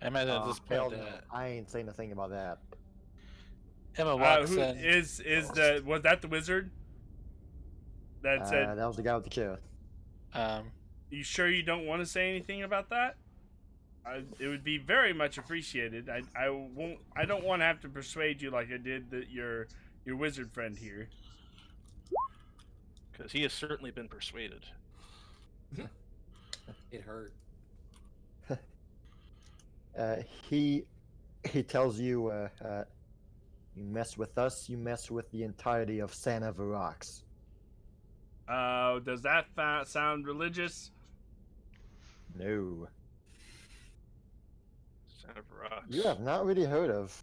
Speaker 3: Emma at this
Speaker 4: Hell
Speaker 3: point,
Speaker 4: no, I ain't saying a thing about that.
Speaker 3: Emma walks
Speaker 1: Who
Speaker 3: in.
Speaker 1: was that the wizard? That said,
Speaker 4: That was the guy with the chair.
Speaker 1: you sure you don't want to say anything about that? It would be very much appreciated. I don't want to have to persuade you like I did your wizard friend here.
Speaker 5: Because he has certainly been persuaded.
Speaker 8: It hurt.
Speaker 4: He tells you, you mess with us, you mess with the entirety of Santa Varax.
Speaker 1: Does that sound religious?
Speaker 4: No.
Speaker 5: Son of rocks.
Speaker 4: You have not really heard of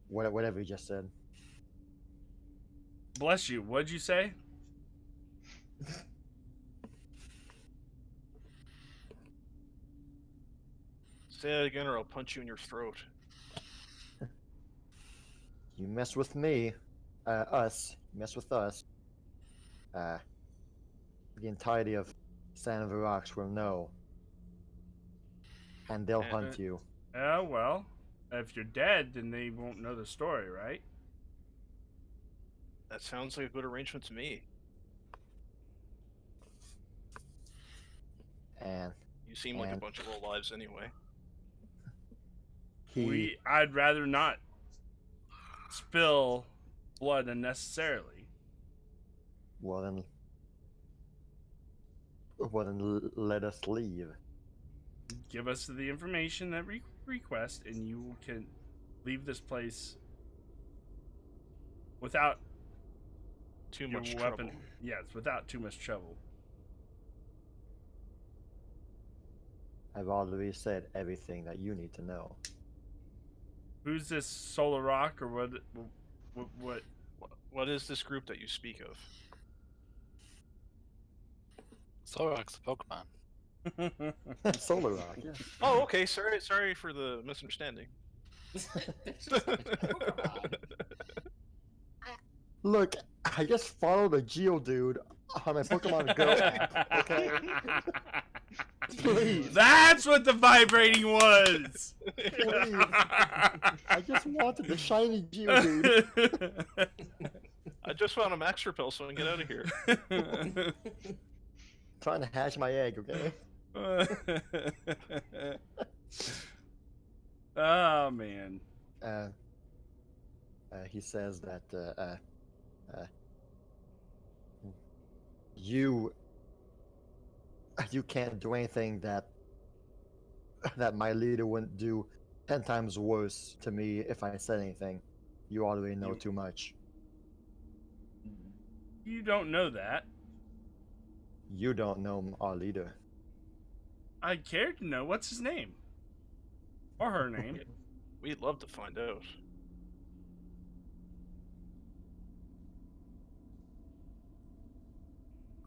Speaker 4: whatever you just said.
Speaker 1: Bless you. What'd you say?
Speaker 5: Say that again or I'll punch you in your throat.
Speaker 4: You mess with me, mess with us, the entirety of Sand of the Rocks will know. And they'll hunt you.
Speaker 1: Well, if you're dead, then they won't know the story, right?
Speaker 5: That sounds like a good arrangement to me.
Speaker 4: And
Speaker 5: You seem like a bunch of low lives anyway.
Speaker 1: I'd rather not spill blood unnecessarily.
Speaker 4: Well then, let us leave.
Speaker 1: Give us the information that we request, and you can leave this place without
Speaker 5: Too
Speaker 1: your
Speaker 5: much
Speaker 1: weapon.
Speaker 5: trouble.
Speaker 1: Yes, without too much trouble.
Speaker 4: I've already said everything that you need to know.
Speaker 1: Who's this Solar Rock, or what?
Speaker 5: What is this group that you speak of?
Speaker 3: Solrock's a Pokemon.
Speaker 4: Solar Rock, yeah.
Speaker 5: Oh, okay. Sorry for the misunderstanding.
Speaker 4: Look, I just followed a Geodude on my Pokemon Go app, okay? Please.
Speaker 1: That's what the vibrating was!
Speaker 4: Please. I just wanted the shiny Geodude.
Speaker 5: I just found a Max Repel, so I can get out of here.
Speaker 4: Trying to hatch my egg, okay?
Speaker 1: Oh, man.
Speaker 4: He says that you can't do anything that my leader wouldn't do 10 times worse to me if I said anything. You already know too much.
Speaker 1: You don't know that.
Speaker 4: You don't know our leader.
Speaker 1: I'd care to know. What's his name? Or her name?
Speaker 5: We'd love to find out.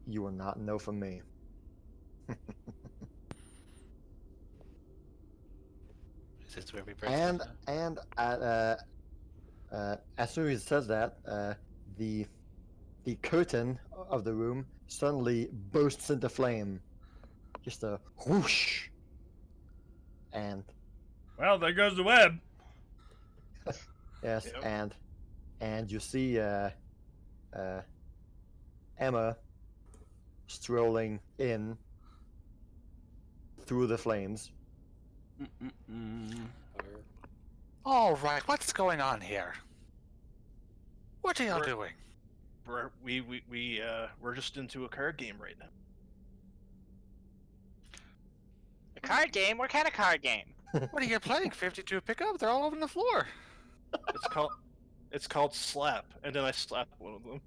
Speaker 4: You will not know from me.
Speaker 3: Is this where we break
Speaker 4: And
Speaker 3: stuff
Speaker 4: as soon as he says that, the curtain of the room suddenly bursts into flame. Just a whoosh. And
Speaker 1: Well, there goes the web.
Speaker 4: yes,
Speaker 5: Yep.
Speaker 4: and you see Emma strolling in through the flames.
Speaker 3: All right, what's going on here? What are y'all doing?
Speaker 5: We're just into a card game right now.
Speaker 7: A card game? What kind of card game?
Speaker 3: What are you playing? 52 pickup? They're all over the floor.
Speaker 5: It's called Slap, and then I slapped one of them.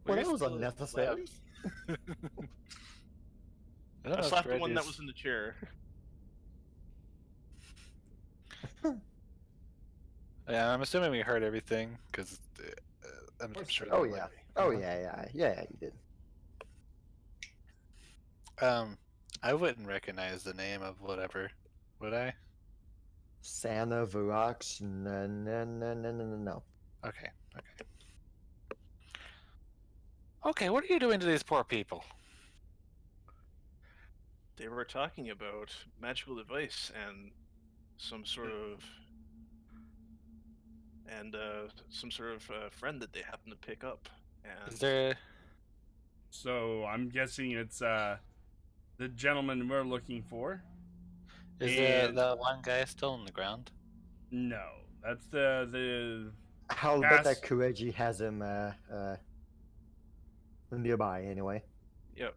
Speaker 4: Well, that was unnecessary.
Speaker 5: I slapped the one that was in the chair.
Speaker 3: Yeah, I'm assuming we heard everything because I'm sure.
Speaker 4: Oh yeah. Oh yeah. You did.
Speaker 3: I wouldn't recognize the name of whatever, would I?
Speaker 4: Santa Verox? No.
Speaker 3: Okay. Okay, what are you doing to these poor people?
Speaker 5: They were talking about magical device and some sort of friend that they happen to pick up. And
Speaker 3: Is there?
Speaker 1: So I'm guessing it's the gentleman we're looking for.
Speaker 3: Is the one guy still on the ground?
Speaker 1: No, that's the.
Speaker 4: I'll bet that Kireji has him nearby anyway.
Speaker 5: Yep.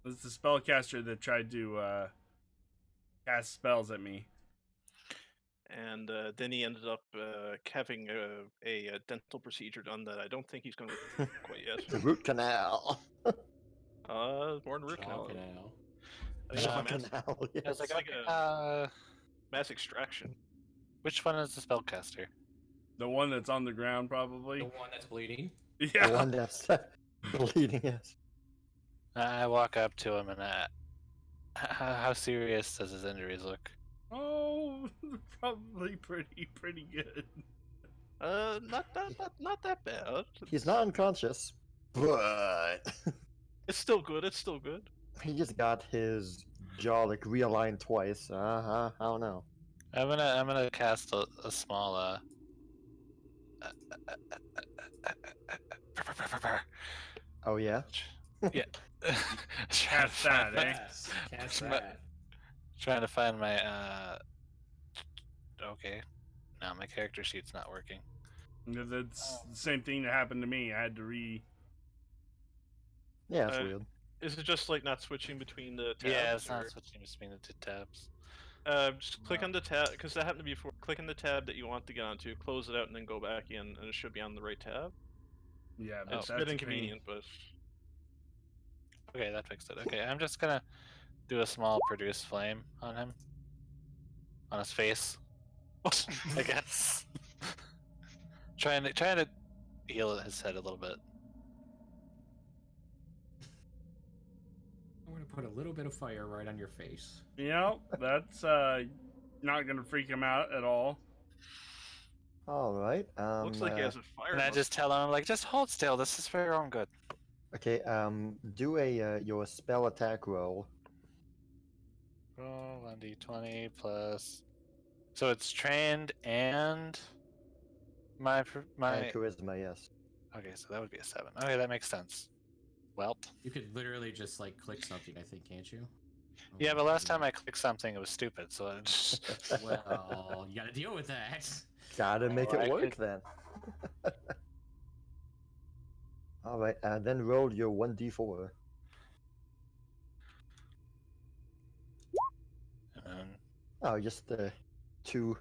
Speaker 1: It's the spellcaster that tried to cast spells at me.
Speaker 5: And then he ended up having a dental procedure done that I don't think he's going to quite yet.
Speaker 4: The root canal.
Speaker 5: More than root
Speaker 8: Jaw
Speaker 5: canal.
Speaker 8: canal.
Speaker 5: I think
Speaker 4: Jaw
Speaker 5: it's a mass,
Speaker 4: canal. Yes.
Speaker 5: it's like a mass extraction.
Speaker 3: Which one is the spellcaster?
Speaker 1: The one that's on the ground, probably.
Speaker 8: The one that's bleeding.
Speaker 1: Yeah.
Speaker 4: The one that's bleeding. Yes.
Speaker 3: I walk up to him and how serious does his injuries look?
Speaker 1: Oh, probably pretty good.
Speaker 5: Not that bad.
Speaker 4: He's not unconscious, but
Speaker 5: It's still good. It's still good.
Speaker 4: he just got his jaw like realigned twice. I don't know.
Speaker 3: I'm gonna cast a small
Speaker 4: Oh yeah.
Speaker 3: yeah.
Speaker 1: Cast that, eh?
Speaker 8: Cast
Speaker 3: My-
Speaker 8: that.
Speaker 3: Trying to find my okay. No, my character sheet's not working.
Speaker 1: That's the same thing that happened to me. I had to
Speaker 4: Yeah, it's
Speaker 5: Uh,
Speaker 4: weird.
Speaker 5: Is it just like not switching between the tabs?
Speaker 3: Yeah, it's not
Speaker 5: or-
Speaker 3: switching between the two tabs.
Speaker 5: Just click on the tab, because that happened to me before. Click on the tab that you want to get onto, close it out, and then go back in, and it should be on the right tab.
Speaker 1: Yeah, but
Speaker 5: It's a
Speaker 1: that's
Speaker 5: bit
Speaker 1: a
Speaker 5: inconvenient, but
Speaker 3: Okay, that fixed it. Okay, I'm just gonna do a small produce flame on him. On his face. I guess. trying to heal his head a little bit.
Speaker 8: I'm gonna put a little bit of fire right on your face.
Speaker 1: that's not gonna freak him out at all.
Speaker 4: All right.
Speaker 5: looks like he has a fire.
Speaker 3: And I just tell him, like, just hold still. This is for your own good.
Speaker 4: Okay. Do a your spell attack roll.
Speaker 3: Roll 1d20 plus. So it's trained and my.
Speaker 4: And charisma, yes.
Speaker 3: Okay, so that would be a 7. Okay, that makes sense. Welp.
Speaker 8: You could literally just like click something, I think, can't you?
Speaker 3: Yeah, but last time I clicked something, it was stupid. So I just...
Speaker 8: Well, you gotta deal with that.
Speaker 4: Gotta make
Speaker 3: I
Speaker 4: it work
Speaker 3: could-
Speaker 4: then. All right. Then roll your 1d4. Oh, just 2.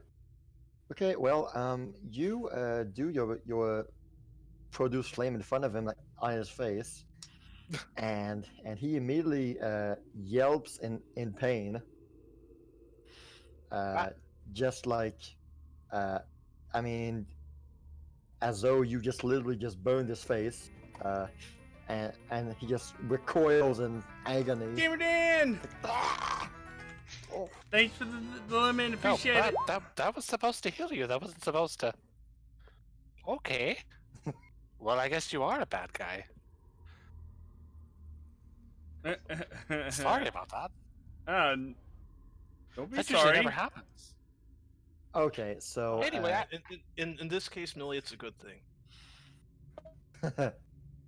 Speaker 4: Okay. Well, you do your produce flame in front of him, like on his face, and he immediately yelps in pain. Just like, I mean, as though you just literally just burned his face, and he just recoils in agony.
Speaker 1: Gamer Dan!
Speaker 4: Ah! Oh.
Speaker 1: Thanks for the lemon, appreciate it.
Speaker 3: That was supposed to heal you. That wasn't supposed to. Okay. Well, I guess you are a bad guy. Sorry about that.
Speaker 1: Don't be
Speaker 3: That usually
Speaker 1: sorry.
Speaker 3: never happens.
Speaker 4: Okay, so
Speaker 3: Anyway,
Speaker 5: in this case, Millie, it's a good thing.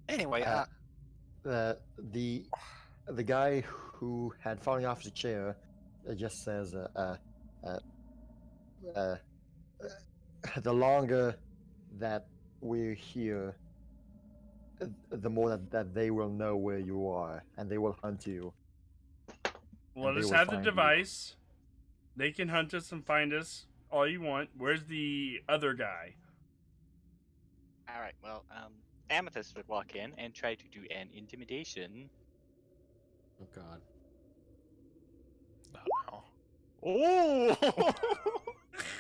Speaker 3: Anyway,
Speaker 4: the guy who had fallen off the chair just says, the longer that we're here, the more that they will know where you are, and they will hunt you.
Speaker 1: Let
Speaker 4: they
Speaker 1: us
Speaker 4: will
Speaker 1: have the
Speaker 4: find you.
Speaker 1: device. They can hunt us and find us all you want. Where's the other guy?
Speaker 2: All right. Well, Amethyst would walk in and try to do an intimidation.
Speaker 8: Oh God.
Speaker 3: Oh.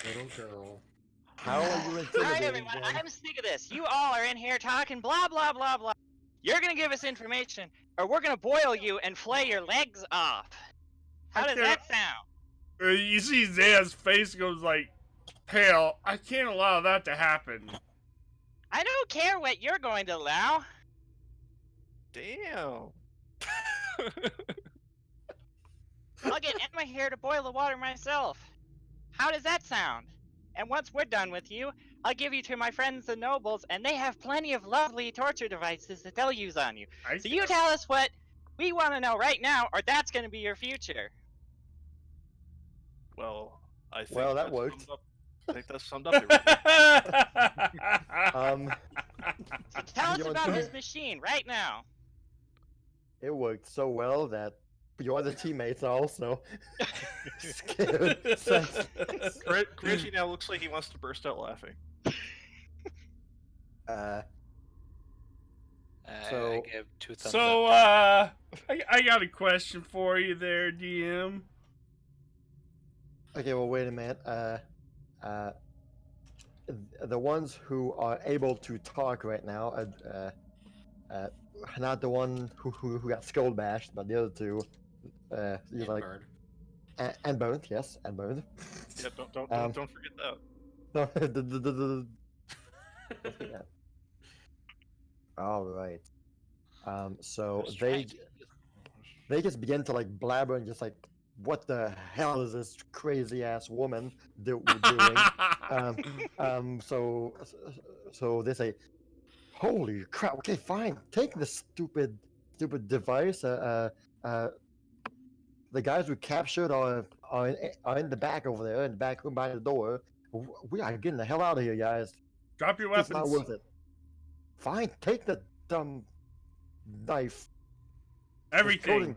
Speaker 8: Little girl.
Speaker 4: How are you
Speaker 7: All right,
Speaker 4: intimidating
Speaker 7: everyone,
Speaker 4: them?
Speaker 7: I'm sick of this. You all are in here talking blah, blah, blah, blah. You're gonna give us information, or we're gonna boil you and flay your legs off. How does that sound?
Speaker 1: You see Zaya's face goes like pale. I can't allow that to happen.
Speaker 7: I don't care what you're going to allow.
Speaker 5: Damn.
Speaker 7: I'll get Emma here to boil the water myself. How does that sound? And once we're done with you, I'll give you to my friends the nobles, and they have plenty of lovely torture devices that they'll use on you. So you tell us what we want to know right now, or that's going to be your future.
Speaker 5: Well, I think
Speaker 4: Well, that
Speaker 5: that's
Speaker 4: worked.
Speaker 5: summed up- I think that's summed up. Everything.
Speaker 7: So tell us
Speaker 4: You're
Speaker 7: about
Speaker 4: doing-
Speaker 7: this machine right now.
Speaker 4: It worked so well that your other teammates are also scared.
Speaker 5: Kireji now looks like he wants to burst out laughing.
Speaker 4: So-
Speaker 3: I give 2 thumbs
Speaker 1: So,
Speaker 3: up.
Speaker 1: I got a question for you there, DM.
Speaker 4: Okay, well, wait a minute. The ones who are able to talk right now, not the one who got skull bashed, but the other two. He's like,
Speaker 8: Bird.
Speaker 4: and both, yes, and both.
Speaker 5: Yeah, don't forget that.
Speaker 4: No, don't forget. All right. So
Speaker 3: That's
Speaker 4: they
Speaker 3: right.
Speaker 4: they just begin to like blabber and just like, what the hell is this crazy ass woman doing? So they say, holy crap! Okay, fine, take this stupid device. The guys we captured are in the back over there, in the back room by the door. We are getting the hell out of here, guys.
Speaker 1: Drop your
Speaker 4: It's not
Speaker 1: weapons.
Speaker 4: worth it. Fine, take the dumb knife.
Speaker 1: Everything.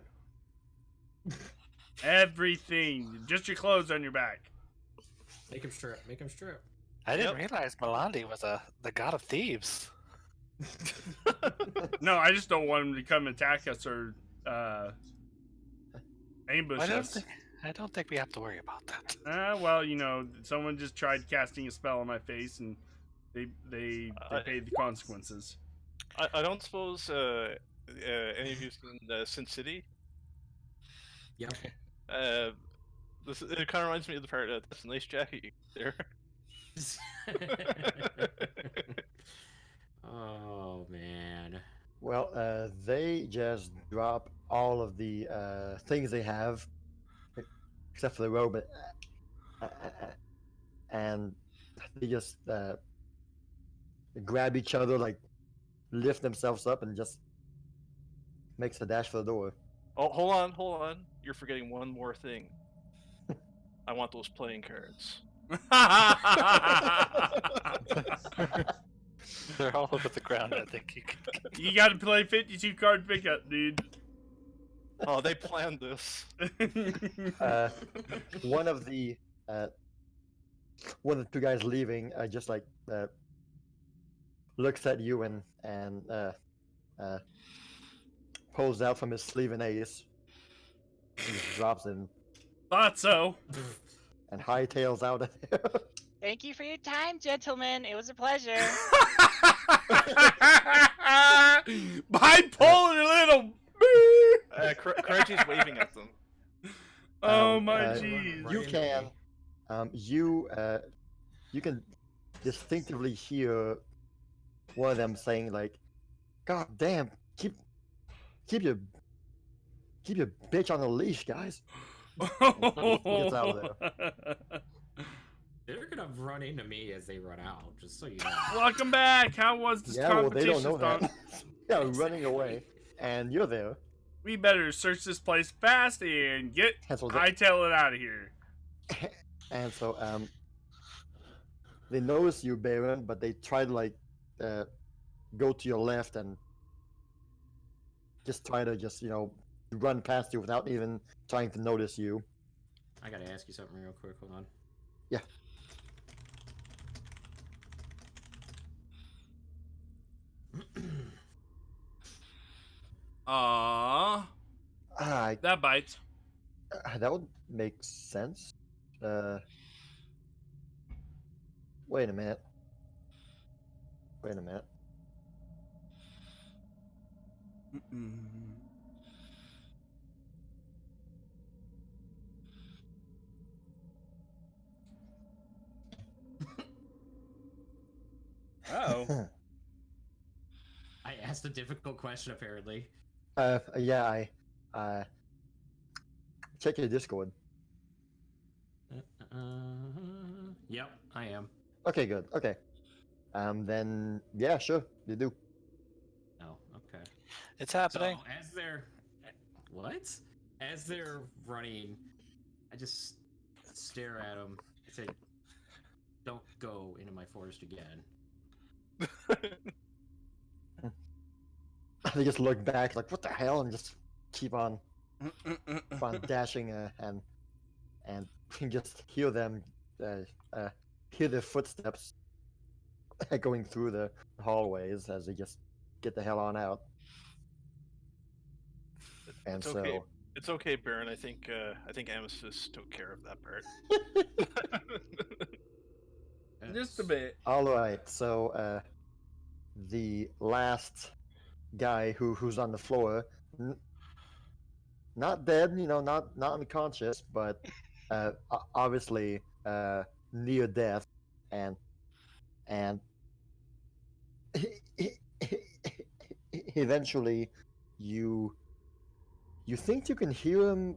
Speaker 1: Everything. Just your clothes on your back.
Speaker 8: Make him strip. Make him strip.
Speaker 3: I didn't realize Malandi was the god of thieves.
Speaker 1: No, I just don't want him to come attack us or ambush us.
Speaker 3: I don't think we have to worry about that.
Speaker 1: Well, you know, someone just tried casting a spell on my face, and they paid the consequences.
Speaker 5: I don't suppose any of you seen Sin City.
Speaker 8: Yep.
Speaker 5: It kind of reminds me of the part. That's a nice jacket you there.
Speaker 8: Oh man.
Speaker 4: Well, they just drop all of the things they have, except for the robot, and they just grab each other, like lift themselves up, and just makes a dash for the door.
Speaker 5: Oh, hold on. You're forgetting one more thing. I want those playing cards.
Speaker 3: They're all over the ground. I think you can.
Speaker 1: You got to play 52 card pickup, dude.
Speaker 5: Oh, they planned this.
Speaker 4: One of the two guys leaving just like looks at you and pulls out from his sleeve an ace. And just drops it
Speaker 1: Thought so.
Speaker 4: and hightails out of there.
Speaker 7: Thank you for your time, gentlemen. It was a pleasure.
Speaker 1: Bipolar little.
Speaker 5: Kireji's waving at them.
Speaker 1: Oh my
Speaker 4: uh,
Speaker 1: jeez.
Speaker 4: You can, you can distinctively hear one of them saying like, "God damn, keep your bitch on a leash, guys." Gets out of
Speaker 8: They're gonna run into me as they run out, just so you know.
Speaker 1: Welcome back. How was this
Speaker 4: Yeah, well, they
Speaker 1: competition?
Speaker 4: don't know that. Yeah, running away, and you're there.
Speaker 1: We better search this place fast and get
Speaker 4: And so,
Speaker 1: hightail it out of here.
Speaker 4: They notice you, Baron, but they try to like go to your left and just try to run past you without even trying to notice you.
Speaker 8: I gotta ask you something real quick. Hold on.
Speaker 4: Yeah.
Speaker 1: Aww. That bites.
Speaker 4: That would make sense. Wait a minute.
Speaker 1: Oh.
Speaker 8: I asked a difficult question, apparently.
Speaker 4: Yeah, I check your Discord.
Speaker 8: Yep, I am.
Speaker 4: Okay, good. Okay. Then yeah, sure, you do.
Speaker 8: Oh, okay.
Speaker 3: It's happening.
Speaker 8: So as they're running, I just stare at them. I say, "Don't go into my forest again."
Speaker 4: They just look back like, what the hell, and just keep on dashing, and you just hear them, hear their footsteps going through the hallways as they just get the hell on out. And
Speaker 5: It's
Speaker 4: so,
Speaker 5: okay. It's okay, Baron. I think Amethyst took care of that part.
Speaker 1: Just a bit.
Speaker 4: all right. So, the last guy who's on the floor not dead, not unconscious, but obviously near death, and and eventually you think you can hear him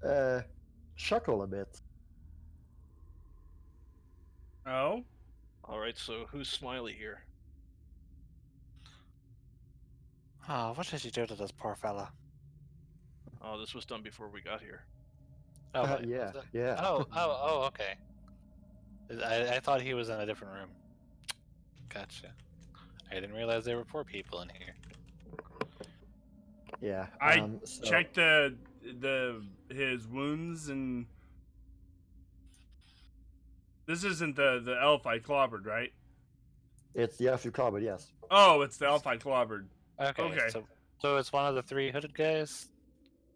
Speaker 4: uh, chuckle a bit.
Speaker 1: Oh,
Speaker 5: All right, so who's Smiley here?
Speaker 3: Oh, what did you do to this poor fella?
Speaker 5: Oh, this was done before we got here.
Speaker 3: Oh, what
Speaker 4: Yeah,
Speaker 3: was it?
Speaker 4: yeah.
Speaker 3: Oh, okay. I thought he was in a different room. Gotcha. I didn't realize there were poor people in here.
Speaker 4: Yeah.
Speaker 1: I
Speaker 4: So
Speaker 1: checked his wounds, and this isn't the elf I clobbered, right?
Speaker 4: it's the FU Carbon, yes.
Speaker 1: Oh, it's the elf I clobbered.
Speaker 3: Okay,
Speaker 1: Okay.
Speaker 3: so it's one of the 3 hooded guys?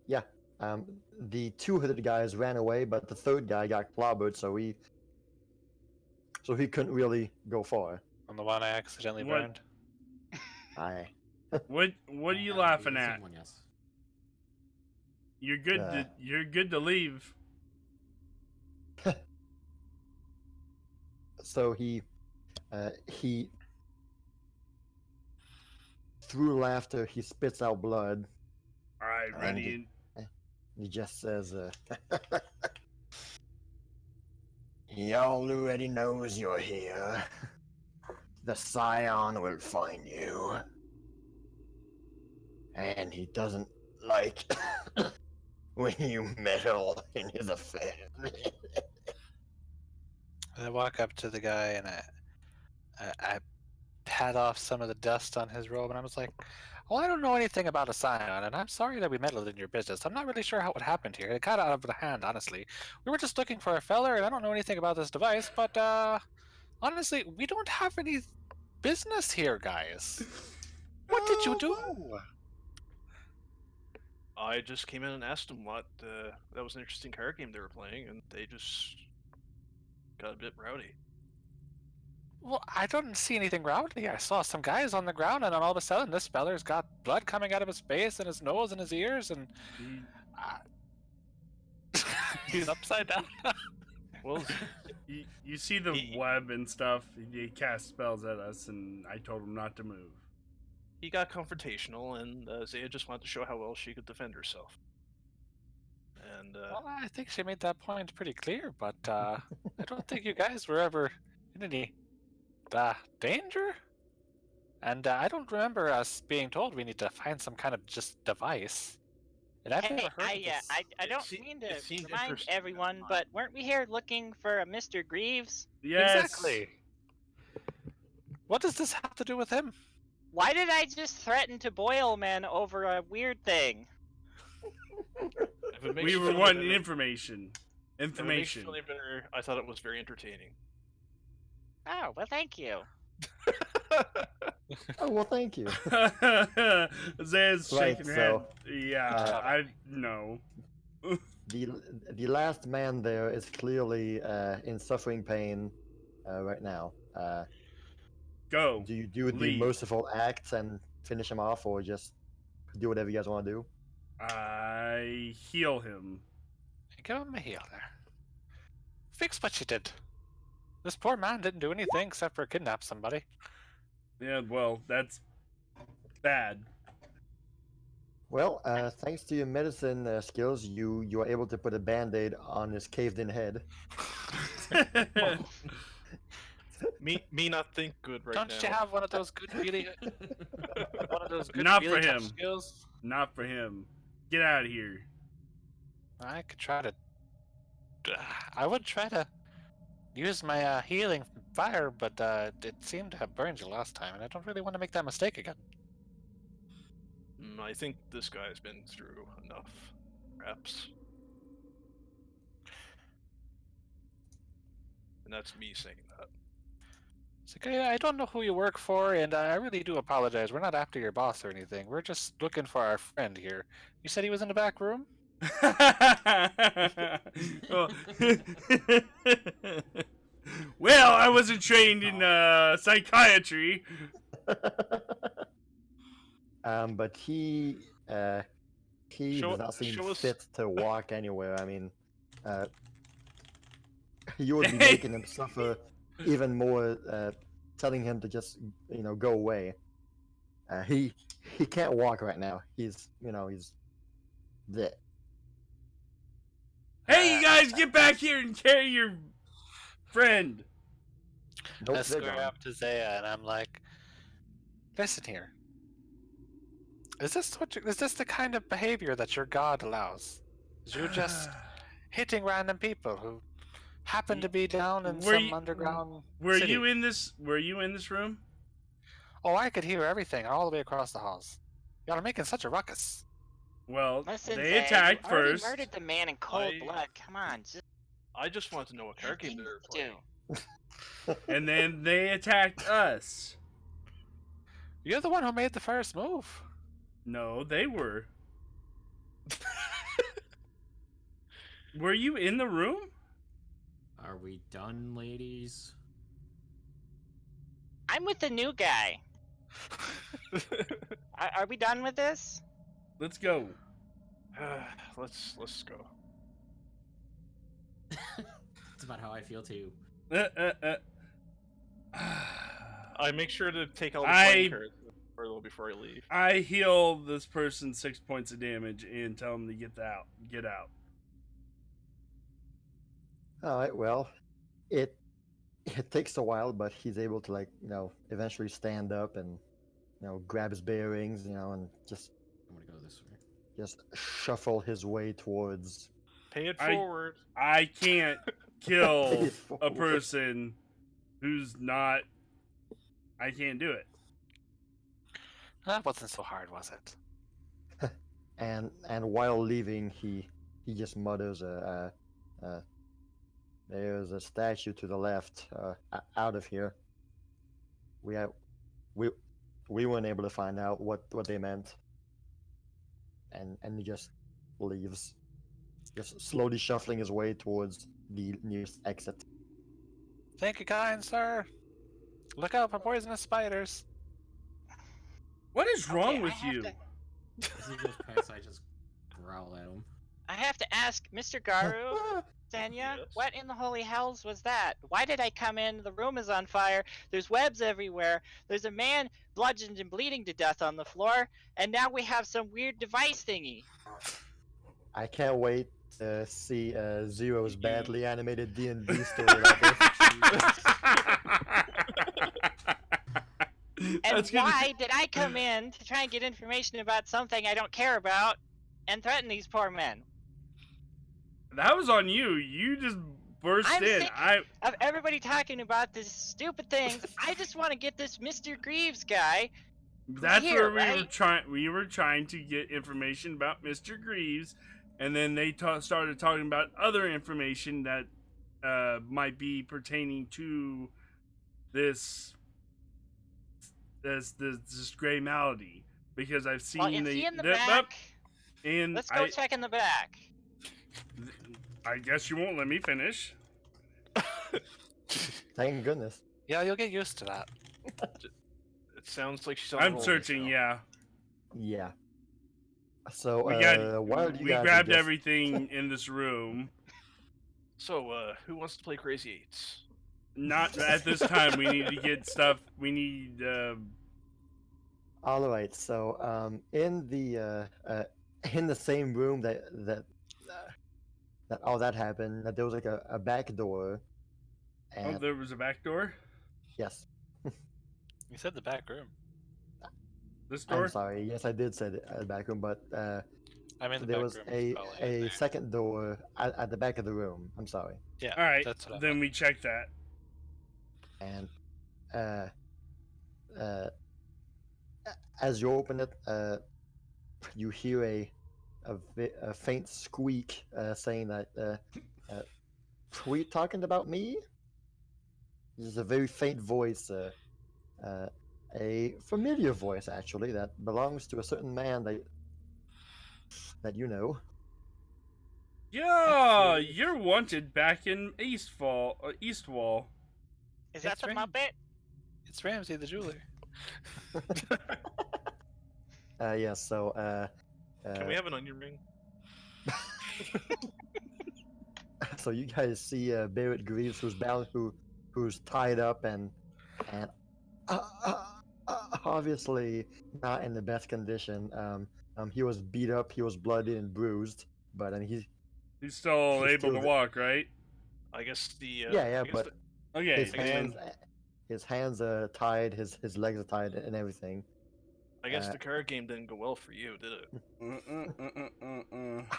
Speaker 4: Yeah. The 2 hooded guys ran away, but the 3rd guy got clobbered, so he couldn't really go far.
Speaker 3: On the one I accidentally
Speaker 1: What?
Speaker 3: burned?
Speaker 4: I
Speaker 1: What are you
Speaker 8: Yeah,
Speaker 1: laughing
Speaker 8: the
Speaker 1: at?
Speaker 8: same one, yes.
Speaker 1: You're good. You're good to leave.
Speaker 4: So he through laughter he spits out blood.
Speaker 1: All right,
Speaker 4: And
Speaker 1: ready?
Speaker 4: he just says, "He already knows you're here. The Scion will find you, and he doesn't like when you meddle in his affairs."
Speaker 3: I walk up to the guy and I pat off some of the dust on his robe, and I was like, "Well, I don't know anything about a scion, and I'm sorry that we meddled in your business. I'm not really sure how what happened here. It got out of the hand, honestly. We were just looking for a feller, and I don't know anything about this device, but honestly, we don't have any business here, guys. What did you do?"
Speaker 5: I just came in and asked them what. That was an interesting card game they were playing, and they just got a bit rowdy.
Speaker 3: Well, I don't see anything rowdy. I saw some guys on the ground, and then all of a sudden, this feller's got blood coming out of his face and his nose and his ears, and he's upside down.
Speaker 5: Well,
Speaker 1: You see the web and stuff. He cast spells at us, and I told him not to move.
Speaker 5: he got confrontational, and Zaya just wanted to show how well she could defend herself. And
Speaker 3: Well, I think she made that point pretty clear, but I don't think you guys were ever in any danger. And I don't remember us being told we need to find some kind of just device. And I've
Speaker 7: Hey,
Speaker 3: never heard of this.
Speaker 7: I don't mean to remind everyone, but weren't we here looking for a Mr. Greaves?
Speaker 1: Yes.
Speaker 3: Exactly. What does this have to do with him?
Speaker 7: Why did I just threaten to boil men over a weird thing?
Speaker 5: if it makes
Speaker 1: We
Speaker 5: you
Speaker 1: were
Speaker 5: feel
Speaker 1: wanting
Speaker 5: better-
Speaker 1: information.
Speaker 5: if it makes you
Speaker 1: Information.
Speaker 5: feel any better, I thought it was very entertaining.
Speaker 7: Oh, well, thank you.
Speaker 4: Oh well, thank you.
Speaker 1: Zaya's
Speaker 4: Right,
Speaker 1: shaking her
Speaker 4: so,
Speaker 1: head. Yeah, I know.
Speaker 4: The last man there is clearly in suffering pain right now.
Speaker 1: Go.
Speaker 4: Do you do the
Speaker 1: Leave.
Speaker 4: merciful acts and finish him off, or just do whatever you guys want to do?
Speaker 1: I heal him.
Speaker 3: Give him a heal there. Fix what you did. This poor man didn't do anything except for kidnap somebody.
Speaker 1: Yeah, well, that's bad.
Speaker 4: Well, thanks to your medicine skills, you are able to put a band-aid on his caved-in head.
Speaker 5: Me not think good right
Speaker 3: Don't
Speaker 5: now.
Speaker 3: you have one of those good feeling? One of those good
Speaker 1: Not for
Speaker 3: feeling touch
Speaker 1: him.
Speaker 3: skills?
Speaker 1: Not for him. Get out of here.
Speaker 3: I could try to. I would try to use my healing fire, but it seemed to have burned you last time, and I don't really want to make that mistake again.
Speaker 5: I think this guy's been through enough, perhaps. And that's me saying that.
Speaker 3: It's like, I don't know who you work for, and I really do apologize. We're not after your boss or anything. We're just looking for our friend here. You said he was in the back room?
Speaker 1: Well, I wasn't trained in psychiatry.
Speaker 4: But he he does not seem
Speaker 5: show us-
Speaker 4: fit to walk anywhere. I mean, you would be
Speaker 1: Hey.
Speaker 4: making him suffer even more, telling him to just go away. He can't walk right now. He's dead.
Speaker 1: Hey, you guys, get back here and carry your friend.
Speaker 4: Nope,
Speaker 3: I
Speaker 4: they're
Speaker 3: square
Speaker 4: gone.
Speaker 3: up to Zaya and I'm like, listen here. Is this the kind of behavior that your god allows? You're just hitting random people who happen to be down in
Speaker 1: Were
Speaker 3: some
Speaker 1: you-
Speaker 3: underground
Speaker 1: Were
Speaker 3: city.
Speaker 1: you in this? Were you in this room?
Speaker 3: Oh, I could hear everything all the way across the halls. Y'all are making such a ruckus.
Speaker 1: Well,
Speaker 7: Listen,
Speaker 1: they
Speaker 7: Zay,
Speaker 1: attacked
Speaker 7: you already
Speaker 1: first.
Speaker 7: murdered the man in cold
Speaker 5: I-
Speaker 7: blood. Come on, just
Speaker 5: I just wanted to know what card game
Speaker 7: things
Speaker 5: they were
Speaker 7: to
Speaker 5: playing.
Speaker 7: do.
Speaker 1: And then they attacked us.
Speaker 3: You're the one who made the first move.
Speaker 1: No, they were. Were you in the room?
Speaker 8: Are we done, ladies?
Speaker 7: I'm with the new guy. Are we done with this?
Speaker 1: Let's go.
Speaker 5: Let's go.
Speaker 8: That's about how I feel too.
Speaker 5: I make sure to take all the
Speaker 1: I-
Speaker 5: playing cards before I leave.
Speaker 1: I heal this person 6 points of damage and tell them to get out. Get out.
Speaker 4: All right. Well, it takes a while, but he's able to eventually stand up and grab his bearings, and just
Speaker 8: I'm gonna go this way.
Speaker 4: just shuffle his way towards.
Speaker 5: Pay it
Speaker 1: I-
Speaker 5: forward.
Speaker 1: I can't kill a
Speaker 4: forward.
Speaker 1: person who's not. I can't do it.
Speaker 3: That wasn't so hard, was it?
Speaker 4: And while leaving, he just mutters, "There's a statue to the left. Out of here. We weren't able to find out what they meant." And he just leaves, just slowly shuffling his way towards the nearest exit.
Speaker 3: Thank you, kind sir. Look out for poisonous spiders.
Speaker 1: What is wrong
Speaker 7: Okay, I
Speaker 1: with
Speaker 7: have
Speaker 1: you?
Speaker 7: to-
Speaker 8: As he goes past, I just growl at him.
Speaker 7: I have to ask, Mr. Garu, Sanya,
Speaker 5: Yes?
Speaker 7: what in the holy hells was that? Why did I come in? The room is on fire. There's webs everywhere. There's a man bludgeoned and bleeding to death on the floor. And now we have some weird device thingy.
Speaker 4: I can't wait to see Zero's badly animated D&D story like this.
Speaker 7: And
Speaker 1: That's gonna-
Speaker 7: why did I come in to try and get information about something I don't care about and threaten these poor men?
Speaker 1: That was on you. You just burst
Speaker 7: I'm
Speaker 1: in.
Speaker 7: sick of everybody talking about these stupid things. I just want to get this Mr. Greaves guy.
Speaker 1: That's
Speaker 7: here,
Speaker 1: where we were
Speaker 7: right?
Speaker 1: trying. We were trying to get information about Mr. Greaves, and then they started talking about other information that might be pertaining to this gray malady. Because I've seen
Speaker 7: Well, is he in the back?
Speaker 1: and
Speaker 7: Let's go check in the back.
Speaker 1: I guess you won't let me finish.
Speaker 4: Thank goodness.
Speaker 3: Yeah, you'll get used to that.
Speaker 5: It sounds like she's on a
Speaker 1: I'm
Speaker 5: roll
Speaker 1: searching.
Speaker 5: now.
Speaker 1: Yeah,
Speaker 4: Yeah. So
Speaker 1: we got.
Speaker 4: while you
Speaker 1: We
Speaker 4: guys are
Speaker 1: grabbed
Speaker 4: just-
Speaker 1: everything in this room.
Speaker 5: So, who wants to play Crazy Eights?
Speaker 1: Not at this time. We need to get stuff. We need.
Speaker 4: All right. So in the same room that all that happened, that there was like a back door. And
Speaker 1: Oh, there was a back door.
Speaker 4: yes,
Speaker 3: You said the back room.
Speaker 1: This door.
Speaker 4: I'm sorry. Yes, I did say the back room, but
Speaker 3: I mean, the
Speaker 4: there
Speaker 3: back
Speaker 4: was
Speaker 3: room
Speaker 4: a
Speaker 3: is probably in there.
Speaker 4: second door at the back of the room. I'm sorry.
Speaker 3: Yeah,
Speaker 1: All right.
Speaker 3: that's what I
Speaker 1: Then
Speaker 3: meant.
Speaker 1: we check that.
Speaker 4: And as you open it, you hear a faint squeak saying that were you talking about me? This is a very faint voice, a familiar voice actually that belongs to a certain man that you know.
Speaker 1: Yeah, you're wanted back in Eastwall.
Speaker 7: Is that
Speaker 3: It's
Speaker 7: the
Speaker 3: ring.
Speaker 7: Muppet?
Speaker 3: It's Ramsey the jeweler.
Speaker 4: Yeah. So
Speaker 5: Can we have an onion ring?
Speaker 4: So you guys see Barret Greaves, who's tied up and uh, uh, obviously not in the best condition. He was beat up, he was bloody and bruised, but I mean
Speaker 1: He's still
Speaker 4: he's
Speaker 1: able
Speaker 4: still
Speaker 1: to
Speaker 4: the-
Speaker 1: walk, right?
Speaker 5: I guess the
Speaker 4: yeah,
Speaker 5: I guess
Speaker 4: but
Speaker 1: Okay,
Speaker 4: his
Speaker 5: I guess
Speaker 4: hands are tied, his legs are tied and everything.
Speaker 5: I guess
Speaker 4: uh,
Speaker 5: the card game didn't go well for you, did it?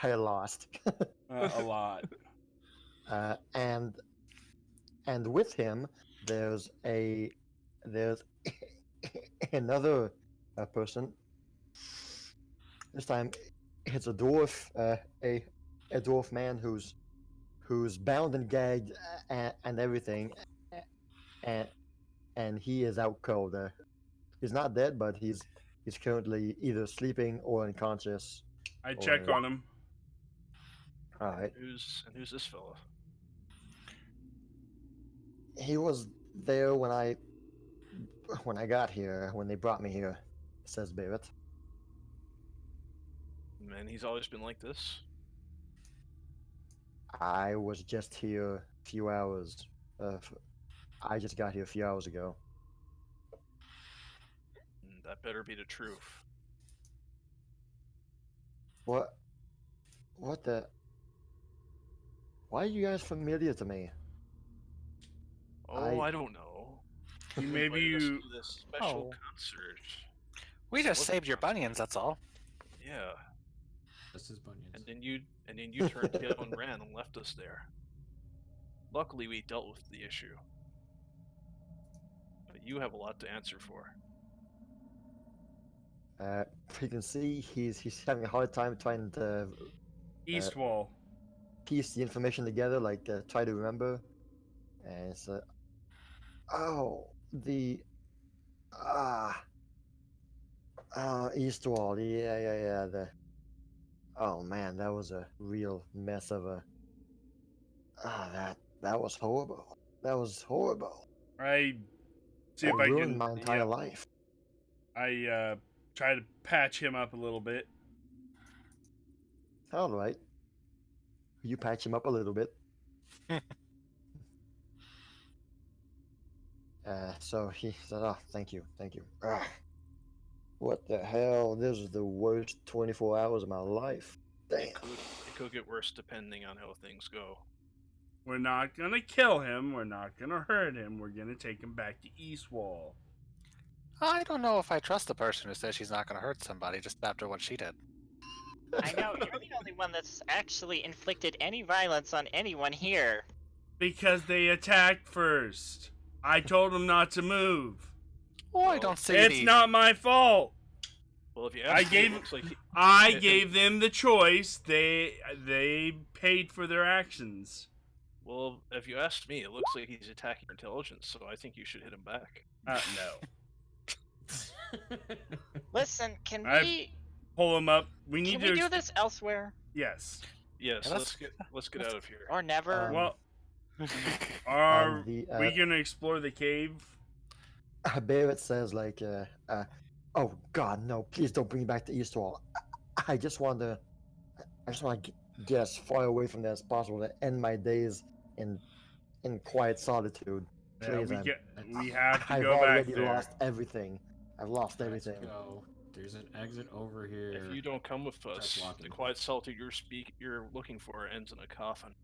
Speaker 4: I lost.
Speaker 1: A lot.
Speaker 4: And with him there's another person. This time it's a dwarf, a dwarf man who's bound and gagged and everything, and he is out cold. He's not dead, but he's currently either sleeping or unconscious.
Speaker 1: I check
Speaker 4: Or-
Speaker 1: on him.
Speaker 4: All right,
Speaker 5: Who's this fella?
Speaker 4: he was there when I got here, when they brought me here, says Barret.
Speaker 5: Man, he's always been like this.
Speaker 4: I was just here a few hours. I just got here a few hours ago.
Speaker 5: That better be the truth.
Speaker 4: What? What the? Why are you guys familiar to me?
Speaker 5: Oh, I don't know.
Speaker 1: Maybe
Speaker 5: Invited us
Speaker 1: you.
Speaker 5: to this special
Speaker 3: Oh.
Speaker 5: concert.
Speaker 3: We just
Speaker 5: What-
Speaker 3: saved your bunions, that's all.
Speaker 5: Yeah,
Speaker 8: That's his bunions.
Speaker 5: and then you turned tail and ran and left us there. Luckily, we dealt with the issue. But you have a lot to answer for.
Speaker 4: You can see he's having a hard time trying to
Speaker 1: East wall.
Speaker 4: piece the information together, like try to remember. And it's oh, the East Wall. Yeah. Oh man, that was a real mess of a. That was horrible. That was horrible.
Speaker 1: I see
Speaker 4: It
Speaker 1: if I
Speaker 4: ruined
Speaker 1: can.
Speaker 4: my entire
Speaker 1: yeah,
Speaker 4: life.
Speaker 1: I try to patch him up a little bit.
Speaker 4: All right. You patch him up a little bit. So he said, "Oh, thank you. Ugh. What the hell? This is the worst 24 hours of my life. Damn."
Speaker 5: It could get worse depending on how things go.
Speaker 1: We're not gonna kill him. We're not gonna hurt him. We're gonna take him back to East Wall.
Speaker 3: I don't know if I trust the person who says she's not going to hurt somebody just after what she did.
Speaker 7: I know, you're the only one that's actually inflicted any violence on anyone here.
Speaker 1: Because they attacked first. I told them not to move.
Speaker 3: Oh, I
Speaker 5: Well,
Speaker 3: don't see
Speaker 1: It's
Speaker 3: any.
Speaker 1: not my fault.
Speaker 5: Well, if you
Speaker 1: I
Speaker 5: ask me,
Speaker 1: gave-
Speaker 5: it looks like
Speaker 1: I
Speaker 5: It-
Speaker 1: gave them the choice. They paid for their actions.
Speaker 5: well, if you asked me, it looks like he's attacking your intelligence. So I think you should hit him back.
Speaker 1: No.
Speaker 7: Listen, can
Speaker 1: I've-
Speaker 7: we
Speaker 1: Pull him up. We need
Speaker 7: can
Speaker 1: to.
Speaker 7: we do this elsewhere
Speaker 1: Yes.
Speaker 5: Yes,
Speaker 3: Yeah,
Speaker 5: let's get out of here.
Speaker 7: or never?
Speaker 1: Well, are
Speaker 4: the,
Speaker 1: we gonna explore the cave?
Speaker 4: Barret says like, "Oh God, no! Please don't bring me back to East Wall. I just want to get as far away from there as possible to end my days in quiet solitude.
Speaker 1: Yeah,
Speaker 4: Please,
Speaker 1: we have to
Speaker 4: I've
Speaker 1: go back
Speaker 4: already
Speaker 1: there.
Speaker 4: lost everything. I've lost
Speaker 8: Let's
Speaker 4: everything.
Speaker 8: go. There's an exit over here.
Speaker 5: If you don't come with us,
Speaker 8: walking.
Speaker 5: the quiet solitude you're looking for ends in a coffin.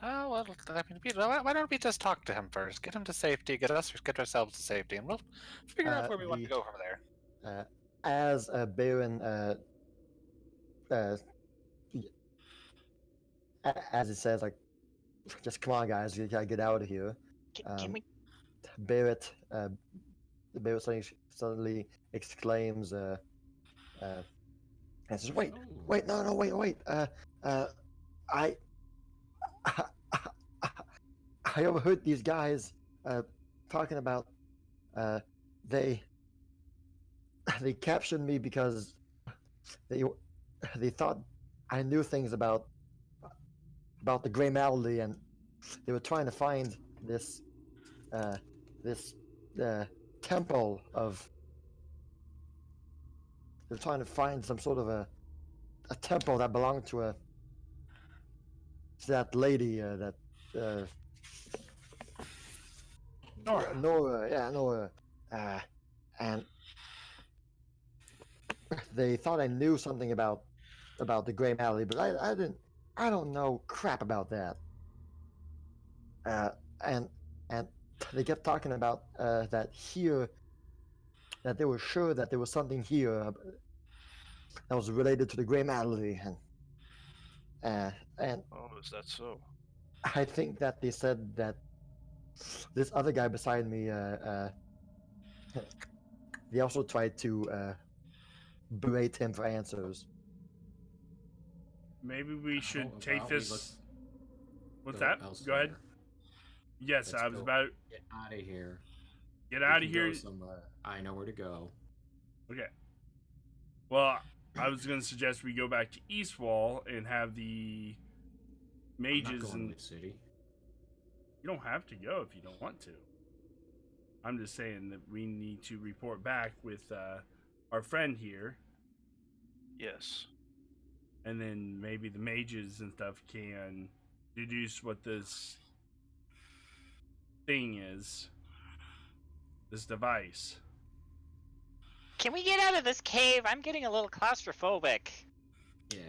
Speaker 3: Oh, well, I mean, why don't we just talk to him first? Get him to safety, get ourselves to safety, and we'll figure out where we want to go from there.
Speaker 4: As Baron, as it says, like, just come on, guys, we gotta get out of here.
Speaker 7: Can we?
Speaker 4: Barret suddenly exclaims, and says, "Wait,
Speaker 8: Oh.
Speaker 4: wait, no, wait. I overheard these guys talking about they captured me because they thought I knew things about the gray malady, and they were trying to find this temple of they're trying to find some sort of a temple that belonged to that lady that
Speaker 1: Nora.
Speaker 4: Nora, yeah, Nora, and they thought I knew something about the Gray Malady, but I didn't. I don't know crap about that. And they kept talking about that here, that they were sure that there was something here that was related to the Gray Malady, and
Speaker 5: Oh, is that so?
Speaker 4: I think that they said that this other guy beside me, they also tried to berate him for answers.
Speaker 1: Maybe we
Speaker 8: How
Speaker 1: should take
Speaker 8: about we
Speaker 1: this. What's
Speaker 8: go
Speaker 1: that? Go ahead.
Speaker 8: elsewhere?
Speaker 1: Yes,
Speaker 8: Let's
Speaker 1: I was
Speaker 8: go
Speaker 1: about
Speaker 8: get out of here.
Speaker 1: get
Speaker 8: We
Speaker 1: out
Speaker 8: can
Speaker 1: of
Speaker 8: go
Speaker 1: here.
Speaker 8: somewhere. I know where to go.
Speaker 1: Okay. Well, I was gonna suggest we go back to Eastwall and have the
Speaker 8: I'm not
Speaker 1: mages
Speaker 8: going
Speaker 1: and
Speaker 8: to the city.
Speaker 1: you don't have to go if you don't want to. I'm just saying that we need to report back with our friend here,
Speaker 5: Yes.
Speaker 1: and then maybe the mages and stuff can deduce what this thing is, this device.
Speaker 7: Can we get out of this cave? I'm getting a little claustrophobic.
Speaker 8: Yeah,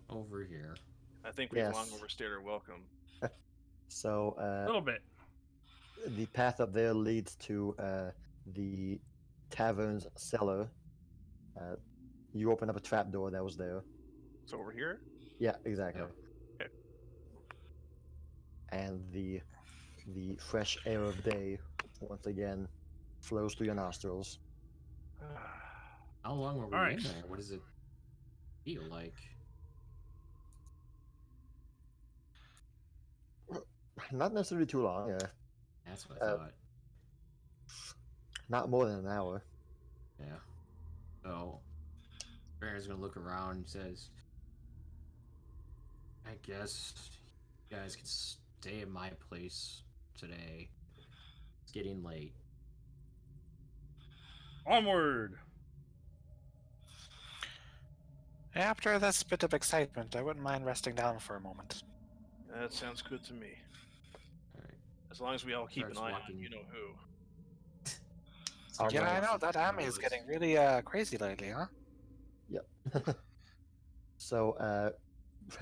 Speaker 8: over here.
Speaker 5: I think we've long
Speaker 4: Yes.
Speaker 5: overstayed our welcome.
Speaker 4: So
Speaker 1: A little bit.
Speaker 4: the path up there leads to the tavern's cellar. You open up a trapdoor that was there.
Speaker 5: It's over here?
Speaker 4: Yeah, exactly.
Speaker 8: Yep.
Speaker 5: Okay.
Speaker 4: And the fresh air of day once again flows through your nostrils.
Speaker 8: How long were we
Speaker 1: All right.
Speaker 8: in there? What does it feel like?
Speaker 4: Not necessarily too long.
Speaker 8: That's what I thought.
Speaker 4: Not more than an hour.
Speaker 8: Yeah. So, Baron's gonna look around and says, I guess you guys can stay at my place today. It's getting late.
Speaker 1: Onward.
Speaker 3: After this bit of excitement, I wouldn't mind resting down for a moment.
Speaker 5: That sounds good to me.
Speaker 8: Alright.
Speaker 5: As long as we all keep an
Speaker 8: Starts
Speaker 5: eye on
Speaker 8: walking.
Speaker 5: you know who.
Speaker 4: All
Speaker 3: Yeah, I
Speaker 4: right.
Speaker 3: know that Amy is getting really crazy lately, huh?
Speaker 4: So,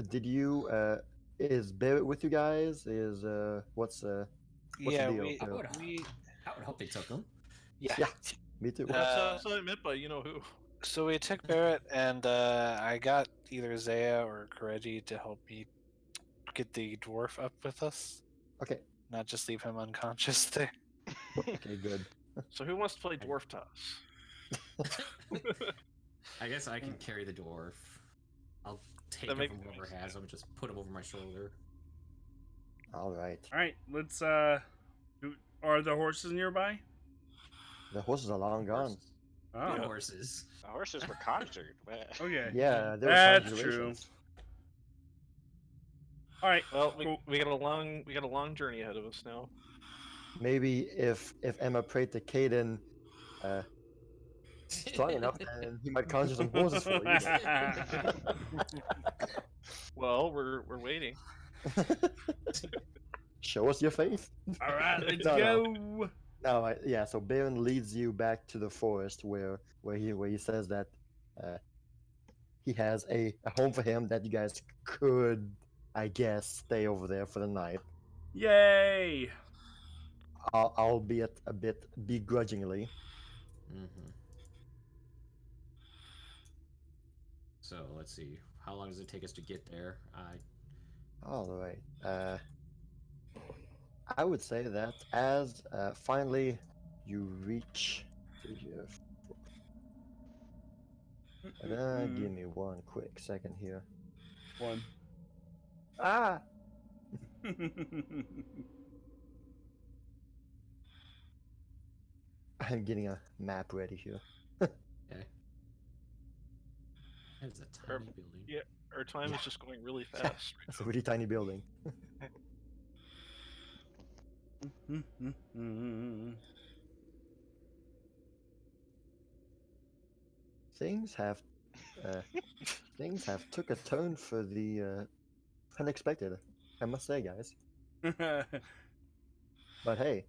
Speaker 4: did you? Is Barret with you guys? Is what's the
Speaker 3: yeah,
Speaker 4: deal?
Speaker 3: we,
Speaker 8: I would,
Speaker 3: we
Speaker 8: I would hope they took him.
Speaker 3: yeah.
Speaker 4: Yeah. Me too.
Speaker 5: That's what I meant by you know who.
Speaker 3: So we took Barret, and I got either Zaya or Kireji to help me get the dwarf up with us,
Speaker 4: Okay.
Speaker 3: not just leave him unconscious there.
Speaker 4: Okay. Good.
Speaker 5: So who wants to play dwarf toss?
Speaker 8: I guess I can carry the dwarf. I'll take
Speaker 5: That
Speaker 8: him
Speaker 5: makes
Speaker 8: from whoever
Speaker 5: sense.
Speaker 8: has him and just put him over my shoulder.
Speaker 4: All right.
Speaker 1: All right, let's. Are the horses nearby?
Speaker 4: The horses are long gone.
Speaker 8: Horses.
Speaker 1: Oh,
Speaker 8: Good horses.
Speaker 2: The horses were conjured.
Speaker 1: okay.
Speaker 4: Yeah, there were
Speaker 1: That's
Speaker 4: conjurations.
Speaker 1: All right.
Speaker 5: Well,
Speaker 1: cool.
Speaker 5: we got a long journey ahead of us now.
Speaker 4: Maybe if Emma prayed to Caden strong enough, then he might conjure some horses for you.
Speaker 5: Well, we're waiting.
Speaker 4: Show us your faith.
Speaker 1: All right, let's
Speaker 4: No,
Speaker 1: go.
Speaker 4: No, yeah. So Baron leads you back to the forest where he says that he has a home for him that you guys could, I guess, stay over there for the night,
Speaker 1: Yay!
Speaker 4: albeit a bit begrudgingly.
Speaker 8: Mm-hmm. So let's see. How long does it take us to get there?
Speaker 4: All right. I would say that as finally you reach. Give me one quick second here.
Speaker 1: One.
Speaker 4: Ah! I'm getting a map ready here.
Speaker 8: Okay. That's a tiny building.
Speaker 5: Yeah, our time is just going really fast.
Speaker 4: It's a really tiny building. things have uh, things have took a turn for the unexpected. I must say, guys. But hey,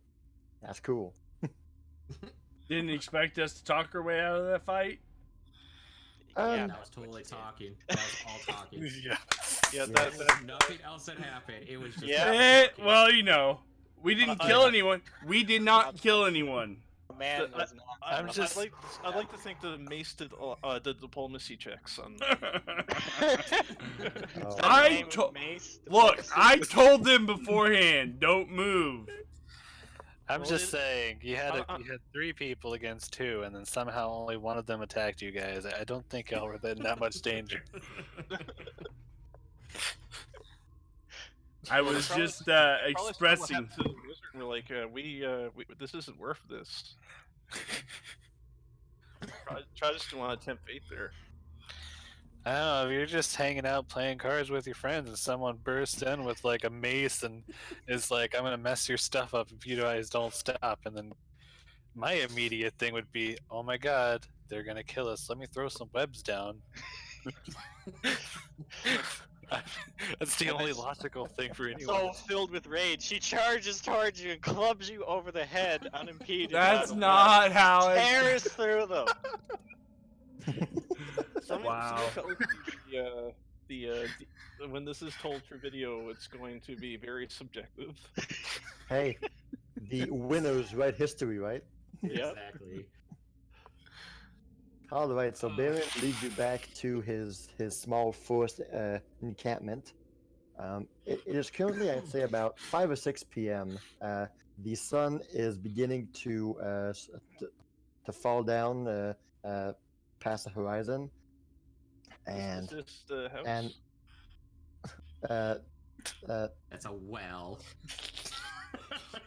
Speaker 4: that's cool.
Speaker 1: Didn't expect us to talk our way out of that fight.
Speaker 2: Yeah,
Speaker 8: That was totally talking. That was all talking.
Speaker 5: Yeah,
Speaker 4: Yeah.
Speaker 5: that,
Speaker 8: There was nothing else that happened. It was just
Speaker 2: Yeah.
Speaker 8: talking.
Speaker 1: Well, you know, we didn't kill anyone. We did not kill anyone.
Speaker 2: Man
Speaker 5: The-
Speaker 2: was not.
Speaker 3: I'm just-
Speaker 5: I'd like to think the mace did diplomacy checks on.
Speaker 4: Oh,
Speaker 1: I Look, I told them beforehand, don't move.
Speaker 3: I'm
Speaker 5: Well,
Speaker 3: just
Speaker 5: it-
Speaker 3: saying, you had
Speaker 5: I-
Speaker 3: you had 3 people against 2, and then somehow only one of them attacked you guys. I don't think y'all were in that much danger.
Speaker 1: I
Speaker 5: Well,
Speaker 1: was
Speaker 5: probably-
Speaker 1: just
Speaker 5: probably someone
Speaker 1: expressing.
Speaker 5: had to the wizard and were like, we this isn't worth this. Try just to want to tempt fate there.
Speaker 3: I don't know, if you're just hanging out playing cards with your friends and someone bursts in with like a mace and is like, I'm gonna mess your stuff up if you guys don't stop, and then my immediate thing would be, oh my god, they're gonna kill us. Let me throw some webs down. That's the
Speaker 2: And
Speaker 3: only
Speaker 2: it's
Speaker 3: logical thing for anyone.
Speaker 2: So filled with rage, she charges towards you and clubs you over the head unimpeded.
Speaker 1: That's
Speaker 2: by the
Speaker 1: not how
Speaker 2: web.
Speaker 1: it.
Speaker 2: Tears through them.
Speaker 1: Wow.
Speaker 5: Somebody tell when this is told through video, it's going to be very subjective.
Speaker 4: hey, the winners write history, right?
Speaker 2: Yep.
Speaker 8: Exactly.
Speaker 4: All right, so Barret leads you back to his small forest encampment. It is currently, I'd say, about 5 or 6 p.m. The sun is beginning to fall down past the horizon,
Speaker 5: Is
Speaker 4: and
Speaker 5: this the house?
Speaker 4: and uh,
Speaker 8: That's a well.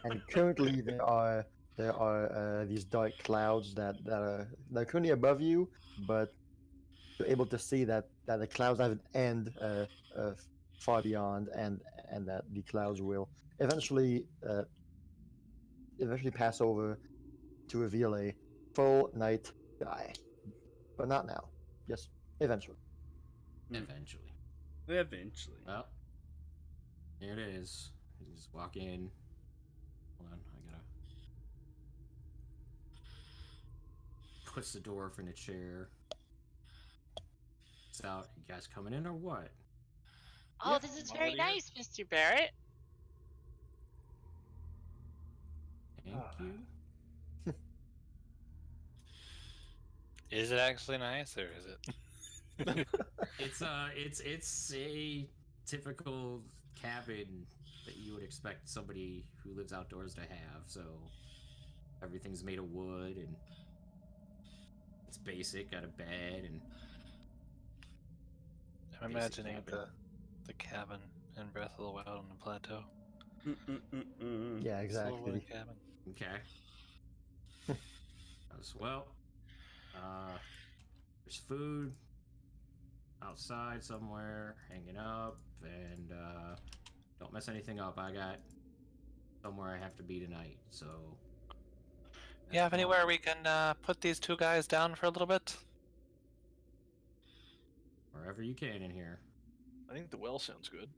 Speaker 4: and currently there are these dark clouds that are currently above you, but you're able to see that the clouds have an end far beyond, and that the clouds will eventually pass over to reveal a full night sky, but not now. Just eventually.
Speaker 8: Eventually.
Speaker 1: Eventually.
Speaker 8: Well, here it is. You just walk in. Hold on, I gotta. Puts the dwarf in a chair. It's out. You guys coming in or what?
Speaker 7: Oh, this is very
Speaker 5: already
Speaker 7: nice, Mr. Barret.
Speaker 8: Thank you.
Speaker 3: Is it actually nice, or is it?
Speaker 8: It's a typical cabin that you would expect somebody who lives outdoors to have. So everything's made of wood and it's basic. Got a bed and
Speaker 3: I'm
Speaker 8: basic
Speaker 3: imagining
Speaker 8: cabin.
Speaker 3: the cabin in Breath of the Wild on the plateau.
Speaker 4: Yeah,
Speaker 3: This little wooden
Speaker 4: exactly.
Speaker 3: cabin.
Speaker 8: Okay. As well, there's food outside somewhere, hanging up, and don't mess anything up. I got somewhere I have to be tonight, so.
Speaker 3: You have anywhere we can put these 2 guys down for a little bit?
Speaker 8: Wherever you can in here.
Speaker 5: I think the well sounds good.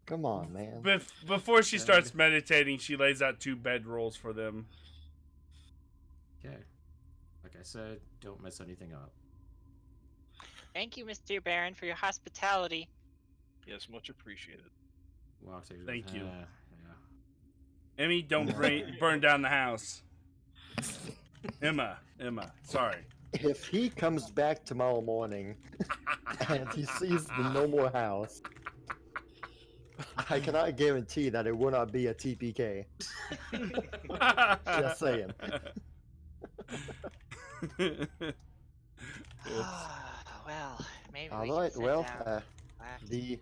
Speaker 4: Come on, man.
Speaker 1: Before she starts meditating, she lays out 2 bedrolls for them.
Speaker 8: Okay. Like I said, don't mess anything up.
Speaker 7: Thank you, Mr. Baron, for your hospitality.
Speaker 5: Yes, much appreciated.
Speaker 8: Walks over,
Speaker 1: Thank you.
Speaker 8: Yeah.
Speaker 1: Emmy, don't burn down the house. Emma, sorry.
Speaker 4: If he comes back tomorrow morning and he sees the no more house, I cannot guarantee that it will not be a TPK. Just saying.
Speaker 7: Well, maybe we
Speaker 4: All
Speaker 7: can
Speaker 4: right.
Speaker 7: sit
Speaker 4: Well,
Speaker 7: down. Relax.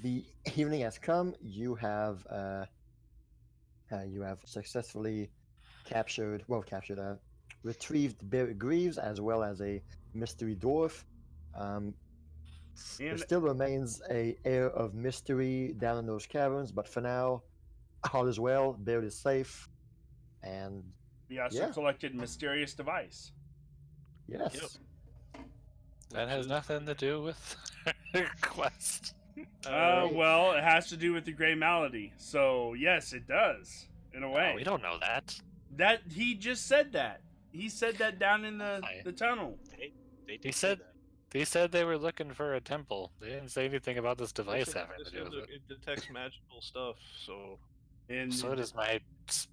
Speaker 4: the evening has come. You have successfully retrieved Barret Greaves as well as a mystery dwarf. There
Speaker 1: And
Speaker 4: still remains a air of mystery down in those caverns, but for now, all is well. Barret is safe, and
Speaker 1: We also
Speaker 4: Yeah.
Speaker 1: collected mysterious device.
Speaker 4: Yes.
Speaker 3: That has nothing to do with quest.
Speaker 1: Well, it has to do with the gray malady. So yes, it does in a way.
Speaker 3: Oh, we don't know that.
Speaker 1: That he just said that. He said that down in the
Speaker 3: I-
Speaker 1: tunnel.
Speaker 2: They
Speaker 3: He
Speaker 2: did say
Speaker 3: said
Speaker 2: that.
Speaker 3: they said they were looking for a temple. They didn't say anything about this
Speaker 5: They
Speaker 3: device
Speaker 5: said-
Speaker 3: having
Speaker 5: they
Speaker 3: to
Speaker 5: said
Speaker 3: do with
Speaker 5: that
Speaker 3: it.
Speaker 5: it detects magical stuff, so
Speaker 1: And
Speaker 3: So does my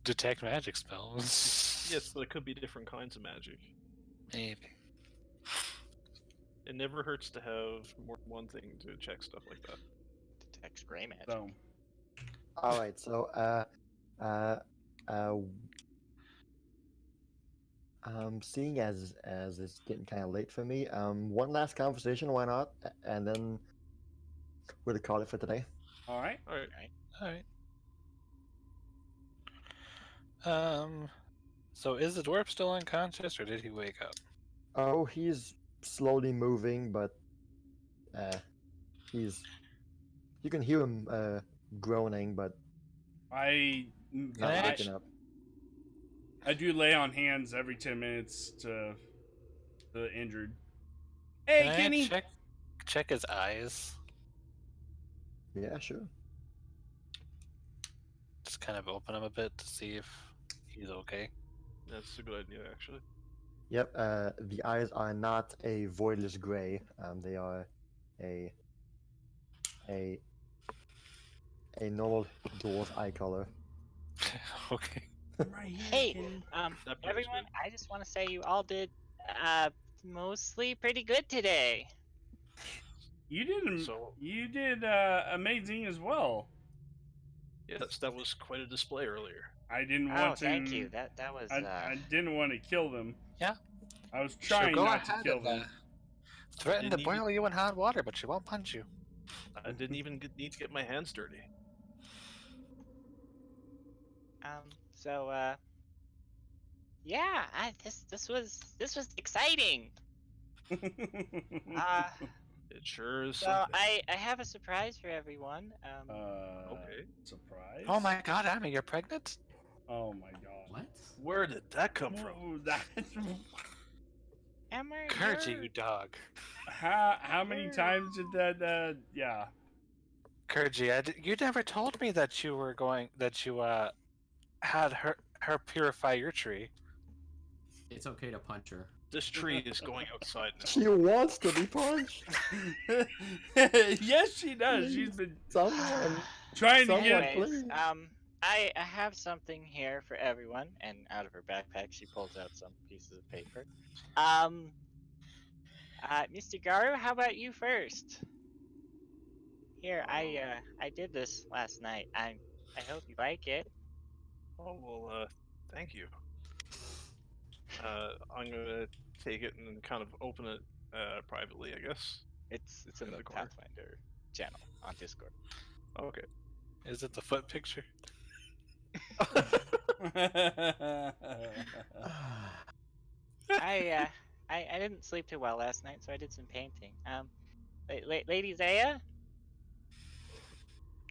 Speaker 3: detect magic spell.
Speaker 5: yes, but it could be different kinds of magic.
Speaker 3: Maybe.
Speaker 5: It never hurts to have more than one thing to check stuff like that.
Speaker 2: Detects gray magic.
Speaker 1: so
Speaker 4: All right. So seeing as it's getting kind of late for me, one last conversation, why not? And then we'll call it for today.
Speaker 1: all right.
Speaker 5: All right.
Speaker 3: Alright. So is the dwarf still unconscious or did he wake up?
Speaker 4: Oh, he's slowly moving, but you can hear him groaning, but
Speaker 1: I
Speaker 4: not
Speaker 3: I-
Speaker 4: waking up.
Speaker 1: I do lay on hands every 10 minutes to the injured. Hey,
Speaker 3: Can I
Speaker 1: Kenny.
Speaker 3: check his eyes?
Speaker 4: Yeah, sure.
Speaker 3: Just kind of open him a bit to see if he's okay.
Speaker 5: That's a good idea, actually.
Speaker 4: Yep. The eyes are not a voidless gray. They are a a normal dwarf eye color.
Speaker 3: Okay.
Speaker 1: I'm right here,
Speaker 7: Hey,
Speaker 1: Kenny.
Speaker 5: That part's
Speaker 7: everyone,
Speaker 5: good.
Speaker 7: I just want to say you all did mostly pretty good today.
Speaker 1: You did
Speaker 5: So-
Speaker 1: you did amazing as well.
Speaker 5: Yes, that was quite a display earlier.
Speaker 1: I didn't
Speaker 7: Oh,
Speaker 1: want to.
Speaker 7: thank you. That was
Speaker 1: I didn't want to kill them.
Speaker 3: Yeah.
Speaker 1: I was
Speaker 3: She'll
Speaker 1: trying
Speaker 3: go
Speaker 1: not to
Speaker 3: ahead
Speaker 1: kill
Speaker 3: and,
Speaker 1: them.
Speaker 3: threaten to
Speaker 5: didn't even-
Speaker 3: boil you in hot water, but she won't punch you.
Speaker 5: I didn't even need to get my hands dirty.
Speaker 7: So yeah, this was exciting. Uh
Speaker 5: It sure is
Speaker 7: so
Speaker 5: something.
Speaker 7: I have a surprise for everyone.
Speaker 5: Okay.
Speaker 1: Surprise.
Speaker 3: Oh my god, Amy, you're pregnant?
Speaker 1: Oh my god.
Speaker 8: What?
Speaker 5: Where did that come from?
Speaker 1: Whoa, that.
Speaker 7: Emmer,
Speaker 3: Kirji,
Speaker 7: you're-
Speaker 3: you dog.
Speaker 1: How many times did that? Yeah.
Speaker 3: Kirji, you never told me that you were had her purify your tree.
Speaker 8: It's okay to punch her.
Speaker 5: This tree is going outside now.
Speaker 4: She wants to be punched.
Speaker 1: Yes, she does. She's been
Speaker 4: Someone.
Speaker 1: trying to
Speaker 4: Someone,
Speaker 1: get.
Speaker 7: Anyways,
Speaker 4: please.
Speaker 7: I have something here for everyone, and out of her backpack she pulls out some pieces of paper. Mr. Garu, how about you first? Here, I did this last night. I hope you like it.
Speaker 5: Oh well, thank you. I'm gonna take it and then kind of open it privately, I guess.
Speaker 7: It's in
Speaker 5: In
Speaker 7: the
Speaker 5: the corner.
Speaker 7: Pathfinder channel on Discord.
Speaker 5: Okay.
Speaker 3: Is it the foot picture?
Speaker 7: I didn't sleep too well last night, so I did some painting. Lady Zaya,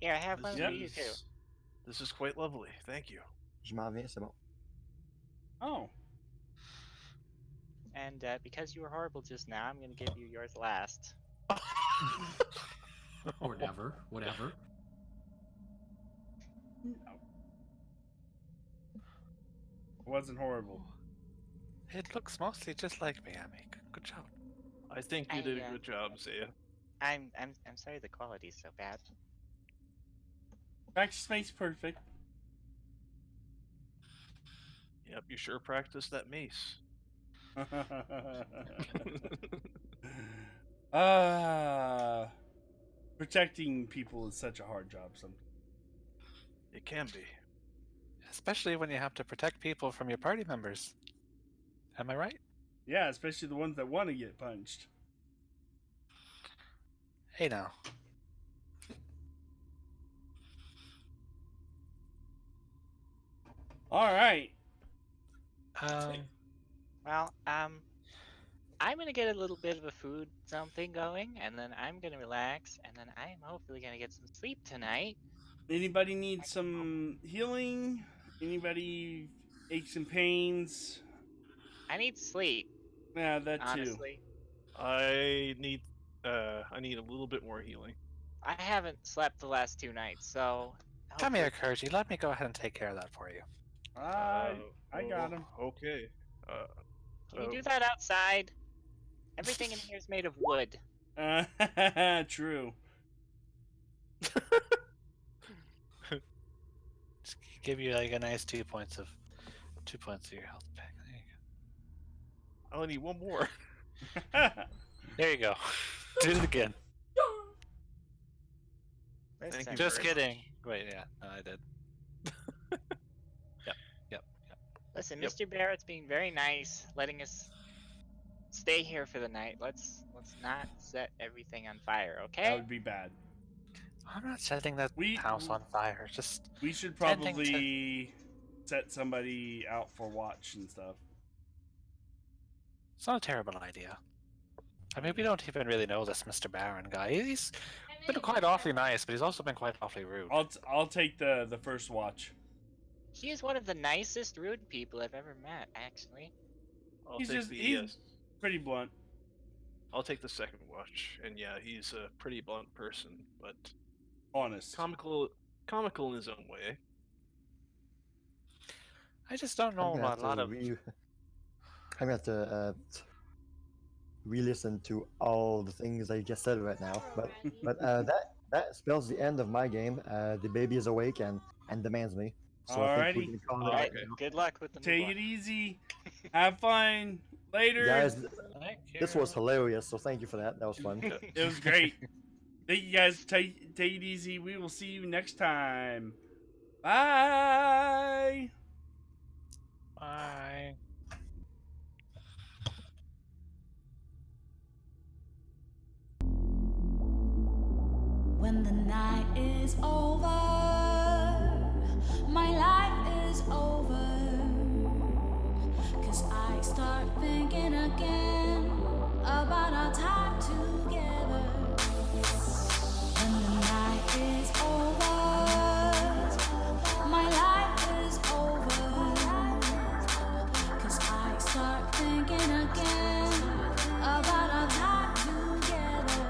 Speaker 7: here I have one for you too.
Speaker 5: This is quite lovely. Thank you.
Speaker 4: Je m'en viens, c'est bon.
Speaker 1: Oh.
Speaker 7: And because you were horrible just now, I'm gonna give you yours last.
Speaker 8: Whatever. Whatever.
Speaker 1: It wasn't horrible.
Speaker 3: It looks mostly just like me, Amy. Good job.
Speaker 5: I think you
Speaker 7: I,
Speaker 5: did a good job, Zaya.
Speaker 7: I'm sorry the quality's so bad.
Speaker 1: Practice makes perfect.
Speaker 5: Yep, you sure practiced that mace.
Speaker 1: Protecting people is such a hard job sometimes.
Speaker 5: It can be.
Speaker 3: Especially when you have to protect people from your party members. Am I right?
Speaker 1: Yeah, especially the ones that want to get punched.
Speaker 3: Hey now.
Speaker 1: All right.
Speaker 7: Well, I'm gonna get a little bit of a food something going, and then I'm gonna relax, and then I'm hopefully gonna get some sleep tonight.
Speaker 1: Anybody need some healing? Anybody aches and pains.
Speaker 7: I need sleep,
Speaker 1: Yeah, that too.
Speaker 7: honestly.
Speaker 5: I need a little bit more healing.
Speaker 7: I haven't slept the last 2 nights, so...
Speaker 3: Come here,
Speaker 7: hopefully-
Speaker 3: Kirji. Let me go ahead and take care of that for you.
Speaker 1: I got him.
Speaker 5: Okay.
Speaker 7: Can you do that outside? Everything in here is made of wood.
Speaker 1: True.
Speaker 3: Just give you like a nice 2 points of your health back. There you
Speaker 5: I only need one more.
Speaker 3: go. There you go. Do it again.
Speaker 7: This
Speaker 5: Thank
Speaker 7: time
Speaker 5: you
Speaker 3: Just
Speaker 5: very
Speaker 3: kidding. Wait, yeah, no, I did. Yep.
Speaker 7: Listen,
Speaker 5: Yep.
Speaker 7: Mr. Barrett's being very nice, letting us stay here for the night. Let's not set everything on fire,
Speaker 1: That
Speaker 7: okay?
Speaker 1: would be bad.
Speaker 3: I'm not setting that house on fire. Just
Speaker 1: We should
Speaker 3: Tending
Speaker 1: probably set somebody out for watch and stuff.
Speaker 3: it's not a terrible idea. I mean, we don't even really know this Mr. Baron guy. He's been quite awfully nice, but he's also been quite awfully rude.
Speaker 1: I'll take the first watch.
Speaker 7: He is one of the nicest rude people I've ever met, actually.
Speaker 5: I'll
Speaker 1: He's
Speaker 5: take
Speaker 1: just-
Speaker 5: the
Speaker 1: he's- Pretty blunt.
Speaker 5: I'll take the second watch, and yeah, he's a pretty blunt person, but
Speaker 1: Honest.
Speaker 5: comical in his own way.
Speaker 3: I just don't
Speaker 4: I'm
Speaker 3: know
Speaker 4: gonna have
Speaker 3: a lot
Speaker 4: to
Speaker 3: of.
Speaker 4: I'm gonna have to re-listen to all the things I just said right now. But that spells the end of my game. The baby is awake and demands me. So I think we
Speaker 1: Alrighty.
Speaker 4: can call it
Speaker 7: Alright,
Speaker 4: right now.
Speaker 7: good luck with the
Speaker 1: Take
Speaker 7: newborn.
Speaker 1: it easy. Have fun. Later.
Speaker 4: Guys,
Speaker 3: Thank
Speaker 4: this
Speaker 3: you.
Speaker 4: was hilarious. So thank you for that. That was fun.
Speaker 1: It was great. Thank you guys. Take it easy. We will see you next time. Bye.
Speaker 3: Bye.
Speaker 9: When the night is over, my life is over. 'Cause I start thinking again about our time together. When the night is over, my life is over. 'Cause I start thinking again about our time together.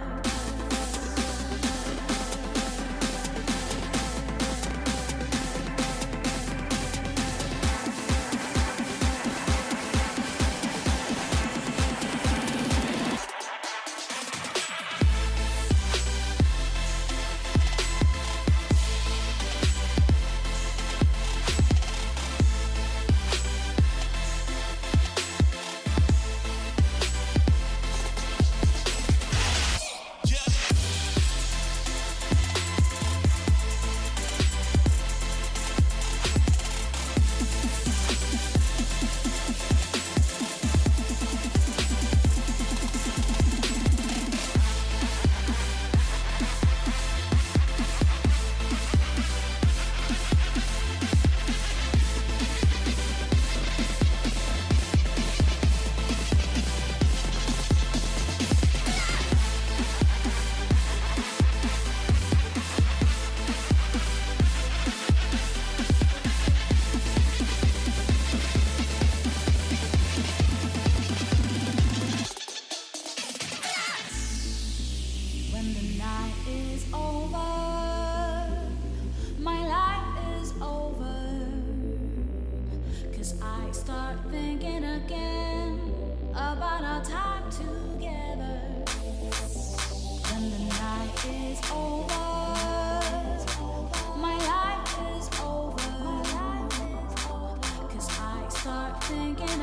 Speaker 9: When the night is over, my life is over. 'Cause I start thinking again about our time together. When the night is over, my life is over. 'Cause I start thinking